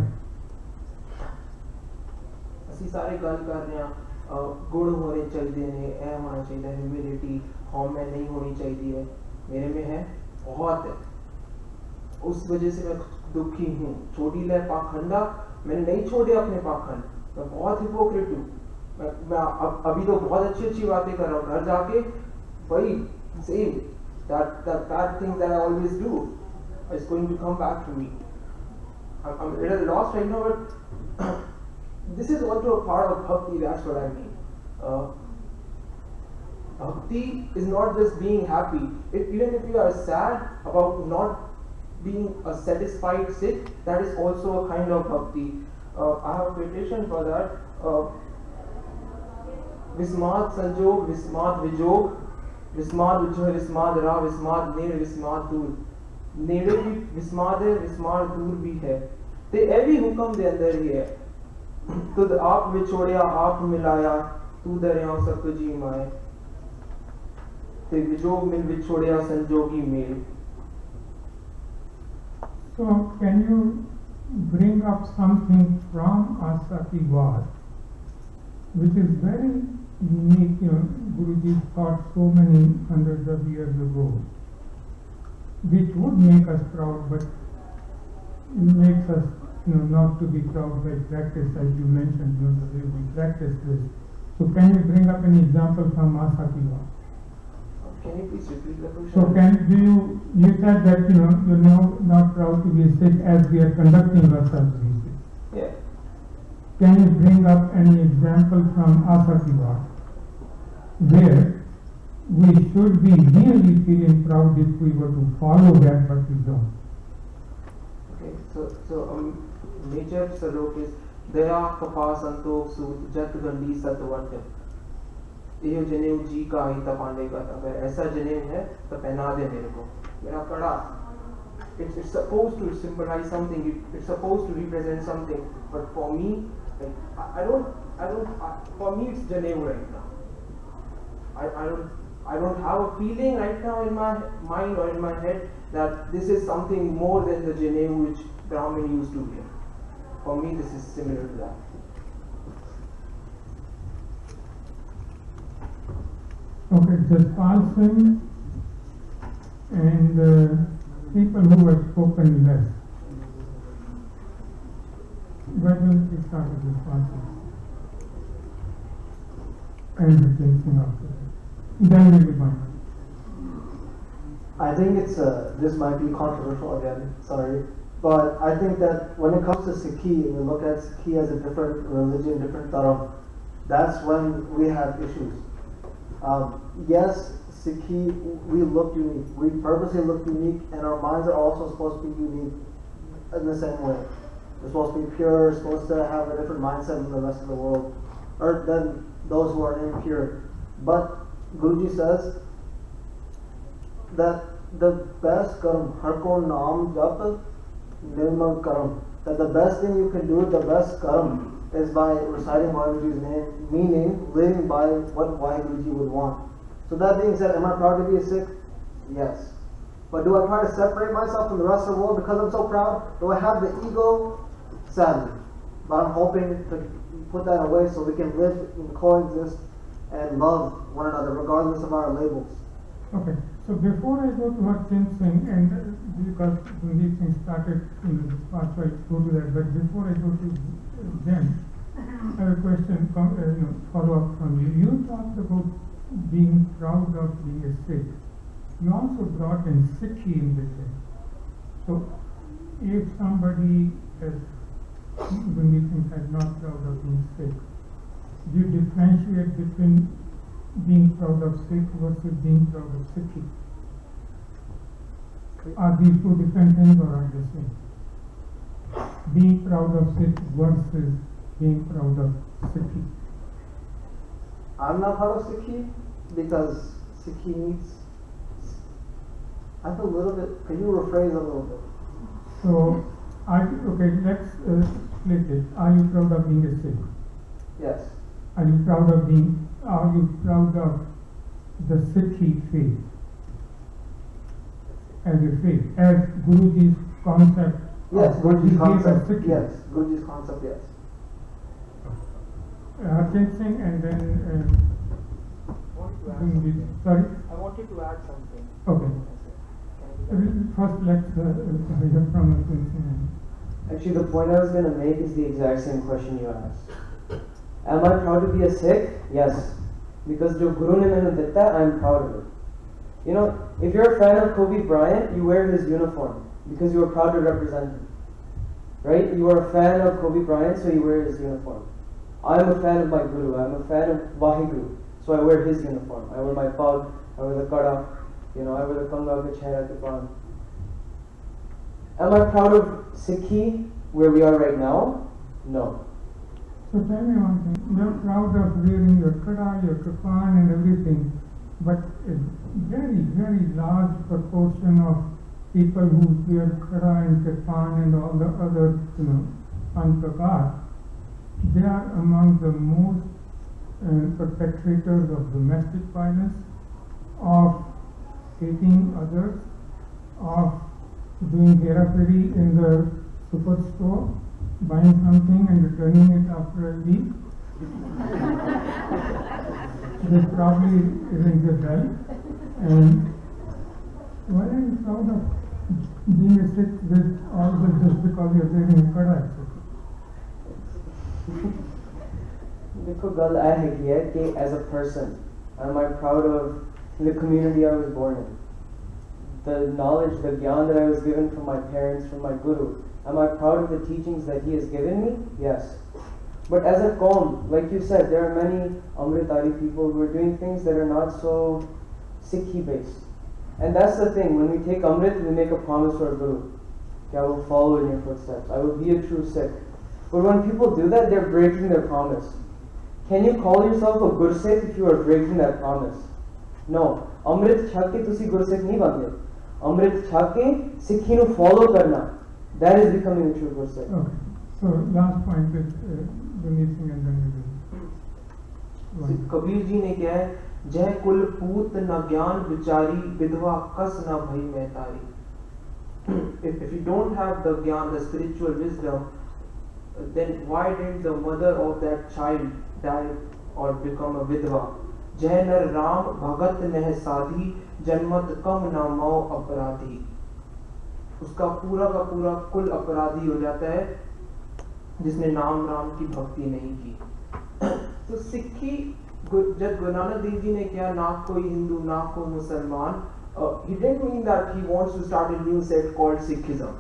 ਅਸੀਂ ਸਾਰੇ ਗੱਲ ਕਰ ਰਹੇ ਹਾਂ ਗੁਣ ਹੋਣੇ ਚਾਹੀਦੇ ਨੇ, ਇਹ ਹੋਣਾ ਚਾਹੀਦਾ, ਹਿਊਮਿਲਿਟੀ हमें नहीं होनी चाहिए, मेरे में है, बहुत है. उस वजह से मैं दुखी हूँ. छोड़ी ले पाखंडा, मैंने नहीं छोड़े अपने पाखंड, मैं बहुत हिपोक्रेट हूँ. मैं अभी तो बहुत अच्छी अच्छी बातें कर रहा हूँ, घर जाके वही same that bad things that I always do is going to come back to me. I'm a little lost right now, but this is also a part of bhakti. That's what I mean. Bhakti is not just being happy. Even if you are sad about not being a satisfied Sikh, that is also a kind of bhakti. I have a quotation for that. Vismad sanjog, vismad vijog, vismad vijog, vismad ra, vismad ned, vismad dur. Nede bhi vismad hai, vismad dur bhi hai. ते ये भी हुक्म दे अंदर ही है. तुद आप विछोड़िया आप मिलाया, तू दरियाओं सब तुझी माए. ते विजोग मिल विछोड़िया संजोगी mail. So can you bring up something from Asadiwad, which is very unique? Guruji taught so many hundreds of years ago, which would make us proud, but makes us not to be proud by practice, as you mentioned, the way we practice this. So can you bring up an example from Asadiwad? Can you please repeat the question? So you said that you're now not proud to be a Sikh as we are conducting ourselves these days. Yeah. Can you bring up any example from Asadiwad where we should be really feeling proud if we were to follow that, but we don't? Okay, so major salok is Daya Kapa Santok Sud Jat Gandhi Satwant. ये जनेऊ जी का ही तपाने का, अगर ऐसा जनेऊ है तो पहना दे मेरे को. मेरा कड़ा, it's supposed to symbolize something, it's supposed to represent something, but for me, like for me it's जनेऊ right now. I don't have a feeling right now in my mind or in my head that this is something more than the जनेऊ which Brahmin used to wear. For me, this is similar to that. Okay, Jaspal Singh and people who have spoken less. Why don't we start with Jaspal Singh? And Hiten Singh after that. Then we will find. I think it's this might be controversial again, sorry, but I think that when it comes to Sikhi, we look at Sikhi as a different religion, different dharam. That's when we have issues. Yes, Sikhi, we look unique. We purposely look unique, and our minds are also supposed to be unique in the same way. We're supposed to be pure, supposed to have a different mindset than the rest of the world, or than those who are impure. But Guruji says that the best karam, har ko naam jap nirmal karam, that the best thing you can do, the best karam, is by reciting Vaheguruji's name, meaning living by what Vaheguruji would want. So that being said, am I proud to be a Sikh? Yes. But do I try to separate myself from the rest of the world because I'm so proud? Do I have the ego? Sadly. But I'm hoping to put that away so we can live and coexist and love one another regardless of our labels. Okay, so before I go to Hiten Singh, and because Randeep Singh started in this part, so I go to that, but before I go to them, I have a question, follow up from you. You talked about being proud of being a Sikh. You also brought in Sikhi in between. So if somebody, as Randeep Singh said, not proud of being Sikh, do you differentiate between being proud of Sikh versus being proud of Sikhi? Are these two different things or are they the same? Being proud of Sikh versus being proud of Sikhi. I'm not proud of Sikhi because Sikhi needs. I feel a little bit. Can you rephrase a little bit? So, okay, let's split it. Are you proud of being a Sikh? Yes. Are you proud of the Sikhi faith as a faith, as Guruji's concept? Yes, Guruji's concept. Yes, Guruji's concept. Yes. Hiten Singh and then. Sorry. I wanted to add something. Okay. First, let's hear from Hiten Singh. Actually, the point I was going to make is the exact same question you asked. Am I proud to be a Sikh? Yes. Because jo Guru ne mainu ditta, I am proud of it. You know, if you're a fan of Kobe Bryant, you wear his uniform because you are proud to represent him. Right? You are a fan of Kobe Bryant, so you wear his uniform. I'm a fan of my Guru. I'm a fan of Vaheguru, so I wear his uniform. I wear my pug, I wear the kada, I wear the kanga ke chehra ke pan. Am I proud of Sikhi, where we are right now? No. So tell me one thing, you're proud of wearing your kada, your kafan and everything, but a very, very large proportion of people who wear kada and kafan and all the other, pankakar, they are among the most perpetrators of domestic violence, of hating others, of doing heraperi in the superstore, buying something and returning it after a week. This probably rings a bell. And why are you proud of being a Sikh with all this just because you're wearing a kada, etc.? देखो गल है कि as a person, am I proud of the community I was born in? The knowledge, the gyan that I was given from my parents, from my guru. Am I proud of the teachings that he has given me? Yes. But as a Qawm, like you said, there are many Amritari people who are doing things that are not so Sikhi based. And that's the thing, when we take Amrit, we make a promise to our Guru. I will follow in your footsteps. I will be a true Sikh. But when people do that, they're breaking their promise. Can you call yourself a Gursikh if you are breaking that promise? No. Amrit chake tusi Gursikh nahi bande. Amrit chake Sikhi nu follow karna. That is becoming a true Gursikh. Okay. So last point is Randeep Singh and then we will. Kabir ji ने क्या है, जय कुल पूत न ज्ञान विचारी विधवा कस न भई मैं तारी. If you don't have the gyan, the spiritual wisdom, then why did the mother of that child die or become a vidva? जय नर राम भगत नह साधी जन्मत कम ना मौ अपराधी। उसका पूरा का पूरा कुल अपराधी हो जाता है जिसने नाम राम की भक्ति नहीं की। तो सिक्खी जब गुरु नानक देव जी ने किया, ना कोई हिंदू ना कोई मुसलमान, he didn't mean that he wants to start a new sect called Sikhism.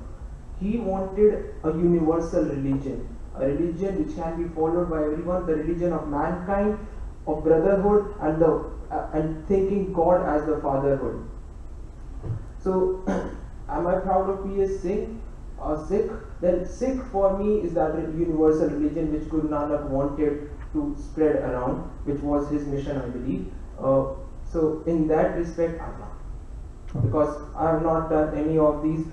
He wanted a universal religion, a religion which can be followed by everyone, the religion of mankind, of brotherhood, and thinking God as the fatherhood. So, am I proud of being a Sikh? Then Sikh for me is that universal religion which Guru Nanak wanted to spread around, which was his mission, I believe. So in that respect, I'm not, because I have not done any of these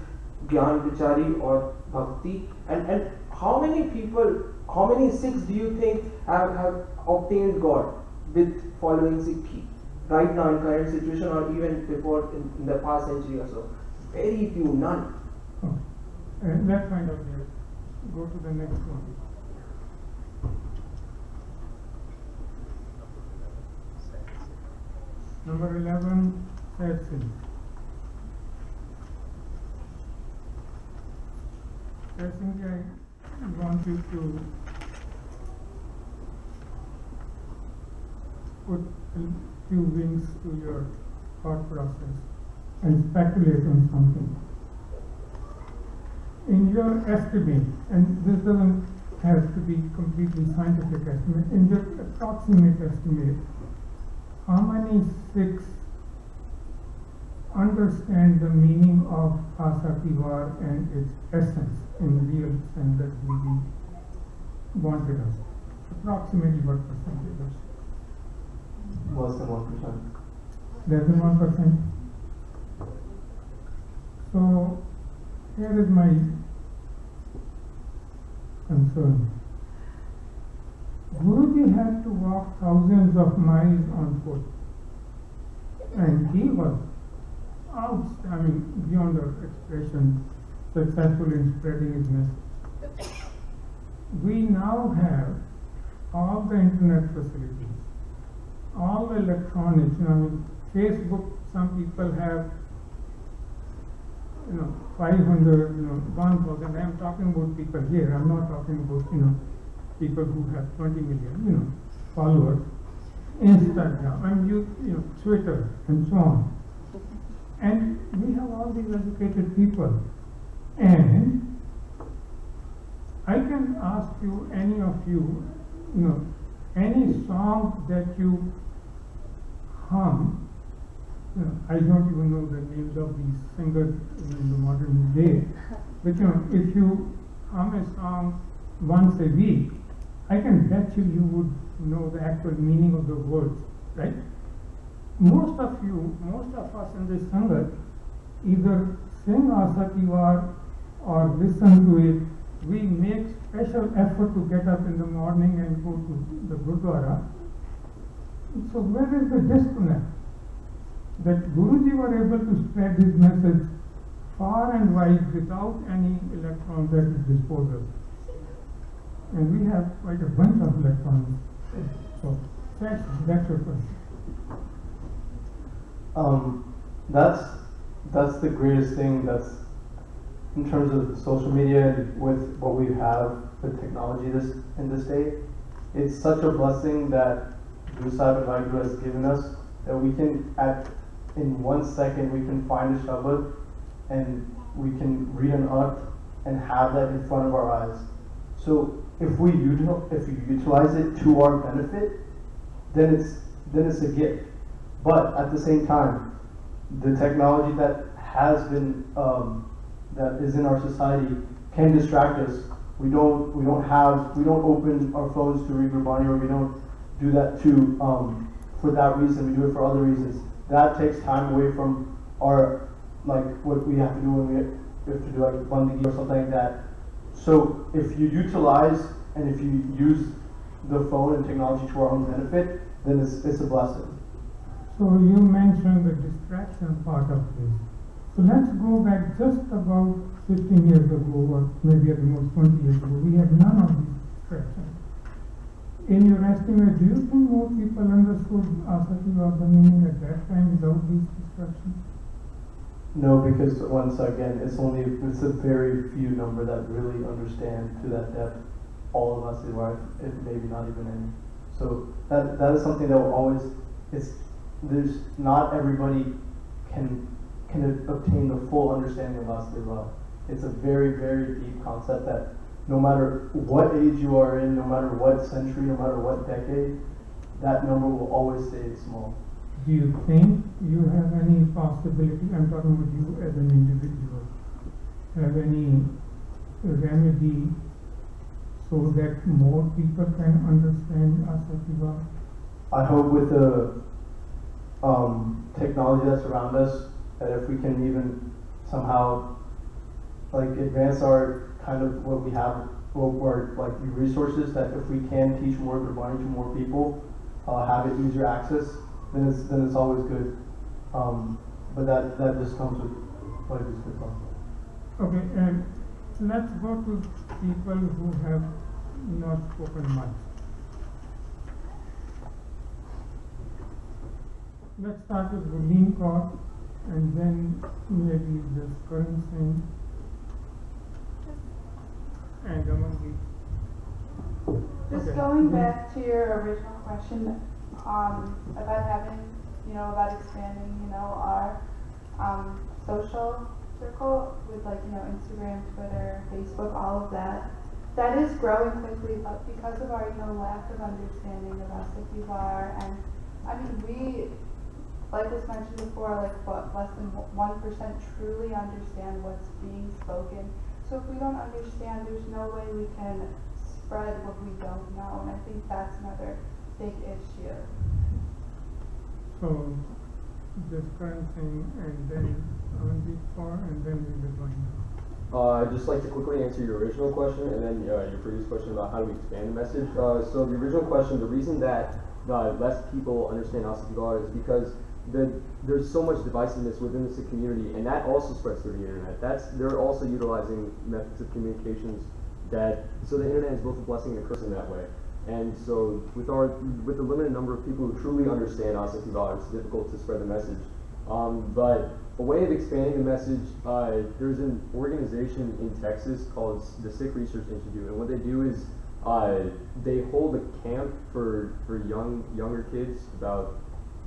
Gyan Vichari or Bhakti. And how many people, how many Sikhs do you think have obtained God with following Sikhi right now in current situation, or even before in the past century or so? Very few, none. Let's find out here. Go to the next one. Number 11, Setsin. Setsin, I want you to put a few wings to your thought process and speculate on something. In your estimate, and this doesn't have to be completely scientific estimate, in your approximate estimate, how many Sikhs understand the meaning of Asa Ki War and its essence in the real sense that we wanted us? Approximately what percentage of Sikhs? Less than 1%. Less than 1%. So here is my concern. Guruji had to walk thousands of miles on foot, and he was outstanding, beyond our expression, successful in spreading his message. We now have all the internet facilities, all the electronics. Facebook, some people have 500, 1,000. I am talking about people here. I'm not talking about people who have 20 million followers. Instagram and Twitter and so on. And we have all these educated people. And I can ask you, any of you, any song that you hum. I don't even know the names of these singers in the modern day. But if you hum a song once a week, I can bet you would know the actual meaning of the words, right? Most of us in this Sangat either sing Asa Ki War or listen to it. We make special effort to get up in the morning and go to the Gurdwara. So where is the disconnect? That Guruji were able to spread his message far and wide without any electrons at his disposal. And we have quite a bunch of electrons. So that's your question. That's the greatest thing. That's in terms of social media and with what we have with technology in this day. It's such a blessing that Guru Sahib and Vaheguru has given us, that we can in 1 second we can find a shabad and we can read an art and have that in front of our eyes. So if you utilize it to our benefit, then it's a gift. But at the same time, the technology that has been that is in our society can distract us. We don't open our phones to read Gurbani, or we don't do that for that reason. We do it for other reasons. That takes time away from our what we have to do when we have to do bandagi or something like that. So if you utilize and if you use the phone and technology to our own benefit, then it's a blessing. So you mentioned the distraction part of this. So let's go back just about 15 years ago, or maybe at the most 20 years ago. We had none of these distractions. In your estimate, do you think more people understood Asati Baba meaning at that time without these distractions? No, because once again, it's a very few number that really understand to that depth all of us, if maybe not even any. So that is something that will always, there's not everybody can obtain the full understanding of Asati. It's a very, very deep concept that no matter what age you are in, no matter what century, no matter what decade, that number will always stay small. Do you think you have any possibility, I'm talking with you as an individual, have any remedy so that more people can understand Asati? I hope with the technology that's around us, that if we can even somehow like advance our kind of what we have, or like resources, that if we can teach more Gurbani to more people, have it easier access, then it's always good. But that just comes with like this good stuff. Okay, and let's go to people who have not spoken much. Let's start with Gurleen Kaur, and then maybe this Karan Singh and Amandeep. Just going back to your original question about having, about expanding, our social circle with Instagram, Twitter, Facebook, all of that. That is growing quickly, but because of our lack of understanding of Asati Var, and I mean we, like was mentioned before, less than 1% truly understand what's being spoken. So if we don't understand, there's no way we can spread what we don't know, and I think that's another big issue. So this current thing, and then Amandeep Kaur, and then we will go in. I'd just like to quickly answer your original question and then your previous question about how do we expand the message. So the original question, the reason that less people understand Asati Var is because there's so much divisiveness within the Sikh community, and that also spreads through the internet. They're also utilizing methods of communications so the internet is both a blessing and a curse in that way. And so with the limited number of people who truly understand Asati Var, it's difficult to spread the message. But a way of expanding the message, there's an organization in Texas called the Sikh Research Institute, and what they do is they hold a camp for younger kids about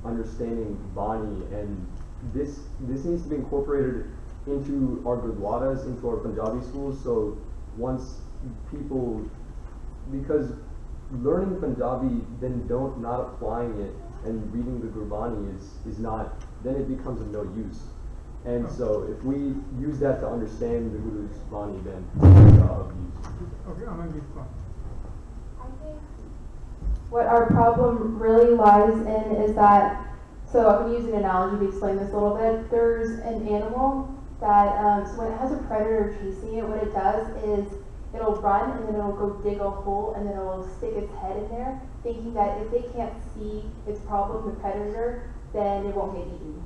understanding Bani, and this needs to be incorporated into our gurdwaras, into our Punjabi schools. So once people, because learning Punjabi then not applying it and reading the Gurbani is not, then it becomes of no use. And so if we use that to understand the Guru's Bani, then it's of use. Okay, Amandeep Kaur. I think what our problem really lies in is that, so I'm going to use an analogy to explain this a little bit. There's an animal that, so when it has a predator chasing it, what it does is it'll run and then it'll go dig a hole and then it'll stick its head in there, thinking that if they can't see its problem, the predator, then it won't get eaten.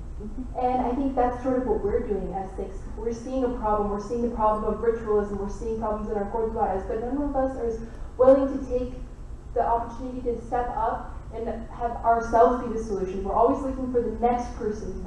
And I think that's sort of what we're doing as Sikhs. We're seeing a problem, we're seeing the problem of ritualism, we're seeing problems in our gurdwaras, but none of us are willing to take the opportunity to step up and have ourselves be the solution. We're always looking for the next person,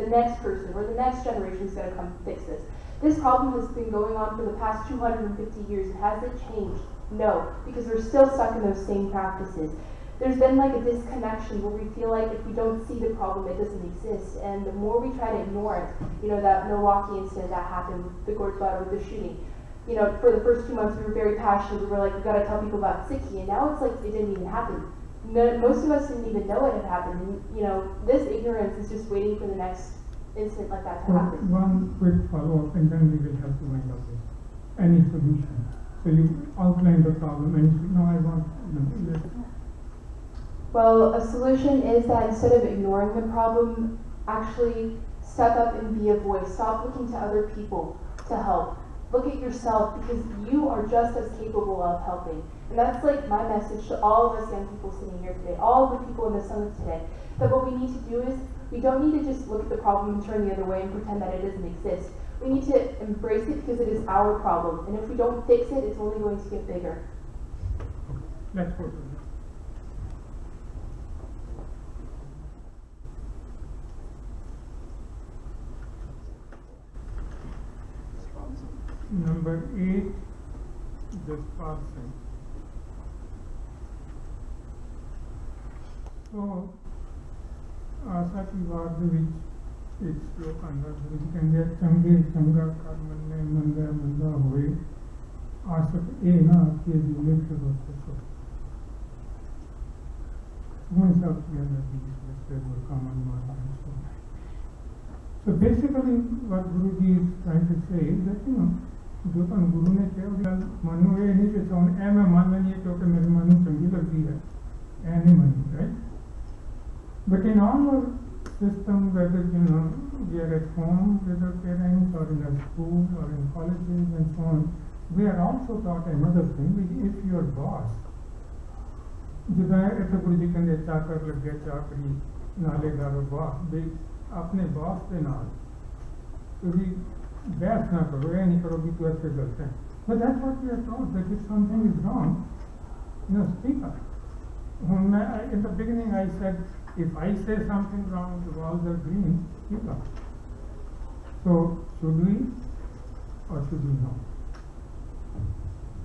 or the next generation is going to come fix this. This problem has been going on for the past 250 years. Has it changed? No, because we're still stuck in those same practices. There's been like a disconnection where we feel like if we don't see the problem, it doesn't exist. And the more we try to ignore it, that Milwaukee incident that happened, the Gurdwara with the shooting, for the first 2 months we were very passionate. We were like, we got to tell people about Sikhi, and now it's like it didn't even happen. Most of us didn't even know it had happened. And, this ignorance is just waiting for the next incident like that to happen. One quick follow-up, and then we will have to wind up with any solution. So you outlined the problem, and now I want Well, a solution is that instead of ignoring the problem, actually step up and be a voice. Stop looking to other people to help. Look at yourself, because you are just as capable of helping. And that's like my message to all of us young people sitting here today, all of the people in the summit today, that what we need to do is, we don't need to just look at the problem and turn the other way and pretend that it doesn't exist. We need to embrace it because it is our problem. And if we don't fix it, it's only going to get bigger. Let's go to Number 8, just passing. So, आशा की बात ਦੇ ਵਿੱਚ ਇੱਕ ਸ਼ਲੋਕ ਆਂਦਾ ਵਿੱਚ ਕਹਿੰਦੇ ਚੰਗੇ ਚੰਗਾ ਕਰ ਮੰਨੇ ਮੰਦਾ ਮੰਦਾ ਹੋਏ ਆਸ਼ਕ ਇਹ ਨਾ ਕਿ ਜੁਲੇ ਕਰੋ ਸੋ one of the other things that were common knowledge. So basically what Guruji is trying to say is that जो तो गुरु ने कहा मनु ये नहीं कि सोन ए मैं मान नहीं है क्योंकि मेरी मनु चंगी लगती है ए नहीं Manu right but in all our system whether we are at home with our parents or in a school or in colleges and so on we are also taught another thing which if your boss जिदा इतने गुरु जी कहते चाकर लग गया चाकरी नाले गारो boss भी अपने बॉस के नाल कभी बहस ना करो ये नहीं करो कि तू ऐसे गलत है but that's what we are taught that if something is wrong speak up when in the beginning I said if I say something wrong the walls are green speak up so should we or should we not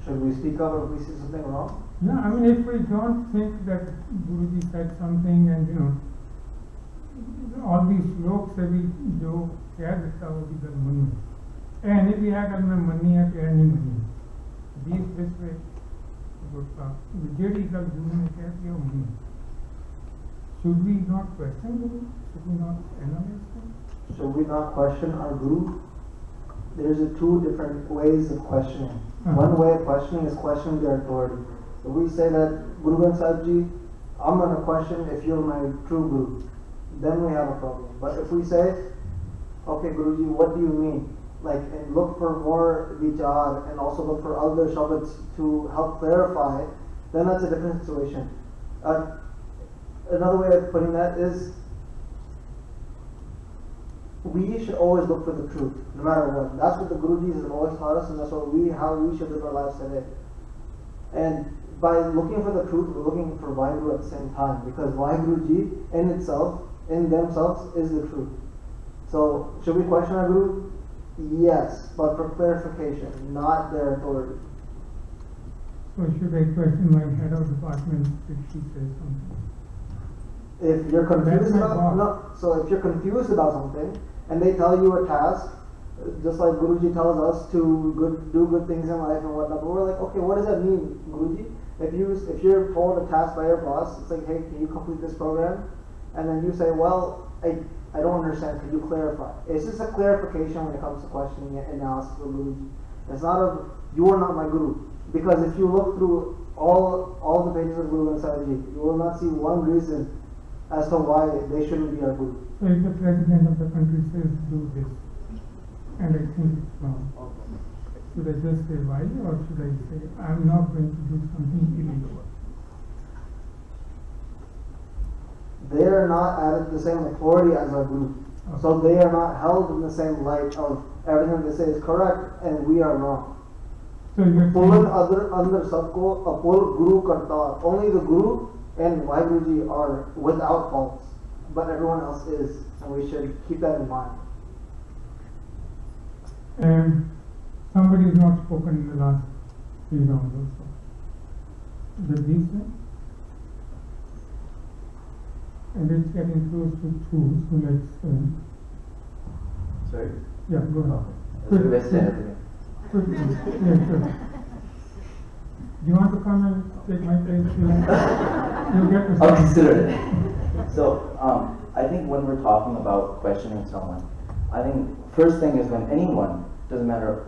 should we speak up if we see something wrong? Yeah, I mean, if we don't think that Guruji said something and all these shloks से भी जो कह देता वो भी गल money है नहीं भी है अगर मैं मनी है तो नहीं मनी बीस बीस पे गुरता जेडी गल गुरु ने कह दिया वो money should we not question Guru? Should we not analyze him? Should we not question our Guru? There's two different ways of questioning. One way of questioning is questioning their authority. If we say that Guru Granth Sahib Ji, I'm going to question if you're my true Guru, then we have a problem. But if we say, okay Guruji, what do you mean? Like, and look for more vichar and also look for other shabads to help clarify, then that's a different situation. Another way of putting that is, we should always look for the truth, no matter what. That's what the Gurujis have always taught us, and that's what how we should live our lives today. And by looking for the truth, we're looking for Vaheguru at the same time, because Vaheguruji in itself, in themselves, is the truth. So, should we question our Guru? Yes, but for clarification, not their authority. So should I question my head of department if she says something? If you're confused if you're confused about something, and they tell you a task, just like Guruji tells us to do good things in life and whatnot, but we're like, okay, what does that mean, Guruji? If you're told a task by your boss, it's like, hey, can you complete this program? And then you say, well, I don't understand, could you clarify? It's just a clarification when it comes to questioning and analysis of Guruji. It's not you are not my Guru. Because if you look through all the pages of Guru Granth Sahib Ji, you will not see one reason as to why they shouldn't be our Guru. So if the president of the country says do this, and I think it's wrong, should I just say why, or should I say I'm not going to do something illegal? They are not at the same authority as our Guru. Okay. So they are not held in the same light of everything they say is correct and we are wrong. So Pulan under sabko apur Guru karta. Only the Guru and Vaheguruji are without faults, but everyone else is, and we should keep that in mind. And somebody has not spoken in the last 3 rounds also. Did he say? And it's getting close to 2, so let's... Sorry? Yeah, go ahead. Yeah, sure. Do you want to come and take my place? You get to I'll consider it. So, I think when we're talking about questioning someone, I think first thing is when anyone, doesn't matter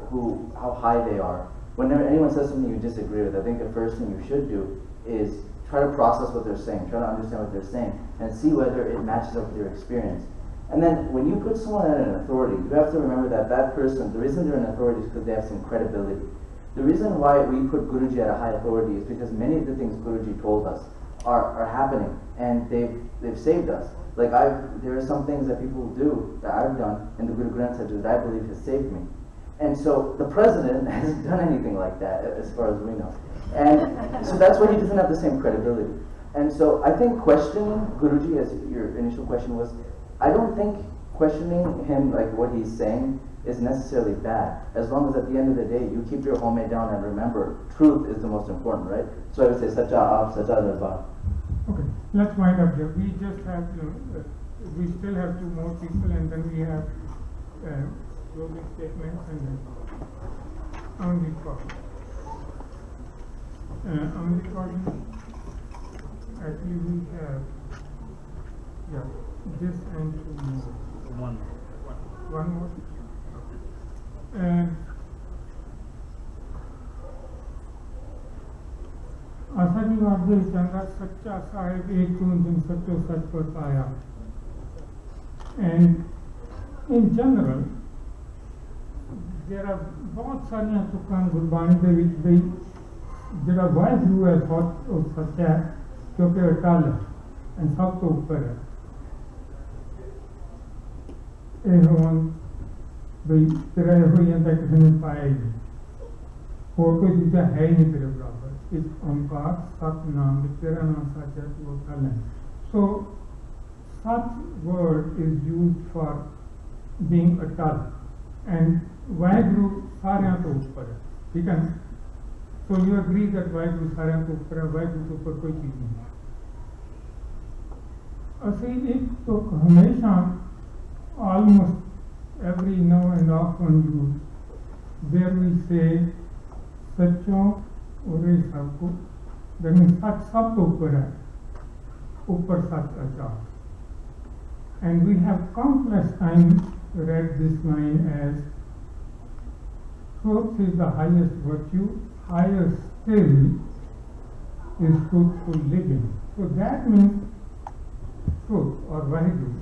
how high they are, whenever anyone says something you disagree with, I think the first thing you should do is try to process what they're saying, try to understand what they're saying, and see whether it matches up with your experience. And then when you put someone at an authority, you have to remember that that person, the reason they're an authority is because they have some credibility. The reason why we put Guruji at a high authority is because many of the things Guruji told us are happening, and they've saved us. Like there are some things that people do that I've done in the Guru Granth Sahib that I believe has saved me. And so the president hasn't done anything like that as far as we know. And so that's why he doesn't have the same credibility. And so I think questioning Guruji, as your initial question was, I don't think questioning him, like what he's saying, is necessarily bad, as long as at the end of the day you keep your homemade down and remember truth is the most important, right? So I would say sacha aap, sacha darbar. Okay, let's wind up here. We just have, we still have 2 more people, and then we have closing statements and then on recording. On recording, actually we have, this and 2 more. One more. आशा की बात है चंदा सच्चा साहिब एक दिन सच्चो सच पर पाया. And in general, there are बहुत सारियां तुकां गुरबाणी दे विच भी जिहड़ा वाहिगुरू है सच और सच्चा है क्योंकि अटल है and सब तो ऊपर है. ਹੁਣ ਬਈ ਤੇਰਾ ਇਹੋ ਹੀ ਜਾਂਦਾ ਕਿਸੇ ਨੇ ਪਾਇਆ ਹੀ ਨਹੀਂ, ਹੋਰ ਕੋਈ ਦੂਜਾ ਹੈ ਹੀ ਨਹੀਂ ਤੇਰੇ ਬਰਾਬਰ. ਇਸ ਓਮਕਾਰ ਸਤਨਾਮ ਵੀ ਤੇਰਾ ਨਾਮ ਸੱਚ ਹੈ ਤੂੰ ਅਟਲ ਹੈ. ਸੋ such word is used for being atal, and Waheguru ਸਾਰਿਆਂ ਤੋਂ ਉੱਪਰ ਹੈ. ਠੀਕ ਹੈ. So you agree that Waheguru ਸਾਰਿਆਂ ਤੋਂ ਉੱਪਰ ਹੈ, ਵਾਹਿਗੁਰੂ ਤੋਂ ਉੱਪਰ ਕੋਈ ਚੀਜ਼ ਨਹੀਂ ਹੈ. ਅਸੀਂ ਇੱਕ ਤੋਂ ਹਮੇਸ਼ਾ almost every now and often use where we say सच्चों और सबको, that means सच सब तो ऊपर है, ऊपर सच अचार. And we have countless times read this line as truth is the highest virtue, higher still is truthful living. So that means truth or Waheguru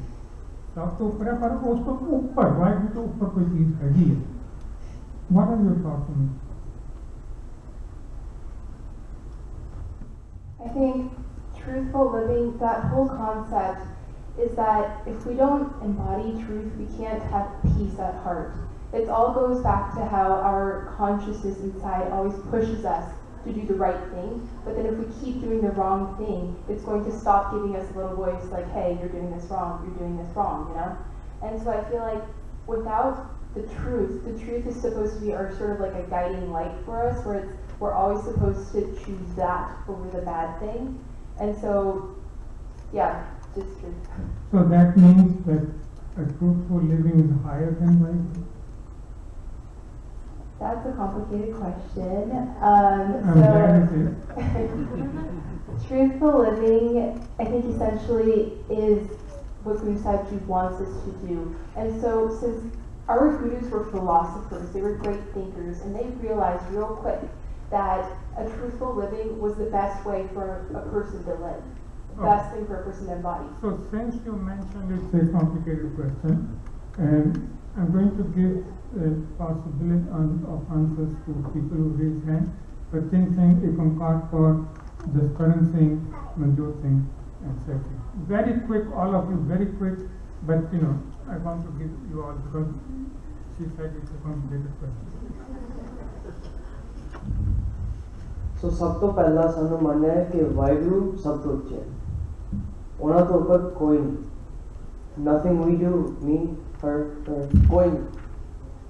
सब तो ऊपर है, पर उसको ऊपर वाहिगुरू तो ऊपर कोई चीज हैगी है. What are your thoughts on it? I think truthful living, that whole concept is that if we don't embody truth, we can't have peace at heart. It all goes back to how our consciousness inside always pushes us to do the right thing, but then if we keep doing the wrong thing, it's going to stop giving us a little voice like, hey, you're doing this wrong, you're doing this wrong, you know? And so I feel like without the truth is supposed to be our sort of like a guiding light for us, where we're always supposed to choose that over the bad thing. And so, yeah, just truth. So that means that a truthful living is higher than life? That's a complicated question. Truthful living, I think essentially is what Guru Sahib Ji wants us to do. And so since our gurus were philosophers, they were great thinkers, and they realized real quick that a truthful living was the best way for a person to live, the best thing for a person to embody. So since you mentioned it's a complicated question, and I'm going to give a possibility of answers to people who raise hands. Sachin Singh, Ekankar Kaur, Jaskaran Singh, Manjot Singh, and Sachin. Very quick, all of you, very quick, but I want to give you all because she said it's a complicated question. So सब तो पहला सानू मानना है कि वाहिगुरू सब तो उच्च है, उन्हां तो ऊपर कोई नहीं. Nothing we do, me, her, कोई नहीं.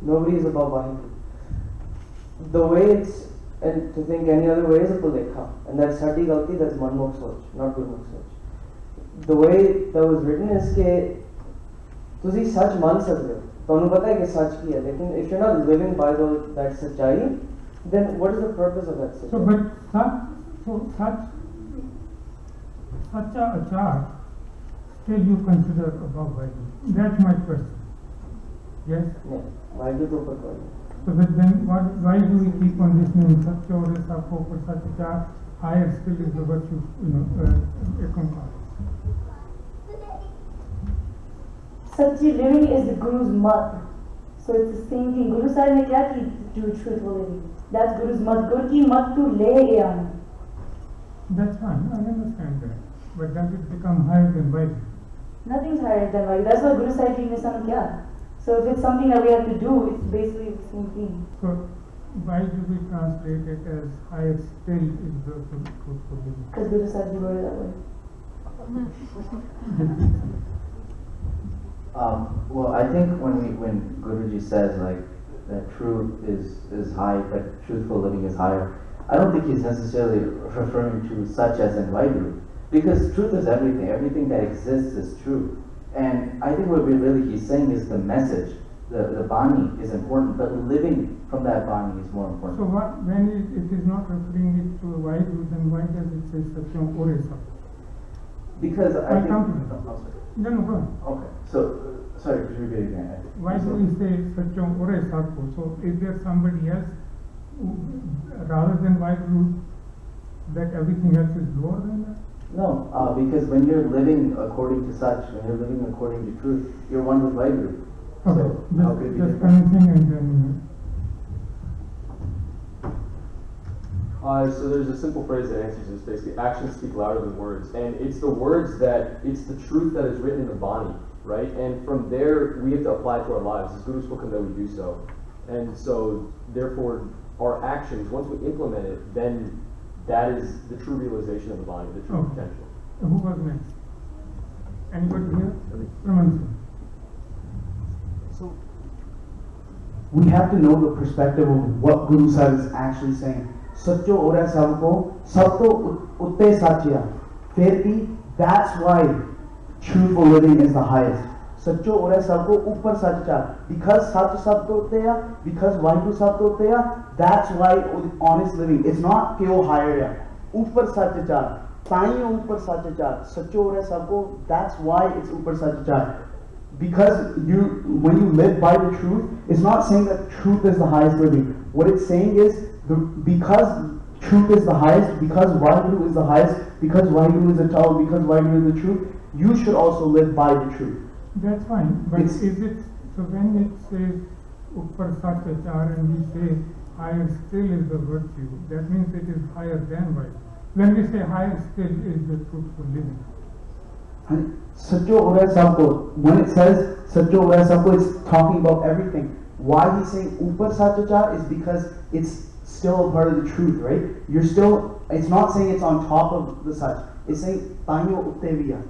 Nobody is above Vaheguru. The way it's, and to think any other way is a pulekha, and that's sati galti, that's manmukh soch, not gurmukh soch. The way that was written is कि तुसी सच मान सकते हो, तुहानू पता है कि सच की है, लेकिन if you're not living by that सच्चाई, then what is the purpose of that सच्चाई? So but sacha achar still you consider above Vaheguru. That's my question. Yes? Yeah. Vaheguru to upar koi. So but then why do we keep on listening Satya or Sapho for Satya? Higher still is the virtue, Ekankar. Sachi living is the Guru's mat. So it's the same thing. Guru Sahib ne kya ki do truthful living. That's Guru's mat. Guru ki mat to le aana. That's fine, I understand that. But does it become higher than Vaheguru? Nothing's higher than Vaheguru. That's what Guru Sahib ne sanu kya. So if it's something that we have to do, it's basically the same thing. So why do we translate it as higher still is the truthful living? Because Guru Sahib wrote it that way. Well, I think when Guruji says like that truth is high, that truthful living is higher, I don't think he's necessarily referring to such as in Vaheguru, because truth is everything. Everything that exists is true. And I think what he's saying is the message, the Bani is important, but living from that Bani is more important. So when it is not referring it to Vaheguru, then why does it say Satyam Ore Sab? Because I think... No, go on. Okay, so, sorry, could you repeat again? Why do we say Satyam Ore Sab? So is there somebody else rather than Vaheguru that everything else is lower than that? No, because when you're living according to such, when you're living according to truth, you're one with Vaheguru. Okay, So how could it be just different? anything and then... So there's a simple phrase that answers this, basically, actions speak louder than words. And it's the words that, it's the truth that is written in the Bani, right? And from there, we have to apply it to our lives. As Guru spoken that we do so. And so, therefore, our actions, once we implement it, then that is the true realization of the Bani, the true potential. Who was next? Anybody here? Raman. So, we have to know the perspective of what Guru Sahib is actually saying. Sacho ore sabko sabto utte satya. Firki, that's why truthful living is the highest. Sacho ore sabko upar satya. Because sach sabto utte ya, because Vaheguru sabto utte ya, that's why honest living. It's not kyo higher ya. Upar satya. Taiyo upar satya. Sacho ore sabko, that's why it's upar satya. Because when you live by the truth, it's not saying that truth is the highest living. What it's saying is, because truth is the highest, because Vaheguru is the highest, because Vaheguru is the child, because Vaheguru is the truth, you should also live by the truth. That's fine, but is it, so when it says Uppar Satyachar and we say higher still is the virtue, that means it is higher than Vaheguru. When we say higher still is the truthful living. Sacho ore sabko, when it says Sacho ore sabko, it's talking about everything. Why he's saying Upar Satyachar is because it's still a part of the truth, right? You're still, it's not saying it's on top of the Sach. It's saying Tainyo Utteviya.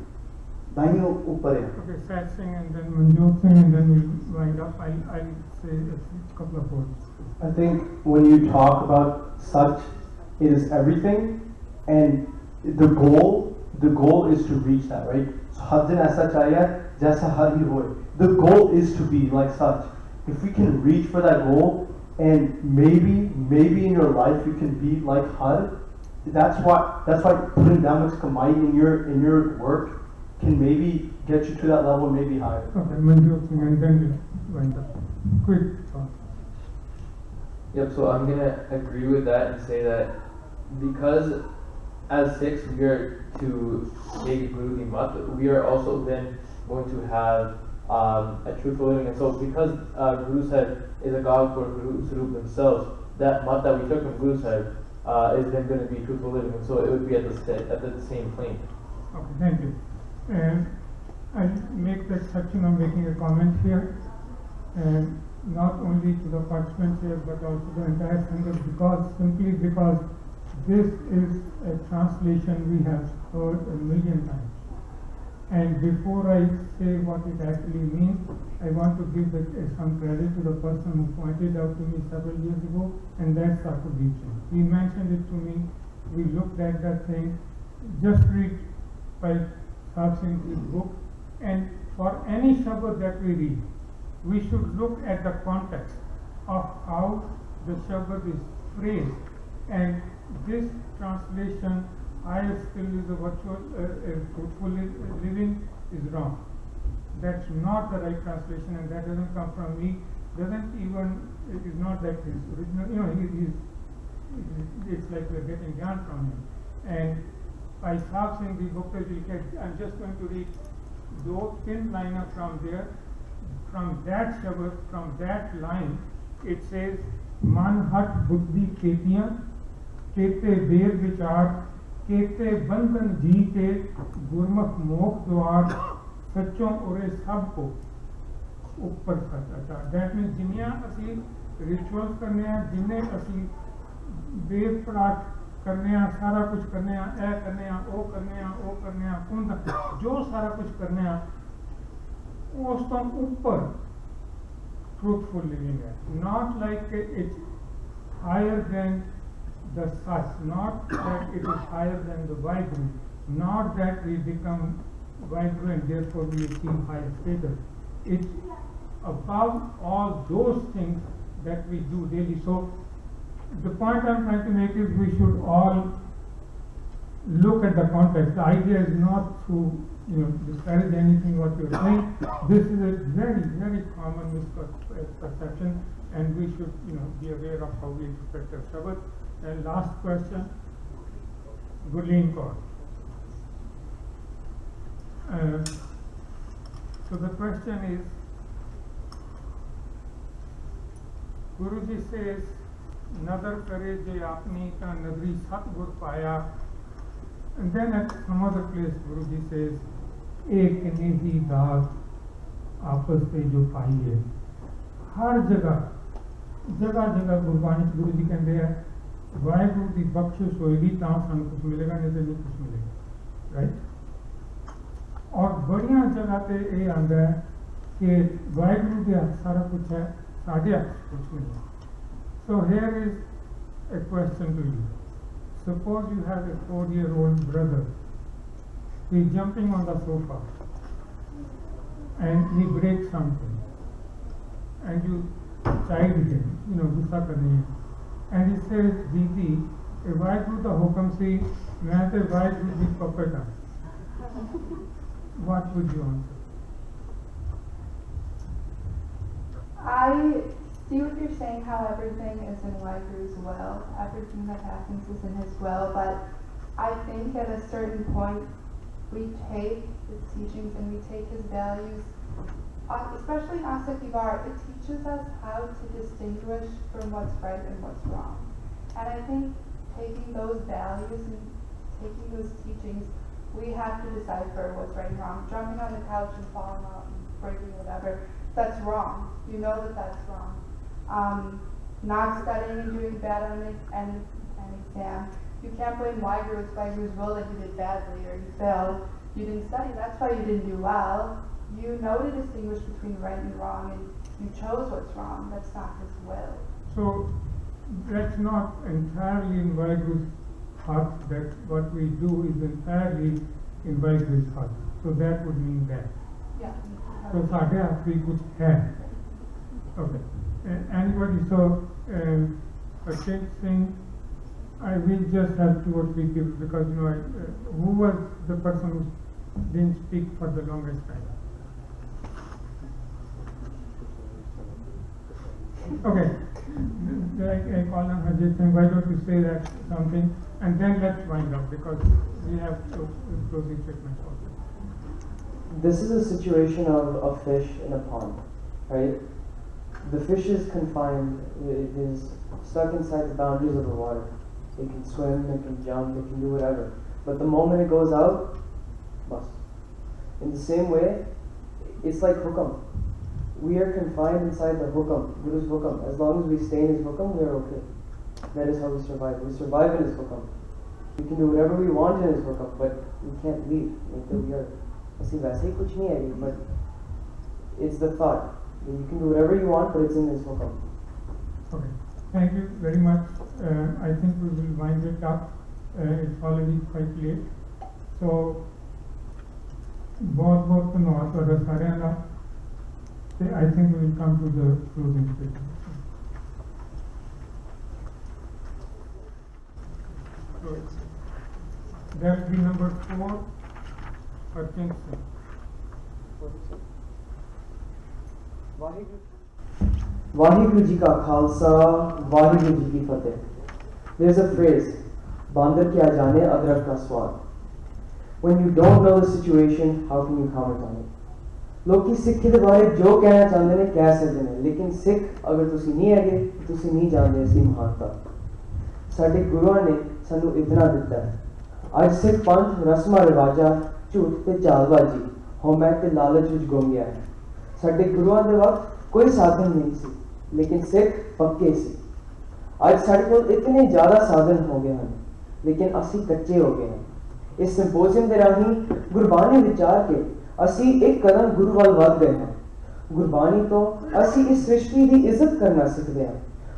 Tainyo Uppare. Okay, Sach Singh and then Manjot Singh and then we'll wind up. I'll say a couple of words. I think when you talk about such, it is everything, and the goal is to reach that, right? So Hadin Aisa Chaya, Jaisa Hari Hoy. The goal is to be like such. If we can reach for that goal, and maybe in your life you can be like Har, that's why putting that much kamai in your work can maybe get you to that level, maybe higher. Okay, Manjot Singh and then we'll wind up. Quick thought. Yep, so I'm gonna agree with that and say that because as Sikhs we are to take Guru Ki Mat, we are also then going to have a truthful living. And so because Guru Sahib is a God for Guru Sarup themselves, that mat that we took from Guru Sahib is then going to be truthful living. And so it would be at the same plane. Okay, thank you. I make the exception of making a comment here, not only to the participants here but also the entire Sangha, simply because this is a translation we have heard a million times. And before I say what it actually means, I want to give some credit to the person who pointed out to me several years ago, and that's Dr. Beecham. He mentioned it to me, we looked at that thing, just read by Sahib Singh's book, and for any shabad that we read, we should look at the context of how the shabad is phrased, and this translation, higher still is a virtual, truthful living, is wrong. That's not the right translation, and that doesn't come from me. It is not like his original, it's like we're getting gyan from him. And by Sahib Singh the book, I'm just going to read those 10 liner from there. From that shabad, from that line, it says, Man hat buddhi ketiyan, kete ver vichar, केते बंधन जी के गुरमुख मोख द्वार सच्चों उरे सब को ऊपर सच्चा दैट मीन्स जिन्हें असी रिचुअल्स करने हैं जिन्हें असी वेद पाठ करने हैं सारा कुछ करने हैं ए करने हैं ओ करने हैं ओ करने हैं जो सारा कुछ करने हैं ਉਸ ਤੋਂ ਉੱਪਰ truthful living है, not like it's higher than the such, not that it is higher than the Vaheguru, not that we become Vaheguru and therefore we achieve higher status. It's above all those things that we do daily. So the point I'm trying to make is we should all look at the context. The idea is not to disparage anything what you're saying. This is a very, very common misperception, and we should be aware of how we interpret the Shabbat. And last question, Gurleen Kaur. So the question is, Guruji says, Nadar kare je apni ka nadri satgur paya. And then at some other place, Guruji says, एक ने ही दाग आपस पे जो पाई है. हर जगह जगह गुरबाणी गुरु जी कहते हैं वाहिगुरु की बख्शिश होएगी तां सानू कुछ मिलेगा, नहीं तो नहीं कुछ मिलेगा, राइट. और बड़िया जगह पे ये आंदा है कि वाहिगुरु के हथ सारा कुछ है, साढ़े हथ कुछ नहीं है. So here is a question to you. Suppose you have a 4-year-old brother. He's jumping on the sofa and he breaks something, and you chide him, गुस्सा करनी है, and he says, "Didi, Waheguru दा हुक्म सी, मैं ते वाहिगुरु दी puppet हां." What would you answer? I see what you're saying, how everything is in Waheguru's will, everything that happens is in his will, but I think at a certain point we take his teachings and we take his values, especially in Asa Kibar, it teaches us how to distinguish from what's right and what's wrong. And I think taking those values and taking those teachings, we have to decipher what's right and wrong. Jumping on the couch and falling out and breaking whatever, that's wrong. You know that that's wrong. Not studying and doing bad on an exam. You can't blame Waheguru's will that you did badly or you failed. You didn't study, that's why you didn't do well. You know to distinguish between right and wrong, and you chose what's wrong. That's not his will. So that's not entirely in Waheguru's heart, that what we do is entirely in Waheguru's heart. So that would mean that. Yeah. So साढ़े हाथ भी कुछ है. Okay. Anybody? So Ashik Singh, I will just have 2 or 3 people because who was the person who didn't speak for the longest time? Okay, I call on Ajit Singh. Why don't you say that something, and then let's wind up because we have closing statements also. This is a situation of a fish in a pond, right? The fish is confined, it is stuck inside the boundaries of the water. It can swim, it can jump, it can do whatever. But the moment it goes out, bust. In the same way, it's like hukam. We are confined inside the hukam, Guru's hukam. As long as we stay in his hukam, we are okay. That is how we survive. We survive in his hukam. We can do whatever we want in his hukam, but we can't leave. We are, but it's the thought. You can do whatever you want, but it's in his hukam. Okay. Thank you very much. I think we will wind it up. It's already quite late. So, बहुत धन्यवाद ਤੁਹਾਡਾ ਸਾਰਿਆਂ ਦਾ. I think we will come to the closing statement. So, that will be number 4 for Kingston. Waheguru ji का खालसा, वाहिगुरु जी की फतेह. There's a phrase, बांदर क्या जाने अदरक का स्वाद. When you don't know the situation, how can you comment on it? लोग सिक्खी के बारे जो कहना चाहते हैं कह सकते हैं, लेकिन सिख अगर तुसी नहीं है तुसी नहीं जानते इसकी महानता. साडे गुरुआं ने सानू इतना दिता है. अज सिख पंथ रस्मां रिवाजां झूठ ते चालबाजी हौमै ते लालच विच गुम गया है. साडे गुरुआं दे वक्त कोई साधन नहीं सी, लेकिन सिख पक्के सी. आज साडे कोल इतने ज़्यादा साधन हो गए हैं, लेकिन असी कच्चे हो गए हैं. इस सिंपोजियम दे राही गुरबाणी विचार के असी एक कदम गुरु वाल वध गए हैं. ਗੁਰਬਾਣੀ ਤੋਂ ਅਸੀਂ ਇਸ ਸ੍ਰਿਸ਼ਟੀ ਦੀ ਇੱਜ਼ਤ ਕਰਨਾ ਸਿੱਖਦੇ ਹਾਂ।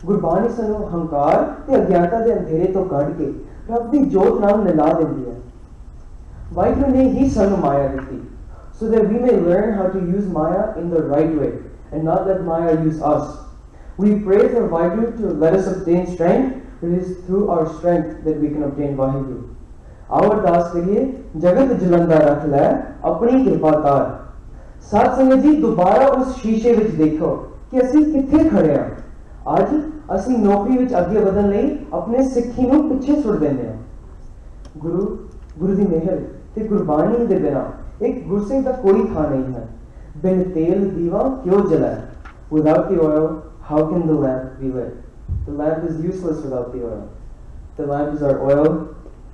ਗੁਰਬਾਣੀ ਸਾਨੂੰ ਹੰਕਾਰ ਤੇ ਅਗਿਆਨਤਾ ਦੇ ਅੰਧੇਰੇ ਤੋਂ ਕੱਢ ਕੇ ਰੱਬ ਦੀ ਜੋਤ ਨਾਲ ਮਿਲਾ ਦਿੰਦੀ ਹੈ। ਵਾਹਿਗੁਰੂ ਨੇ ਹੀ ਸਾਨੂੰ ਮਾਇਆ ਦਿੱਤੀ, so that we may learn how to use Maya in the right way and not let Maya use us. We pray for Vaheguru to let us obtain strength, for it is through our strength that we can obtain Vaheguru. आओ अरदास करिए, जगत जलंदा रख लै अपनी कृपा तार। साथ संगत जी दोबारा उस शीशे विच देखो कि असीं कित्थे खड़े हां। अज असीं नौकरी विच अगे वधन लई अपने सिੱਖੀ ਨੂੰ ਪਿੱਛੇ ਸੁੱਟ ਦਿੰਦੇ ਹਾਂ। गुरु दी मेहर ते गुरबाणी दे बिना एक गुरसिंह का कोई था नहीं है। बिन तेल दीवा क्यों जलाए? Without the oil, how can the lamp be lit? The lamp is useless without the oil. The lamp is our oil,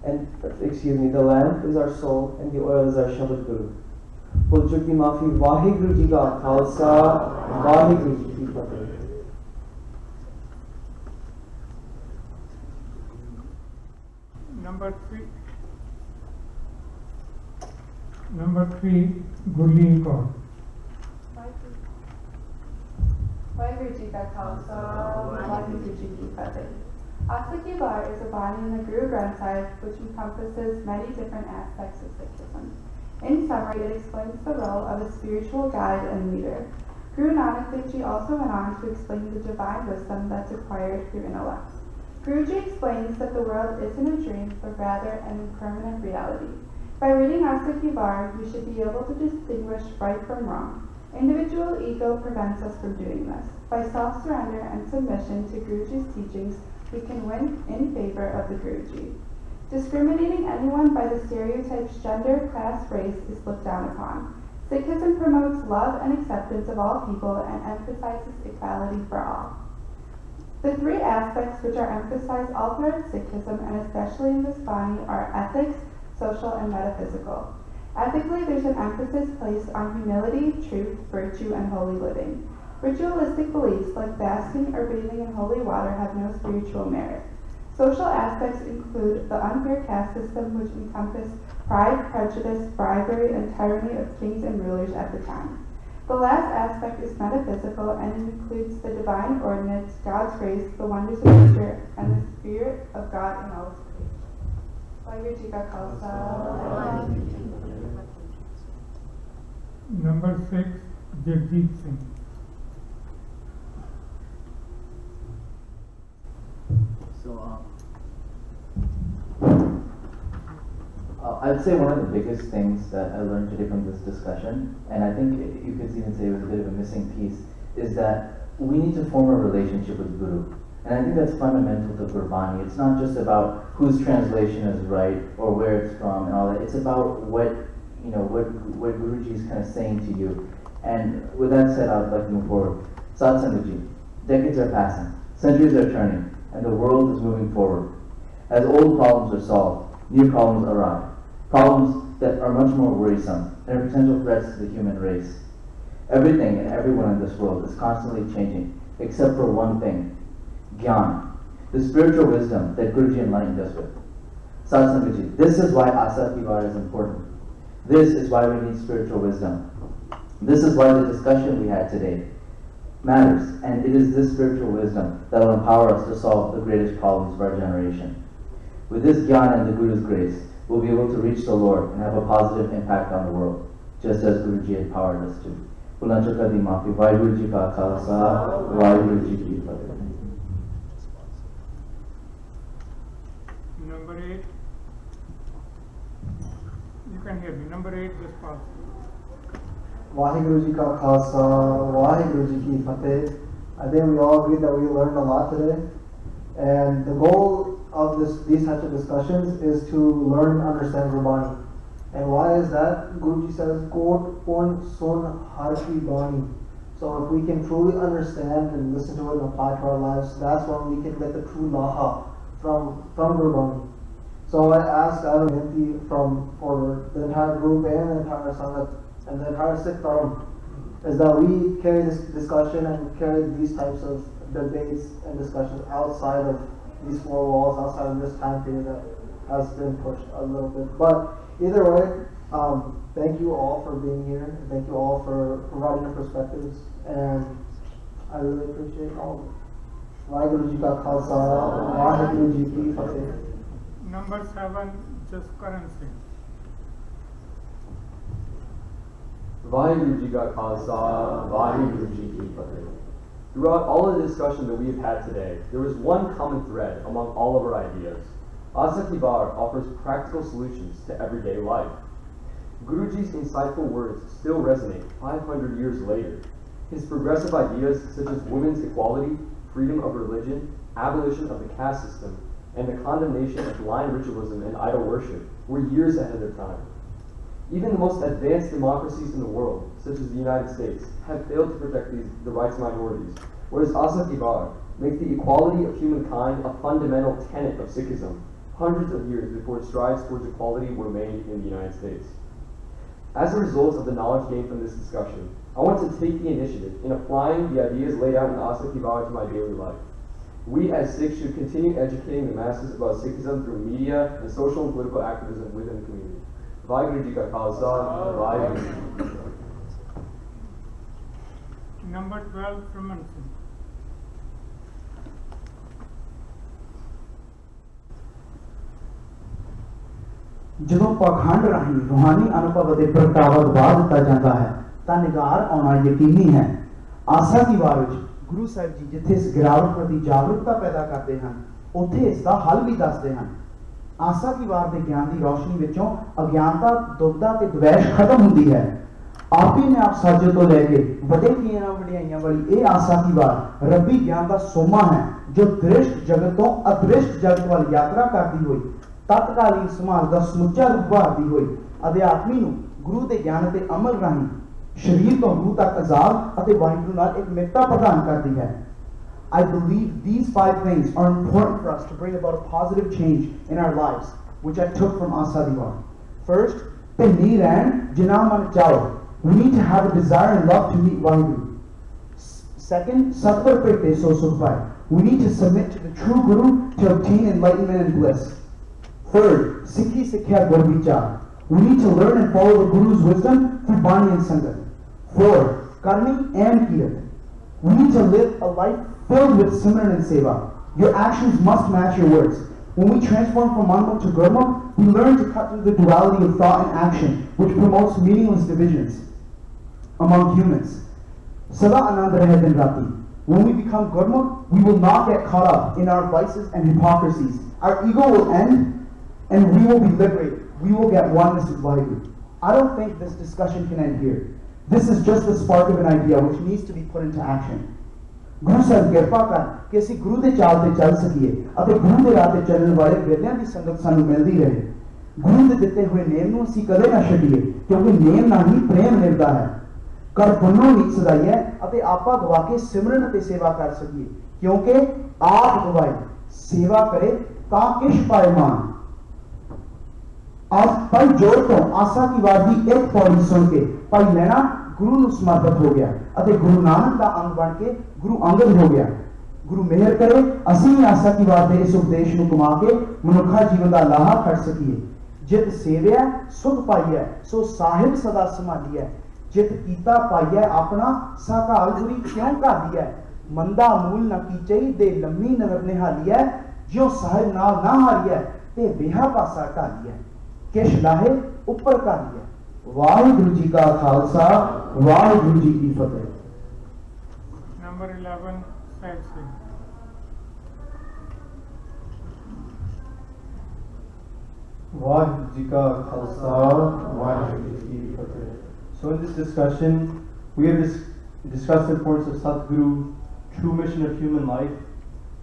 and the lamp is our soul, and the oil is our Shabad Guru. Bol chuk di maafi, Vaheguru ji ka Khalsa, Vaheguru ji ki Fateh. Number three, Gurleen Kaur. Vaheguru Ji Ka Khalsa, Vaheguru Ji Ki Fateh. Asa Ki War is a bani in the Guru Granth Sahib which encompasses many different aspects of Sikhism. In summary, it explains the role of a spiritual guide and leader. Guru Nanak Dev Ji also went on to explain the divine wisdom that's acquired through intellect. Guruji explains that the world isn't a dream, but rather an impermanent reality. By reading Asa Ki War, you should be able to distinguish right from wrong. Individual ego prevents us from doing this. By self-surrender and submission to Guruji's teachings, we can win in favor of the Guruji. Discriminating anyone by the stereotypes gender, class, race is looked down upon. Sikhism promotes love and acceptance of all people and emphasizes equality for all. The three aspects which are emphasized all throughout Sikhism, and especially in this bani, are ethics, social, and metaphysical. Ethically, there's an emphasis placed on humility, truth, virtue, and holy living. Ritualistic beliefs like fasting or bathing in holy water have no spiritual merit. Social aspects include the unfair caste system, which encompassed pride, prejudice, bribery, and tyranny of kings and rulers at the time. The last aspect is metaphysical, and it includes the divine ordinance, God's grace, the wonders of nature, and the Spirit of God in all its creation. Vaheguru Ji Ka Khalsa. Number 6, Jagjit Singh. So, I'd say one of the biggest things that I learned today from this discussion, and I think you could even say it was a bit of a missing piece, is that we need to form a relationship with Guru. And I think that's fundamental to Gurbani. It's not just about whose translation is right or where it's from and all that. It's about what Guruji is kind of saying to you. And with that said, I would like to move forward. Sat Sangaji, decades are passing, centuries are turning, and the world is moving forward. As old problems are solved, new problems arrive. Problems that are much more worrisome and are potential threats to the human race. Everything and everyone in this world is constantly changing, except for one thing: Gyan, the spiritual wisdom that Guruji enlightened us with. Sat Sangaji, this is why Asa Ki War is important. This is why we need spiritual wisdom. This is why the discussion we had today matters, and it is this spiritual wisdom that will empower us to solve the greatest problems of our generation. With this Gyan and the Guru's grace, we'll be able to reach the Lord and have a positive impact on the world, just as Guruji empowered us to. Vaheguru Ji Ka Khalsa, Vaheguru Ji Ki Fateh. Number 8. You can hear me. Number 8, just pass. Vaheguru Ji Ka Khalsa, Vaheguru Ji Ki Fateh. I think we all agree that we learned a lot today. And the goal of these types of discussions is to learn and understand Gurbani. And why is that? Guruji says, Kot Pon Sun Har Ki Bani. So if we can truly understand and listen to it and apply to our lives, that's when we can get the true Laha from Gurbani. So I ask Vinti for the entire group and the entire Sangat and the entire Sikh Dharm is that we carry this discussion and carry these types of debates and discussions outside of these four walls, outside of this time period that has been pushed a little bit. But either way, Thank you all for being here, and thank you all for providing your perspectives, and I really appreciate all of it. Vaheguru Ji Ka Khalsa, Vaheguru Ji Ki Fateh. Number 7, just currency. Vaheguru Ji Ka Khalsa, Vaheguru Ji Ki Fateh. Throughout all of the discussion that we've had today, there was one common thread among all of our ideas. Asa Ki Baat offers practical solutions to everyday life. Guruji's insightful words still resonate 500 years later. His progressive ideas such as women's equality, freedom of religion, abolition of the caste system, and the condemnation of blind ritualism and idol worship were years ahead of their time. Even the most advanced democracies in the world, such as the United States, have failed to protect the rights of minorities, whereas Asa Ki Baat makes the equality of humankind a fundamental tenet of Sikhism, hundreds of years before strides towards equality were made in the United States. As a result of the knowledge gained from this discussion, I want to take the initiative in applying the ideas laid out in Asa Ki Baat to my daily life. We as Sikhs should continue educating the masses about Sikhism through media and social and political activism within the community. Vaheguru Ji Ka Khalsa, Vaheguru Ji Ki Fateh. Number 12, Freemanson. ਜਦੋਂ ਪਾਖੰਡ ਰਾਹੀਂ ਰੂਹਾਨੀ ਅਨੁਭਵ ਦੇ ਪ੍ਰਗਟਾਵਾ ਦਬਾ ਦਿੱਤਾ ਜਾਂਦਾ ਹੈ ਤਾਂ ਨਿਗਾਰ ਆਉਣਾ ਯਕੀਨੀ ਹੈ। ਆਸਾ ਦੀ ਵਾਰ ਵਿੱਚ ਗੁਰੂ ਸਾਹਿਬ ਜੀ ਜਿੱਥੇ ਇਸ ਗਿਰਾਵਟ ਪ੍ਰਤੀ ਜਾਗਰੂਕਤਾ ਪੈਦਾ ਕਰਦੇ ਹਨ ਉੱਥੇ ਇਸ ਦਾ ਹੱਲ ਵੀ ਦੱਸਦੇ ਹਨ। ਆਸਾ ਦੀ ਵਾਰ ਦੇ ਗਿਆਨ ਦੀ ਰੌਸ਼ਨੀ ਵਿੱਚੋਂ ਅਗਿਆਨਤਾ, ਦੁਬਦਾ ਤੇ ਦਵੈਸ਼ ਖਤਮ ਹੁੰਦੀ ਹੈ। ਆਪੀ ਨੇ ਆਪ ਸਾਜੇ ਤੋਂ ਲੈ ਕੇ ਵੱਡੇ ਕੀਆਂ ਵਡਿਆਈਆਂ ਵਾਲੀ ਇਹ ਆਸਾ ਦੀ ਵਾਰ ਰੱਬੀ ਗਿਆਨ ਦਾ ਸੋਮਾ ਹੈ ਜੋ ਦ੍ਰਿਸ਼ਟ ਜਗਤ ਤੋਂ ਅਦ੍ਰਿਸ਼ਟ ਜਗਤ ਵੱਲ ਯਾਤਰਾ ਕਰਦੀ ਹੋਈ ਤਤਕਾਲੀਨ ਸਮਾਜ ਦਾ ਸਮੁੱਚਾ ਰੂਪ ਭਾਰਦੀ ਹੋਈ ਅਧਿਆਤਮੀ ਨੂੰ ਗੁਰੂ ਦੇ ਗਿਆਨ ਅਤੇ ਅਮਲ ਰਾਹੀਂ ਸ਼ਰੀਰ ਤੋਂ ਰੂਹ ਤੱਕ ਆਜ਼ਾਦ ਅਤੇ ਵਾਹਿਗੁਰੂ ਨਾਲ ਇੱਕ ਮਿੱਤਰਤਾ ਪ੍ਰਦਾਨ ਕਰਦੀ ਹੈ। I believe these 5 things are important for us to bring about a positive change in our lives, which I took from Asa Di War. First, Pinni Ran Jinaman Chao. We need to have a desire and love to meet Vaheguru. Second, Satvar Pekte So Sukhpai. We need to submit to the true Guru to obtain enlightenment and bliss. Third, Sikhi Sikhya Gurvichar. We need to learn and follow the Guru's wisdom through Bani and Sangat. Fourth, Karni and Kirat. We need to live a life filled with Simran and Seva. Your actions must match your words. When we transform from Manmukh to Gurmukh, we learn to cut through the duality of thought and action, which promotes meaningless divisions among humans. Sada Anand Rahe Din Rati. When we become Gurmukh, we will not get caught up in our vices and hypocrisies. Our ego will end and we will be liberated. We will get oneness with Vaheguru. I don't think this discussion can end here. This is just the spark of an idea which needs to be put into action. Guru Sahib ਕਿਰਪਾ ਕਰ ਕਿ ਅਸੀਂ ਗੁਰੂ ਦੇ ਚਾਲ ਤੇ ਚੱਲ ਸਕੀਏ ਅਤੇ ਗੁਰੂ ਦੇ ਰਾਹ ਤੇ ਚੱਲਣ ਵਾਲੇ ਵੇਲਿਆਂ ਦੀ ਸੰਗਤ ਸਾਨੂੰ ਮਿਲਦੀ ਰਹੇ। ਗੁਰੂ ਦੇ ਦਿੱਤੇ ਹੋਏ ਨੇਮ ਨੂੰ ਅਸੀਂ ਕਦੇ ਨਾ ਛੱਡੀਏ ਕਿਉਂਕਿ ਨੇਮ ਨਾਲ ਹੀ ਪ੍ਰੇਮ ਨਿਭਦਾ ਹੈ। ਕਰ ਪੁੰਨੋ ਨੀਤ ਸਦਾਈਏ ਅਤੇ ਆਪਾ ਗਵਾ ਕੇ ਸਿਮਰਨ ਅਤੇ ਸੇਵਾ ਕਰ ਸਕੀਏ ਕਿਉਂਕਿ ਆਪ ਗਵਾਈ ਸੇਵਾ ਕਰੇ ਤਾਂ ਕਿਛ ਪਾਏ ਮਾਨ। आज भाई जोर तो आसा की वार की एक पौड़ी सुन के भाई लैना गुरु ਨੂੰ ਸਮਰਪਿਤ ਹੋ ਗਿਆ ਅਤੇ ਗੁਰੂ ਨਾਨਕ ਦਾ ਅੰਗ ਬਣ ਕੇ ਗੁਰੂ ਅੰਗਦ ਹੋ ਗਿਆ। ਗੁਰੂ ਮਿਹਰ ਕਰੇ ਅਸੀਂ ਆਸਾ ਕੀ ਵਾਰ ਦੇ ਇਸ ਉਪਦੇਸ਼ ਨੂੰ ਕਮਾ ਕੇ ਮਨੁੱਖਾ ਜੀਵਨ ਦਾ ਲਾਹਾ ਖੜ ਸਕੀਏ। ਜਿਤ ਸੇਵਿਆ ਸੁਖ ਪਾਈਐ ਸੋ ਸਾਹਿਬ ਸਦਾ ਸੰਭਾਲੀਐ। ਜਿਤ ਕੀਤਾ ਪਾਈਐ ਆਪਣਾ ਸਾਕਾਲ ਗੁਰੀ ਕਿਉਂ ਘਾਲੀਐ। ਮੰਦਾ ਮੂਲ ਨਾ ਕੀਚਈ ਦੇ ਲੰਮੀ ਨਗਰ ਨਿਹਾਲੀਐ। ਜਿਉ ਸਾਹਿਬ ਨਾਲ ਨਾ ਹਾਰੀਐ ਤੇ ਵਿਹਾ ਪਾਸਾ ਢਾਲੀਐ। ਕਿਛ ਲਾਹੇ ਉੱਪਰ ਘਾਲੀਐ। ਵਾਹਿਗੁਰੂ ਜੀ ਕਾ ਖਾਲਸਾ ਵਾਹਿਗੁਰੂ ਜੀ ਕੀ ਫਤਿਹ। Number 11, Sahib Singh. Vaheguru Ji Ka Khalsa, Vaheguru Ji Ki Fateh. So in this discussion, we have discussed the importance of Satguru, true mission of human life,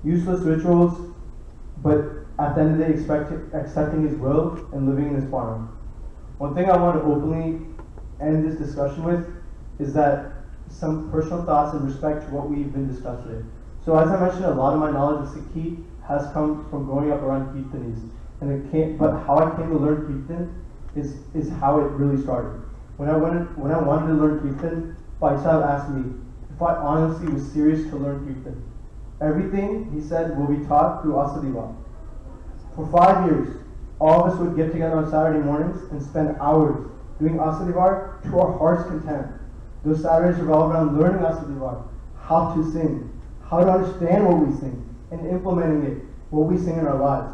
useless rituals, but at the end of the day, accepting His will and living in His param. One thing I want to openly end this discussion with is that some personal thoughts in respect to what we've been discussing. So as I mentioned, a lot of my knowledge of Sikhi has come from growing up around Kirtanis. But how I came to learn Kirtan is how it really started. When I wanted to learn Kirtan, Bhai Sahib asked me if I honestly was serious to learn Kirtan. Everything he said will be taught through Asa Di War. For 5 years, all of us would get together on Saturday mornings and spend hours doing Asadivar to our heart's content. Those Saturdays revolve around learning Asadivar, how to sing, how to understand what we sing, and implementing it, what we sing in our lives.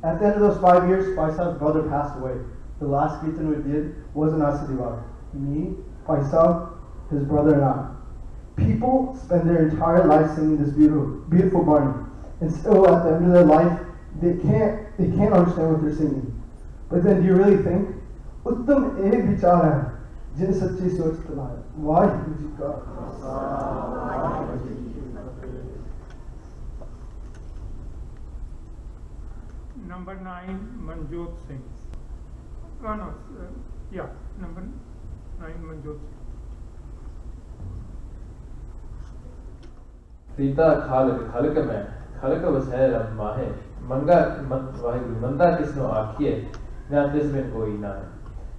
At the end of those 5 years, Faisal's brother passed away. The last kirtan we did was an Asadivar. Me, Faisal, his brother, and I. People spend their entire life singing this beautiful Barney, and still at the end of their life, they can't understand what they're singing. But then, do you really think, Uttam ek vichar hai, jin sachi soch tunai. Vaheguru ji ka Number 9, Manjot Singh. Oh no, yeah, number 9, Manjot Singh. Rita Khalika mein, Khalika was hai Rab Mahe, Manga Vaheguru, Manda Kisno Akhiye, Nan Dismin Koi Na.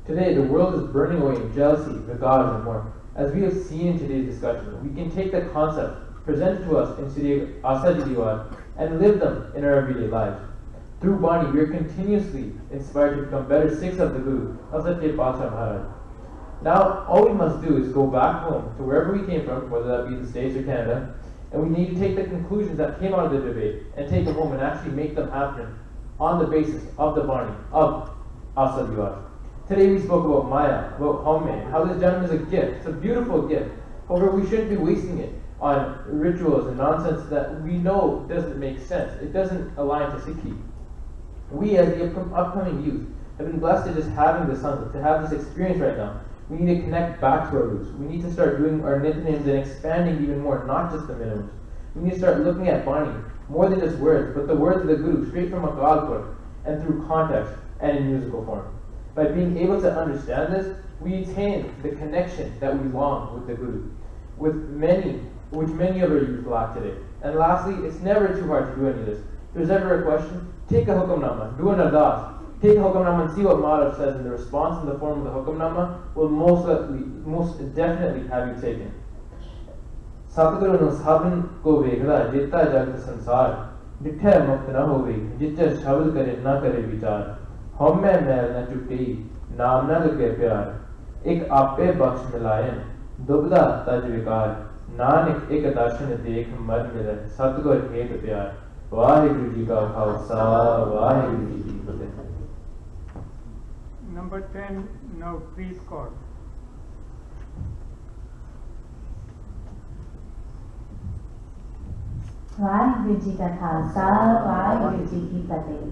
Today, the world is burning away in jealousy, regards, and more. As we have seen in today's discussion, we can take the concepts presented to us in Sri Asa Ji Diwar and live them in our everyday lives. Through Bani, we are continuously inspired to become better Sikhs of the Guru, of the Pacha Maharaj. Now, all we must do is go back home to wherever we came from, whether that be the States or Canada, and we need to take the conclusions that came out of the debate and take them home and actually make them happen on the basis of the Bani, of Asa Diwar. Today we spoke about Maya, about Homme, how this gentleman is a gift. It's a beautiful gift. However, we shouldn't be wasting it on rituals and nonsense that we know doesn't make sense. It doesn't align to Sikhi. We as the upcoming youth have been blessed to just having this Sangha, to have this experience right now. We need to connect back to our roots. We need to start doing our nityanems and expanding even more, not just the minimums. We need to start looking at Bani, more than just words, but the words of the Guru, straight from a Galpur, and through context and in musical form. By being able to understand this, we attain the connection that we long with the Guru, which many of our youth lack today. And lastly, it's never too hard to do any of this. If there's ever a question, take a hukamnama, do an ardas, take a hukamnama and see what Madhav says, and the response in the form of the hukamnama will most definitely have you taken. Satguru nu sabin ko vekhda jitta jagat sansar, dithe mukt na hove, jitte shabad kare na kare vichar. हम में मैल न चुटी नाम न लगे प्यार एक आपे बख्श मिलायन दुबदा तज विकार नानक एक दर्शन देख मर मिले सतगुर हेत प्यार वाहिगुरु जी का खालसा वाहिगुरु जी की फतेह. Number 10, now please call. Vaheguru ji ka khalsa, Vaheguru ji ki fateh.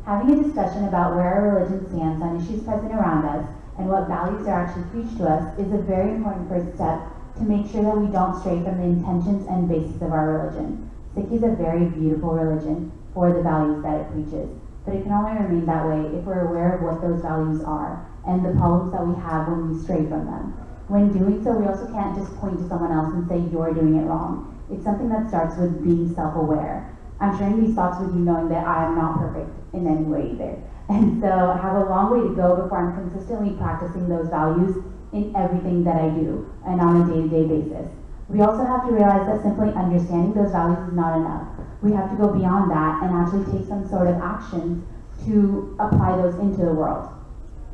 Having a discussion about where our religion stands on issues present around us and what values are actually preached to us is a very important first step to make sure that we don't stray from the intentions and basis of our religion. Sikh is a very beautiful religion for the values that it preaches, but it can only remain that way if we're aware of what those values are and the problems that we have when we stray from them. When doing so, we also can't just point to someone else and say, you're doing it wrong. It's something that starts with being self-aware. I'm sharing these thoughts with you knowing that I am not perfect in any way either. And so I have a long way to go before I'm consistently practicing those values in everything that I do and on a day-to-day basis. We also have to realize that simply understanding those values is not enough. We have to go beyond that and actually take some sort of actions to apply those into the world.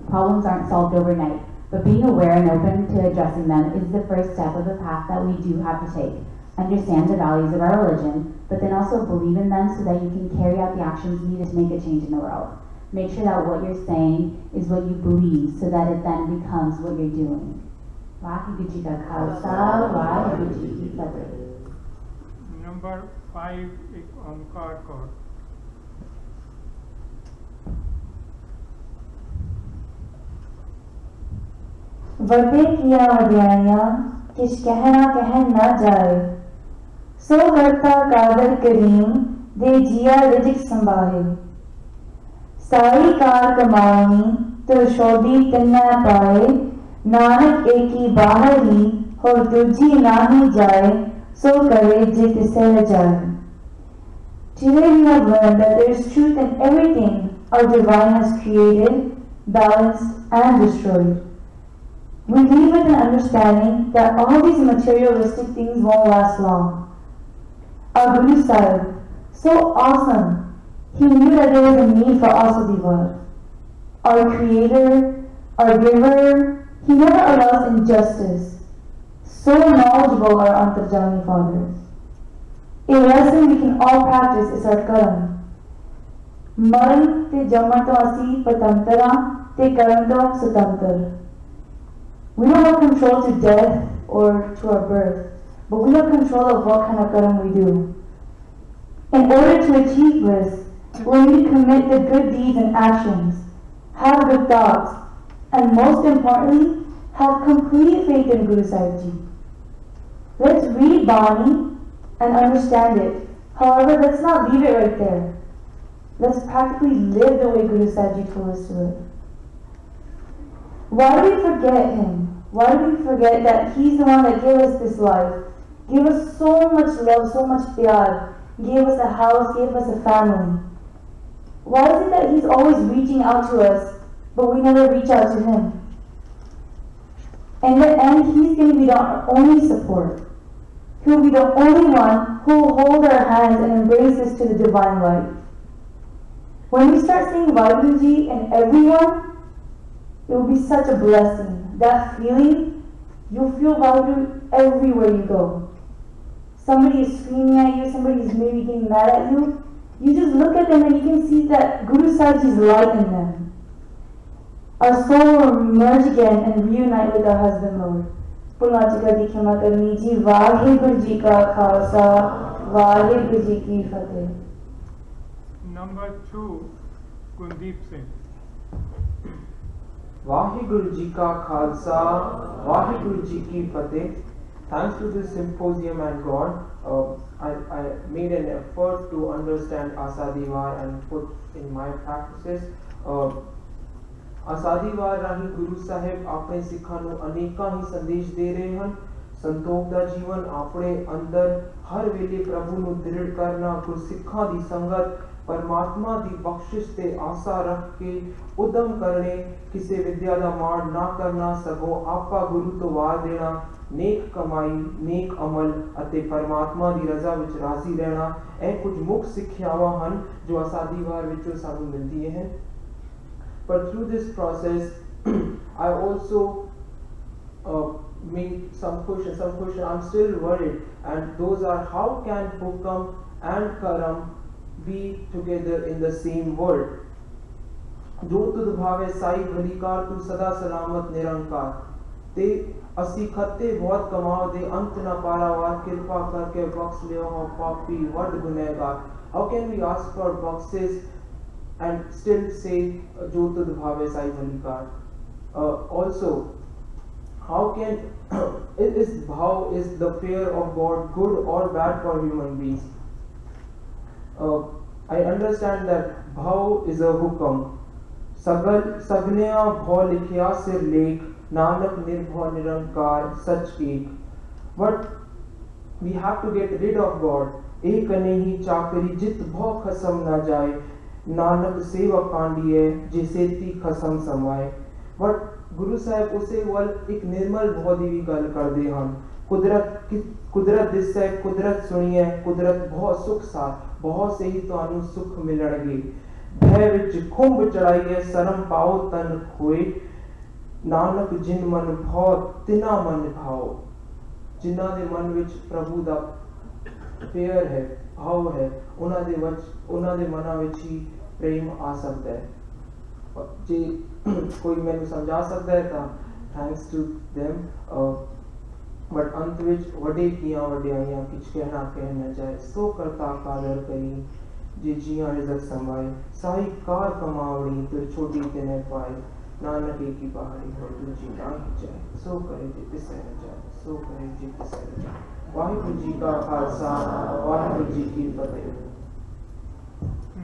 Problems aren't solved overnight, but being aware and open to addressing them is the first step of the path that we do have to take. Understand the values of our religion, but then also believe in them so that you can carry out the actions needed to make a change in the world. Make sure that what you're saying is what you believe so that it then becomes what you're doing. Vaheguru ji ka khalsa, Vaheguru ji ki fateh. Number 5, Omkar Kaur. वरदे किया वड्याइयां किश कहना कह न जाए सो करता कादर करीम दे जिया रिजिक संभाले सारी car कमाई तो शोदी तिन्ना पाए नानक एकी बाहर ही और दूजी ना ही जाए सो करे जित से न जाए. Today we have learned that there is truth in everything our divine has created, balanced and destroyed. We leave with an understanding that all these materialistic things won't last long. Our Guru Sahib, so awesome, he knew that there was a need for Asadivar. Our Creator, our giver. He never allows injustice. So knowledgeable are Antarjami fathers. A lesson we can all practice is our karam. Maran te jamma to asi patantara te karam to sutantar. We don't have control to death or to our birth, but we have control of what kind of karam we do. In order to achieve this, we need to commit the good deeds and actions, have good thoughts, and most importantly, have complete faith in Guru Sahib Ji. Let's read Bani and understand it. However, let's not leave it right there. Let's practically live the way Guru Sahib Ji told us to live. Why do we forget him? Why do we forget that he's the one that gave us this life, gave us so much love, so much pyar, gave us a house, gave us a family? Why is it that he's always reaching out to us, but we never reach out to him? In the end, he's going to be our only support. He will be the only one who will hold our hands and embrace us to the divine light. When we start seeing Vaheguruji in everyone, it will be such a blessing. That feeling, you'll feel Vaheguru everywhere you go. Somebody is screaming at you, somebody is maybe getting mad at you. You just look at them and you can see that Guru Sahib Ji's light in them. Our soul will merge again and reunite with our husband Lord. Purnachika Ji Khama Karni Ji, Vaheguru Ji Ka Khalsa, Vaheguru Ji Ki Fateh. Number 2, Kundeep Singh. Vaheguru Ji Ka Khalsa, Vaheguru Ji Ki Fateh. Thanks to this symposium and God, I made an effort to understand Asadivar and put in my practices. Asadivar राही गुरु साहिब अपने सिखां नूं अनेकां ही संदेश दे रहे हैं। संतोख दा जीवन अपने अंदर हर वेले प्रभु नूं दृढ़ करना, गुरसिखां दी संगत, परमात्मा दी बख्शिश ते आशा रख के उदम करने, किसी विद्या दा माण ना करना, सगों आपा गुरु तो वार देना, नेक कमाई, नेक अमल अते परमात्मा दी रजा विच राजी रहना, ਇਹ कुछ मुख सिक्ख्यावां ਹਨ जो असादीवार विचों सानू मिलदी हैं। But through this process, I also made some questions. I'm still worried, and those are: how can Hukam and Karam be together in the same word? जो तुद भावे साई भलीकार तू सदा सलामत निरंकार ते असी खत्ते बहुत कमाओ दे अंत न पारावार कृपा करके बख्श लियो हो पापी वड गुनहगार. How can we ask for boxes and still say जो तुद भावे Sai भलीकार? Also, how can is the fear of God good or bad for human beings? I understand that bhav is a hukam. सगन्या भव लिखिया सिर लेख नानक निर्भव निरंकार सच एक. But we have to get rid of God. एक नहीं चाकरी जित भव खसम न जाए, नानक सेवा कांडिये जिसे ती खसम समाए. But गुरु साहब उसे वल एक निर्मल भव दी गल कर दे हम. कुदरत दिसे कुदरत सुनिए कुदरत बहुत सुख सा बहुत से ही तुहानू सुख मिलणगे. भय विच खुंब चढ़ाइए शरम पाओ तन खोए, नानक जिन मन भाव तिना मन भाओ. जिन्हां दे मन विच प्रभु दा प्यार है भाव है, उन्हां दे मनां विच ही प्रेम आ सकदा है. जे कोई मैनू समझा सकदा है तां थैंक्स टू देम. बट अंत विच वडे कियां वड्याइयां किछ कहना कह न जाए. सो करता कादर करी जे जिया रिजक समाए, साई कार कमावड़ी तो छोटी ते न पाए. नानक की पहाड़ी हो दूजी ना ही जाए, सो करे जे तिसे न जाए, सो करे जे तिसे न जाए. वाहिगुरु जी का खालसा, वाहिगुरु जी की फतेह.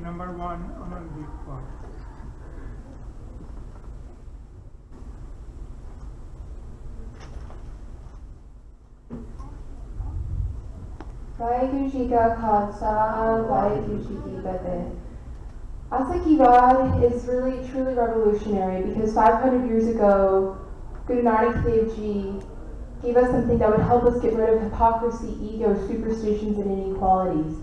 Number 1, Ananddeep Kaur. Vaheguru Ji Ka Khalsa, Vaheguru Ji Ki Fateh. Asa Ki Baat is really truly revolutionary because 500 years ago, Guru Nanak Dev Ji gave us something that would help us get rid of hypocrisy, ego, superstitions, and inequalities.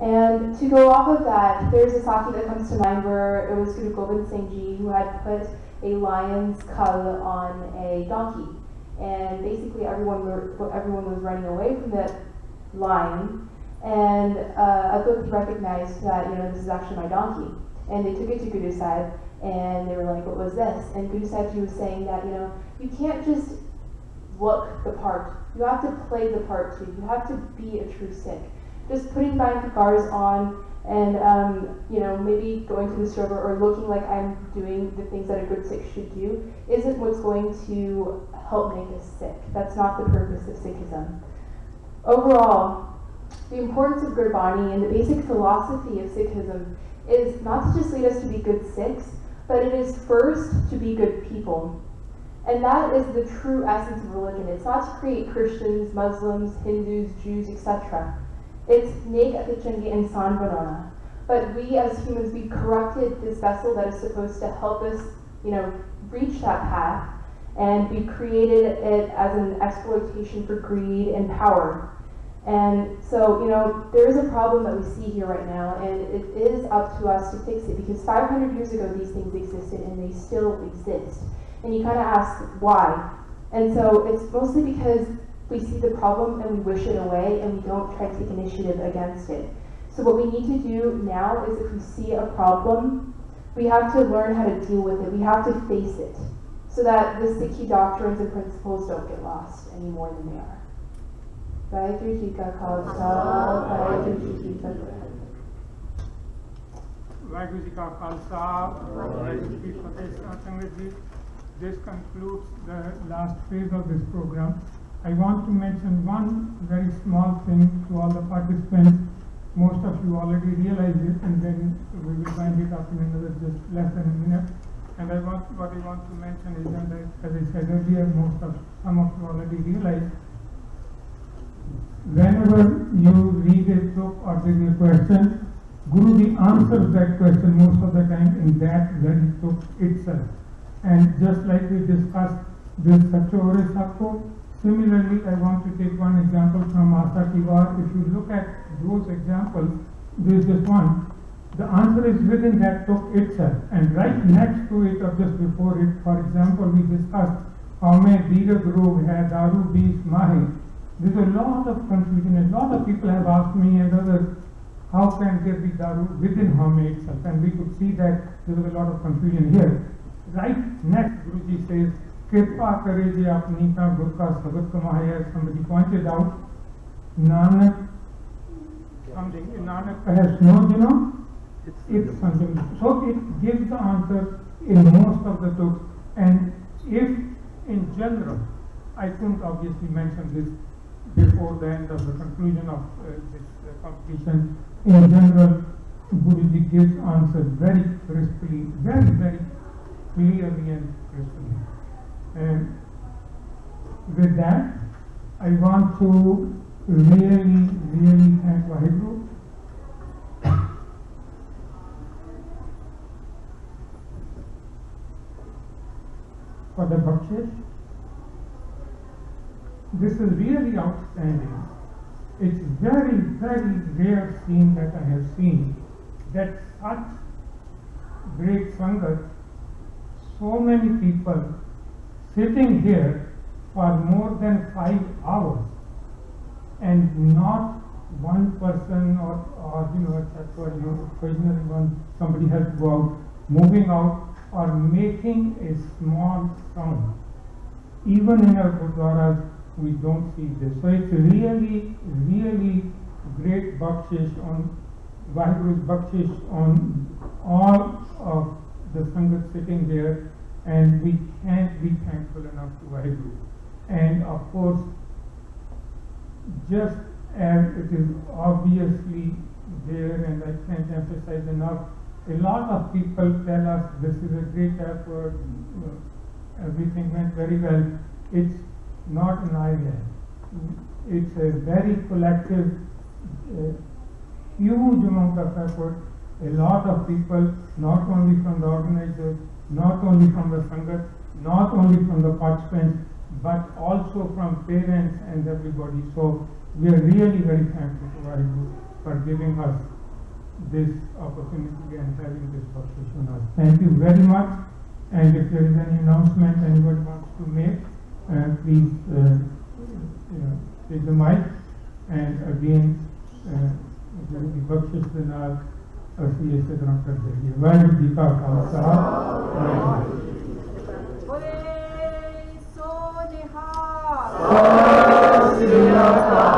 And to go off of that, there's a Sakhi that comes to mind where it was Guru Gobind Singh Ji who had put a lion's cub on a donkey. And basically everyone was running away from that lion, and Adoti recognized that, this is actually my donkey. And they took it to Guru Sahib, and they were like, what was this? And Guru Sahib was saying that, you can't just look the part. You have to play the part too. You have to be a true Sikh. Just putting bankars on and, maybe going to the server or looking like I'm doing the things that a good Sikh should do isn't what's going to help make us Sikh. That's not the purpose of Sikhism. Overall, the importance of Gurbani and the basic philosophy of Sikhism is not to just lead us to be good Sikhs, but it is first to be good people. And that is the true essence of religion. It's not to create Christians, Muslims, Hindus, Jews, etc. It's Nek Atichange Insan Banana. But we as humans, we corrupted this vessel that is supposed to help us, reach that path, and we created it as an exploitation for greed and power. And so, there is a problem that we see here right now, and it is up to us to fix it, because 500 years ago these things existed and they still exist. And you kind of ask why. And so it's mostly because we see the problem and we wish it away and we don't try to take initiative against it. So what we need to do now is, if we see a problem, we have to learn how to deal with it. We have to face it, so that the Sikhi doctrines and principles don't get lost any more than they are. Vaheguru Ji Ka Khalsa, Vaheguru Ji Ki Fateh. Vaheguru Ji Ka Khalsa, Vaheguru Ji Ki Fateh. Sangat Ji, this concludes the last phase of this program. I want to mention one very small thing to all the participants. Most of you already realize it, and then we will wind it up in another just less than a minute. And what I want to mention is that, as I said earlier, some of you already realize, whenever you read a book or there is a question, Guruji answers that question most of the time in that very book itself. And just like we discussed with Sachore Sakko, similarly, I want to take one example from Asa Tiwar. If you look at those examples, there is just one. The answer is within that book itself. And right next to it, or just before it, for example, we discussed Haume Dirag Rog Hai Daru Bees Mahe. There's a lot of confusion. A lot of people have asked me and others, how can there be Daru within Haume itself? And we could see that there was a lot of confusion here. Right next, Guruji says, Kripa kare je apni ka gur ka sabat kamaya. Somebody pointed out, Nanak, something, Nanak has no, it's something. So it gives the answer in most of the books. And if in general, I couldn't obviously mention this before the end of the conclusion of this competition. In general, Guruji gives answers very crisply, very, very clearly and crisply. And with that, I want to really, really thank Vaheguru for the bakshish. This is really outstanding. It's very, very rare scene that I have seen, that such great Sangat, so many people sitting here for more than 5 hours, and not one person or except for occasionally when somebody has to go out, moving out or making a small sound. Even in our gurdwaras, we don't see this. So it's really, really great bakshish on Vaheguru's bakshish on all of the Sangat sitting here, and we can't be thankful enough to Vaheguru. And of course, just as it is obviously there, and I can't emphasize enough, a lot of people tell us this is a great effort, everything went very well. It's not an island. It's a very collective, huge amount of effort. A lot of people, not only from the organizers, not only from the Sangat, not only from the participants, but also from parents and everybody. So we are really very thankful to Vaheguru for giving us this opportunity and having this conversation with us. Thank you very much. And if there is any announcement anybody wants to make, please take the mic. And again, जो भी बख्शिश के नाल ਅਸੀਂ ਇਸੇ ਤਰ੍ਹਾਂ ਕਰਦੇ ਰਹੀਏ। ਵਾਹਿਗੁਰੂ ਜੀ ਕਾ ਖਾਲਸਾ ਵਾਹਿਗੁਰੂ ਜੀ बोले सो निहाल। सत श्री अकाल।